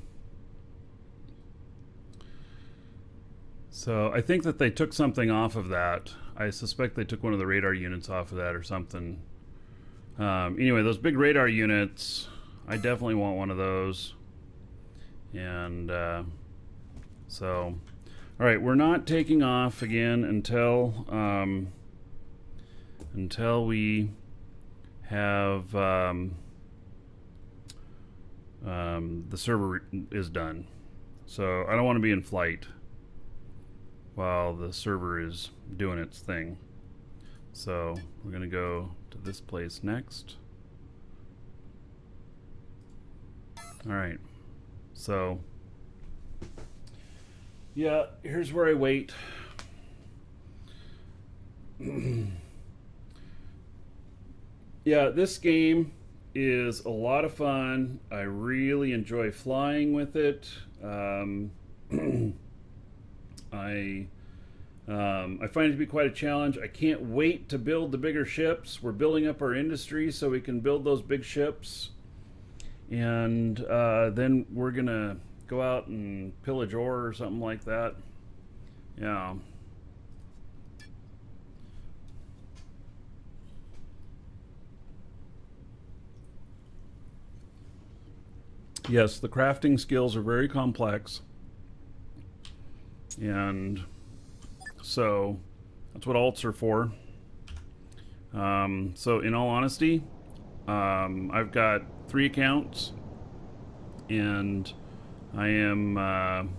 so I think that they took something off of that. I suspect they took one of the radar units off of that or something. Anyway, those big radar units, I definitely want one of those. And so, all right, we're not taking off again until we have the server is done. So I don't want to be in flight while the server is doing its thing. So we're gonna go to this place next. All right, so yeah, here's where I wait. Yeah, this game is a lot of fun. I really enjoy flying with it. I find it to be quite a challenge. I can't wait to build the bigger ships. We're building up our industry so we can build those big ships. And then we're going to go out and pillage ore or something like that. Yeah. yes, the crafting skills are very complex. And so that's what alts are for. So in all honesty, I've got 3 accounts, and I am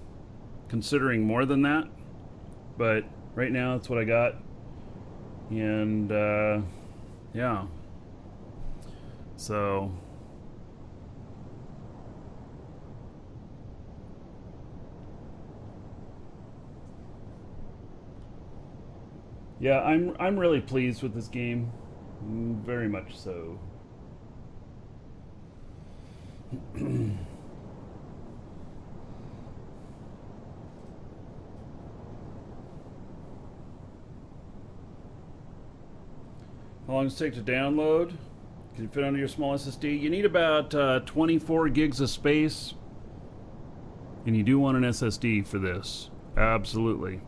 considering more than that, but right now that's what I got. And yeah, so yeah, I'm really pleased with this game, very much so. How long does it take to download? Can it fit onto your small SSD? You need about 24 gigs of space, and you do want an SSD for this. Absolutely.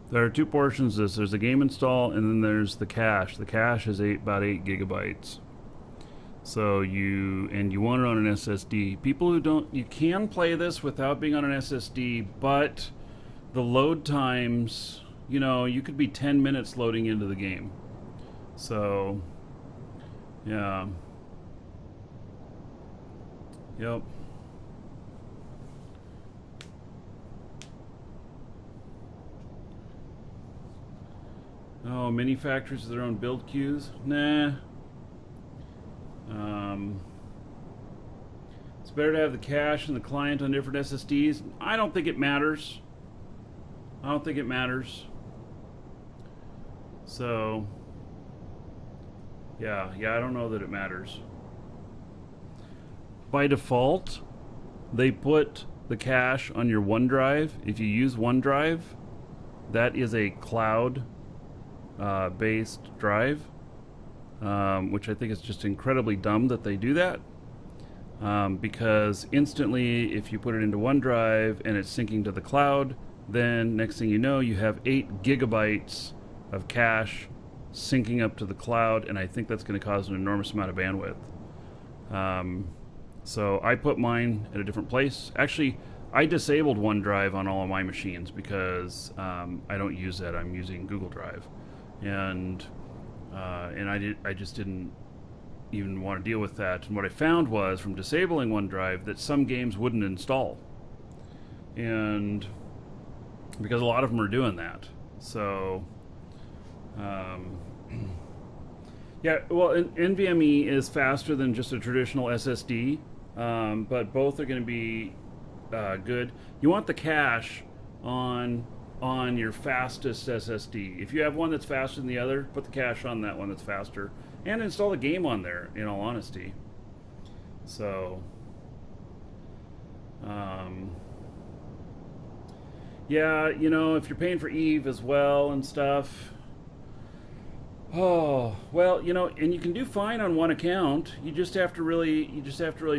There are 2 portions of this. There's the game install, and then there's the cache. The cache is about 8 gigabytes. So you want it on an SSD. People who don't, you can play this without being on an SSD, but the load times, you know, you could be 10 minutes loading into the game. So, yeah. Yep. Oh, mini factories with their own build queues? Nah. It's better to have the cache and the client on different SSDs. I don't think it matters. I don't think it matters. So, yeah, I don't know that it matters. By default, they put the cache on your OneDrive. If you use OneDrive, that is a cloud based drive, which I think is just incredibly dumb that they do that, because instantly if you put it into OneDrive and it's syncing to the cloud, then next thing you know, you have 8 gigabytes of cache syncing up to the cloud, and I think that's going to cause an enormous amount of bandwidth. So I put mine at a different place. Actually, I disabled OneDrive on all of my machines because I don't use that. I'm using Google Drive, and I just didn't even want to deal with that. And what I found was, from disabling OneDrive, that some games wouldn't install, and because a lot of them are doing that. So yeah, well, NVMe is faster than just a traditional SSD, but both are going to be good. You want the cache on your fastest SSD. If you have one that's faster than the other, put the cache on that one that's faster, and install the game on there, in all honesty. So yeah, you know, if you're paying for Eve as well and stuff, oh, well, you know, and you can do fine on one account. You just have to really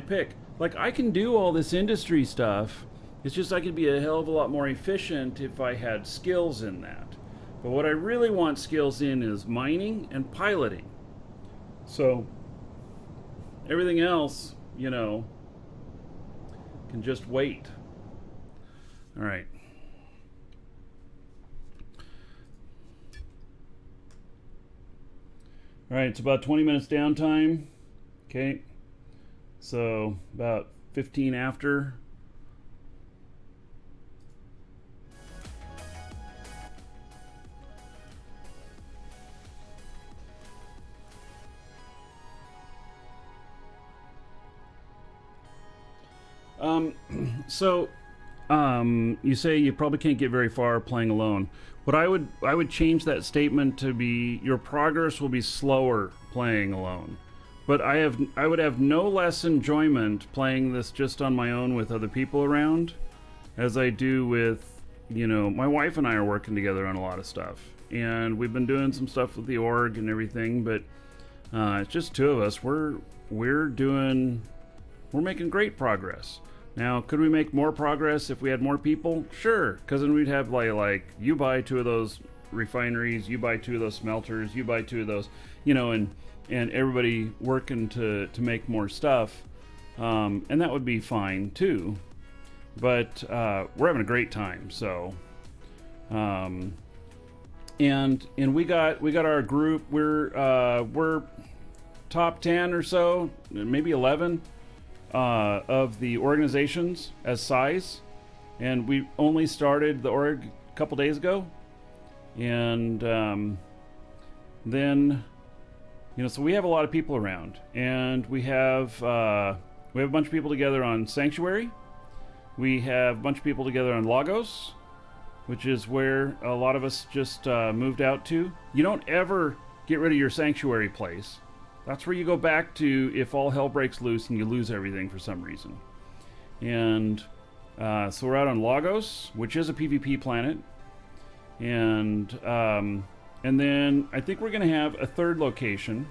pick. Like, I can do all this industry stuff. It's just I could be a hell of a lot more efficient if I had skills in that. But what I really want skills in is mining and piloting. So everything else, you know, can just wait. All right. All right, it's about 20 minutes downtime. Okay, so about 15 after. You say you probably can't get very far playing alone. But I would change that statement to be, your progress will be slower playing alone. But I would have no less enjoyment playing this just on my own with other people around as I do with, you know, my wife and I are working together on a lot of stuff. And we've been doing some stuff with the org and everything, but it's just 2 of us. We're making great progress. Now, could we make more progress if we had more people? Sure, because then we'd have like you buy 2 of those refineries, you buy 2 of those smelters, you buy 2 of those, you know, and everybody working to make more stuff. and that would be fine too. But we're having a great time. So, and we got our group. We're top 10 or so, maybe 11 of the organizations as size, and we only started the org a couple days ago, and then so we have a lot of people around, and we have a bunch of people together on Sanctuary. We have a bunch of people together on Lagos, which is where a lot of us just moved out to. You don't ever get rid of your Sanctuary place. That's where you go back to if all hell breaks loose and you lose everything for some reason. And so we're out on Lagos, which is a PvP planet. And then I think we're going to have a third location.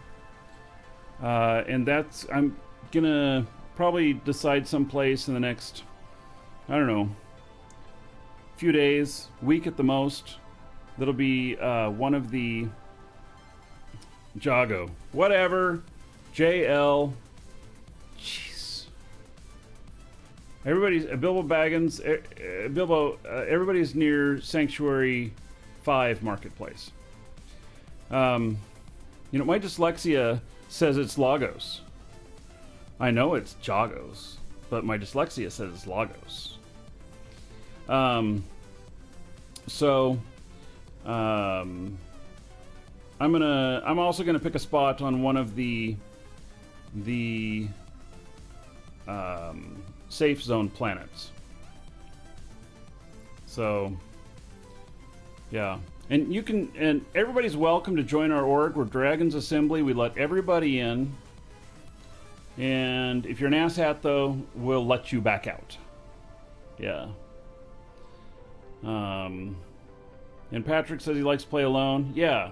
And I'm going to probably decide someplace in the next, I don't know, few days, week at the most. That'll be one of the Jago, whatever, JL. Jeez. Everybody's Bilbo Baggins. Bilbo. Everybody's near Sanctuary 5 Marketplace. My dyslexia says it's Lagos. I know it's Jagos, but my dyslexia says it's Lagos. I'm also gonna pick a spot on one of the safe zone planets. So yeah, and everybody's welcome to join our org. We're Dragon's Assembly. We let everybody in, and if you're an asshat though, we'll let you back out. Yeah. And Patrick says he likes to play alone. Yeah.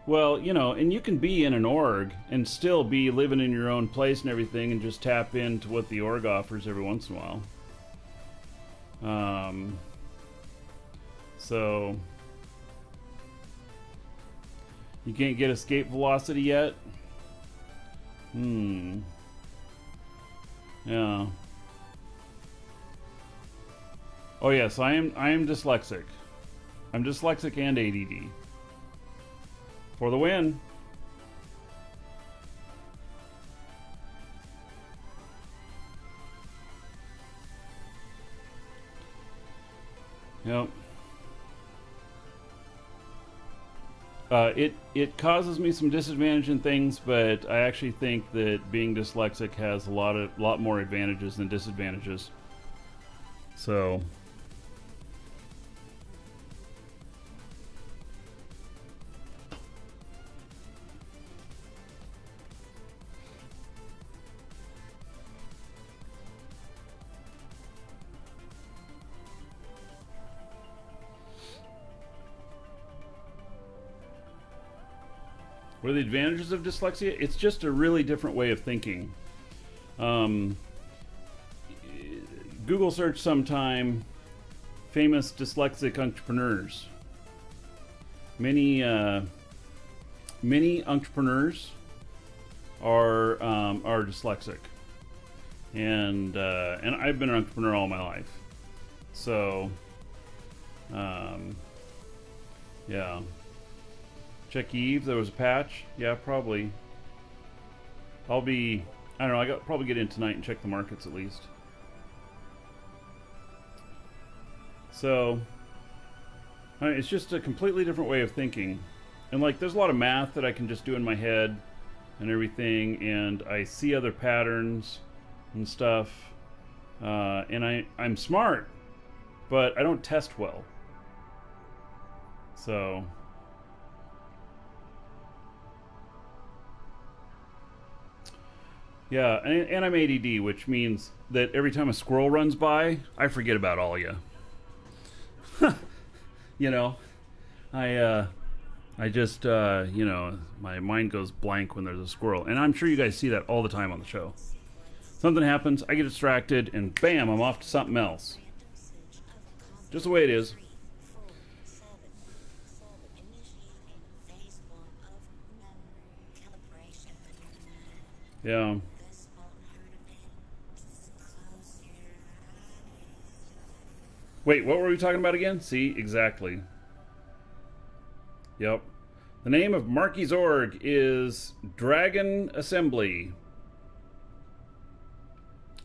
Well, and you can be in an org and still be living in your own place and everything and just tap into what the org offers every once in a while. So you can't get escape velocity yet? Yeah. Oh yes, I am dyslexic. I'm dyslexic and ADD. For the win. Yep. It causes me some disadvantage in things, but I actually think that being dyslexic has a lot more advantages than disadvantages. So what are the advantages of dyslexia? It's just a really different way of thinking. Google search sometime famous dyslexic entrepreneurs. Many entrepreneurs are dyslexic, and I've been an entrepreneur all my life. So, yeah. Check Eve, there was a patch. Yeah, probably. I don't know, I got probably get in tonight and check the markets at least. So, it's just a completely different way of thinking. And there's a lot of math that I can just do in my head and everything, and I see other patterns and stuff. And I'm smart, but I don't test well. So yeah, and I'm ADD, which means that every time a squirrel runs by, I forget about all you. I just, my mind goes blank when there's a squirrel. And I'm sure you guys see that all the time on the show. Something happens, I get distracted, and bam, I'm off to something else. Just the way it is. Yeah. Wait, what were we talking about again? See, exactly. Yep. The name of Marky's org is Dragon Assembly.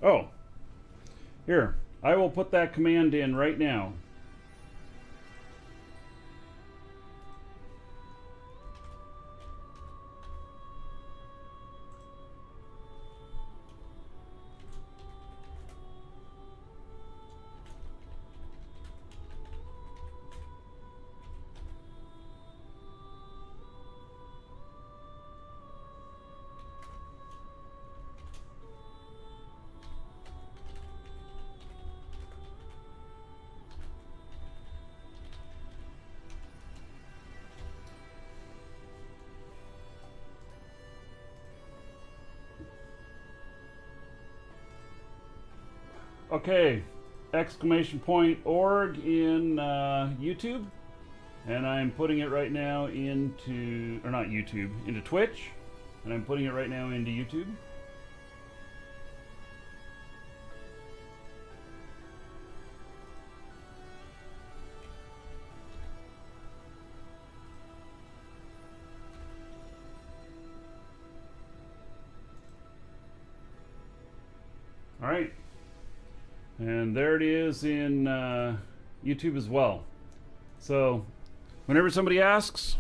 Oh. Here, I will put that command in right now. Okay, !org in YouTube, and I'm putting it right now into, or not YouTube, into Twitch, and I'm putting it right now into YouTube. All right. And there it is in YouTube as well. So, whenever somebody asks,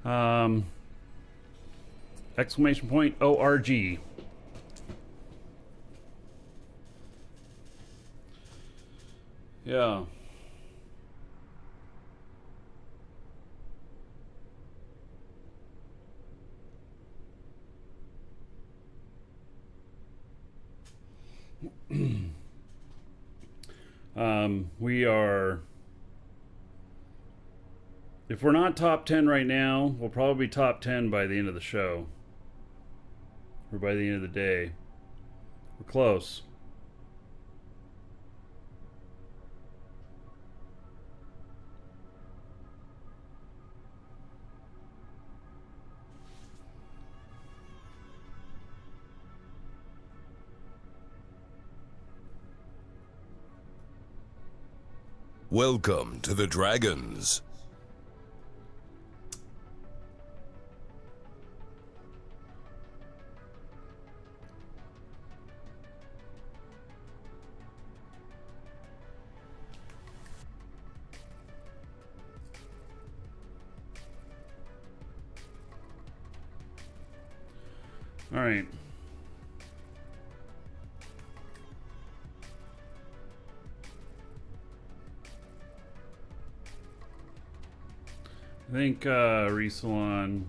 !org. Yeah. We are, if we're not top 10 right now, we'll probably be top 10 by the end of the show, or by the end of the day. We're close. Welcome to the Dragons. All right. I think Resalon.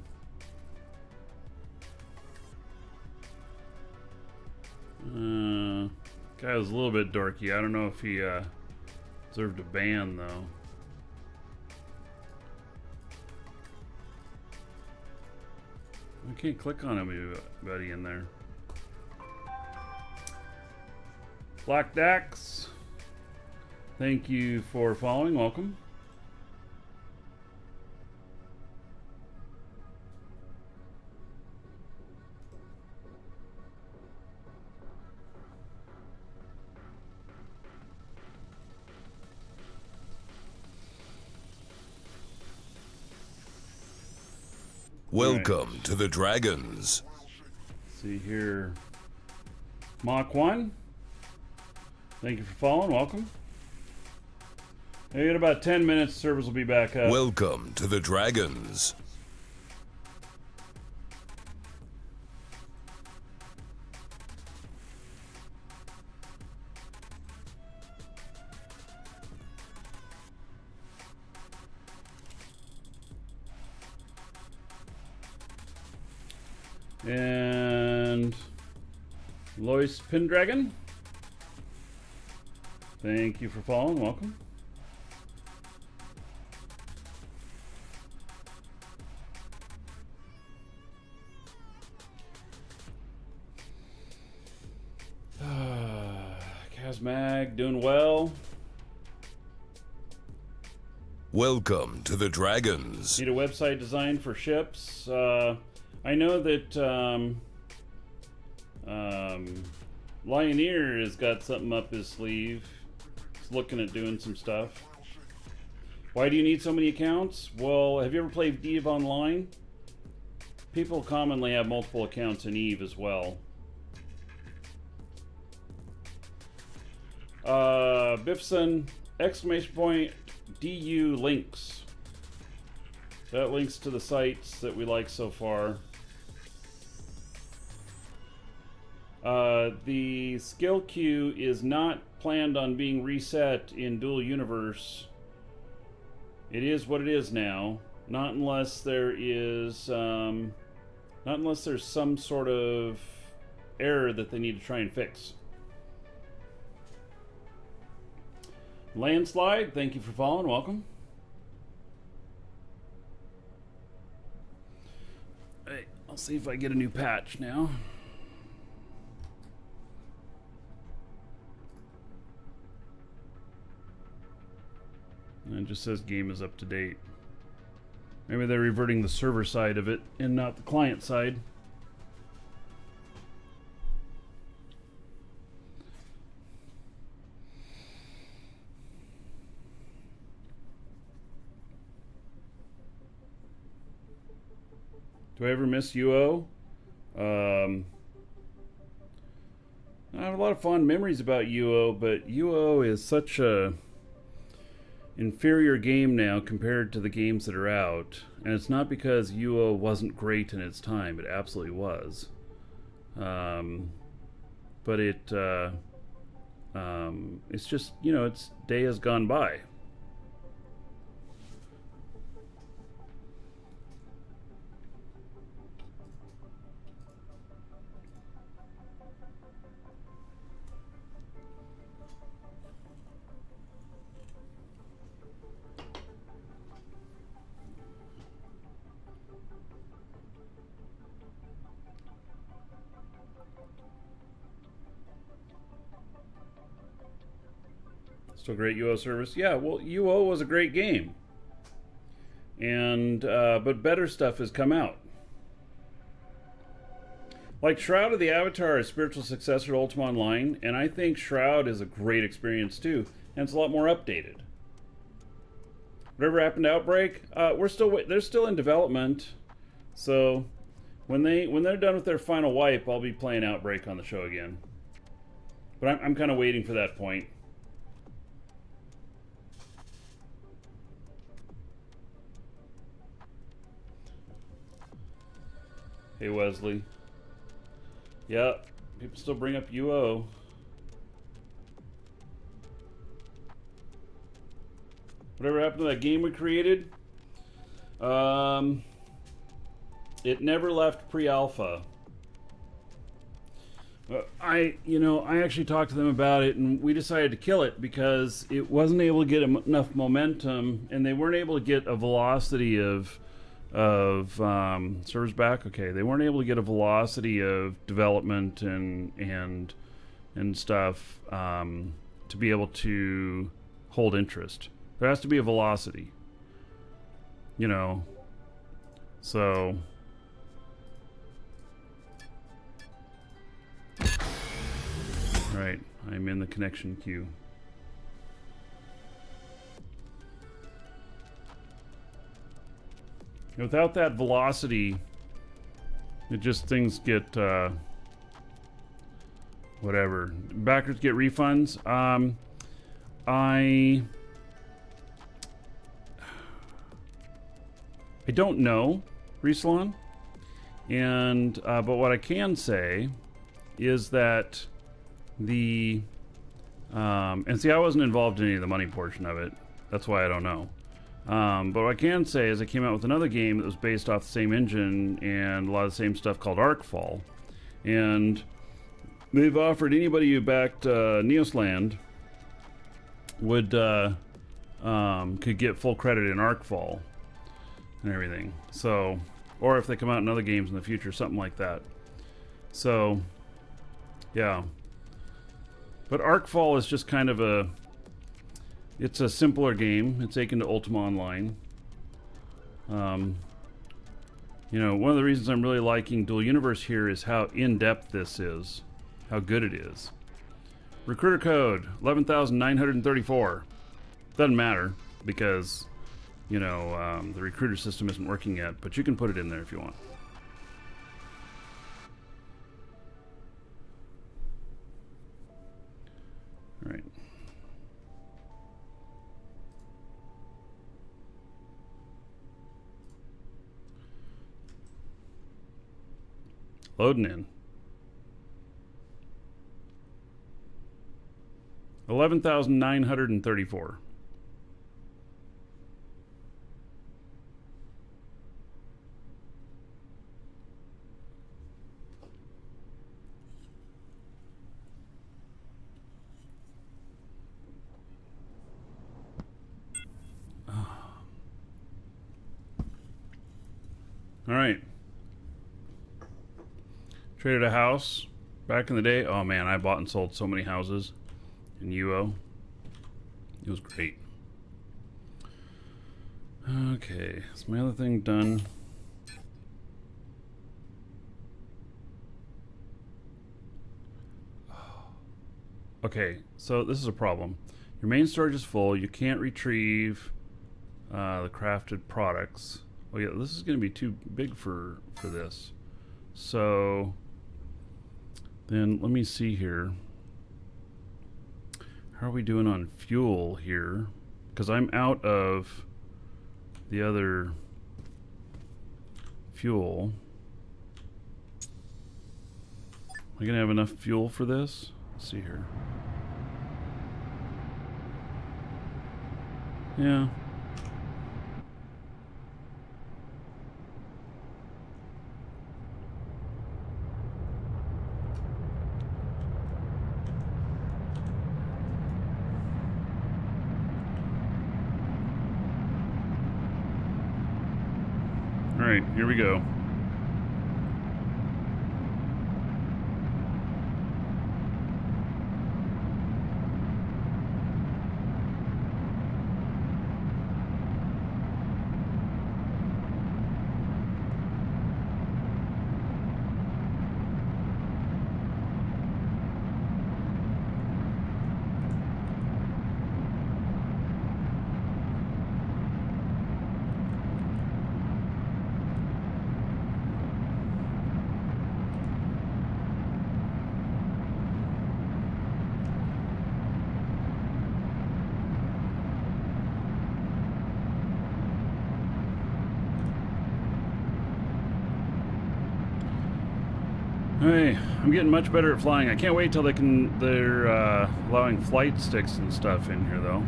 Guy was a little bit dorky. I don't know if he deserved a ban though. I can't click on anybody in there. Black Dax, thank you for following. Welcome. Welcome to the Dragons. Let's see here. Mach 1. Thank you for following. Welcome. In about 10 minutes, servers will be back up. Welcome to the Dragons. And Lois Pendragon, thank you for following. Welcome. Kazmag doing well. Welcome to the Dragons. Need a website design for ships. I know that Lioneer has got something up his sleeve. It's just looking at doing some stuff. Why do you need so many accounts? Well, have you ever played EVE Online? People commonly have multiple accounts in EVE as well. Bifson, exclamation point, DU links. That links to the sites that we like so far. The skill queue is not planned on being reset in Dual Universe. It is what it is now. Not unless there is, not unless there's some sort of error that they need to try and fix. Landslide, thank you for following. Welcome. Hey, I'll see if I get a new patch now. And it just says game is up to date. Maybe they're reverting the server side of it and not the client side. Do I ever miss UO? I have a lot of fond memories about UO, but UO is such a inferior game now compared to the games that are out. And it's not because UO wasn't great in its time. It absolutely was. But it's just, you know, its day has gone by. Still great UO service. Yeah, well, UO was a great game, and but better stuff has come out. Like Shroud of the Avatar is spiritual successor to Ultima Online, and I think Shroud is a great experience too, and it's a lot more updated. Whatever happened to Outbreak? They're still in development, so when they're done with their final wipe, I'll be playing Outbreak on the show again. But I'm kind of waiting for that point. Hey Wesley. Yeah, people still bring up UO. Whatever happened to that game we created? It never left pre-alpha. I actually talked to them about it, and we decided to kill it because it wasn't able to get enough momentum, and they weren't able to get a velocity of servers back. Okay, they weren't able to get a velocity of development and stuff to be able to hold interest. There has to be a velocity, you know. So right, I'm in the connection queue. Without that velocity, it just things get whatever. Backers get refunds. I don't know, Resalon, and but what I can say is that the and see, I wasn't involved in any of the money portion of it. That's why I don't know. But what I can say is I came out with another game that was based off the same engine and a lot of the same stuff called Arcfall. And they've offered anybody who backed Neosland could get full credit in Arcfall and everything. So, or if they come out in other games in the future, something like that. So, yeah. But Arcfall is just kind of it's a simpler game. It's akin to Ultima Online. You know, one of the reasons I'm really liking Dual Universe here is how in-depth this is. How good it is. Recruiter code 11,934. Doesn't matter because, you know, the recruiter system isn't working yet, but you can put it in there if you want. All right. Loading in. 11,934. All right. Traded a house back in the day. Oh man, I bought and sold so many houses in UO. It was great. Okay, is my other thing done? Okay, so this is a problem. Your main storage is full. You can't retrieve the crafted products. Oh yeah, this is going to be too big for this. So then let me see here. How are we doing on fuel here? Because I'm out of the other fuel. Am I going to have enough fuel for this? Let's see here. Yeah. All right, here we go. Hey, I'm getting much better at flying. I can't wait till they're allowing flight sticks and stuff in here though.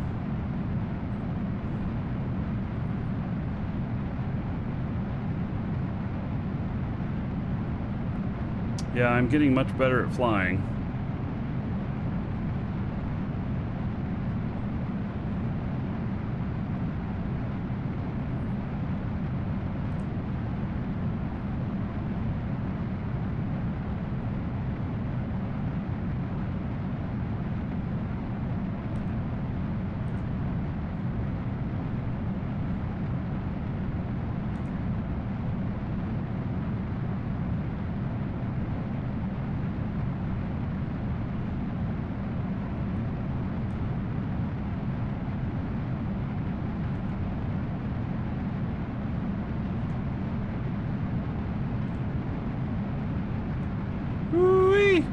Yeah, I'm getting much better at flying. Woo-wee.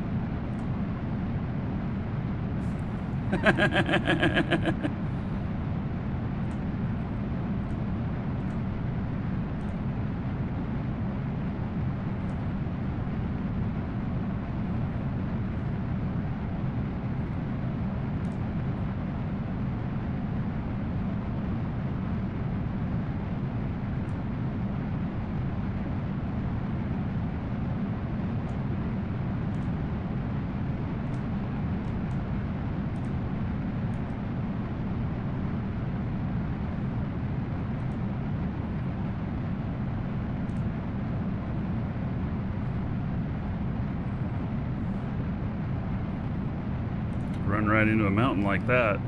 Run right into a mountain like that.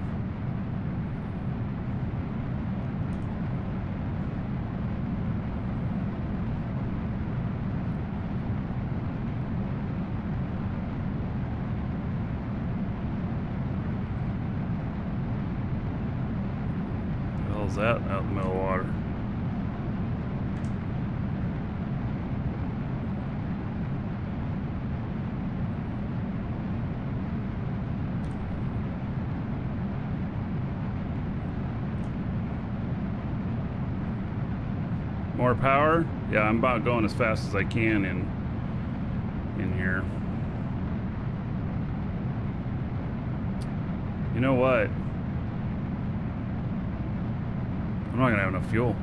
hell's that out in the middle of the water? More power? Yeah, I'm about going as fast as I can in here. You know what? I'm not gonna have enough fuel.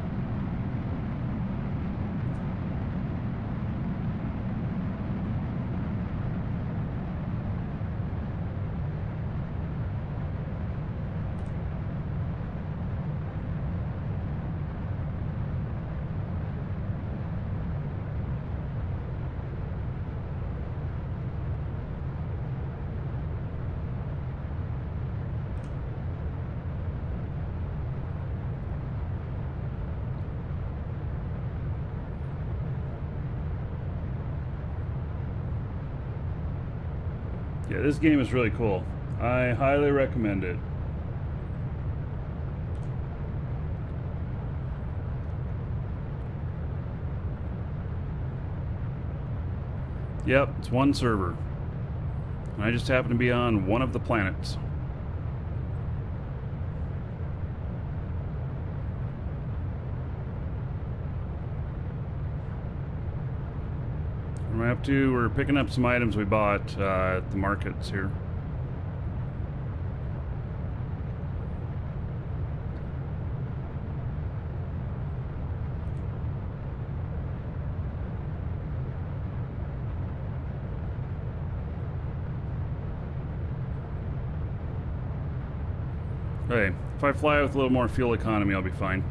Yeah, this game is really cool. I highly recommend it. Yep, it's one server. And I just happen to be on one of the planets. We're picking up some items we bought at the markets here. Hey, if I fly with a little more fuel economy, I'll be fine.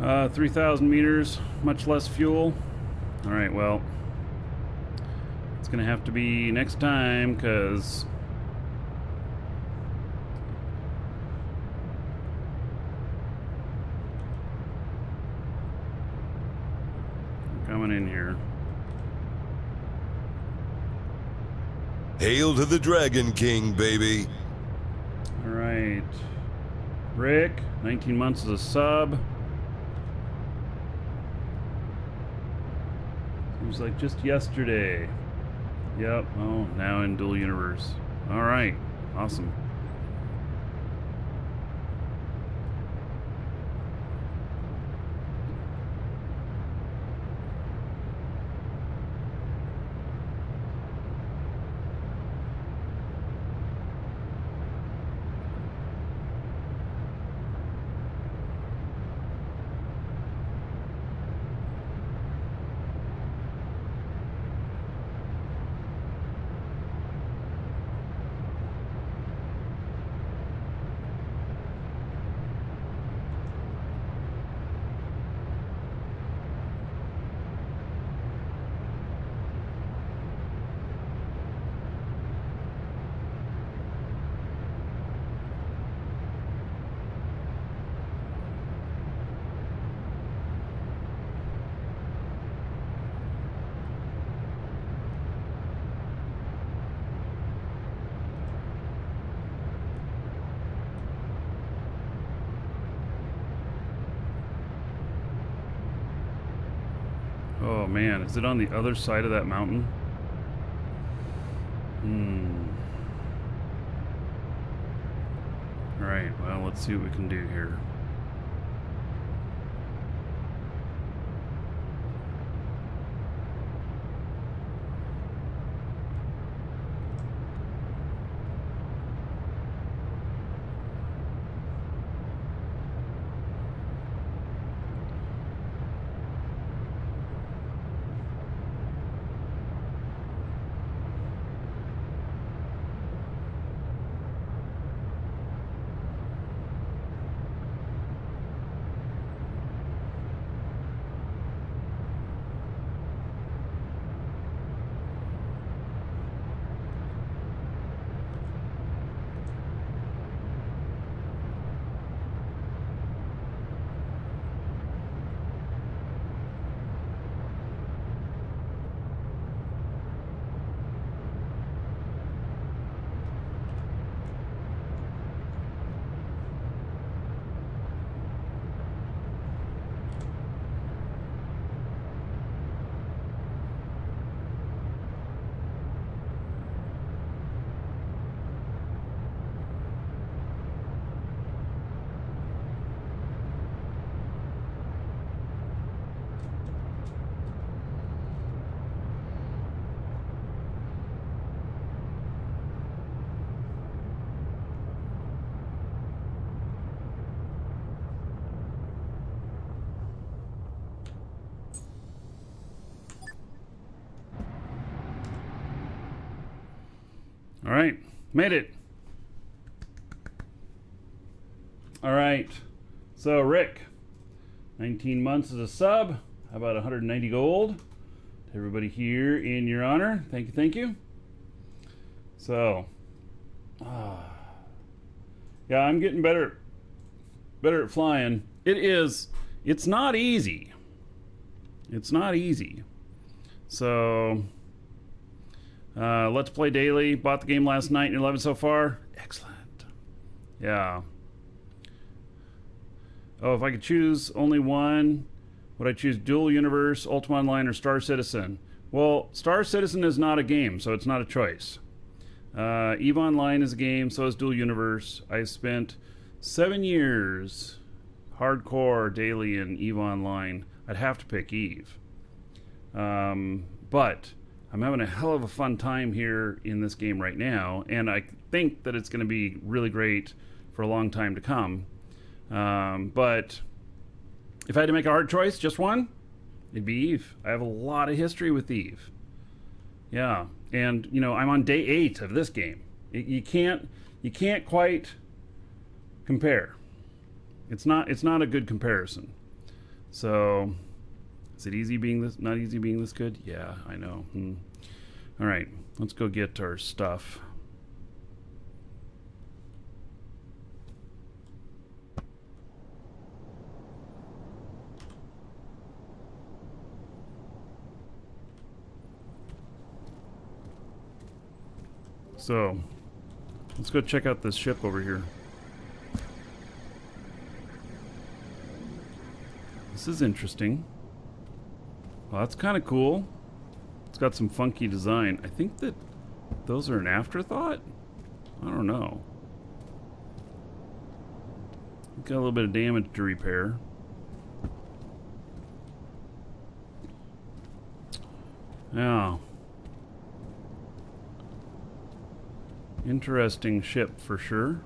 Uh, 3,000 meters, much less fuel. All right, well, it's gonna have to be next time, because I'm coming in here. Hail to the Dragon King, baby. All right, Rick, 19 months as a sub. Seems like just yesterday. Yep. Oh, now in dual universe. All right. Awesome. Oh man, is it on the other side of that mountain? Alright, well, let's see what we can do here. All right, made it. All right, so Rick, 19 months as a sub. How about 190 gold? To everybody here in your honor. Thank you, thank you. So, yeah, I'm getting better at flying. It's not easy. It's not easy. So, let's play daily. Bought the game last night and 11 so far. Excellent. Yeah. Oh, if I could choose only one, would I choose Dual Universe, Ultima Online, or Star Citizen? Well, Star Citizen is not a game, so it's not a choice. EVE Online is a game, so is Dual Universe. I spent 7 years hardcore daily in EVE Online. I'd have to pick EVE. But I'm having a hell of a fun time here in this game right now, and I think that it's going to be really great for a long time to come. But if I had to make a hard choice, just one, it'd be EVE. I have a lot of history with EVE. Yeah, and you know, I'm on day 8 of this game. You can't quite compare. It's not a good comparison. So, is it easy being this? Not easy being this good? Yeah, I know. All right, let's go get our stuff. So, let's go check out this ship over here. This is interesting. Well, that's kind of cool. It's got some funky design. I think that those are an afterthought? I don't know. Got a little bit of damage to repair. Yeah. Interesting ship for sure.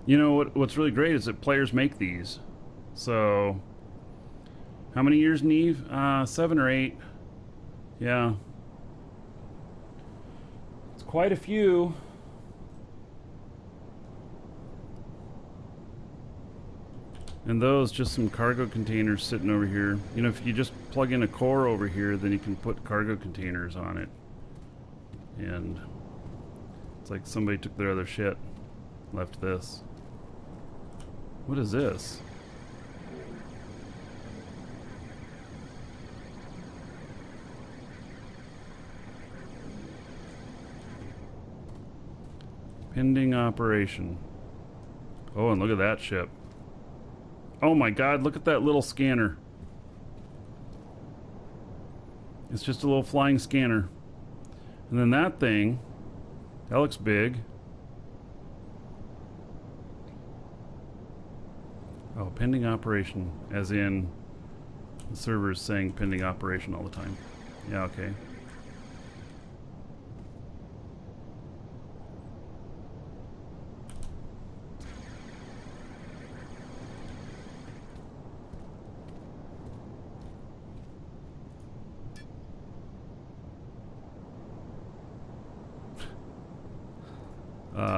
You know what's really great is that players make these. So, how many years in EVE? 7 or 8. Yeah. It's quite a few. And those, just some cargo containers sitting over here. You know, if you just plug in a core over here, then you can put cargo containers on it. And it's like somebody took their other shit, left this. What is this? Pending operation. Oh, and look at that ship. Oh my god, look at that little scanner. It's just a little flying scanner. And then that thing, that looks big. Oh, pending operation, as in the server is saying pending operation all the time. Yeah, okay.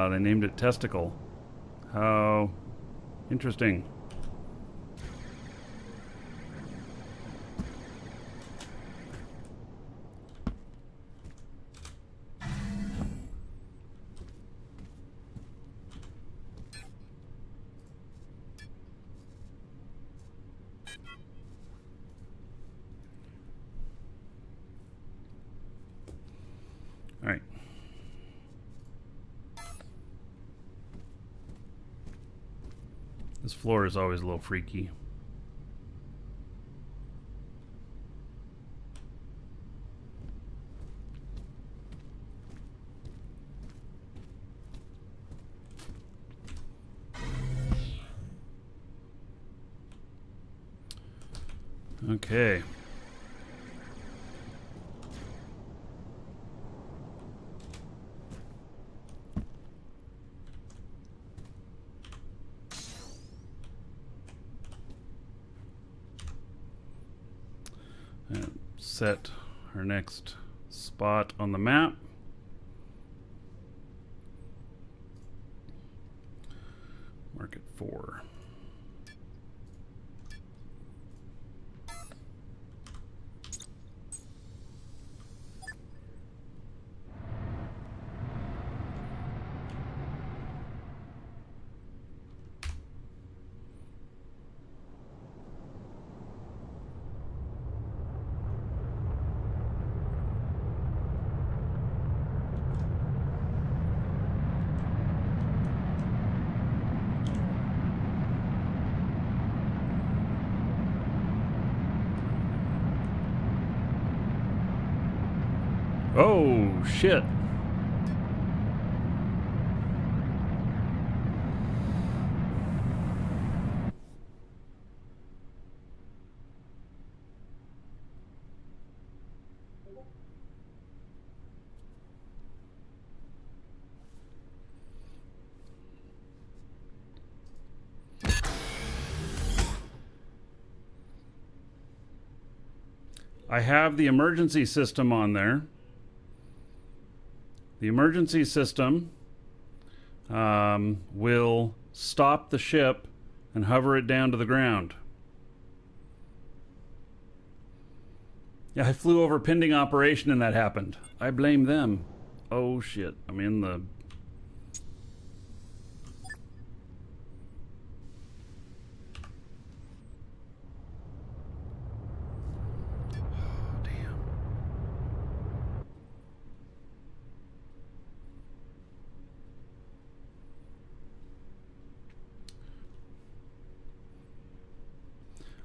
They named it Testicle. How interesting. All right. This floor is always a little freaky. Okay. set our next spot on the map. Mark it 4. Oh, shit. I have the emergency system on there. The emergency system will stop the ship and hover it down to the ground. Yeah, I flew over pending operation and that happened. I blame them. Oh shit, I'm in the...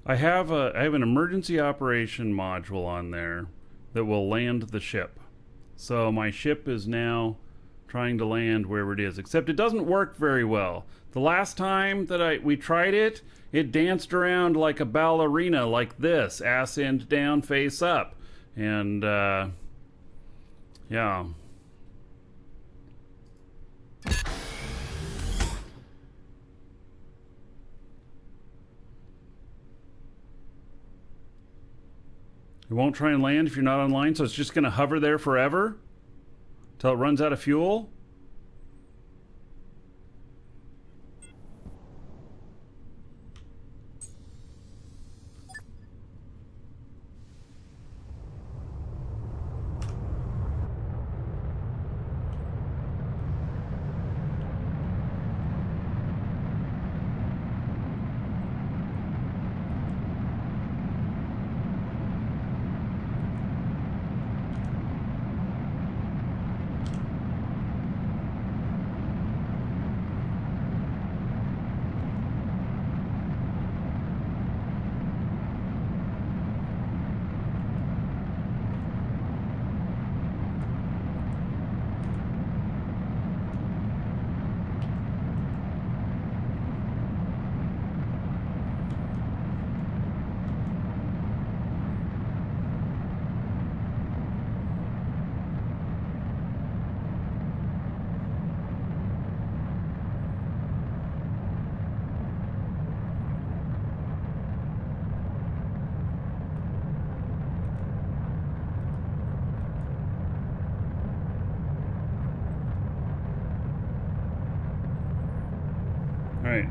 I have an emergency operation module on there that will land the ship. So my ship is now trying to land wherever it is, except it doesn't work very well. The last time that we tried it, it danced around like a ballerina, like this, ass end down, face up. And yeah. It won't try and land if you're not online, so it's just going to hover there forever until it runs out of fuel. All right.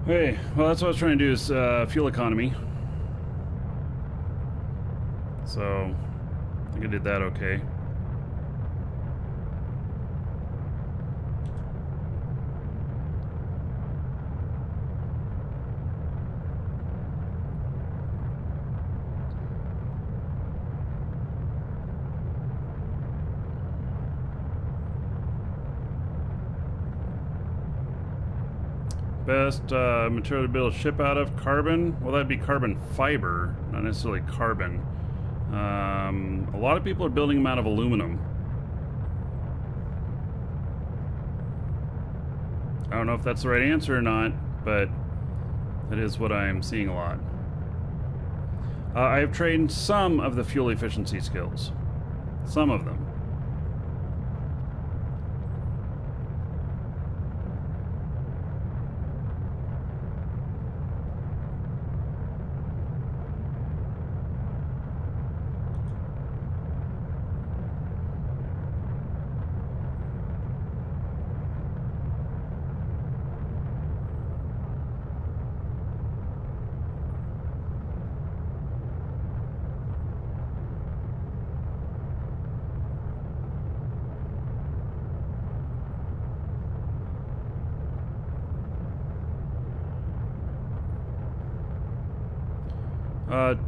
Okay, well that's what I was trying to do is fuel economy. So, I think I did that okay. Best material to build a ship out of? Carbon? Well, that'd be carbon fiber, not necessarily carbon. A lot of people are building them out of aluminum. I don't know if that's the right answer or not, but that is what I am seeing a lot. I have trained some of the fuel efficiency skills. Some of them.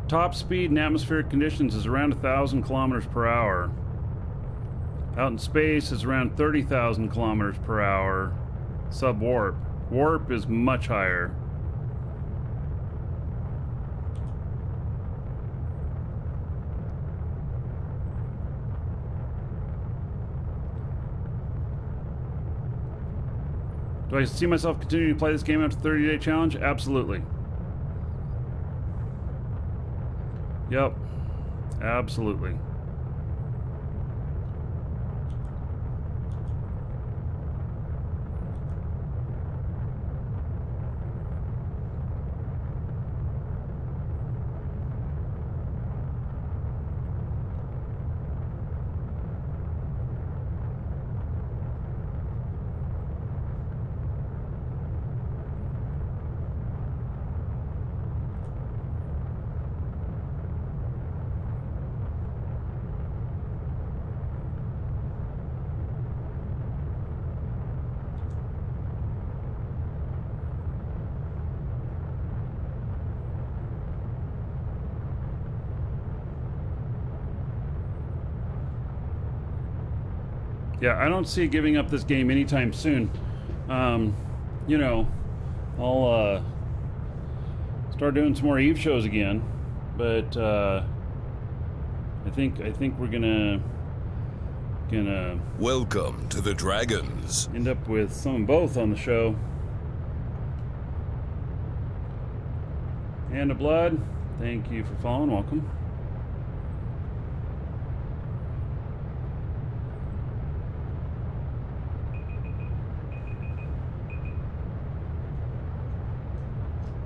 Top speed in atmospheric conditions is around 1,000 kilometers per hour. Out in space is around 30,000 kilometers per hour. Sub-warp. Warp is much higher. Do I see myself continuing to play this game after the 30-day challenge? Absolutely. Yep, absolutely. Yeah, I don't see giving up this game anytime soon. You know, I'll start doing some more Eve shows again, but I think we're gonna Welcome to the Dragons. end up with some of both on the show. Hand of Blood, thank you for following. Welcome.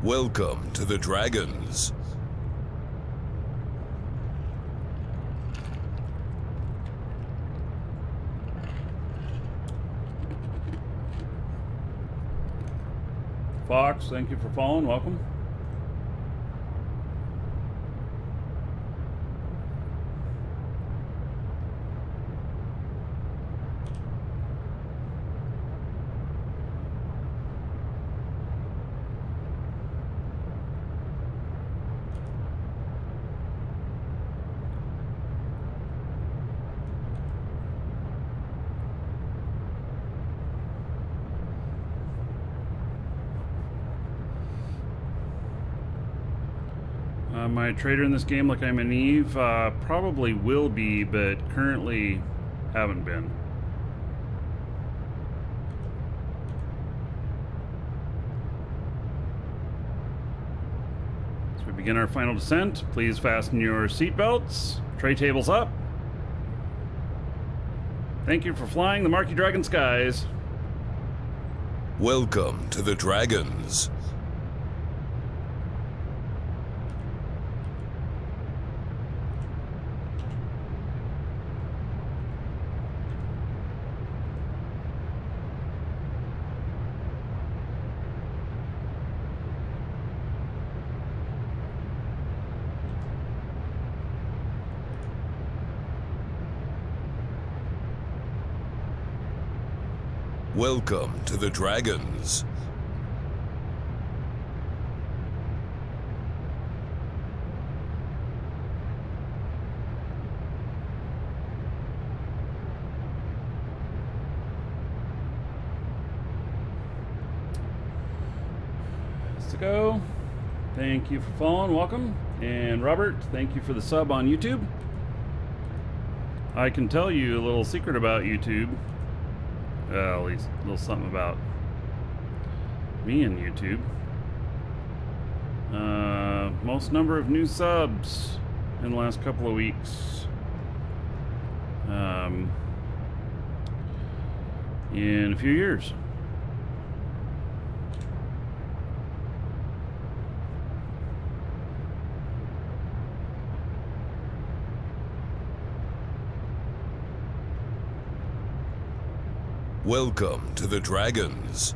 Welcome to the Dragons. Fox, thank you for following. Welcome. Am I a trader in this game like I'm an Eve? Probably will be, but currently haven't been. As we begin our final descent, please fasten your seatbelts. Tray tables up. Thank you for flying the Marquee Dragon skies. Welcome to the Dragons. Welcome to the Dragons. Mexico, thank you for following. Welcome. And Robert, thank you for the sub on YouTube. I can tell you a little secret about YouTube. At least a little something about me and YouTube. Most number of new subs in the last couple of weeks. In a few years. Welcome to the Dragons.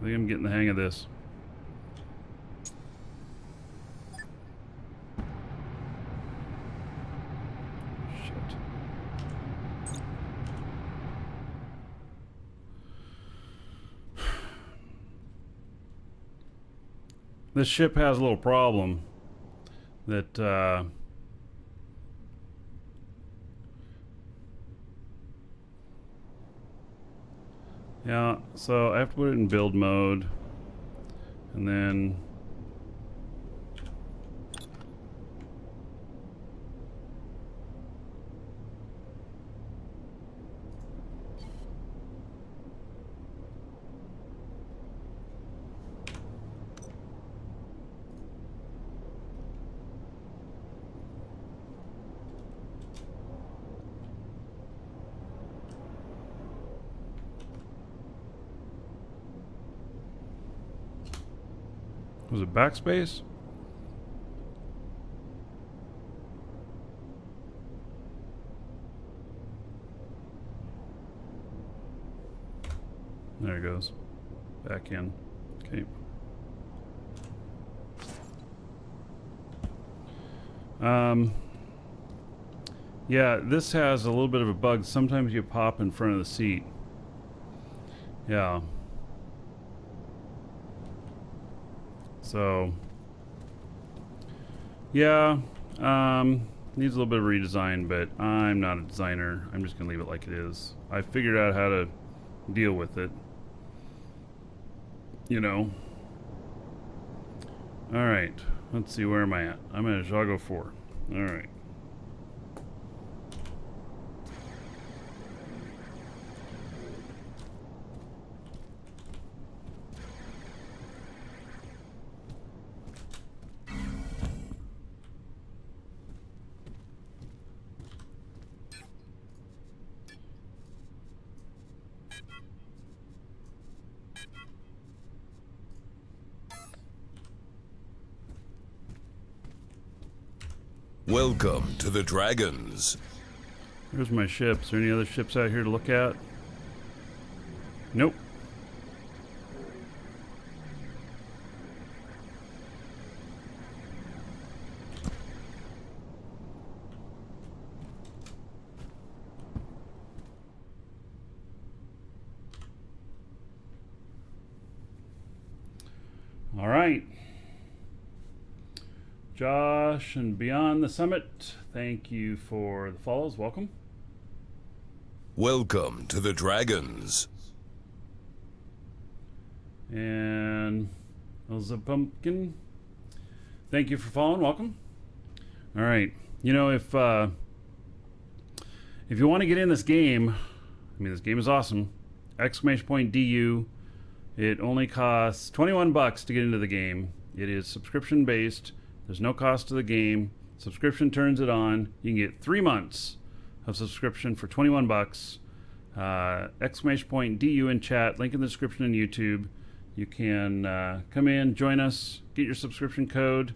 I think I'm getting the hang of this. Shit. This ship has a little problem that yeah, so I have to put it in build mode, and then was it backspace? There it goes. Back in. Okay. Yeah, this has a little bit of a bug. Sometimes you pop in front of the seat. Yeah. So, yeah, needs a little bit of redesign, but I'm not a designer. I'm just gonna leave it like it is. I figured out how to deal with it. You know. Alright, let's see, where am I at? I'm at Jago 4. Alright. Welcome to the Dragons. There's my ship. Is there any other ships out here to look at? Nope. All right. Josh and Beyond the Summit, thank you for the follows. Welcome. Welcome to the Dragons. And Elza Pumpkin, thank you for following. Welcome. All right. You know, if you want to get in this game, I mean, this game is awesome. !DU. It only costs $21 to get into the game. It is subscription based. There's no cost to the game. Subscription turns it on. You can get 3 months of subscription for $21. !DU in chat. Link in the description on YouTube. You can come in, join us, get your subscription code,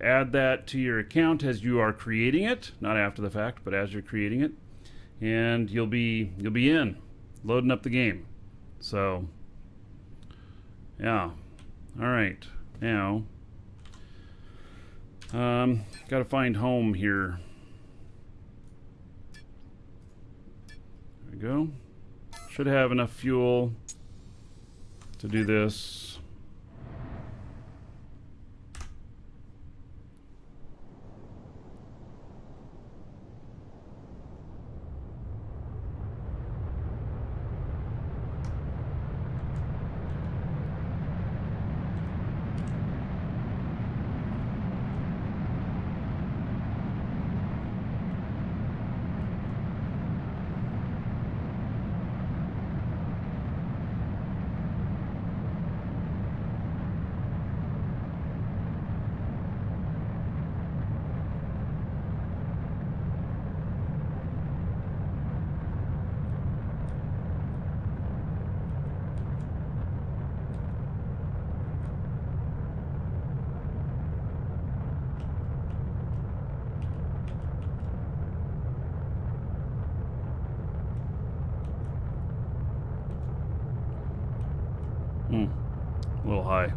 add that to your account as you are creating it, not after the fact, but as you're creating it, and you'll be in. loading up the game. So, yeah. All right. Now, got to find home here. There we go. Should have enough fuel to do this. A little high.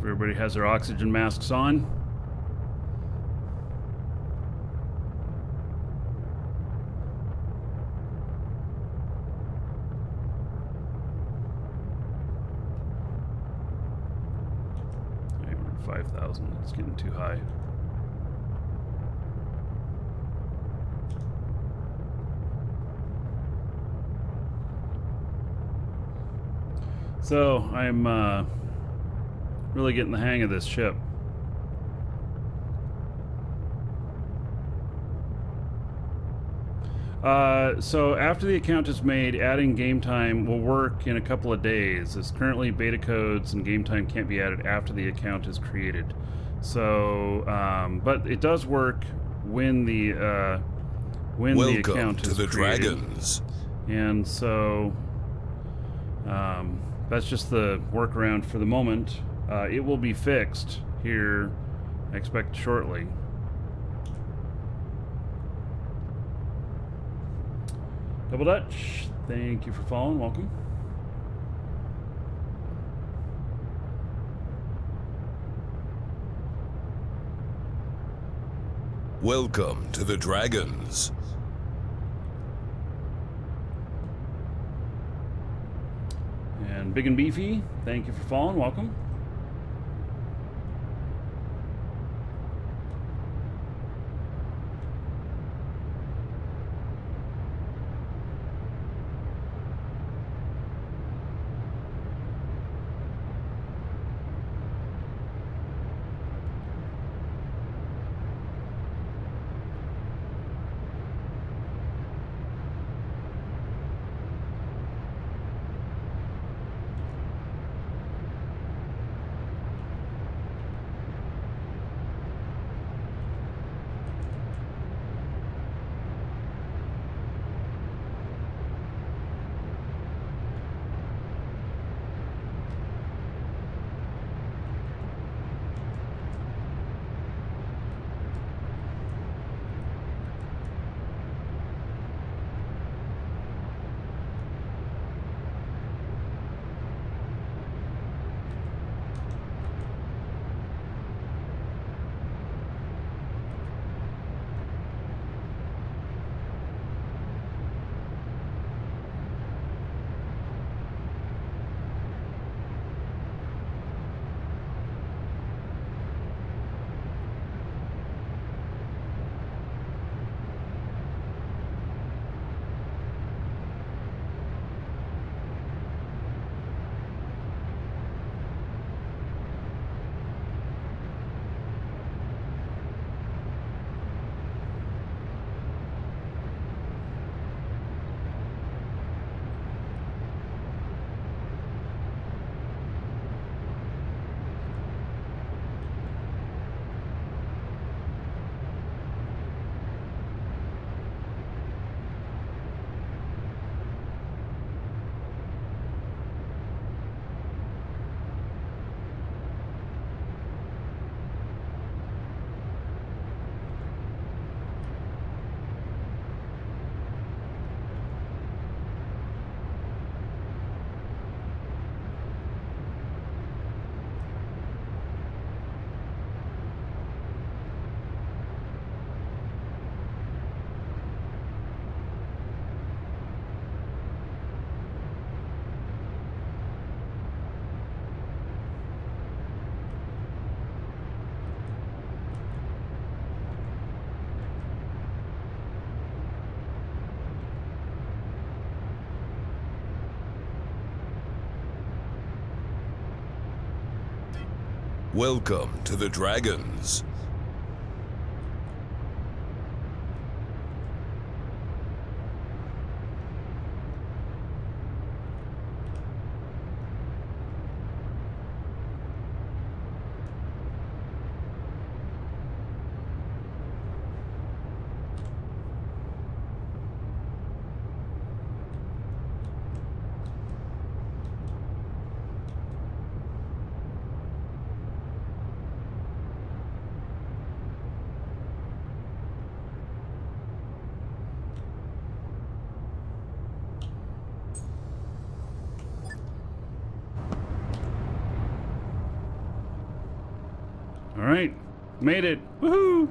Everybody has their oxygen masks on. Okay, we're at 5,000. It's getting too high. So I'm really getting the hang of this ship. So after the account is made, adding game time will work in a couple of days, as currently beta codes and game time can't be added after the account is created. So, but it does work when the account is to the created. Dragons. And so that's just the workaround for the moment. It will be fixed here, I expect, shortly. Double Dutch, thank you for following. Welcome. Welcome to the Dragons. And Big and Beefy, thank you for following. Welcome. Welcome to the Dragons. All right, made it. Woohoo!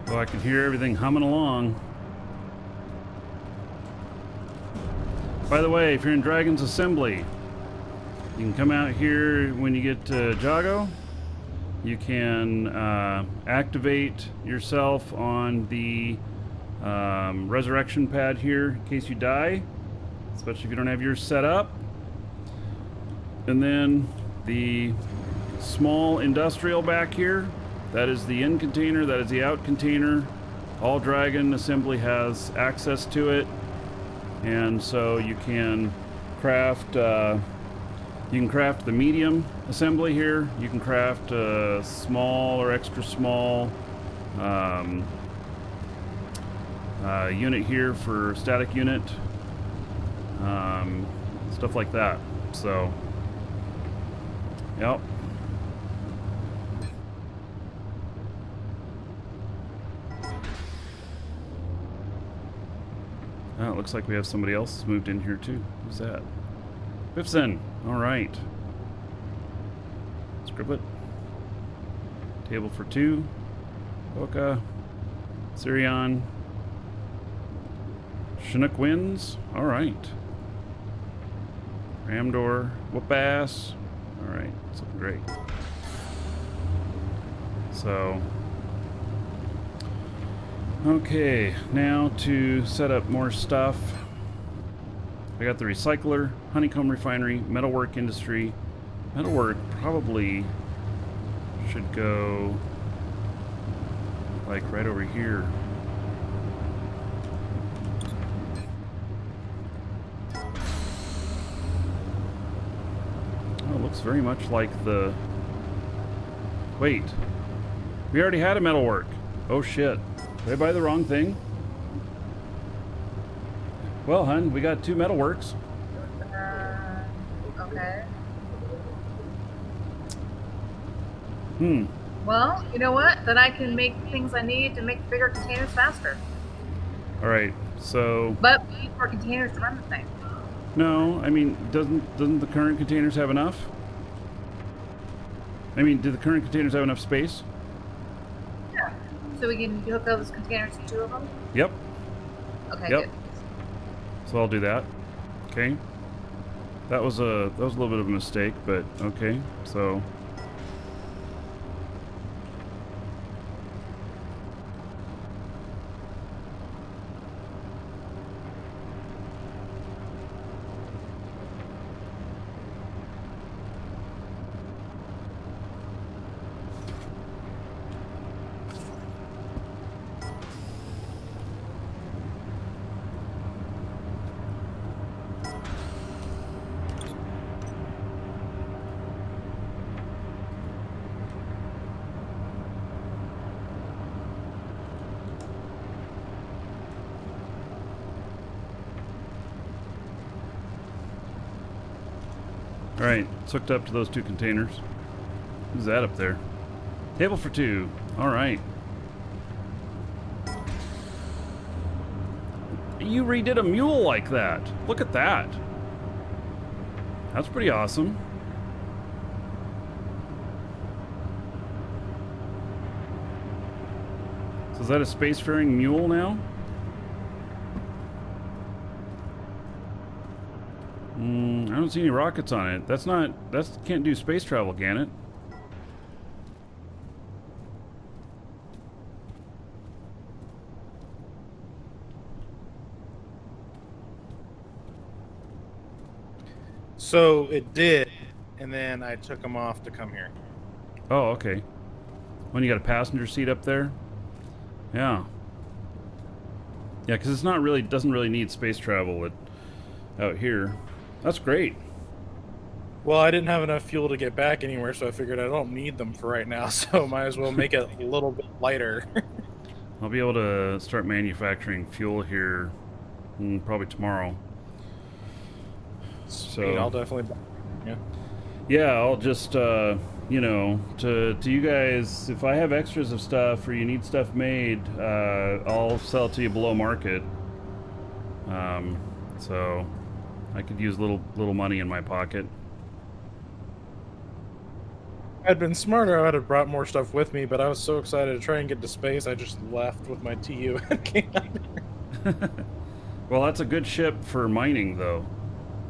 Oh, I can hear everything humming along. By the way, if you're in Dragon's Assembly, you can come out here when you get to Jago. You can activate yourself on the resurrection pad here in case you die, especially if you don't have yours set up. And then the small industrial back here, that is the in container, that is the out container. All Dragon Assembly has access to it. And so you can craft the medium assembly here. You can craft a small or extra small unit here for static unit, stuff like that. So, yep. Oh, it looks like we have somebody else moved in here too. Who's that? Biffson. All right. Scribblet. Table for two. Boca. Sirion. Chinook wins. All right. Ramdor. Whoop-ass. All right. It's looking great. So... okay, now to set up more stuff. I got the recycler, honeycomb refinery, metalwork industry. Metalwork probably should go like right over here. Oh, it looks very much like the... wait. We already had a metalwork. Oh shit. Did I buy the wrong thing? Well, hun, we got 2 metalworks. Okay. Well, you know what? Then I can make the things I need to make bigger containers faster. All right, so... but we need more containers to run the thing. no, I mean, doesn't the current containers have enough? I mean, do the current containers have enough space? Yeah. So we can hook those containers to 2 of them? Yep. Okay, Yep. good. So I'll do that. Okay. That was a little bit of a mistake, but okay. So all right, it's hooked up to those 2 containers. Who's that up there? Table for 2. All right. You redid a mule like that. Look at that. That's pretty awesome. So is that a spacefaring mule now? I don't see any rockets on it. That's can't do space travel, can it? So it did, and then I took them off to come here. Oh, okay. When you got a passenger seat up there? Yeah. Yeah, because it's not really doesn't really need space travel out here. That's great. Well, I didn't have enough fuel to get back anywhere, so I figured I don't need them for right now, so might as well make it a little bit lighter. I'll be able to start manufacturing fuel here probably tomorrow. So I'll definitely. Yeah. Yeah, I'll just you know, to you guys, if I have extras of stuff or you need stuff made, I'll sell to you below market. So I could use little money in my pocket. I'd been smarter, I would have brought more stuff with me, but I was so excited to try and get to space, I just left with my TU and came out here. Well, that's a good ship for mining, though,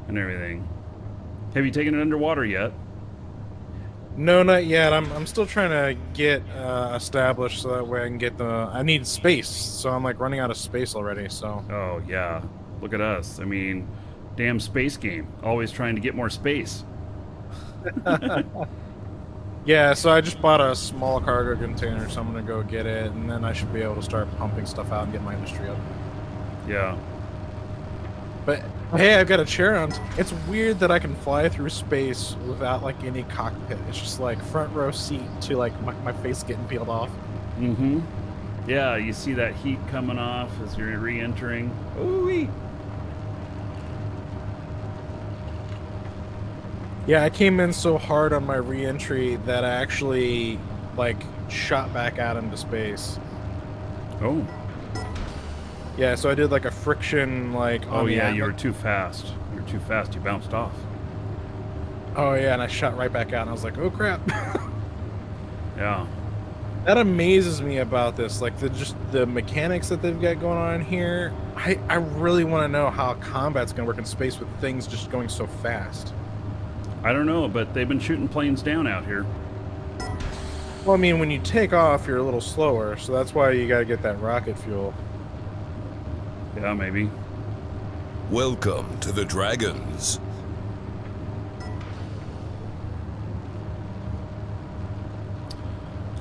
and everything. Have you taken it underwater yet? No, not yet. I'm still trying to get established so that way I can get I need space, so I'm like running out of space already, so. Oh, yeah. Look at us. I mean, damn space game. Always trying to get more space. Yeah, so I just bought a small cargo container, so I'm gonna go get it, and then I should be able to start pumping stuff out and get my industry up. Yeah. But hey, I've got a chair on. It's weird that I can fly through space without like any cockpit. It's just like front row seat to like my face getting peeled off. Mm-hmm. Yeah, you see that heat coming off as you're re-entering. Ooh-wee. Yeah, I came in so hard on my re-entry that I actually like shot back out into space. Oh. Yeah, so I did like a friction like on the you were too fast. You were too fast. You bounced off. Oh yeah, and I shot right back out and I was like, oh crap. Yeah. That amazes me about this, like the mechanics that they've got going on here. I really want to know how combat's gonna work in space with things just going so fast. I don't know, but they've been shooting planes down out here. Well, I mean, when you take off, you're a little slower, so that's why you gotta get that rocket fuel. Yeah, maybe. Welcome to the Dragons.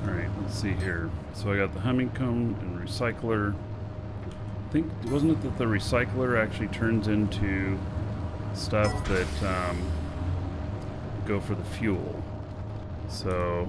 Alright, let's see here. So I got the honeycomb and recycler. I think, wasn't it that the recycler actually turns into stuff that go for the fuel? So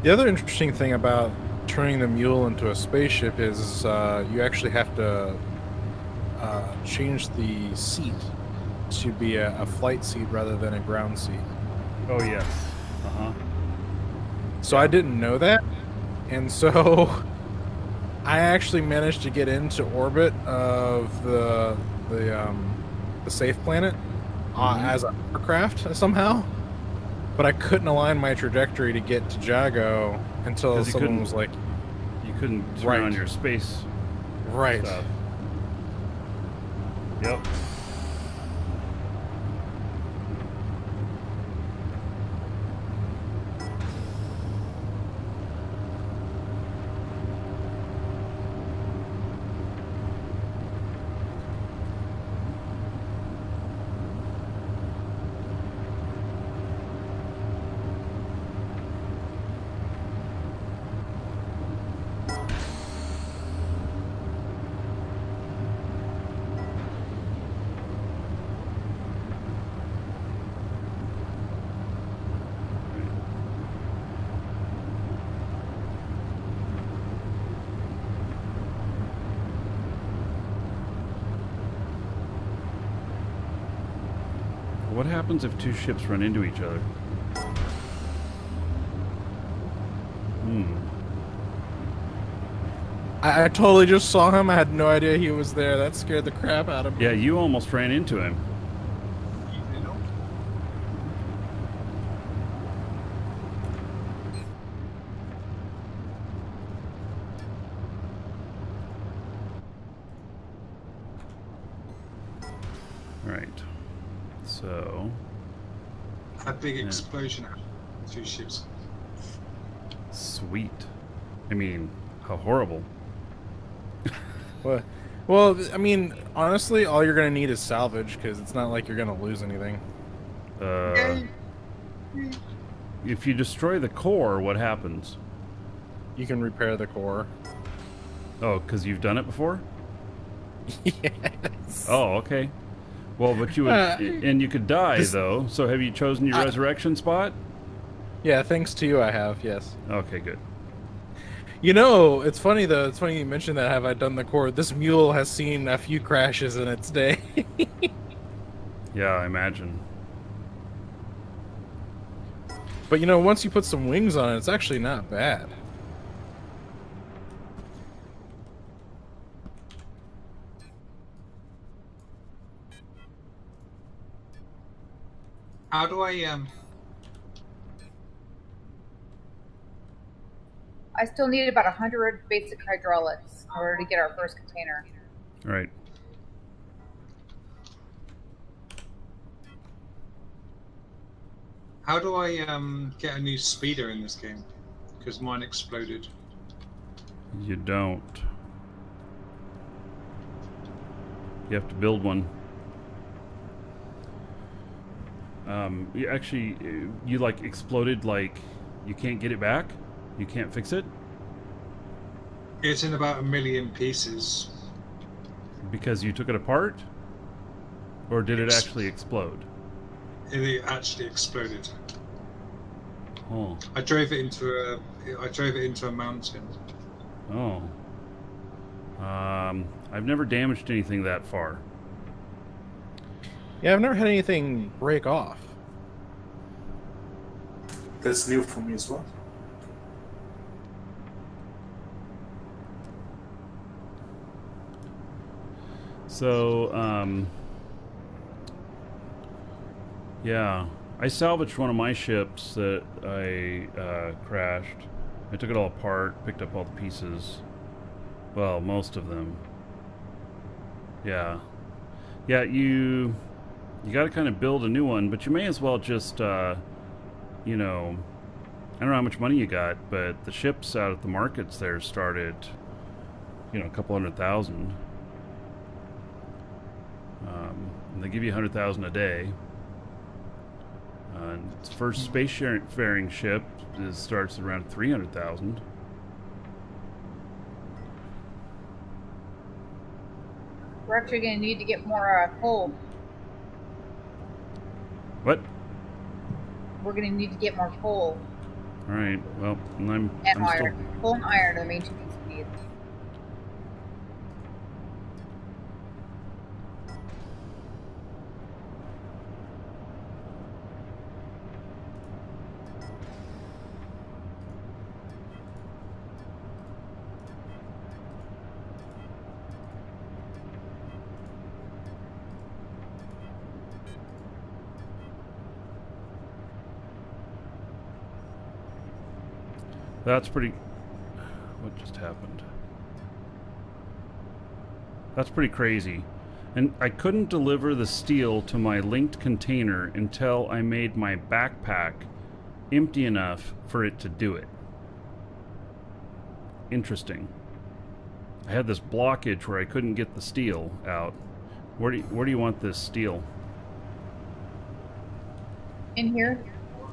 The other interesting thing about turning the mule into a spaceship is you actually have to change the seat to be a flight seat rather than a ground seat. oh yes. Uh-huh. So I didn't know that, and so I actually managed to get into orbit of the safe planet as an aircraft somehow. But I couldn't align my trajectory to get to Jago until someone was like, you couldn't turn on your space stuff. Yep. What happens if two ships run into each other? I totally just saw him. I had no idea he was there. That scared the crap out of me. Yeah, you almost ran into him. Alright. So... A big explosion happened. Two ships. Sweet. I mean, how horrible. What? Well, I mean, honestly, all you're gonna need is salvage because it's not like you're gonna lose anything. If you destroy the core, what happens? You can repair the core. Oh, because you've done it before? Yes. Oh, okay. Well, but you would, and you could die though. So have you chosen your resurrection spot? Yeah, thanks to you, I have. Yes. Okay, good. You know, it's funny though. It's funny you mentioned that. Have I done the core? This mule has seen a few crashes in its day. Yeah, I imagine. But you know, once you put some wings on it, it's actually not bad. How do I I still need about 100 basic hydraulics in order to get our first container. All right. How do I get a new speeder in this game? Because mine exploded. You don't. You have to build one. You actually, you like exploded, like you can't get it back? You can't fix it? It's in about 1 million pieces. Because you took it apart? Or did it actually explode? It actually exploded. Oh. I drove it into a mountain. Oh. I've never damaged anything that far. Yeah, I've never had anything break off. That's new for me as well. So, yeah, I salvaged one of my ships that I crashed. I took it all apart, picked up all the pieces. Well, most of them. Yeah. Yeah, you got to kind of build a new one, but you may as well just, you know, I don't know how much money you got, but the ships out at the markets there started, you know, a couple $100,000. And they give you 100,000 a day. Its first space-faring ship starts at around 300,000. We're actually going to need to get more coal. What? We're going to need to get more coal. All right. Well, I'm iron. still... Coal and iron are the main two things we need. That's pretty... What just happened? That's pretty crazy. And I couldn't deliver the steel to my linked container until I made my backpack empty enough for it to do it. Interesting. I had this blockage where I couldn't get the steel out. Where do you want this steel? In here,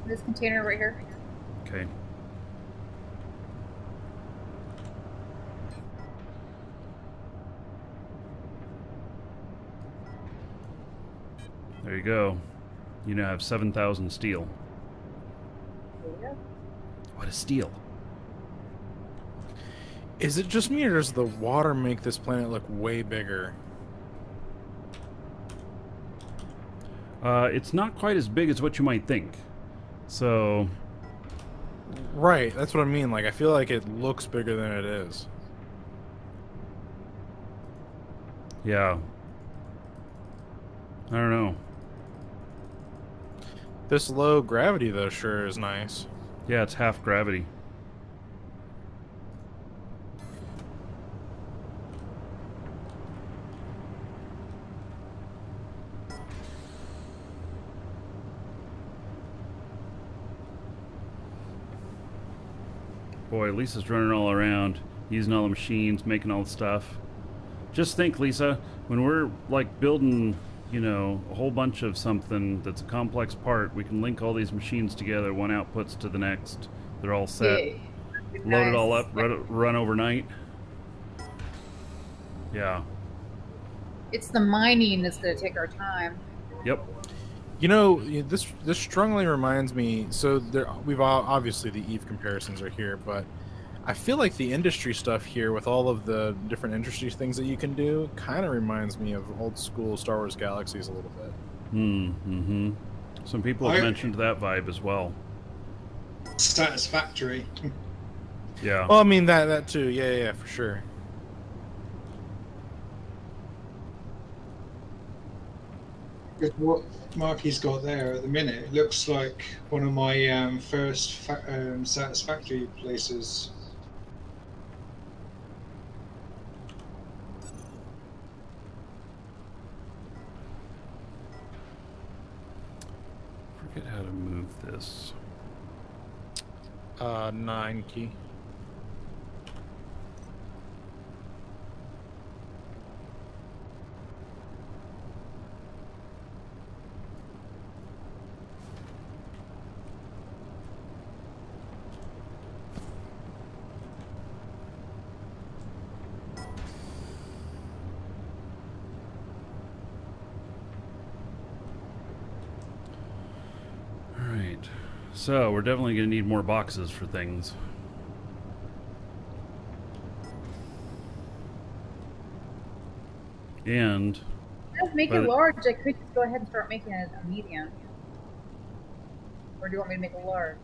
this container right here. Okay. There you go. You now have 7,000 steel. Yeah. What is steel? Is it just me, or does the water make this planet look way bigger? It's not quite as big as what you might think. So, Right, that's what I mean. Like, I feel like it looks bigger than it is. yeah. I don't know. This low gravity, though, sure is nice. Yeah, it's half gravity. Boy, Lisa's running all around, using all the machines, making all the stuff. Just think, Lisa, when we're like building, you know, a whole bunch of something that's a complex part, we can link all these machines together, one outputs to the next. They're all set. Yeah. Load it all Nice. up, run overnight. Yeah. It's the mining that's going to take our time. Yep. You know, this strongly reminds me. So we've obviously the Eve comparisons are here, but I feel like the industry stuff here with all of the different industry things that you can do kind of reminds me of old school Star Wars Galaxies a little bit. Mm-hmm. Some people have mentioned that vibe as well. Satisfactory. Yeah. Well, I mean that too. Yeah, for sure. With what Marky's got there at the minute, it looks like one of my first satisfactory places. Forget how to move this. 9 key. Alright. So, we're definitely going to need more boxes for things. And... If I make it large, I could just go ahead and start making it a medium. Or do you want me to make it large?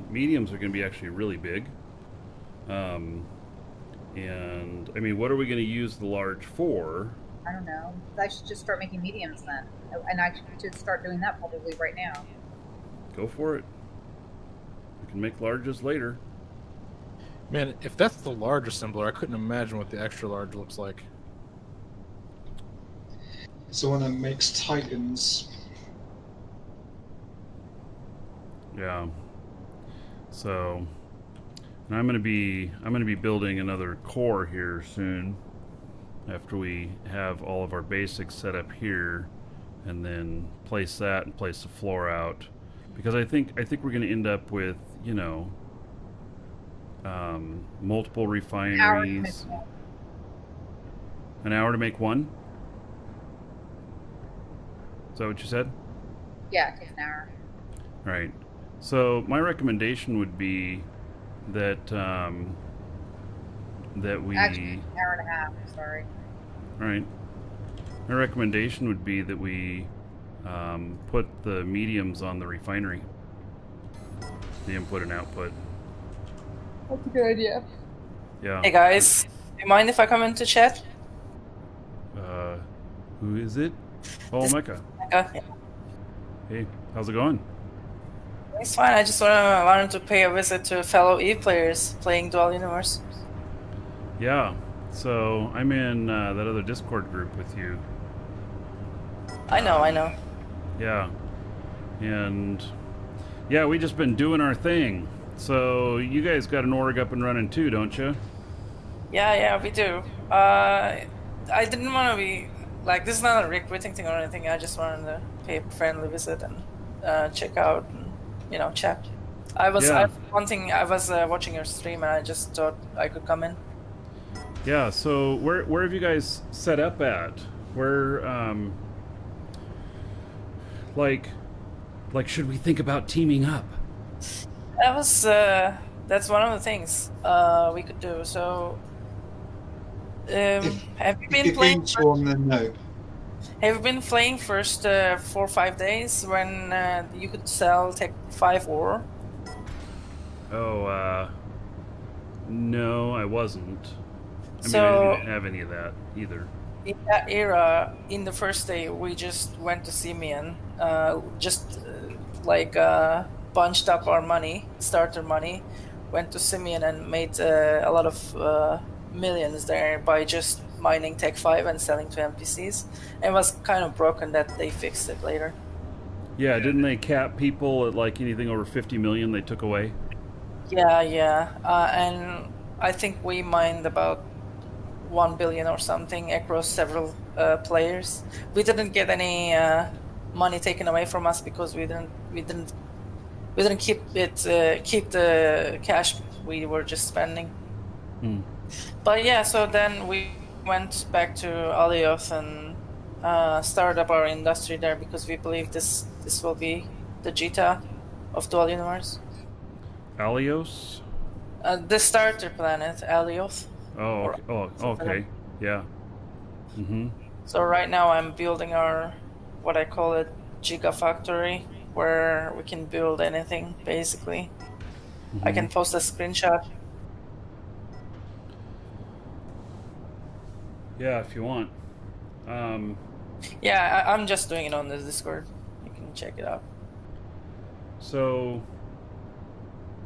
mediums are going to be actually really big. And, I mean, what are we going to use the large for? I don't know. I should just start making mediums then. And I should start doing that probably right now. Go for it. We can make larges later. Man, if that's the large assembler, I couldn't imagine what the extra large looks like. It's the one that makes Titans. Yeah. So, and I'm gonna be building another core here soon. After we have all of our basics set up here, and then place that and place the floor out, because I think we're gonna end up with, you know, multiple refineries. An hour to make one? Is that what you said? Yeah, it takes an hour. Right. So my recommendation would be that that we Actually, an hour and a half. Sorry. Right. My recommendation would be that we put the mediums on the refinery. The input and output. That's a good idea. Yeah. Hey guys, do you mind if I come into chat? Who is it? Oh, Mecca. Okay. Hey, how's it going? It's fine. I just wanted to pay a visit to fellow Eve players playing Dual Universe. Yeah. So I'm in that other Discord group with you. I know. Yeah. And yeah, we just been doing our thing. So you guys got an org up and running too, don't you? Yeah, we do. I didn't want to be like, this is not a recruiting thing or anything. I just wanted to pay a friendly visit and check out and, you know, chat. I was watching your stream and I just thought I could come in. Yeah. So where have you guys set up at? Where like should we think about teaming up? That's one of the things we could do. So have you been playing? One, then no. Have you been playing first 4 or 5 days when you could sell Tech 5 ore? Oh, no, I wasn't. I mean, I So didn't have any of that either. in that era, in the first day, we just went to Simeon, bunched up our money, starter money, went to Simeon and made a lot of millions there by just mining Tech 5 and selling to NPCs. It was kind of broken that they fixed it later. Yeah, didn't they cap people at like anything over 50 million they took away? Yeah. And I think we mined about 1 billion or something across several players. We didn't get any money taken away from us because we didn't keep the cash we were just spending. But yeah, so then we went back to Alioth and started up our industry there because we believe this will be the Jita of Dual Universe. Alios? The starter planet, Alioth. Oh, okay. Yeah. So right now I'm building what I call a gigafactory, where we can build anything, basically. I can post a screenshot. Yeah, if you want. Yeah, I'm just doing it on the Discord. You can check it out. So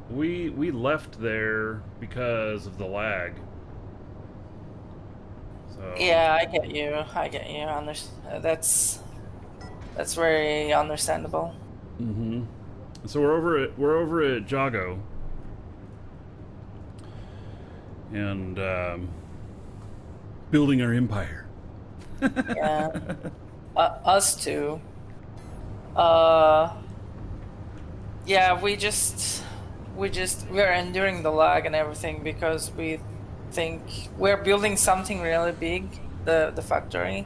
we left there because of the lag. So Yeah, I get you. That's very understandable. So we're over at Jago, and building our empire. Yeah, us too. Yeah, we're enduring the lag and everything because we think we're building something really big, the factory.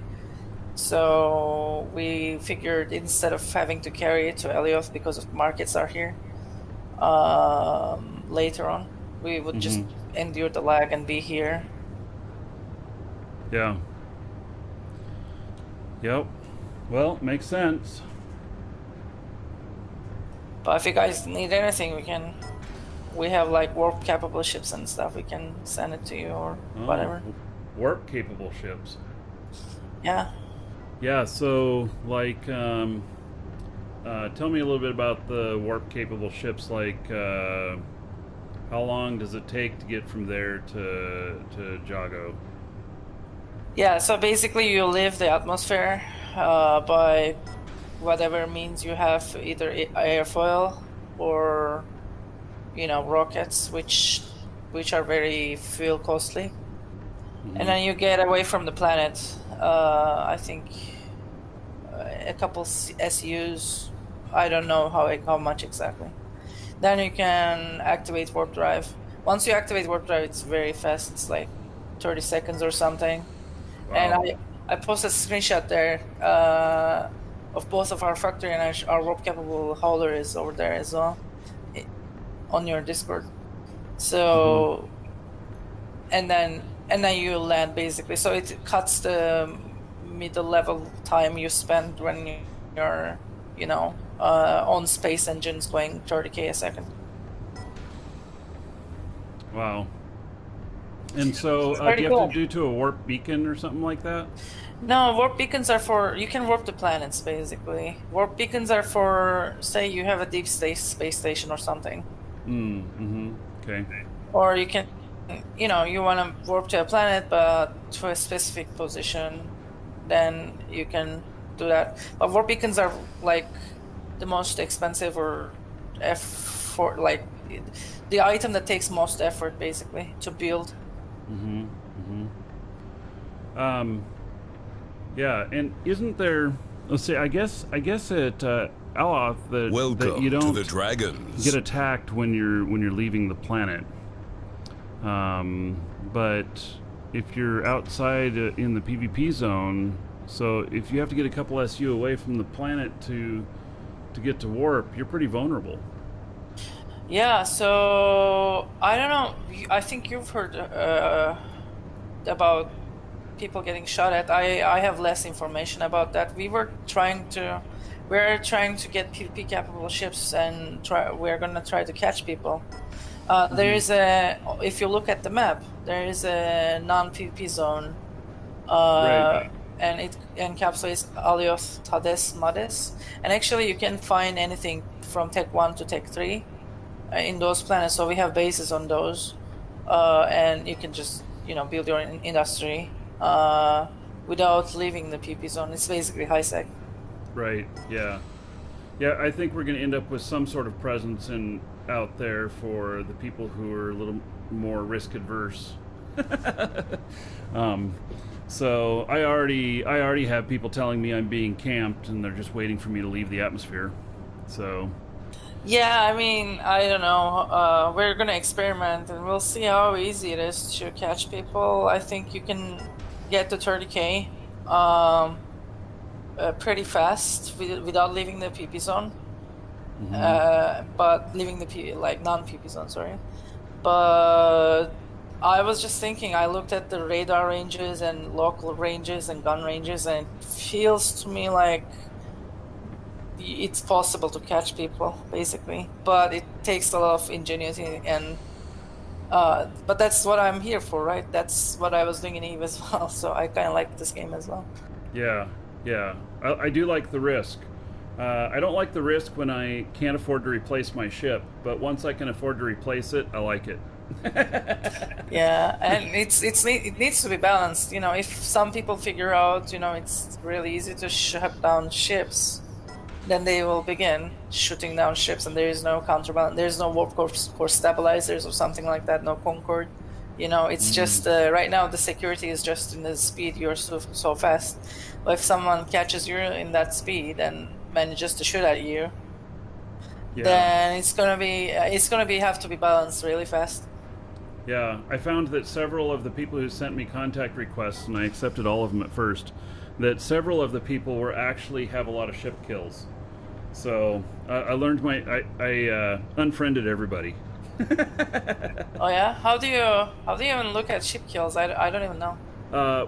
So we figured instead of having to carry it to Elioth because of markets are here, later on, we would just endure the lag and be here. Yeah. Yep. Well, makes sense. But if you guys need anything, we have like warp capable ships and stuff. We can send it to you or whatever. Warp capable ships. Yeah. Yeah, so like tell me a little bit about the warp capable ships. Like how long does it take to get from there to Jago? Yeah, so basically you leave the atmosphere by whatever means you have, either airfoil or rockets, which are very fuel costly. And then you get away from the planet. I think a couple SUs. I don't know how much exactly. Then you can activate warp drive. Once you activate warp drive, it's very fast. It's like 30 seconds or something. Wow. And I posted a screenshot there of both of our factory, and our warp capable hauler is over there as well on your Discord. So and then you land basically. So it cuts the middle level time you spend when you're on space engines going 30k a second. Wow. And so do you have to do to a warp beacon or something like that? No, warp beacons are for, you can warp the planets basically. Warp beacons are for, say you have a deep space station or something. Okay. Or you can, you want to warp to a planet but to a specific position, then you can do that. But warp beacons are like the most expensive or effort, like the item that takes most effort basically to build. Yeah, and isn't there? Let's see. I guess at Aloth that you don't to the dragons. get attacked when you're leaving the planet. But if you're outside in the PvP zone, so if you have to get a couple SU away from the planet to get to warp, you're pretty vulnerable. Yeah, so I don't know. I think you've heard about people getting shot at, I have less information about that. We're trying to get PvP capable ships, and we're gonna try to catch people. There is if you look at the map, there is a non-PvP zone, Right. and it encapsulates Alioth, Tades, Mades, and actually you can find anything from Tech 1 to Tech 3 in those planets. So we have bases on those, and you can just build your industry without leaving the PvP zone. It's basically high sec. Right. Yeah. Yeah. I think we're going to end up with some sort of presence out there for the people who are a little more risk adverse. So I already have people telling me I'm being camped, and they're just waiting for me to leave the atmosphere. So. Yeah, I mean, I don't know. We're gonna experiment, and we'll see how easy it is to catch people. I think you can get to 30K pretty fast without leaving the PP zone. But leaving the non-PP zone, sorry. But I was just thinking, I looked at the radar ranges and local ranges and gun ranges, and it feels to me like it's possible to catch people, basically. But it takes a lot of ingenuity, and but that's what I'm here for, right? That's what I was doing in EVE as well, so I kind of like this game as well. Yeah. I do like the risk. I don't like the risk when I can't afford to replace my ship, but once I can afford to replace it, I like it. Yeah, and it needs to be balanced. If some people figure out, it's really easy to shut down ships, then they will begin shooting down ships, and there is no counterbalance. There is no warp core stabilizers or something like that. No Concord. It's just right now the security is just in the speed. You're so fast. But if someone catches you in that speed and manages to shoot at you, then it's gonna have to be balanced really fast. Yeah, I found that several of the people who sent me contact requests, and I accepted all of them at first, that several of the people were actually have a lot of ship kills. So I learned I unfriended everybody. Oh yeah? How do you even look at ship kills? I don't even know.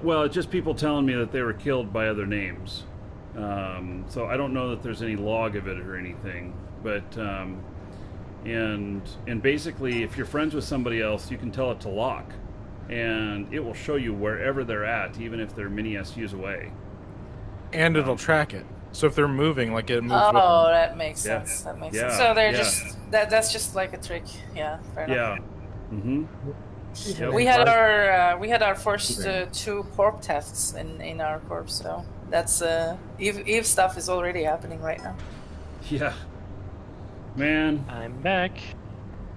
Well, it's just people telling me that they were killed by other names. So I don't know that there's any log of it or anything, but and basically, if you're friends with somebody else, you can tell it to lock, and it will show you wherever they're at, even if they're mini SUs away. And it'll track it. So if they're moving, like it moves with them. Oh, that makes sense. That makes sense. So they're just that's just like a trick. Yeah, fair enough. Yep. We had our first 2 corp tests in our corp, so that's Eve stuff is already happening right now. Yeah. Man. I'm back.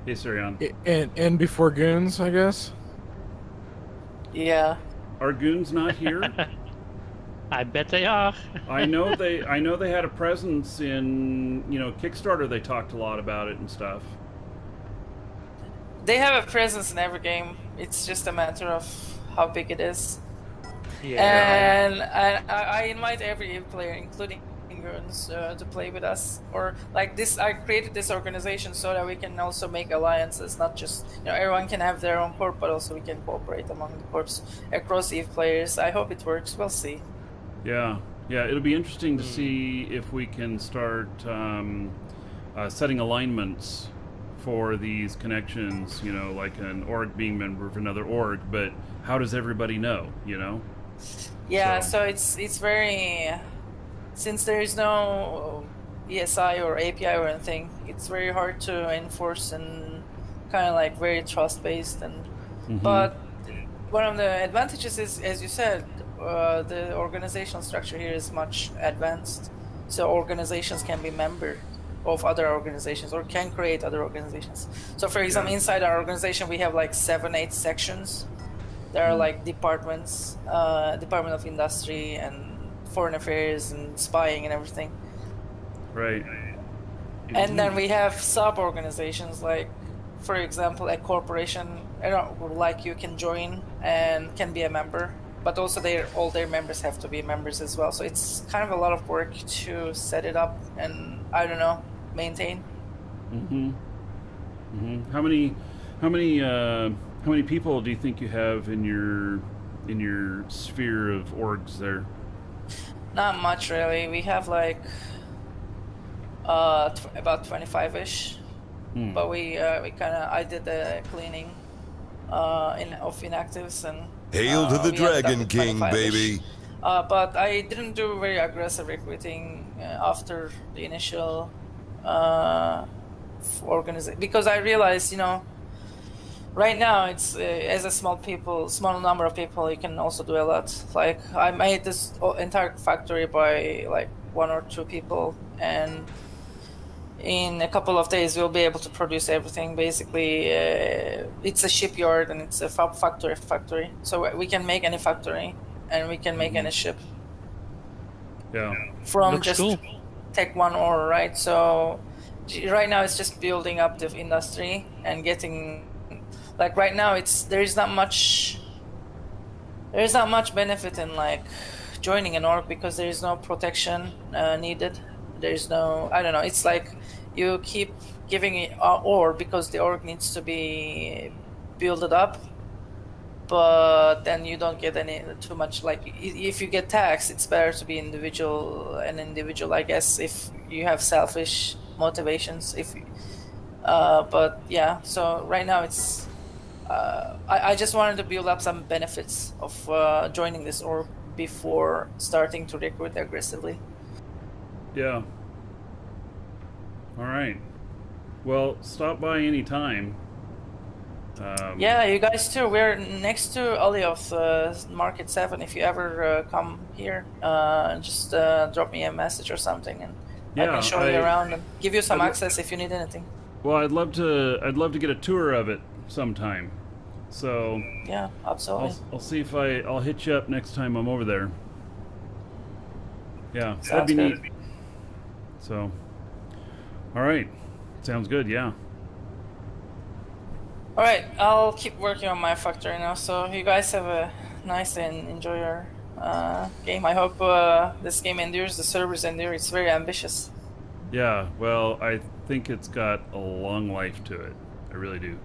Hey, Surion. And before goons, I guess. Yeah. Are goons not here? I bet they are. I know they had a presence in Kickstarter. They talked a lot about it and stuff. They have a presence in every game. It's just a matter of how big it is. Yeah. And I invite every player, including goons, to play with us. Or like this, I created this organization so that we can also make alliances. Not just everyone can have their own corp, but also we can cooperate among the corps across EVE players. I hope it works. We'll see. Yeah, it'll be interesting to see if we can start setting alignments for these connections, like an org being member of another org, but how does everybody know, Yeah, so it's very, since there is no ESI or API or anything, it's very hard to enforce and kind of like very trust-based. But one of the advantages is, as you said, the organizational structure here is much advanced, so organizations can be member of other organizations or can create other organizations. So for example, inside our organization we have like 7-8 sections. There are like departments, Department of Industry and Foreign Affairs and spying and everything. Right. And then we have sub-organizations, like for example a corporation like you can join and can be a member, but also all their members have to be members as well. So it's kind of a lot of work to set it up and maintain. How many people do you think you have in your sphere of orgs there? Not much really. We have like about 25-ish, but we I did the cleaning of inactives, and Hail to the we ended up Dragon with King, 25-ish. baby. But I didn't do very aggressive recruiting after the initial organization, because I realized, right now it's as a small number of people, you can also do a lot. Like I made this entire factory by like 1 or 2 people, and in a couple of days we'll be able to produce everything. Basically, it's a shipyard and it's a factory, so we can make any factory and we can make any ship. Yeah. From Looks just cool. take 1 ore, right? So right now it's just building up the industry and getting, like right now there is not much benefit in like joining an org, because there is no protection needed. There is no, I don't know, it's like you keep giving it ore because the org needs to be built up, but then you don't get any too much. Like if you get taxed, it's better to be an individual, I guess, if you have selfish motivations. But yeah, so right now it's I just wanted to build up some benefits of joining this org before starting to recruit aggressively. Yeah. All right. Well, stop by any time. Yeah, you guys too. We're next to Alioth, Market 7. If you ever come here, just drop me a message or something, and I can show you around and give you some access if you need anything. Well, I'd love to get a tour of it sometime. So yeah, absolutely. I'll see if I'll hit you up next time I'm over there. Yeah, Sounds that'd be good. neat. So, all right, sounds good. Yeah. All right, I'll keep working on my factory now. So you guys have a nice and enjoy your game. I hope this game endures. The servers endure. It's very ambitious. Yeah. Well, I think it's got a long life to it. I really do.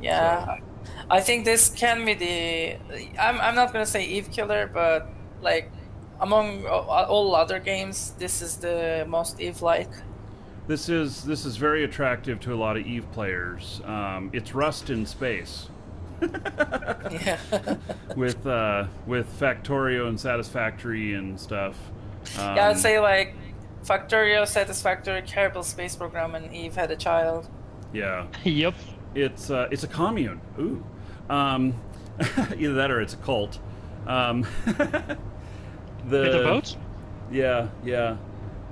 Yeah, So. I think this can be the. I'm not gonna say Eve killer, but like among all other games, this is the most Eve-like. This is very attractive to a lot of Eve players. It's Rust in space. Yeah. with Factorio and Satisfactory and stuff. Yeah, I'd say like Factorio, Satisfactory, Kerbal Space Program, and Eve had a child. Yeah. Yep. It's a commune. Ooh. Either that or it's a cult. Bit of both? Yeah, yeah.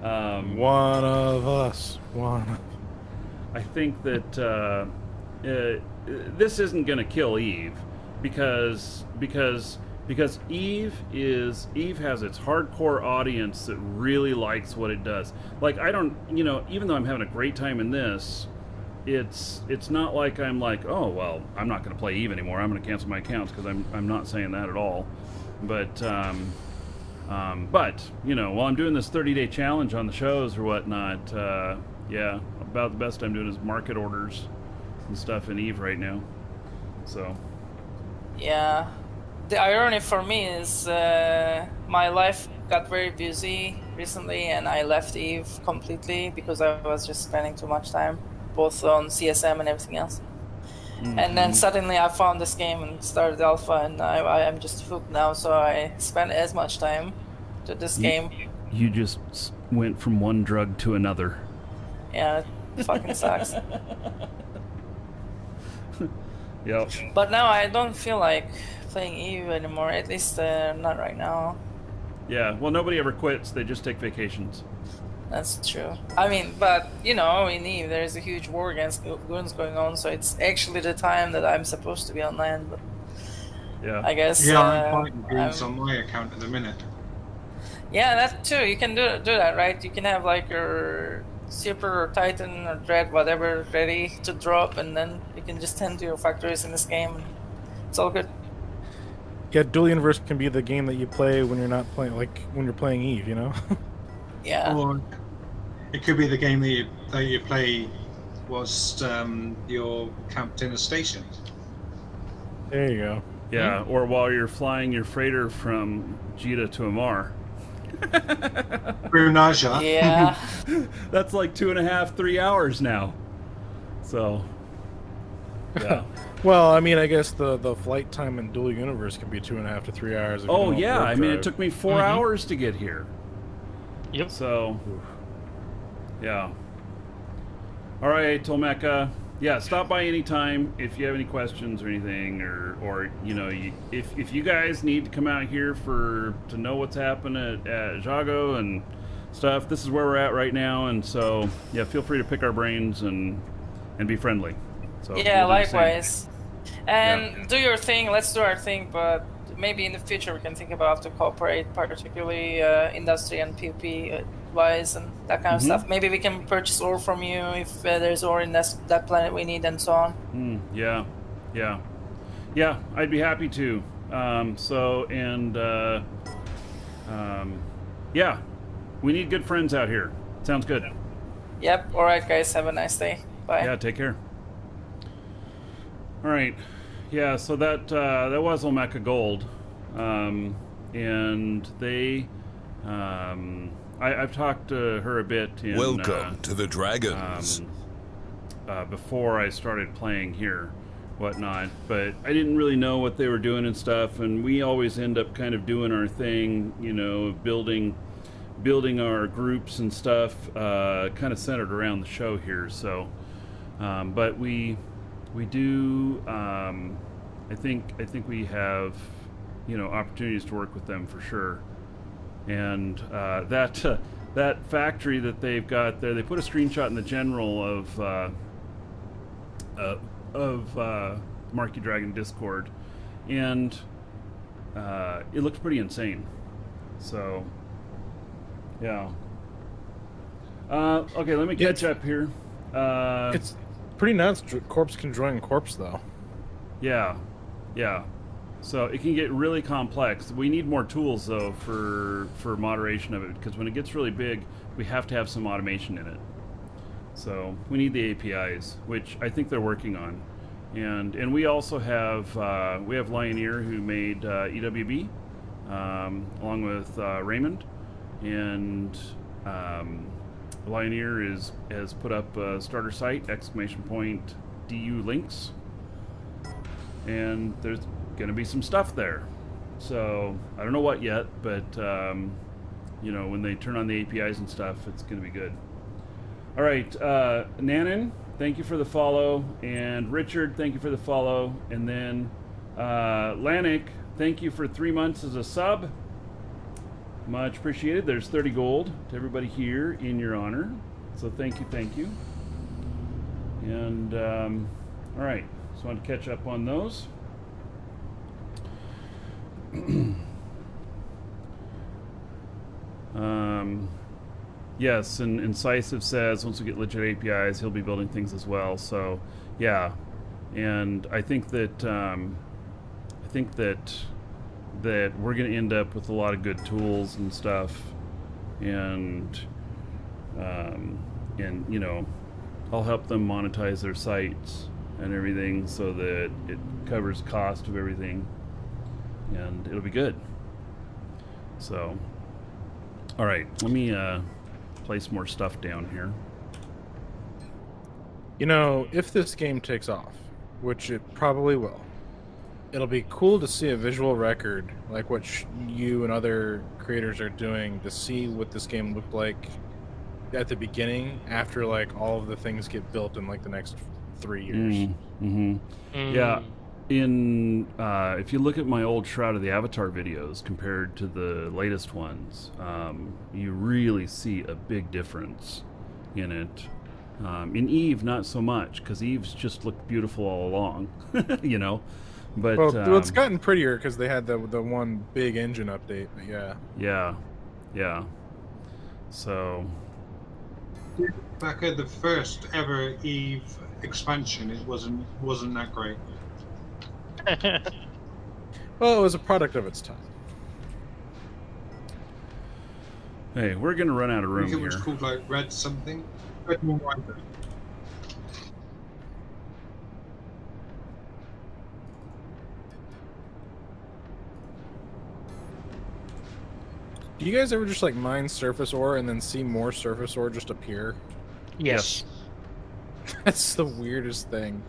One of us. One. I think that this isn't going to kill Eve because Eve has its hardcore audience that really likes what it does. Like I don't, even though I'm having a great time in this, it's not like I'm like, oh well, I'm not going to play Eve anymore. I'm going to cancel my accounts, because I'm not saying that at all. But while I'm doing this 30-day challenge on the shows or whatnot, yeah, about the best I'm doing is market orders and stuff in Eve right now. So. Yeah. The irony for me is my life got very busy recently, and I left Eve completely because I was just spending too much time, both on CSM and everything else. Mm-hmm. And then suddenly I found this game and started alpha, and I am just hooked now, so I spend as much time to this game. You just went from one drug to another. Yeah, it fucking sucks. Yep. But now I don't feel like playing Eve anymore, at least not right now. Yeah, well, nobody ever quits, they just take vacations. That's true. I mean, but, in Eve, there's a huge war against goons going on, so it's actually the time that I'm supposed to be on land, but yeah. I guess... Yeah, I'm fighting goons on my account at the minute. Yeah, that too. You can do that, right? You can have, like, your Super or Titan or Dread, whatever, ready to drop, and then you can just tend to your factories in this game, and it's all good. Yeah, Dual Universe can be the game that you play when you're not playing, like, when you're playing Eve, Yeah. Or it could be the game that you play whilst you're camped in a station. There you go. Yeah, or while you're flying your freighter from Jeddah to Amar. Brunaja. Yeah. That's like 2.5, 3 hours now. So, yeah. Well, I mean, I guess the flight time in Dual Universe can be 2.5 to 3 hours. If you Oh don't yeah, warp I mean, it drive. took me 4 hours to get here. Yep. So, yeah. All right, Tolmeca. Yeah, stop by anytime if you have any questions or anything, or you know, if you guys need to come out here to know what's happening at Jago and stuff, this is where we're at right now, and so yeah, feel free to pick our brains and be friendly. So Yeah, we'll do the same. likewise. And do your thing. Let's do our thing, but maybe in the future we can think about to cooperate, particularly industry and PvP wise and that kind of stuff. Maybe we can purchase ore from you if there's ore in that planet we need and so on. Yeah, I'd be happy to. Yeah, we need good friends out here. Sounds good. Yep. All right, guys. Have a nice day. Bye. Yeah, take care. All right. Yeah, so that was Olmeca Gold, and they. I've talked to her a bit. Welcome to the Dragons. Before I started playing here, whatnot, but I didn't really know what they were doing and stuff. And we always end up kind of doing our thing, you know, building our groups and stuff, kind of centered around the show here. So, but we do. I think we have, you know, opportunities to work with them for sure. And that factory that they've got there, they put a screenshot in the general of Marquee Dragon Discord, and it looks pretty insane. So, yeah. Okay, let me catch up here. It's pretty nuts. Corpse can join corpse, though. Yeah. So it can get really complex. We need more tools, though, for moderation of it, because when it gets really big, we have to have some automation in it. So we need the APIs, which I think they're working on. And we also have Lioneer, who made EWB, along with Raymond. And Lioneer has put up a starter site, ! DU links. And there's going to be some stuff there. So I don't know what yet, but you know, when they turn on the APIs and stuff, it's going to be good. All right, Nanan, thank you for the follow, and Richard, thank you for the follow, and then Lanik, thank you for 3 months as a sub. Much appreciated. There's 30 gold to everybody here in your honor. So thank you. And all right, just wanted to catch up on those. Yes, and Incisive says once we get legit APIs, he'll be building things as well. So, yeah, and I think that that we're going to end up with a lot of good tools and stuff, and you know, I'll help them monetize their sites and everything so that it covers cost of everything, and it'll be good. So, all right, let me place more stuff down here. You know, if this game takes off, which it probably will, it'll be cool to see a visual record like what you and other creators are doing, to see what this game looked like at the beginning after like all of the things get built in like the next 3 years. Yeah. If you look at my old Shroud of the Avatar videos compared to the latest ones, you really see a big difference in it. In Eve, not so much, because Eve's just looked beautiful all along, you know. But well, it's gotten prettier because they had the one big engine update. But yeah. So back at the first ever Eve expansion, it wasn't that great. Well, it was a product of its time. Hey, we're gonna run out of room I think it here. was called like Red something. Red Moonrider. Do you guys ever just like mine surface ore and then see more surface ore just appear? Yes. That's the weirdest thing.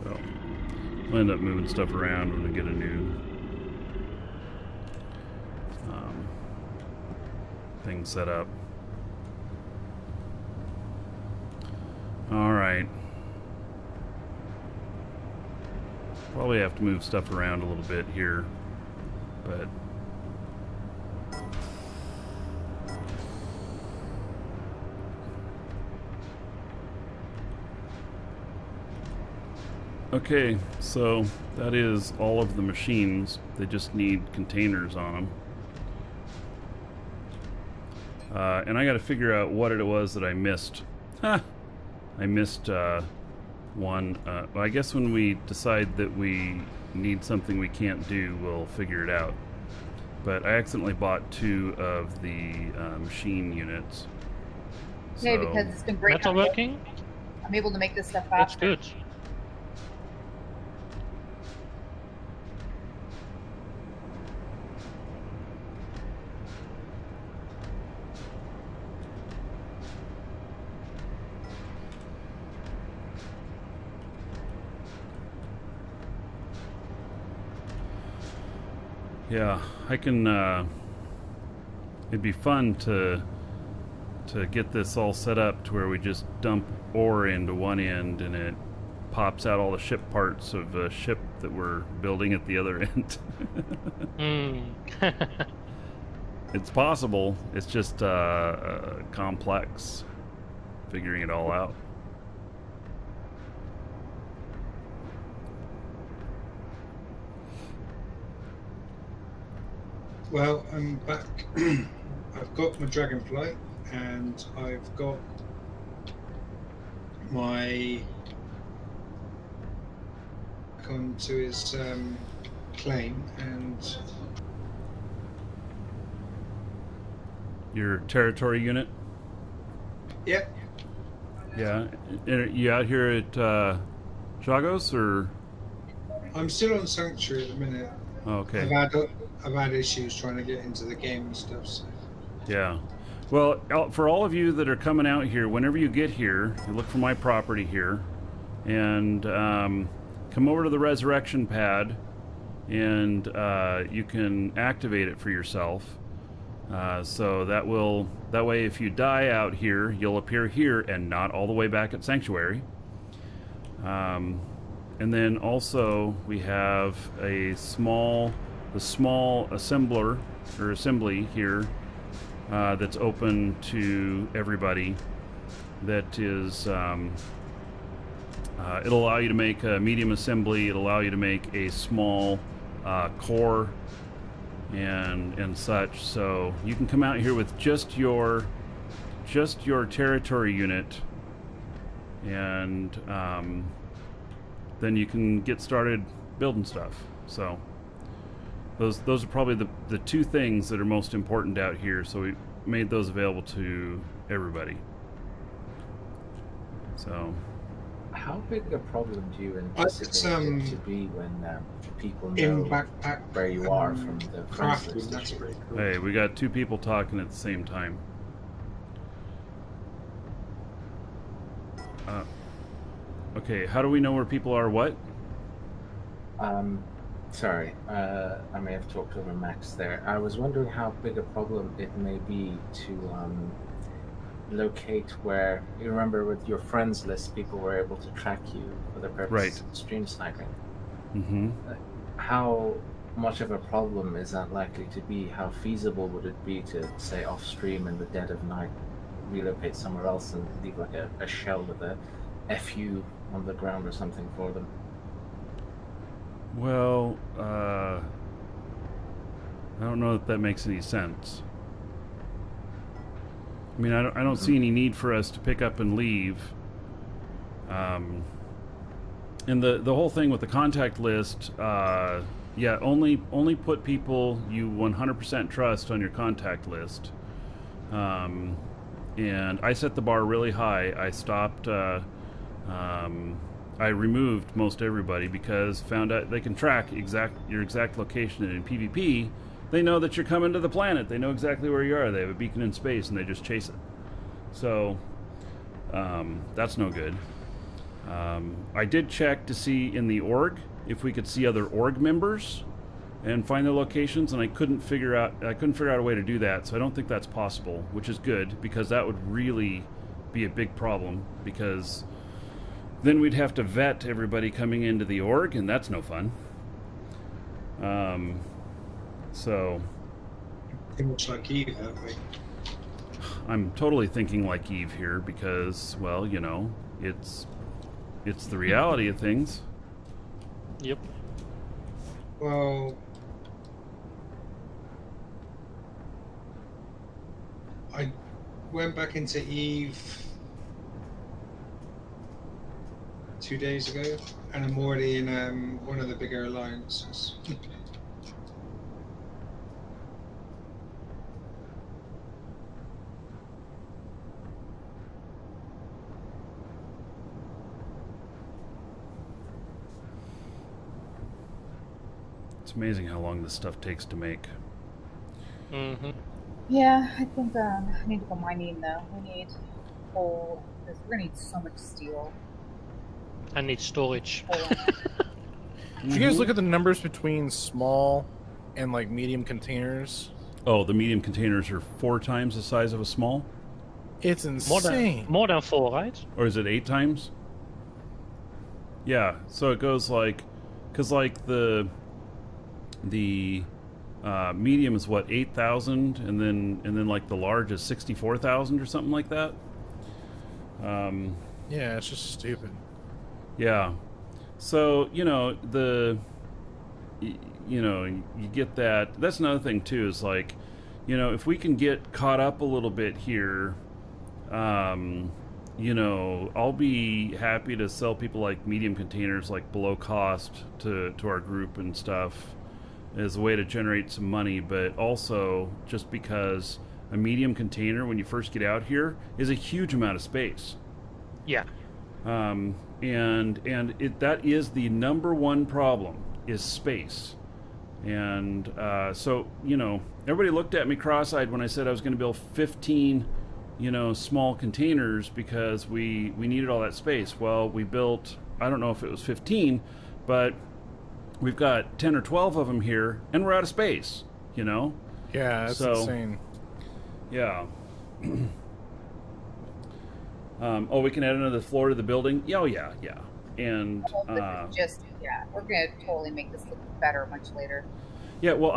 So, I'll end up moving stuff around when we get a new thing set up. Alright. Probably have to move stuff around a little bit here, but okay, so that is all of the machines. They just need containers on them. And I got to figure out what it was that I missed. I missed one. Well, I guess when we decide that we need something we can't do, we'll figure it out. But I accidentally bought 2 of the machine units. Yeah, because it's been great. Metalworking? I'm able to make this stuff That's faster. good. Yeah, I can, it'd be fun to get this all set up to where we just dump ore into one end and it pops out all the ship parts of a ship that we're building at the other end. It's possible. It's just complex figuring it all out. Well, I'm back. I've got my dragonfly, and I've got my come to his claim, and Your territory unit? yeah, Yeah. You out here at Jagos, or? I'm still on Sanctuary at the minute. Oh, okay. I've had issues trying to get into the game and stuff. So. Yeah. Well, for all of you that are coming out here, whenever you get here, you look for my property here, and come over to the resurrection pad, and you can activate it for yourself. So that way, if you die out here, you'll appear here and not all the way back at Sanctuary. And then also we have the small assembler or assembly here that's open to everybody. That is, it'll allow you to make a medium assembly. It'll allow you to make a small core and such. So you can come out here with just your territory unit, and then you can get started building stuff. So those are probably the 2 things that are most important out here. So we made those available to everybody. So how big a problem do you anticipate it to be when people know where you are from the craft? Hey, we got 2 people talking at the same time. Okay, how do we know where people are? What? Sorry, I may have talked over Max there. I was wondering how big a problem it may be to locate where you remember with your friends list, people were able to track you for the purpose of stream sniping. Mm-hmm. How much of a problem is that likely to be? How feasible would it be to, say, off stream in the dead of night, relocate somewhere else and leave like a shell with a FU on the ground or something for them? Well, I don't know if that makes any sense. I mean, I don't see any need for us to pick up and leave. And the whole thing with the contact list, yeah, only put people you 100% trust on your contact list. And I set the bar really high. I stopped. I removed most everybody because found out they can track your exact location, and in PvP, they know that you're coming to the planet. They know exactly where you are. They have a beacon in space, and they just chase it. So that's no good. I did check to see in the org if we could see other org members and find their locations, and I couldn't figure out a way to do that. So I don't think that's possible, which is good because that would really be a big problem because then we'd have to vet everybody coming into the org, and that's no fun. So Pretty much like Eve, that way. I'm totally thinking like Eve here because, well, you know, it's the reality of things. Yep. Well, I went back into Eve 2 days ago, and I'm already in one of the bigger alliances. It's amazing how long this stuff takes to make. Mm-hmm. Yeah, I think I need to go mining though. We need coal because we're gonna need so much steel. I need storage. Did you guys look at the numbers between small and like medium containers? Oh, the medium containers are 4 times the size of a small? It's insane. More than 4, right? Or is it 8 times? Yeah, so it goes like, because like the medium is what, 8,000, and then like the large is 64,000 or something like that. Yeah, it's just stupid. Yeah, so you get that. That's another thing too. Is like, if we can get caught up a little bit here, I'll be happy to sell people like medium containers like below cost to our group and stuff as a way to generate some money, but also just because a medium container when you first get out here is a huge amount of space. Yeah. And that is the number one problem is space. And so everybody looked at me cross-eyed when I said I was going to build 15 small containers because we needed all that space. Well, we built, I don't know if it was 15, but we've got 10 or 12 of them here, and we're out of space, Yeah, that's insane. Yeah. We can add another floor to the building? Oh, yeah. And this is we're gonna totally make this look better much later. Yeah, well,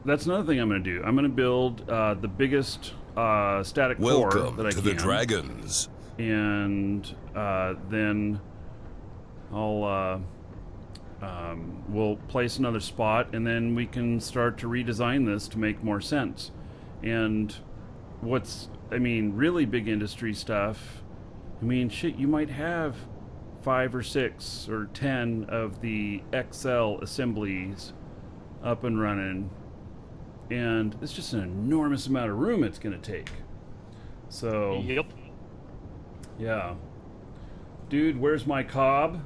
that's another thing I'm gonna do. I'm gonna build the biggest static core that I can. Welcome to the Dragons. And then I'll we'll place another spot, and then we can start to redesign this to make more sense. And really big industry stuff. Shit, you might have 5 or 6 or 10 of the XL assemblies up and running, and it's just an enormous amount of room it's going to take. So, yep. Yeah. Dude, where's my cob?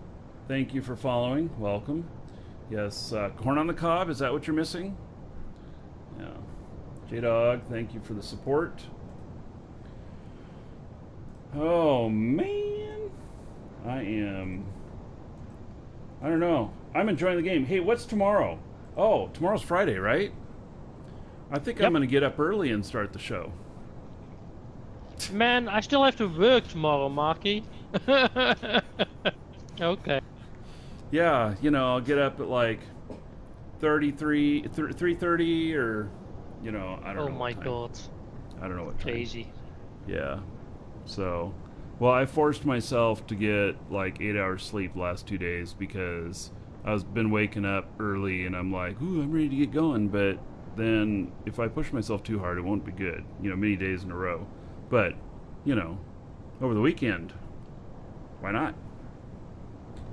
Thank you for following. Welcome. Yes, corn on the cob, is that what you're missing? Yeah. J-Dog, thank you for the support. Oh, man. I don't know. I'm enjoying the game. Hey, what's tomorrow? Oh, tomorrow's Friday, right? I think I'm going to get up early and start the show. Man, I still have to work tomorrow, Marky. Okay. Yeah, you know, I'll get up at like 3:30 or, you know, I don't Oh know my what time. god. I don't know what time. Crazy. Yeah. So, well, I forced myself to get like 8 hours sleep the last 2 days because I've been waking up early and I'm like, ooh, I'm ready to get going. But then if I push myself too hard, it won't be good, you know, many days in a row. But, you know, over the weekend, why not?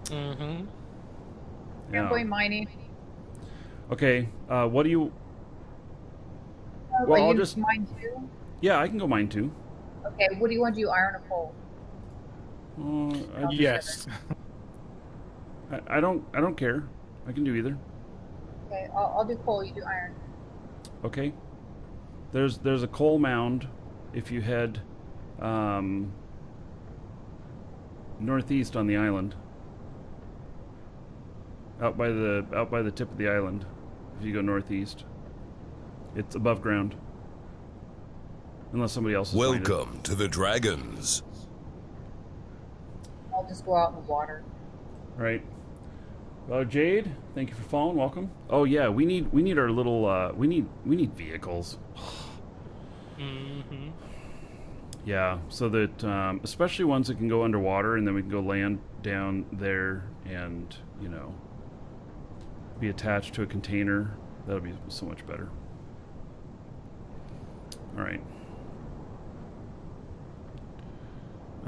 Mm-hmm. I'm going mining. Okay, what do you... Are Well, I'll you just... mine too? Yeah, I can go mine too. Okay, what do you want to do, iron or coal? Yes. I don't care. I can do either. Okay, I'll do coal, you do iron. Okay. There's a coal mound if you head northeast on the island. Out by the tip of the island. If you go northeast. It's above ground. Unless somebody else has Welcome to the Dragons. I'll just go out in the water. All right. Well, Jade, thank you for following. Welcome. Oh yeah, we need our little we need vehicles. Mm-hmm. Yeah, so that especially ones that can go underwater, and then we can go land down there, and you know, be attached to a container. That'll be so much better. All right.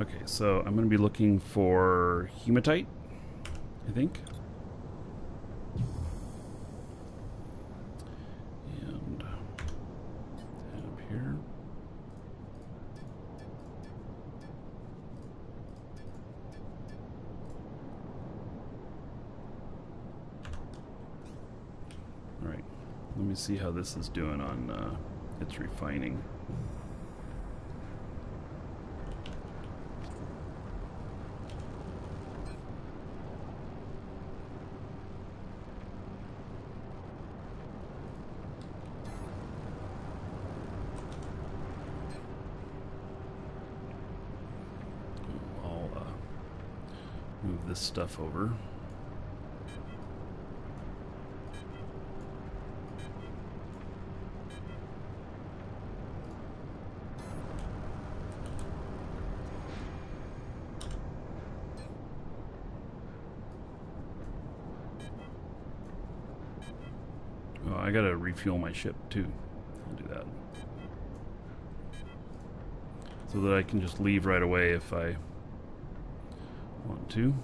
Okay, so I'm going to be looking for hematite, I think. And up here. All right, let me see how this is doing on its refining. I'll move this stuff over. Oh, I gotta refuel my ship too. I'll do that. So that I can just leave right away if I want to.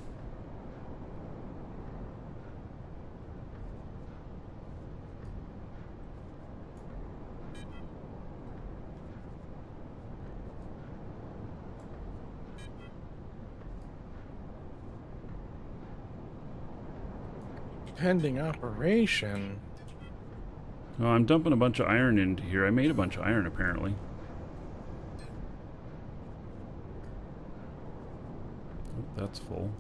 Pending operation. Oh, I'm dumping a bunch of iron into here. I made a bunch of iron apparently. Oh, that's full.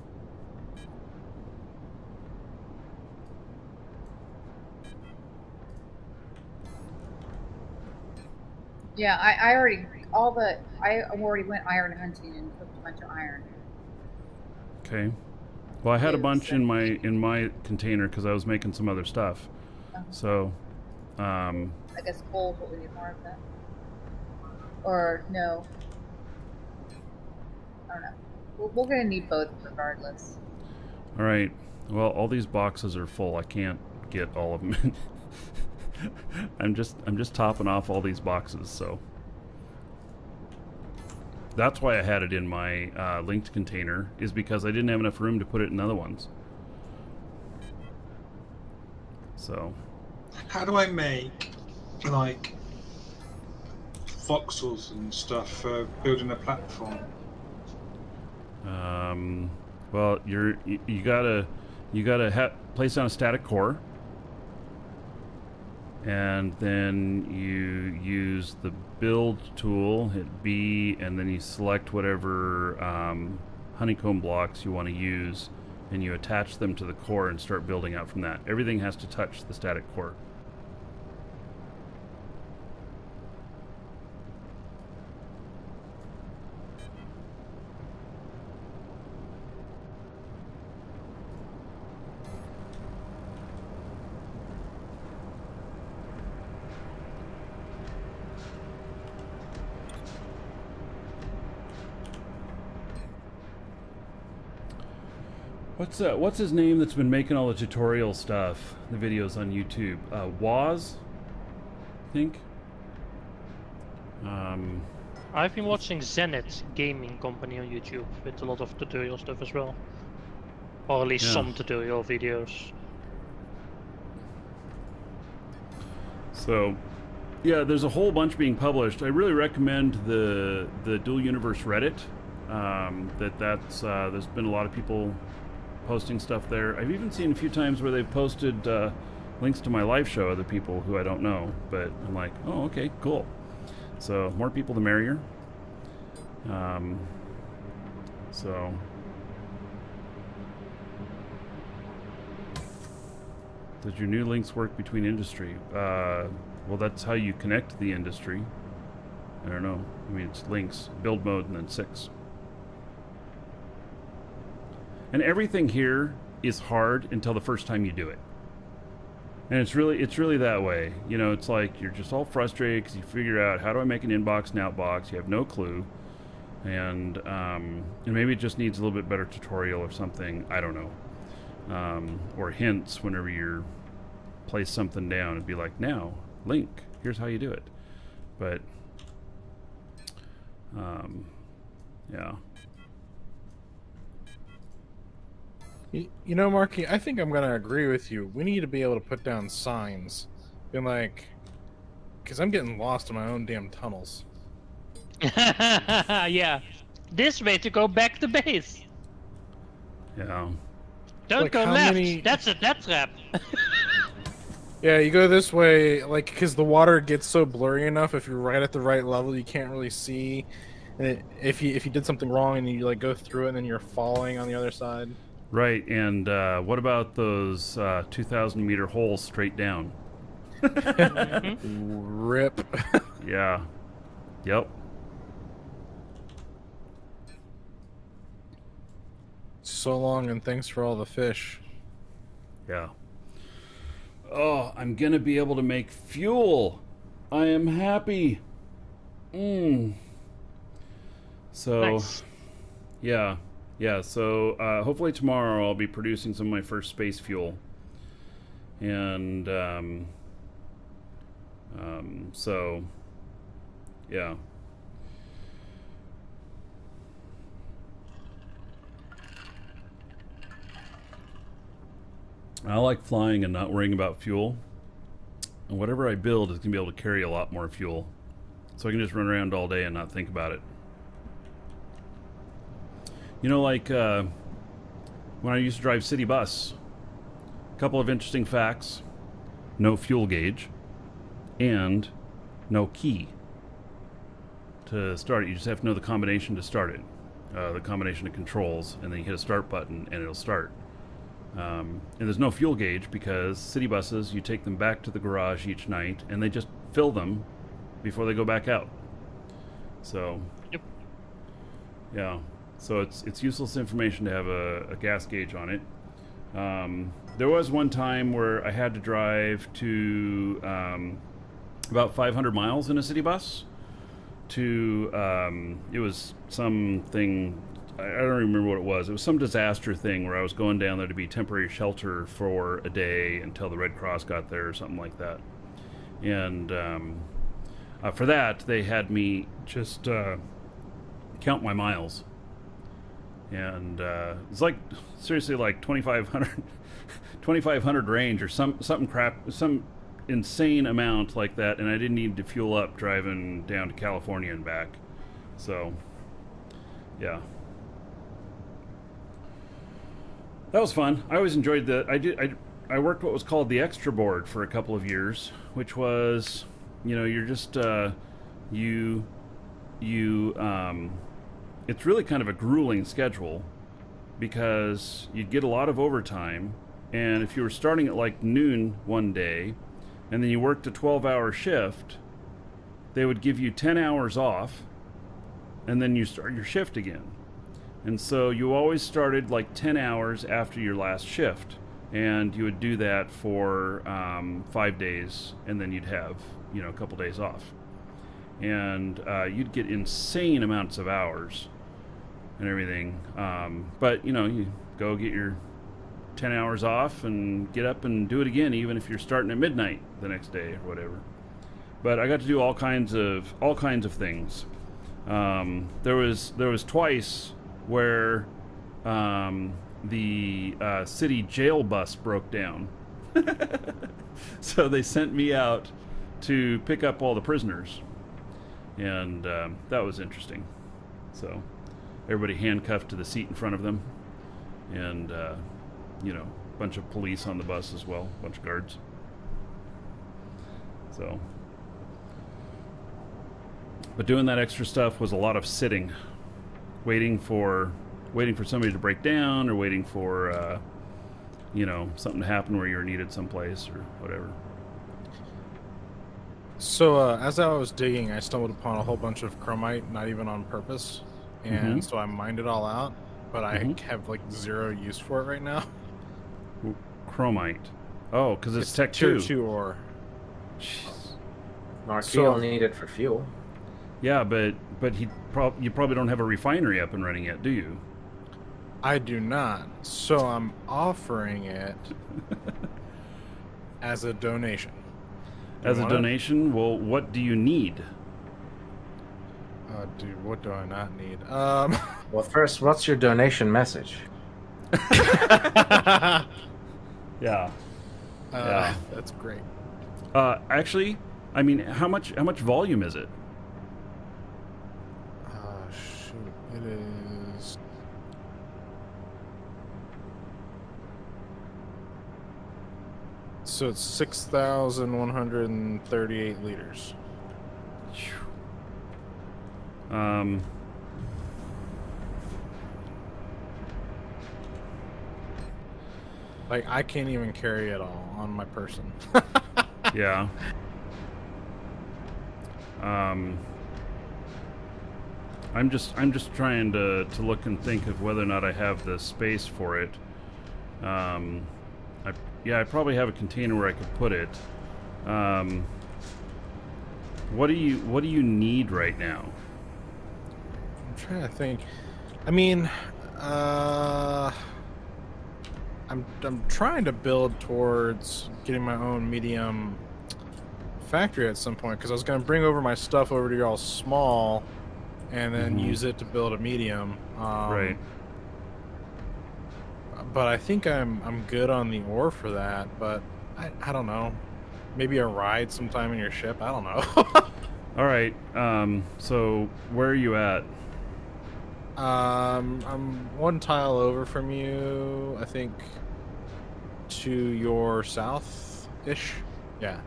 Yeah, I already I already went iron hunting and cooked a bunch of iron. Okay. Well, I had a bunch in my container because I was making some other stuff. So, I guess coal is what we need more of that. Or no. I don't know. We're gonna need both regardless. all right. Well, all these boxes are full. I can't get all of them. I'm just topping off all these boxes, so that's why I had it in my linked container, is because I didn't have enough room to put it in other ones. So, how do I make like voxels and stuff for building a platform? well, you gotta place down a static core. And then you use the build tool, hit B, and then you select whatever honeycomb blocks you want to use, and you attach them to the core and start building out from that. Everything has to touch the static core. What's his name that's been making all the tutorial stuff, the videos on YouTube? Waz, I think. I've been watching Zenith Gaming Company on YouTube with a lot of tutorial stuff as well. Or at least some tutorial videos. So, yeah, there's a whole bunch being published. I really recommend the Dual Universe Reddit. There's been a lot of people posting stuff there. I've even seen a few times where they've posted links to my live show, other people who I don't know, but I'm like, oh, okay, cool. So more people the merrier. So does your new links work between industry? Well, that's how you connect the industry. I don't know. I mean, it's links, build mode, and then 6. And everything here is hard until the first time you do it. And it's really that way. You know, it's like you're just all frustrated because you figure out, how do I make an inbox and outbox? You have no clue. And maybe it just needs a little bit better tutorial or something. I don't know. Or hints whenever you place something down and be like, now, link, here's how you do it. But, yeah. You know, Marky, I think I'm going to agree with you. We need to be able to put down signs. Being like, because I'm getting lost in my own damn tunnels. Yeah. This way to go back to base. Yeah. Don't Like, go how left. many- That's a death trap. Yeah, you go this way, like, because the water gets so blurry enough. If you're right at the right level, you can't really see. And if you did something wrong and you like go through it, and then you're falling on the other side. Right, and what about those 2,000 meter holes straight down? Rip. Yeah. Yep. So long, and thanks for all the fish. Yeah. Oh, I'm gonna be able to make fuel. I am happy. So, Nice. yeah. So hopefully tomorrow I'll be producing some of my first space fuel, and so yeah. I like flying and not worrying about fuel. And whatever I build is going to be able to carry a lot more fuel. So I can just run around all day and not think about it. You know, like when I used to drive city bus, a couple of interesting facts. No fuel gauge and no key to start it. You just have to know the combination to start it. The combination of controls, and then you hit a start button and it'll start. And there's no fuel gauge because city buses, you take them back to the garage each night and they just fill them before they go back out. So, Yep. Yeah. So it's useless information to have a gas gauge on it. There was one time where I had to drive to about 500 miles in a city bus to, it was something, I don't remember what it was. It was some disaster thing where I was going down there to be temporary shelter for a day until the Red Cross got there or something like that. And for that, they had me just count my miles. And it's like, seriously, like 2,500 range or something crap, some insane amount like that. And I didn't need to fuel up driving down to California and back. So, yeah. That was fun. I always enjoyed that. I worked what was called the extra board for a couple of years, which was, you know, you're just it's really kind of a grueling schedule because you'd get a lot of overtime, and if you were starting at like noon one day and then you worked a 12-hour shift, they would give you 10 hours off and then you start your shift again. And so you always started like 10 hours after your last shift, and you would do that for 5 days, and then you'd have, you know, a couple days off. And you'd get insane amounts of hours and everything. But, you know, you go get your 10 hours off and get up and do it again, even if you're starting at midnight the next day or whatever. But I got to do all kinds of things. There was twice where the city jail bus broke down. So they sent me out to pick up all the prisoners, and that was interesting. So everybody handcuffed to the seat in front of them, and a bunch of police on the bus as well, a bunch of guards. So, but doing that extra stuff was a lot of sitting, waiting for somebody to break down, or waiting for something to happen where you're needed someplace or whatever. So as I was digging, I stumbled upon a whole bunch of chromite, not even on purpose, and so I mined it all out, but I have like zero use for it right now. Chromite. Oh, because it's Tech tier 2. 2 ore. Jeez. Mark, you don't need it for fuel. Yeah, but you probably don't have a refinery up and running yet, do you? I do not. So I'm offering it as a donation. As a donation? Well, what do you need? Dude, what do I not need? Well, first, what's your donation message? Yeah. Yeah. That's great. Actually, I mean, how much volume is it? Shoot, it is. So it's 6,138 liters. Like, I can't even carry it all on my person. Yeah. I'm just trying to look and think of whether or not I have the space for it. I probably have a container where I could put it. What do you need right now? I'm trying to think. I mean, I'm trying to build towards getting my own medium factory at some point, because I was going to bring over my stuff over to y'all small and then use it to build a medium. Right. But I think I'm good on the ore for that, but I don't know. Maybe a ride sometime in your ship? I don't know. All right. So where are you at? I'm one tile over from you, I think, to your south-ish. Yeah.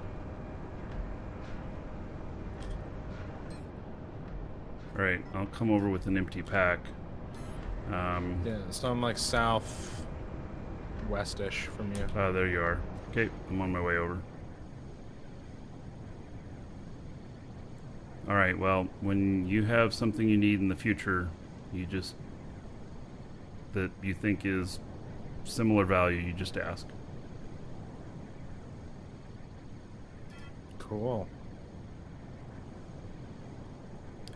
All right. I'll come over with an empty pack. Yeah, so I'm like south-west-ish from you. Oh, there you are. Okay, I'm on my way over. All right, well, when you have something you need in the future, that you think is similar value, you just ask. Cool.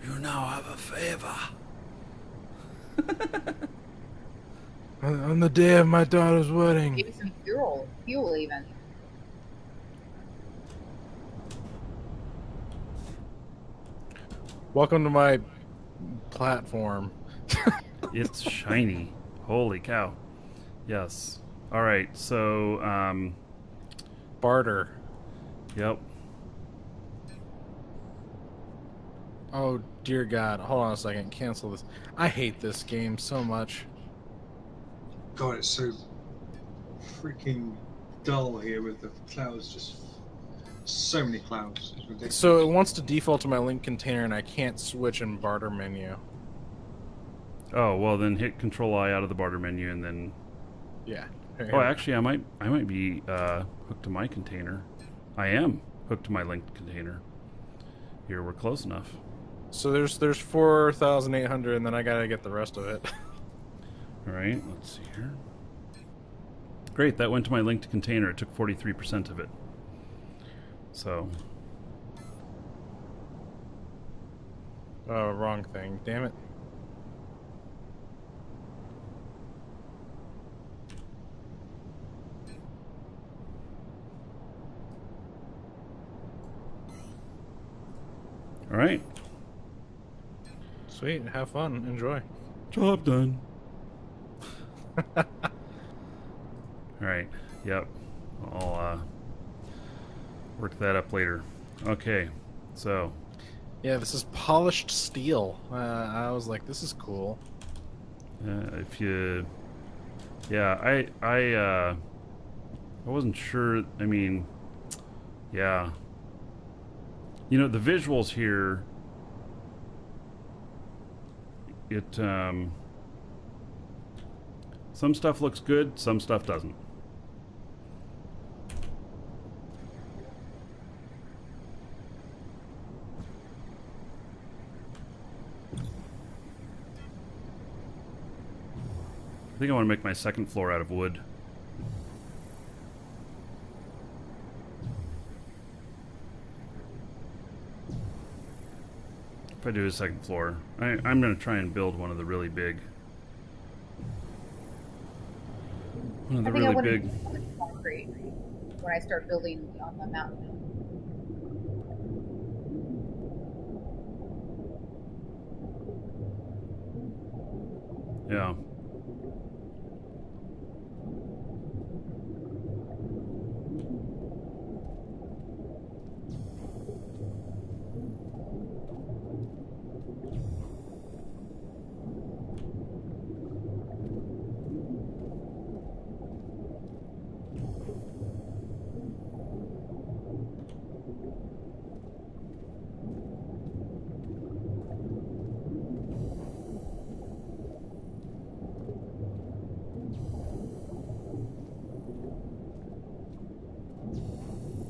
You now have a favor. On the day of my daughter's wedding. Maybe some fuel even. Welcome to my platform. It's shiny. Holy cow. Yes. All right, so, barter. Yep. Oh, dear God. Hold on a second. Cancel this. I hate this game so much. God, it's so freaking dull here with the clouds. Just so many clouds. It's ridiculous. So it wants to default to my link container, and I can't switch in barter menu. Oh, well, then hit Control-I out of the barter menu, and then... Yeah. Oh, actually, I might be hooked to my container. I am hooked to my linked container. Here, we're close enough. So there's 4,800, and then I gotta get the rest of it. All right, let's see here. Great, that went to my linked container. It took 43% of it. So. Oh, wrong thing. Damn it. All right. Sweet. Have fun. Enjoy. Job done. All right. Yep. I'll work that up later. Okay. So. Yeah, this is polished steel. I was like, this is cool. If you, yeah, I wasn't sure. I mean, yeah. You know, the visuals here. Some stuff looks good, some stuff doesn't. I think I want to make my second floor out of wood. If I do a second floor, I'm going to try and build one of the really big. One of the really big. Concrete when I start building on the mountain. Yeah.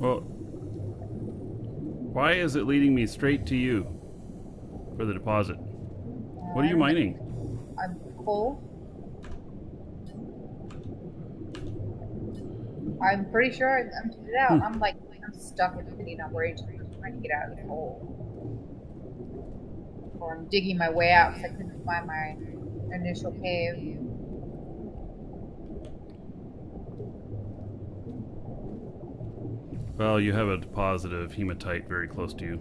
Well, why is it leading me straight to you for the deposit? What are you mining? I'm full. I'm pretty sure I emptied it out. I'm stuck in the operation. I'm trying to get out of the hole. Or I'm digging my way out because I couldn't find my initial cave. Well, you have a deposit of hematite very close to you.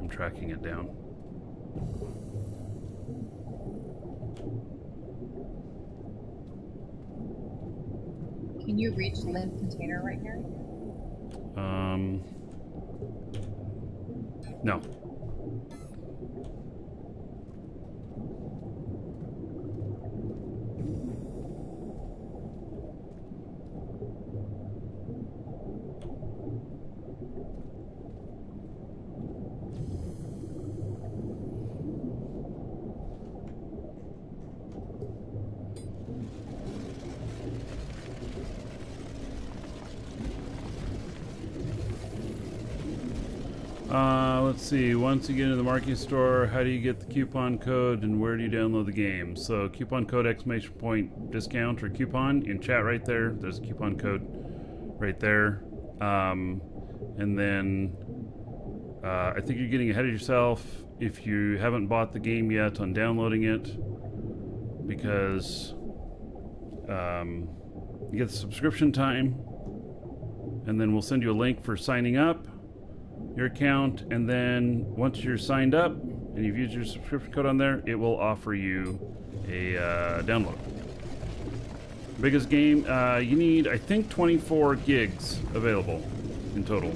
I'm tracking it down. Can you reach Lynn's container right here? No. Let's see. Once you get into the marketing store, how do you get the coupon code and where do you download the game? So coupon code ! Discount or coupon in chat right there. There's a coupon code right there. And then I think you're getting ahead of yourself if you haven't bought the game yet on downloading it, because you get the subscription time, and then we'll send you a link for signing up your account, and then once you're signed up and you've used your subscription code on there, it will offer you a download. Biggest game, you need, I think, 24 gigs available in total.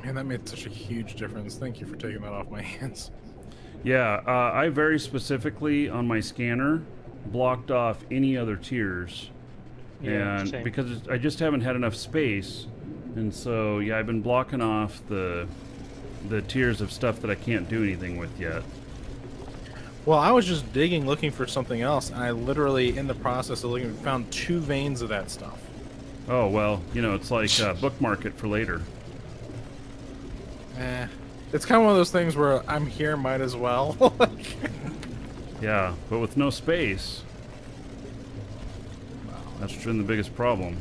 Man, that made such a huge difference. Thank you for taking that off my hands. Yeah, I very specifically on my scanner blocked off any other tiers, and because I just haven't had enough space, and so yeah, I've been blocking off the tiers of stuff that I can't do anything with yet. Well, I was just digging, looking for something else, and I literally, in the process of looking, found 2 veins of that stuff. Oh well, you know, it's like bookmark it for later. It's kind of one of those things where I'm here, might as well. Yeah, but with no space. Well, That's been the biggest problem.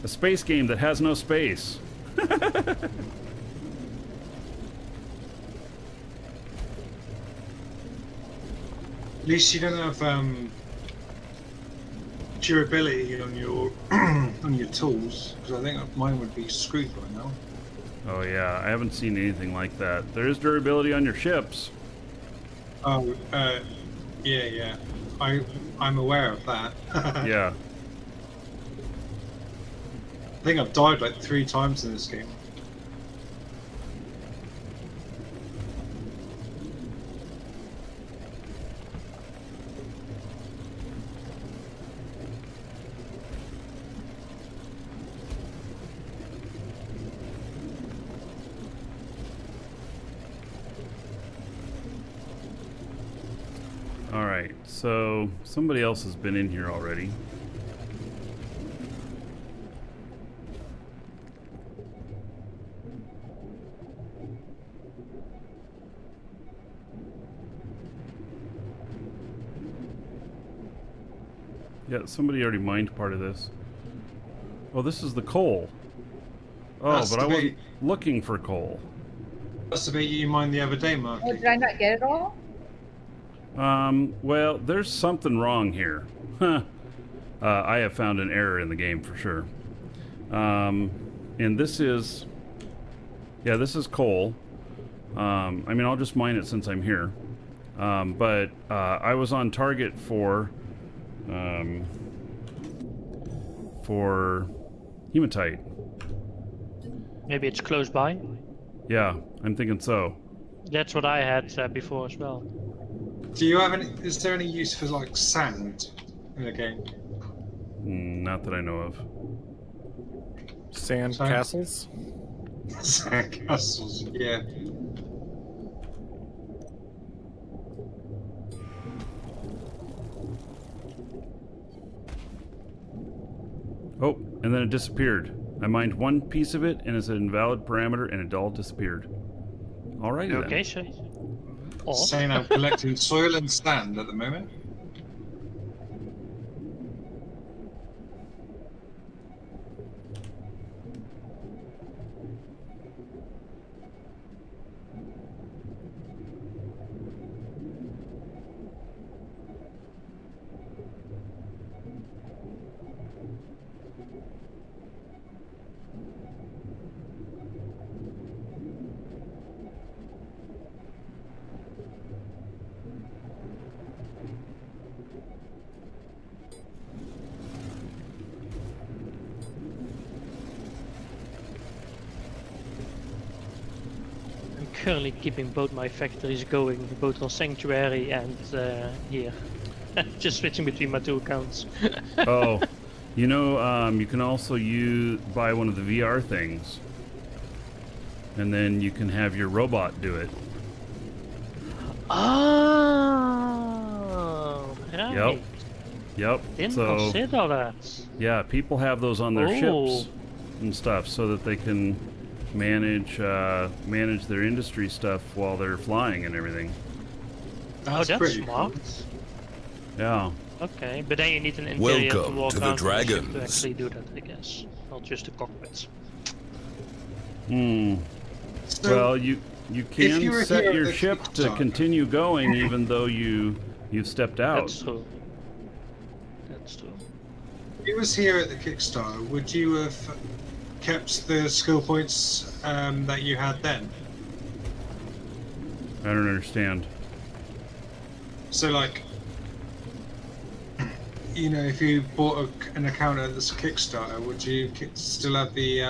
A space game that has no space. At least you don't have durability on your on your tools, because I think mine would be screwed right now. Oh yeah, I haven't seen anything like that. There is durability on your ships. Oh, yeah. I'm aware of that. Yeah. I think I've died like 3 times in this game. Alright, so somebody else has been in here already. Yeah, somebody already mined part of this. Oh, this is the coal. Oh, That's but the I wasn't bait. looking for coal. That's the bit you mined the other day, Mark. Oh, did I not get it all? Well, there's something wrong here. I have found an error in the game for sure. And this is... Yeah, this is coal. I mean, I'll just mine it since I'm here. But I was on target for hematite. Maybe it's close by. Yeah, I'm thinking so. That's what I had before as well. Do you have any? Is there any use for like sand in the game? Not that I know of. Sand castles? Sand castles, yeah. Oh, and then it disappeared. I mined one piece of it, and it's an invalid parameter, and it all disappeared. Alrighty then. Okay, so. Saying I'm collecting soil and sand at the moment. Currently keeping both my factories going, both on Sanctuary and here. Just switching between my 2 accounts. Oh, you know, you can also buy one of the VR things, and then you can have your robot do it. Oh, right. Yep. Didn't So, consider that. yeah, people have those on their ships and stuff so that they can manage their industry stuff while they're flying and everything. That's that's pretty smart. Yeah. Okay, but then you need an interior to Welcome walk to the around the ship to Dragons. actually do that, I guess. Not just the cockpits. So, Well, you can you were set here at your the ship to Kickstarter- continue going even though you've stepped out. That's true. That's true. if you was here at the Kickstarter, would you have kept the skill points that you had then? I don't understand. So, like, you know, if you bought an account at this Kickstarter, would you still have the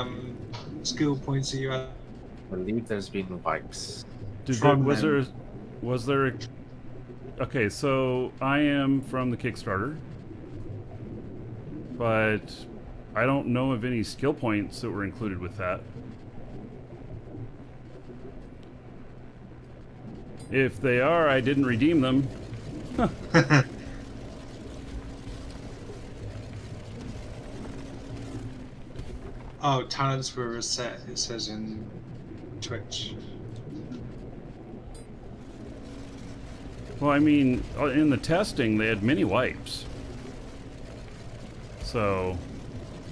skill points that you had? I believe there's been wipes. Was there okay, so I am from the Kickstarter, but I don't know of any skill points that were included with that. If they are, I didn't redeem them. Oh, talents were reset, it says in Twitch. Well, I mean, in the testing, they had mini wipes. So,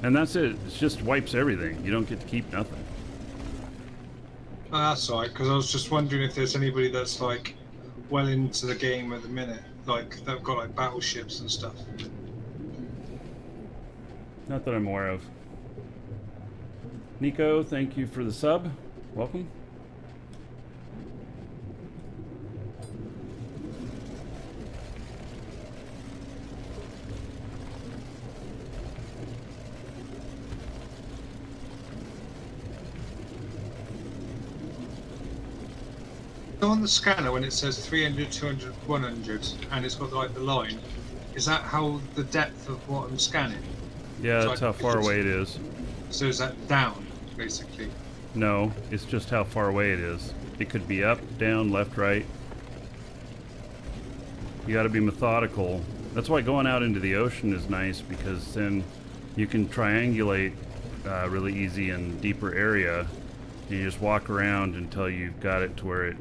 and that's it. It just wipes everything. You don't get to keep nothing. Oh, that's all right, because I was just wondering if there's anybody that's like well into the game at the minute, like they've got like battleships and stuff. Not that I'm aware of. Nico, thank you for the sub. Welcome. On the scanner, when it says 300, 200, 100, and it's got like the line, is that how the depth of what I'm scanning? Yeah, So that's how far away it is. So is that down, basically? No, it's just how far away it is. It could be up, down, left, right. You got to be methodical. That's why going out into the ocean is nice, because then you can triangulate really easy in deeper area. And you just walk around until you've got it to where it,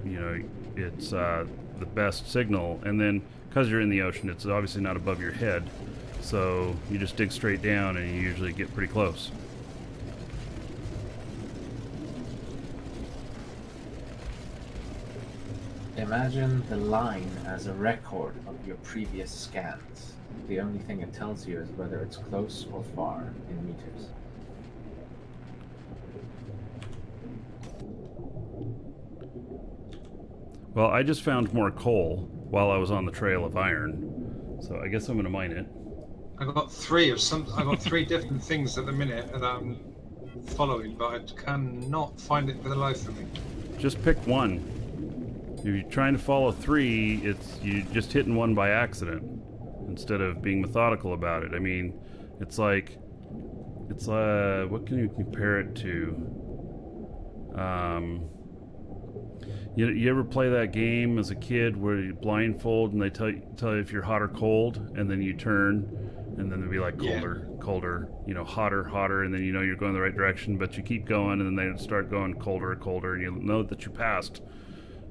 you know, it's the best signal. And then, because you're in the ocean, it's obviously not above your head. So you just dig straight down and you usually get pretty close. Imagine the line as a record of your previous scans. The only thing it tells you is whether it's close or far in meters. Well, I just found more coal while I was on the trail of iron, so I guess I'm gonna mine it. I got three different things at the minute that I'm following, but I cannot find it for the life of me. Just pick one. If you're trying to follow three, you just hitting one by accident instead of being methodical about it. I mean, it's what can you compare it to? You ever play that game as a kid where you blindfold and they tell you if you're hot or cold, and then you turn, and then it'll be like colder, colder, hotter, hotter, and then you're going the right direction, but you keep going, and then they start going colder, colder, and you'll know that you passed.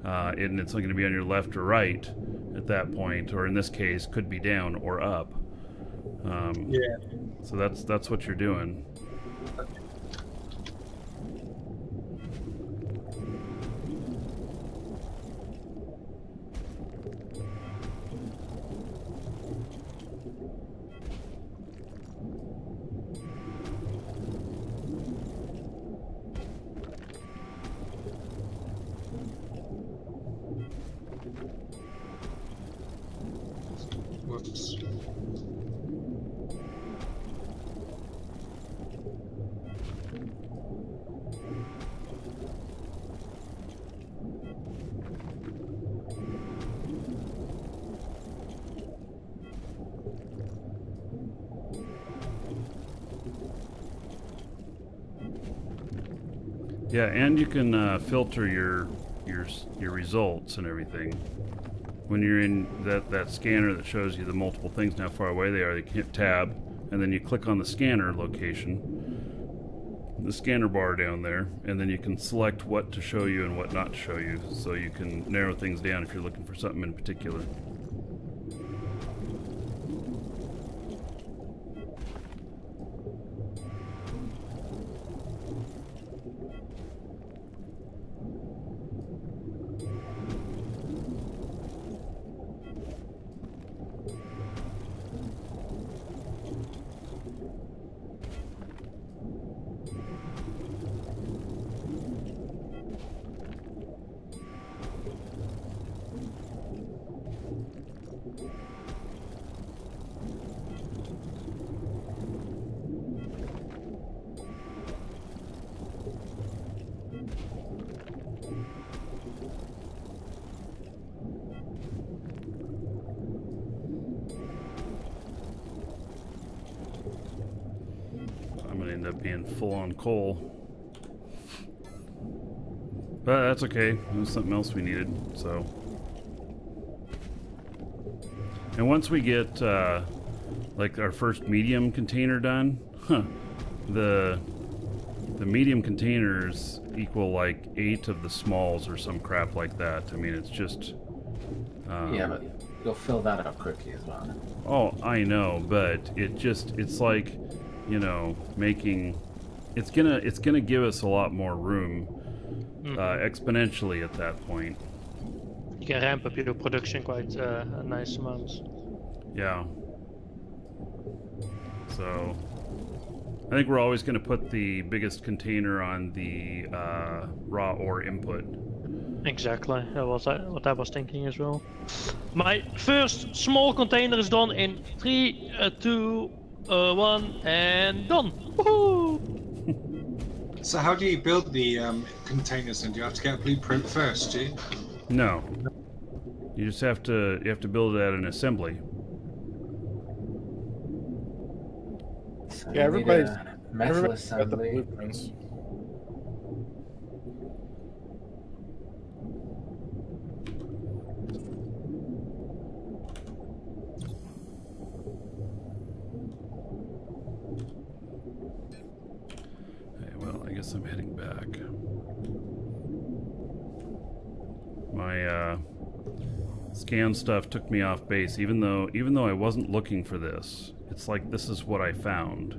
And it's not going to be on your left or right at that point, or in this case, could be down or up. So that's what you're doing. Whoops. Yeah, and you can filter your results and everything. When you're in that scanner that shows you the multiple things and how far away they are, you can hit tab, and then you click on the scanner location, the scanner bar down there, and then you can select what to show you and what not to show you, so you can narrow things down if you're looking for something in particular. End up being full on coal, but that's okay. There's something else we needed. So, and once we get like our first medium container done, the medium containers equal like 8 of the smalls or some crap like that. I mean, it's just yeah, but you'll fill that up quickly as well. Oh, I know, but it's like, you know, it's gonna give us a lot more room exponentially at that point. You can ramp up your production quite a nice amount. Yeah. So I think we're always going to put the biggest container on the raw ore input. Exactly, that was what I was thinking as well. My first small container is done in 3, 2, 1, and done. Woohoo! So how do you build the containers? And do you have to get a blueprint first? Do you? No. You just have to build it at an assembly. So Yeah, you need everybody's a metal everybody's got the assembly. blueprints. Okay, well, I guess I'm heading back. My scan stuff took me off base, even though I wasn't looking for this. It's like this is what I found.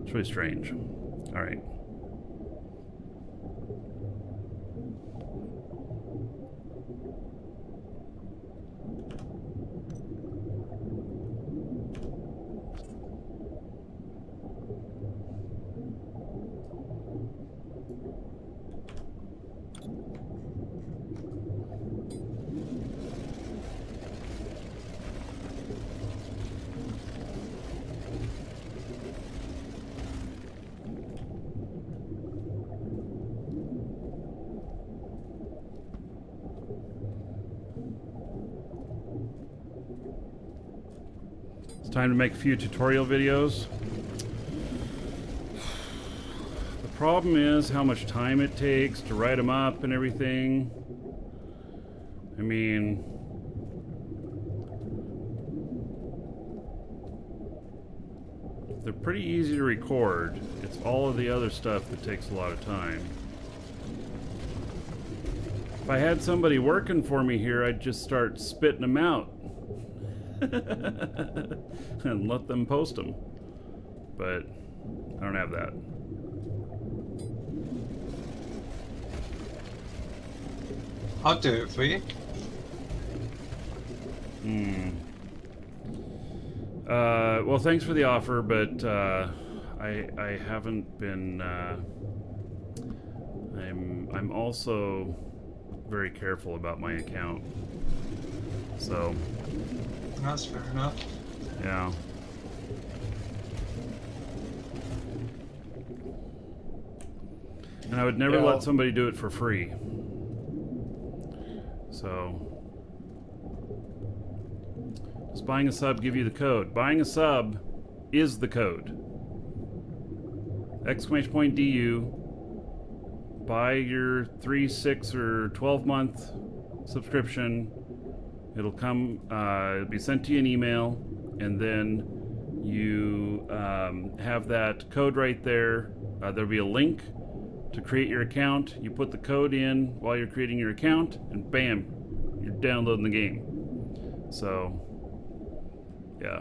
It's really strange. All right. It's time to make a few tutorial videos. The problem is how much time it takes to write them up and everything. I mean, they're pretty easy to record. It's all of the other stuff that takes a lot of time. If I had somebody working for me here, I'd just start spitting them out. And let them post them. But I don't have that. I'll do it for you. Well, thanks for the offer, but I haven't been. I'm also very careful about my account. So. That's fair enough. Yeah. And I would never let somebody do it for free. So. Does buying a sub give you the code? Buying a sub is the code. !DU. Buy your 3, 6, or 12-month subscription. It'll come, it'll be sent to you an email, and then you have that code right there. There'll be a link to create your account. You put the code in while you're creating your account, and bam, you're downloading the game. So, yeah.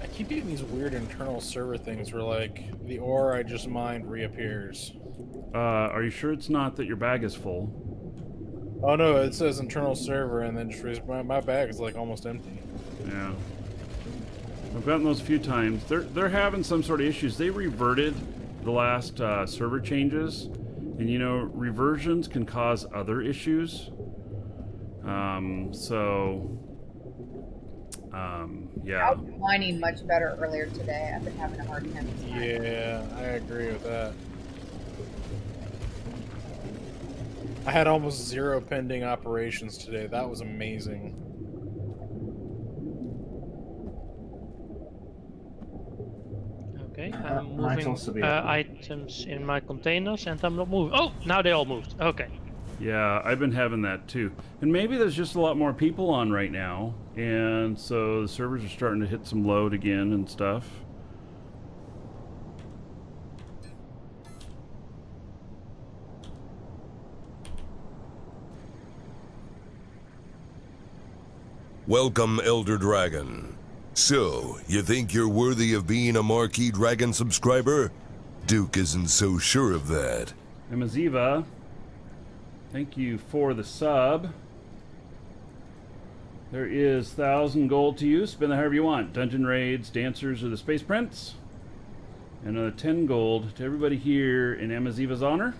I keep getting these weird internal server things where, like, the ore I just mined reappears. Are you sure it's not that your bag is full? Oh no, it says internal server, and then just my bag is like almost empty. Yeah. I've gotten those a few times. They're having some sort of issues. They reverted the last server changes, and you know, reversions can cause other issues. Yeah. I was mining much better earlier today. I've been having a hard time. Yeah, I agree with that. I had almost 0 pending operations today. That was amazing. Okay, I'm moving items in my containers, and I'm not moving. Oh, now they all moved. Okay. Yeah, I've been having that too. And maybe there's just a lot more people on right now, and so the servers are starting to hit some load again and stuff. Welcome, Elder Dragon. So, you think you're worthy of being a Marquee Dragon subscriber? Duke isn't so sure of that. Amaziva, thank you for the sub. There is 1,000 gold to you. Spend it however you want. Dungeon raids, dancers, or the Space Prince. And another 10 gold to everybody here in Amaziva's honor.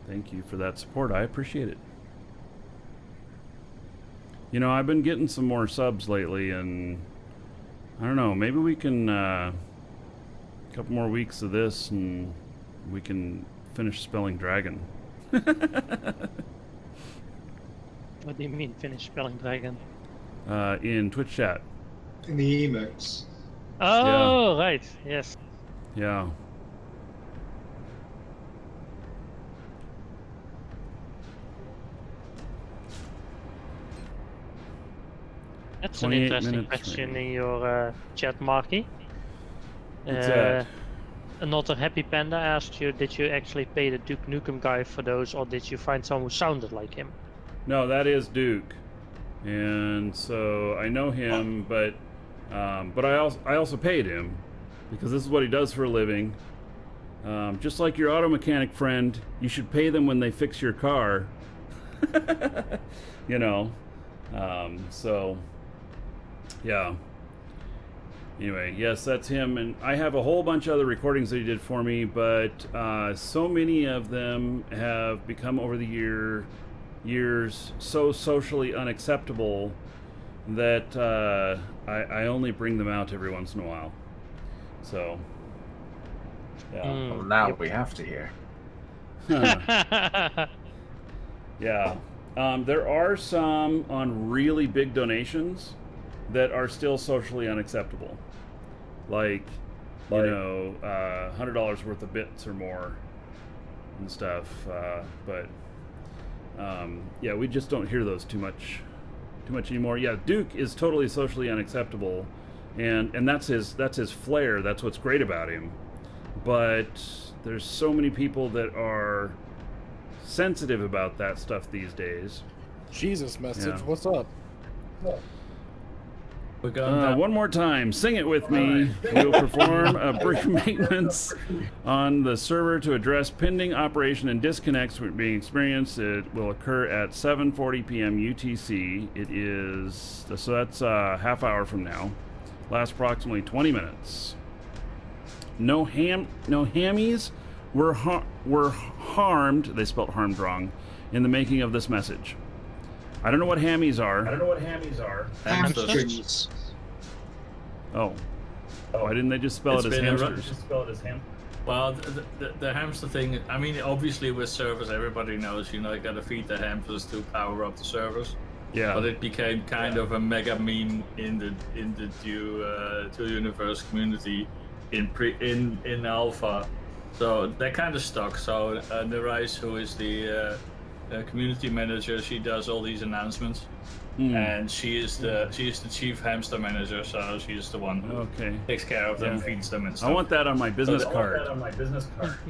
Thank you for that support. I appreciate it. You know, I've been getting some more subs lately, and I don't know, maybe we can, a couple more weeks of this, and we can finish spelling dragon. What do you mean, finish spelling dragon? In Twitch chat. In the emotes. Oh, Yeah. right, yes. Yeah. That's an 28 interesting minutes question remaining. in your chat, Marky. What's that? Another Happy Panda asked you, did you actually pay the Duke Nukem guy for those, or did you find someone who sounded like him? No, that is Duke, and so I know him, but I also paid him because this is what he does for a living. Just like your auto mechanic friend, you should pay them when they fix your car. You know, so yeah. Anyway, yes, that's him, and I have a whole bunch of other recordings that he did for me, but so many of them have become over the years so socially unacceptable that I only bring them out every once in a while. So, yeah. Well, now we have to hear. Yeah. There are some on really big donations that are still socially unacceptable. Like, you know, $100 worth of bits or more and stuff. But yeah, we just don't hear those too much anymore. Yeah, Duke is totally socially unacceptable, and that's his flair. That's what's great about him. But there's so many people that are sensitive about that stuff these days. Jesus message, Yeah. what's up? One more time, sing it with me. We'll perform a brief maintenance on the server to address pending operation and disconnects being experienced. It will occur at 7:40 p.m. UTC. It is, so that's a half hour from now. Lasts approximately 20 minutes. No hammies were harmed. They spelled harmed wrong in the making of this message. I don't know what hammies are. Hamstrings. Oh. Why didn't they just spell it as hamsters? Well, the hamster thing, I mean, obviously with servers, everybody knows, you know, you gotta feed the hamsters to power up the servers. Yeah. But it became kind of a mega meme in the Two Universe community in alpha. So that kind of stuck. So Nerais, who is the community manager, she does all these announcements, and she is the chief hamster manager. So she's the one who takes care of them, feeds them, and stuff. I want that on my business card.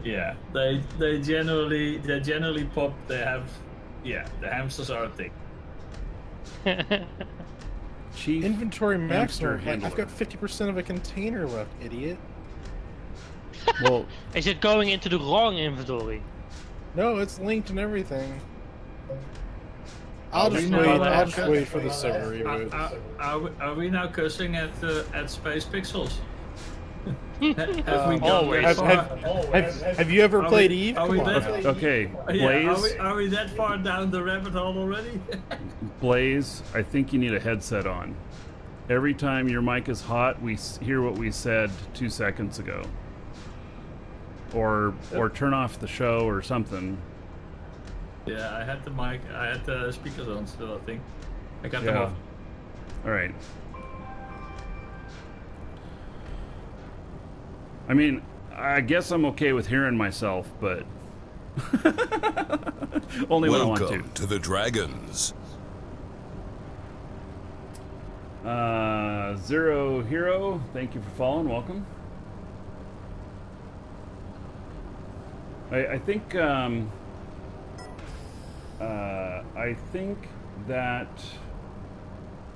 Yeah, they generally pop. They have, yeah, the hamsters are a thing. Chief Inventory hamster maximum. handler. I've got 50% of a container left, idiot. Well, is it going into the wrong inventory? No, it's linked and everything. I'll just wait for the server reboot. Are we now cursing at Space Pixels? Have you ever played Eve? Are we Come on. that, Okay, yeah, Blaze. are we that far down the rabbit hole already? Blaze, I think you need a headset on. Every time your mic is hot, we hear what we said 2 seconds ago. Or turn off the show or something. Yeah, I had the speakers on still, I think. I got them off. All right. I mean, I guess I'm okay with hearing myself, but only when I want to. Welcome to the Dragons. Zero Hero, thank you for following. Welcome. I think that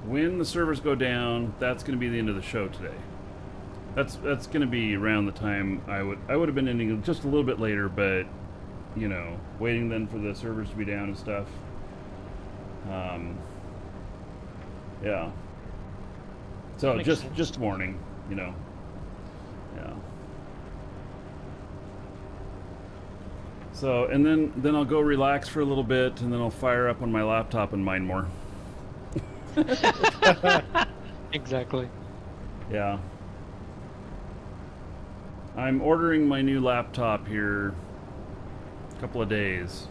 when the servers go down, that's going to be the end of the show today. That's going to be around the time I would have been ending just a little bit later, but you know, waiting then for the servers to be down and stuff. Yeah. So just warning, you know. Yeah. So and then I'll go relax for a little bit, and then I'll fire up on my laptop and mine more. Exactly. Yeah. I'm ordering my new laptop here a couple of days.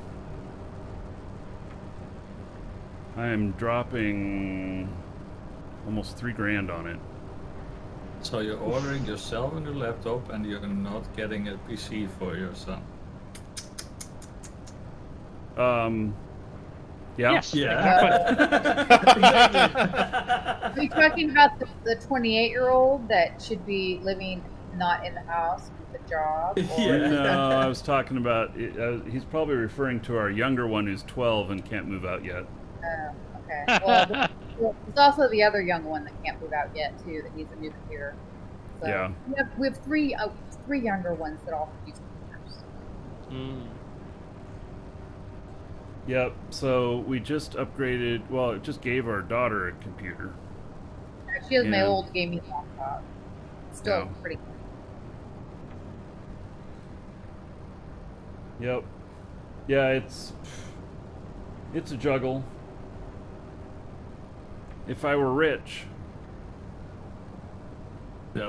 I am dropping almost $3,000 on it. So you're ordering yourself a new laptop and you're not getting a PC for your son. Yeah. Yes. Yeah. Are you talking about the 28-year-old that should be living not in the house with a job? Or Yeah. No, I was talking about. He's probably referring to our younger one who's 12 and can't move out yet. Okay. Well, there's also the other young one that can't move out yet too. That needs a new computer. So Yeah. We have three younger ones that all use computers. Mm. Yep. So we just upgraded. Well, it just gave our daughter a computer. She has my Yeah. old gaming laptop. Still Yeah. pretty. Yep. Yeah, it's a juggle. If I were rich. They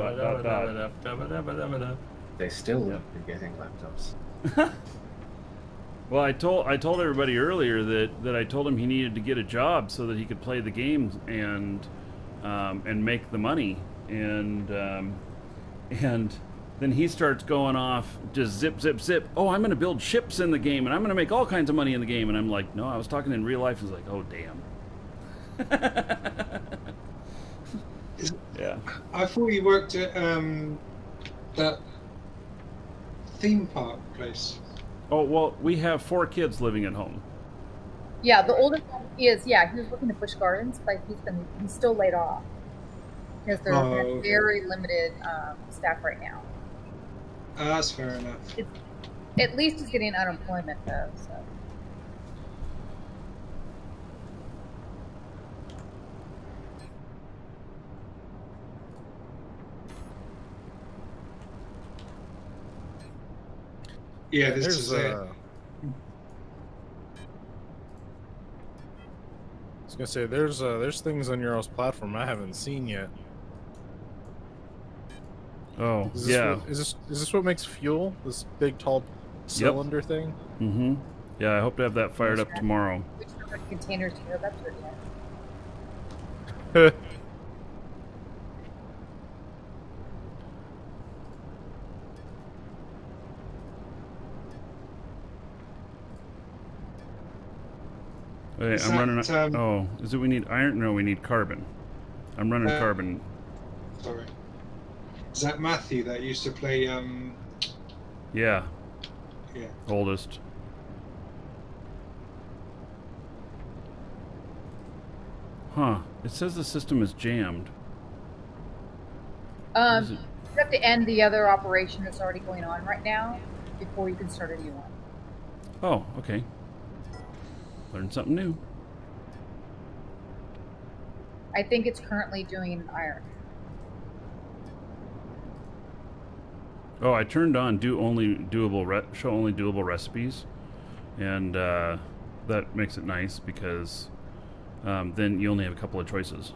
still won't be getting laptops. Well, I told everybody earlier that I told him he needed to get a job so that he could play the games and make the money, and then he starts going off just zip zip zip. Oh, I'm going to build ships in the game and I'm going to make all kinds of money in the game, and I'm like, no, I was talking in real life. He's like, oh damn. Yeah. I thought you worked at that theme park place. Oh well, we have 4 kids living at home. Yeah, the oldest one is. Yeah, he was working at Busch Gardens, but he's still laid off because they're okay. very limited staff right now. That's fair enough. At least he's getting unemployment though. So. Yeah, this is it. I was gonna say there's things on your all's platform I haven't seen yet. Oh, Is yeah. Is this what makes fuel? This big tall cylinder thing? Mm-hmm. Yeah, I hope to have that fired up tomorrow. Which containers do you have up to yet? Wait, Is I'm that, running. Oh, is it we need iron? No, we need carbon. I'm running carbon. Sorry. Is that Matthew that used to play? Yeah. Yeah. Oldest. Huh. It says the system is jammed. You have to end the other operation that's already going on right now before you can start a new one. Oh, okay. Learned something new. I think it's currently doing iron. Oh, I turned on show only doable recipes, and that makes it nice because then you only have a couple of choices.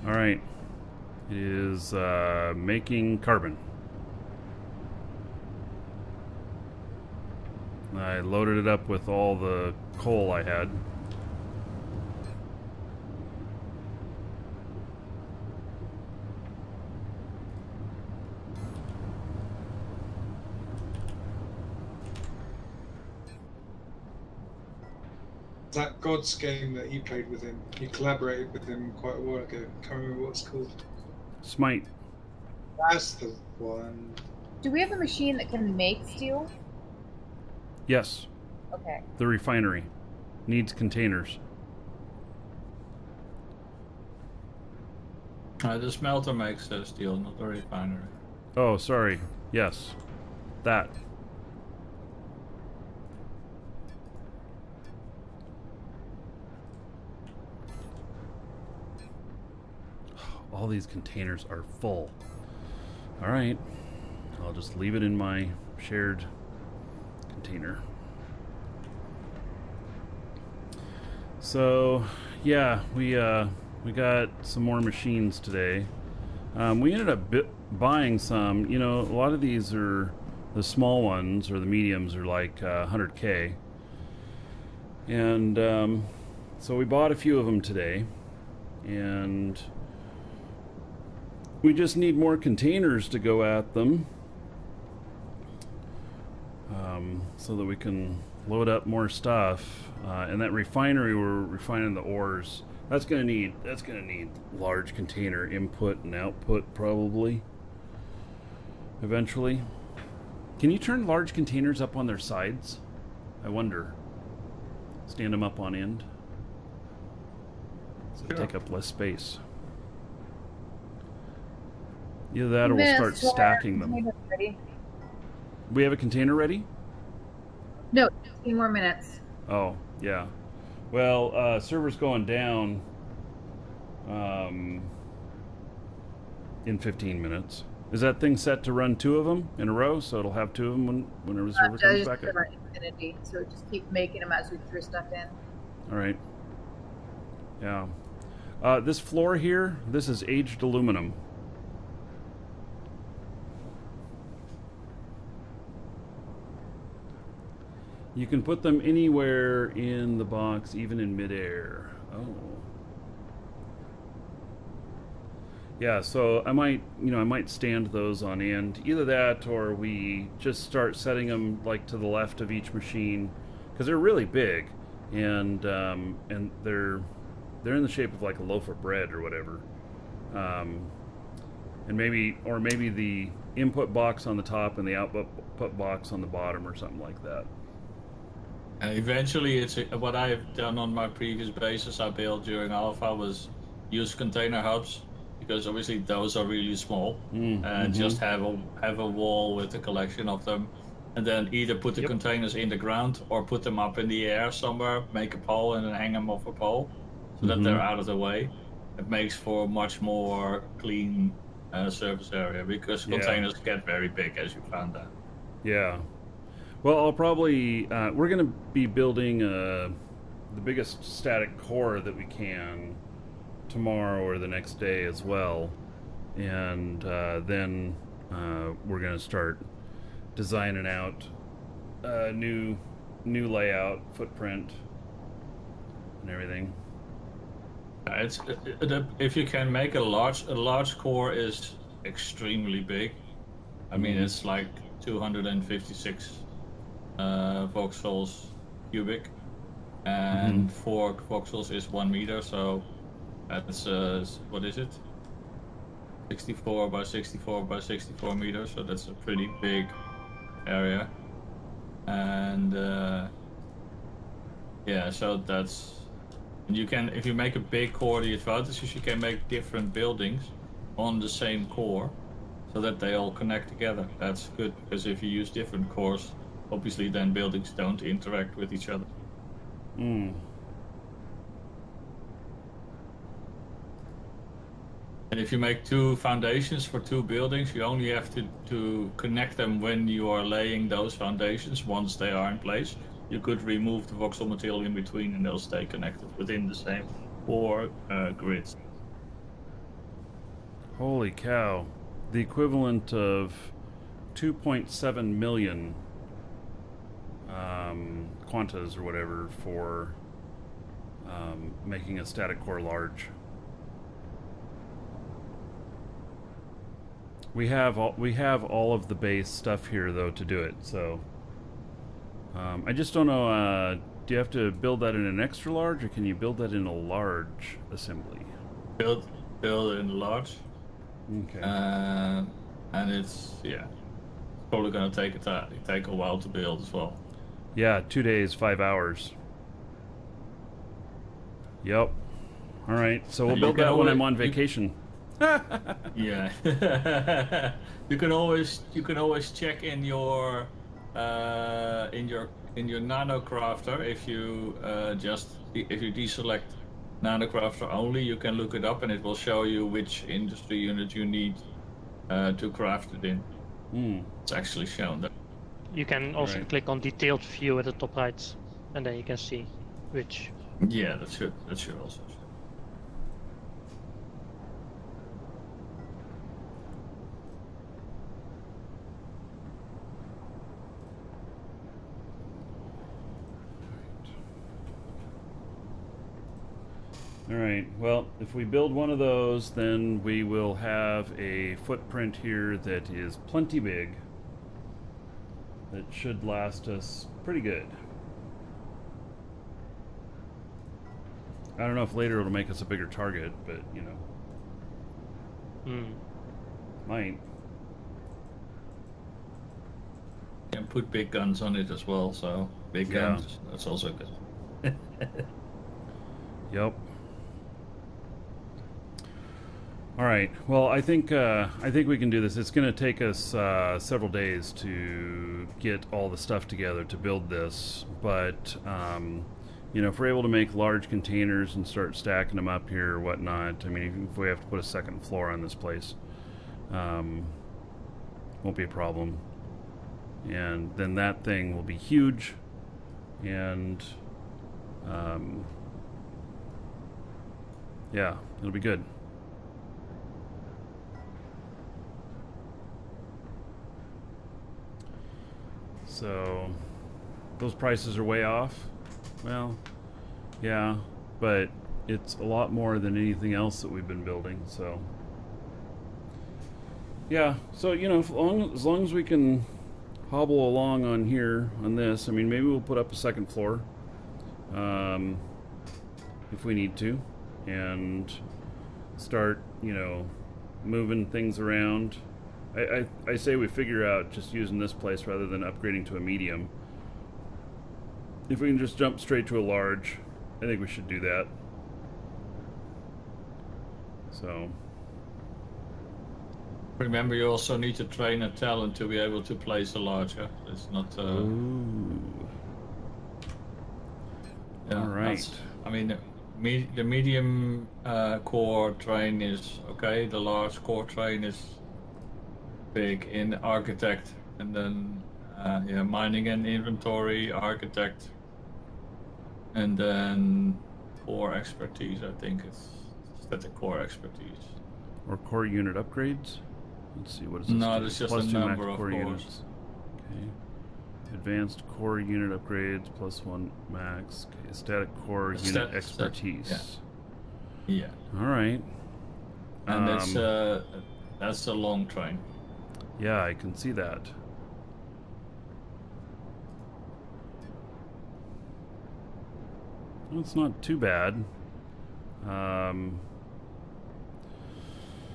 All right, it is making carbon. I loaded it up with all the coal I had. That Gods game that you played with him, you collaborated with him quite a while ago. Can't remember what it's called. Smite. That's the one. Do we have a machine that can make steel? Yes. Okay. The refinery. needs containers. The smelter makes steel, not the refinery. Oh, sorry. Yes. That. All these containers are full. All right. I'll just leave it in my shared container. So, yeah, we got some more machines today. We ended up buying some. You know, a lot of these are the small ones, or the mediums are like 100K. And so we bought a few of them today. And we just need more containers to go at them. So that we can load up more stuff. And that refinery, we're refining the ores. That's gonna need large container input and output probably. Eventually. Can you turn large containers up on their sides? I wonder. Stand them up on end. So they take up less space. Either that or we'll start stacking them. We have a container ready? No, 15 more minutes. Oh, yeah. Well, server's going down in 15 minutes. Is that thing set to run 2 of them in a row, so it'll have 2 of them whenever the server comes back up? Infinity, so just keep making them as we throw stuff in. All right. Yeah. This floor here, this is aged aluminum. You can put them anywhere in the box, even in midair. Oh. Yeah, so I might stand those on end. Either that, or we just start setting them like to the left of each machine, because they're really big, and they're in the shape of like a loaf of bread or whatever. And maybe the input box on the top and the output box on the bottom, or something like that. Eventually, it's what I've done on my previous bases I built during Alpha was use container hubs, because obviously those are really small, and just have a wall with a collection of them, and then either put the containers in the ground or put them up in the air somewhere, make a pole and then hang them off a pole, so that they're out of the way. It makes for a much more clean surface area, because containers get very big, as you found out. Yeah. Well, I'll probably we're going to be building the biggest static core that we can tomorrow or the next day as well, and then we're going to start designing out a new layout, footprint, and everything. If you can make a large core is extremely big. I mean, it's like 256 voxels cubic, and 4 voxels is 1 meter, so that's what is it, 64 by 64 by 64 meters, so that's a pretty big area. And yeah, so that's, you can, if you make a big core, the advantage is you can make different buildings on the same core so that they all connect together. That's good, because if you use different cores, obviously then buildings don't interact with each other. And if you make 2 foundations for 2 buildings, you only have to connect them when you are laying those foundations. Once they are in place, you could remove the voxel material in between and they'll stay connected within the same core grids. Holy cow. The equivalent of 2.7 million quantas or whatever for making a static core large. We have all of the base stuff here though to do it, so I just don't know, do you have to build that in an extra large, or can you build that in a large assembly? Build it in large. Okay. And it's probably going to take a while to build as well. Yeah, 2 days, 5 hours. Yep. All right. So we'll You build can that when always- I'm on you- vacation. Yeah. you can always check in your nano crafter if you if you deselect nano crafter only, you can look it up and it will show you which industry unit you need to craft it in. It's actually shown there. You can also Right. click on detailed view at the top right, and then you can see which. Yeah, that should also show. All right. Well, if we build one of those, then we will have a footprint here that is plenty big. That should last us pretty good. I don't know if later it'll make us a bigger target, but you know, might. You can put big guns on it as well, so big Yeah. guns, that's also good. Yep. All right. Well, I think we can do this. It's going to take us several days to get all the stuff together to build this, but you know, if we're able to make large containers and start stacking them up here or whatnot, I mean, even if we have to put a second floor on this place, won't be a problem. And then that thing will be huge, and yeah, it'll be good. So those prices are way off. Well, yeah, but it's a lot more than anything else that we've been building, so yeah. So, you know, as long as we can hobble along on here on this, I mean, maybe we'll put up a second floor if we need to, and start, you know, moving things around. I say we figure out just using this place rather than upgrading to a medium. If we can just jump straight to a large, I think we should do that. So Remember, you also need to train a talent to be able to place a larger. It's not. Ooh. Yeah, All right. I mean, the medium core train is okay. The large core train is big in architect, and then yeah, mining and inventory, architect, and then core expertise. I think it's static core expertise. Or core unit upgrades. Let's see, what is this? No, do? there's just Plus a 2 number max of core cores. units. Okay. Advanced core unit upgrades plus 1 max. Okay. Static core unit expertise. Yeah. All right. And that's a long train. Yeah, I can see that. Well, it's not too bad.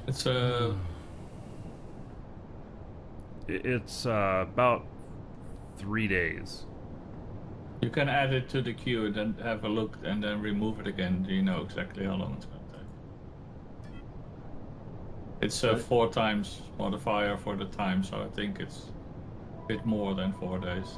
It's It's about 3 days. You can add it to the queue and then have a look and then remove it again. Do you know exactly how long it's going to take? It's 4 times modifier for the time, so I think it's a bit more than 4 days.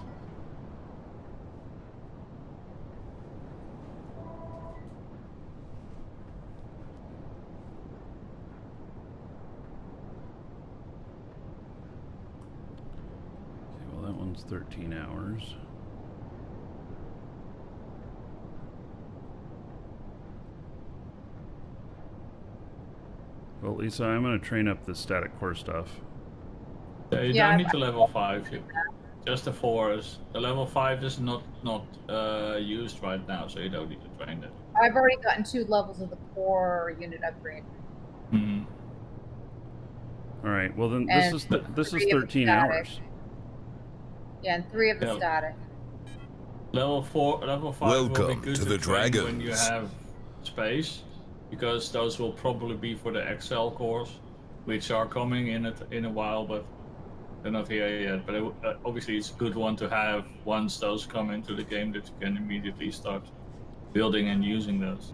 Okay, well, that one's 13 hours. Well, Lisa, I'm going to train up the static core stuff. Yeah, you don't need to level 5. Just the 4s. The level 5 is not used right now, so you don't need to train it. I've already gotten 2 levels of the core unit upgrade. Mm-hmm. All right. Well, then And this is 3 of the 13 static. hours. Yeah, and 3 of the Yeah. static. Level 5 will be Welcome good to the train when you Dragons. have space, because those will probably be for the XL cores, which are coming in a while, but they're not here yet. But obviously, it's a good one to have once those come into the game, that you can immediately start building and using those.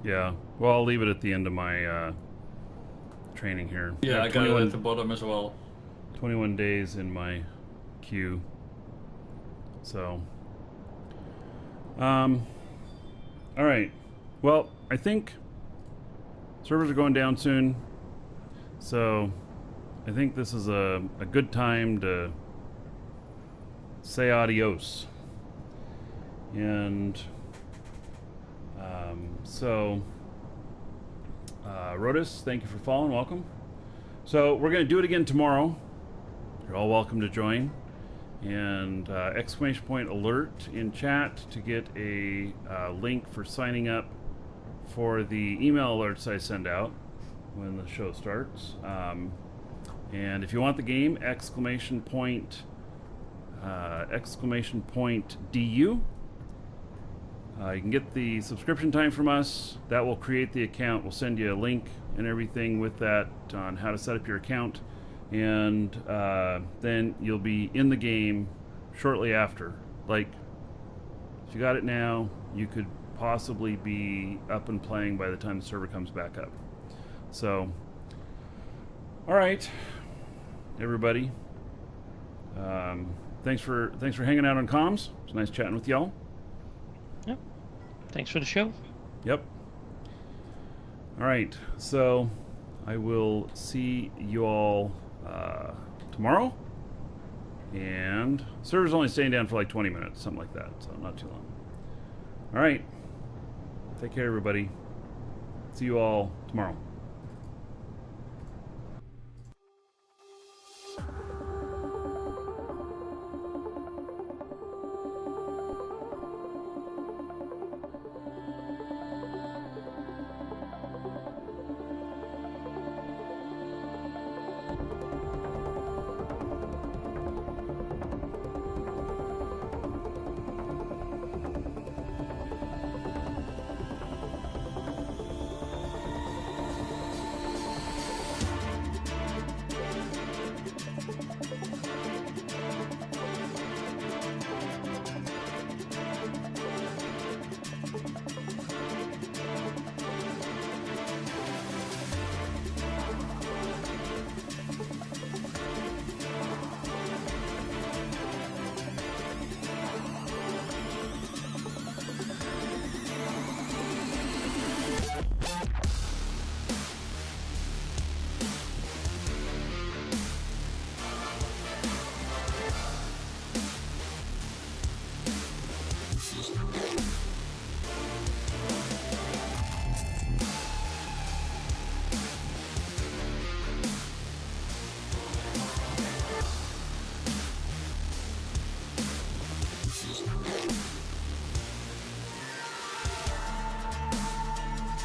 Yeah. Well, I'll leave it at the end of my training here. Yeah, have I got it at the bottom as well. 21 days in my queue. So, all right. Well, I think servers are going down soon. So, I think this is a good time to say adios. And Rodus, thank you for following. Welcome. So we're going to do it again tomorrow. You're all welcome to join. And exclamation point alert in chat to get a link for signing up for the email alerts I send out when the show starts. And if you want the game, exclamation point DU. You can get the subscription time from us. That will create the account. We'll send you a link and everything with that on how to set up your account. And then you'll be in the game shortly after. Like, if you got it now, you could possibly be up and playing by the time the server comes back up. So, all right, everybody. Thanks for hanging out on comms. It's nice chatting with y'all. Yep. Thanks for the show. Yep. All right. So I will see you all tomorrow. And server's only staying down for like 20 minutes, something like that. So not too long. All right. Take care, everybody. See you all tomorrow.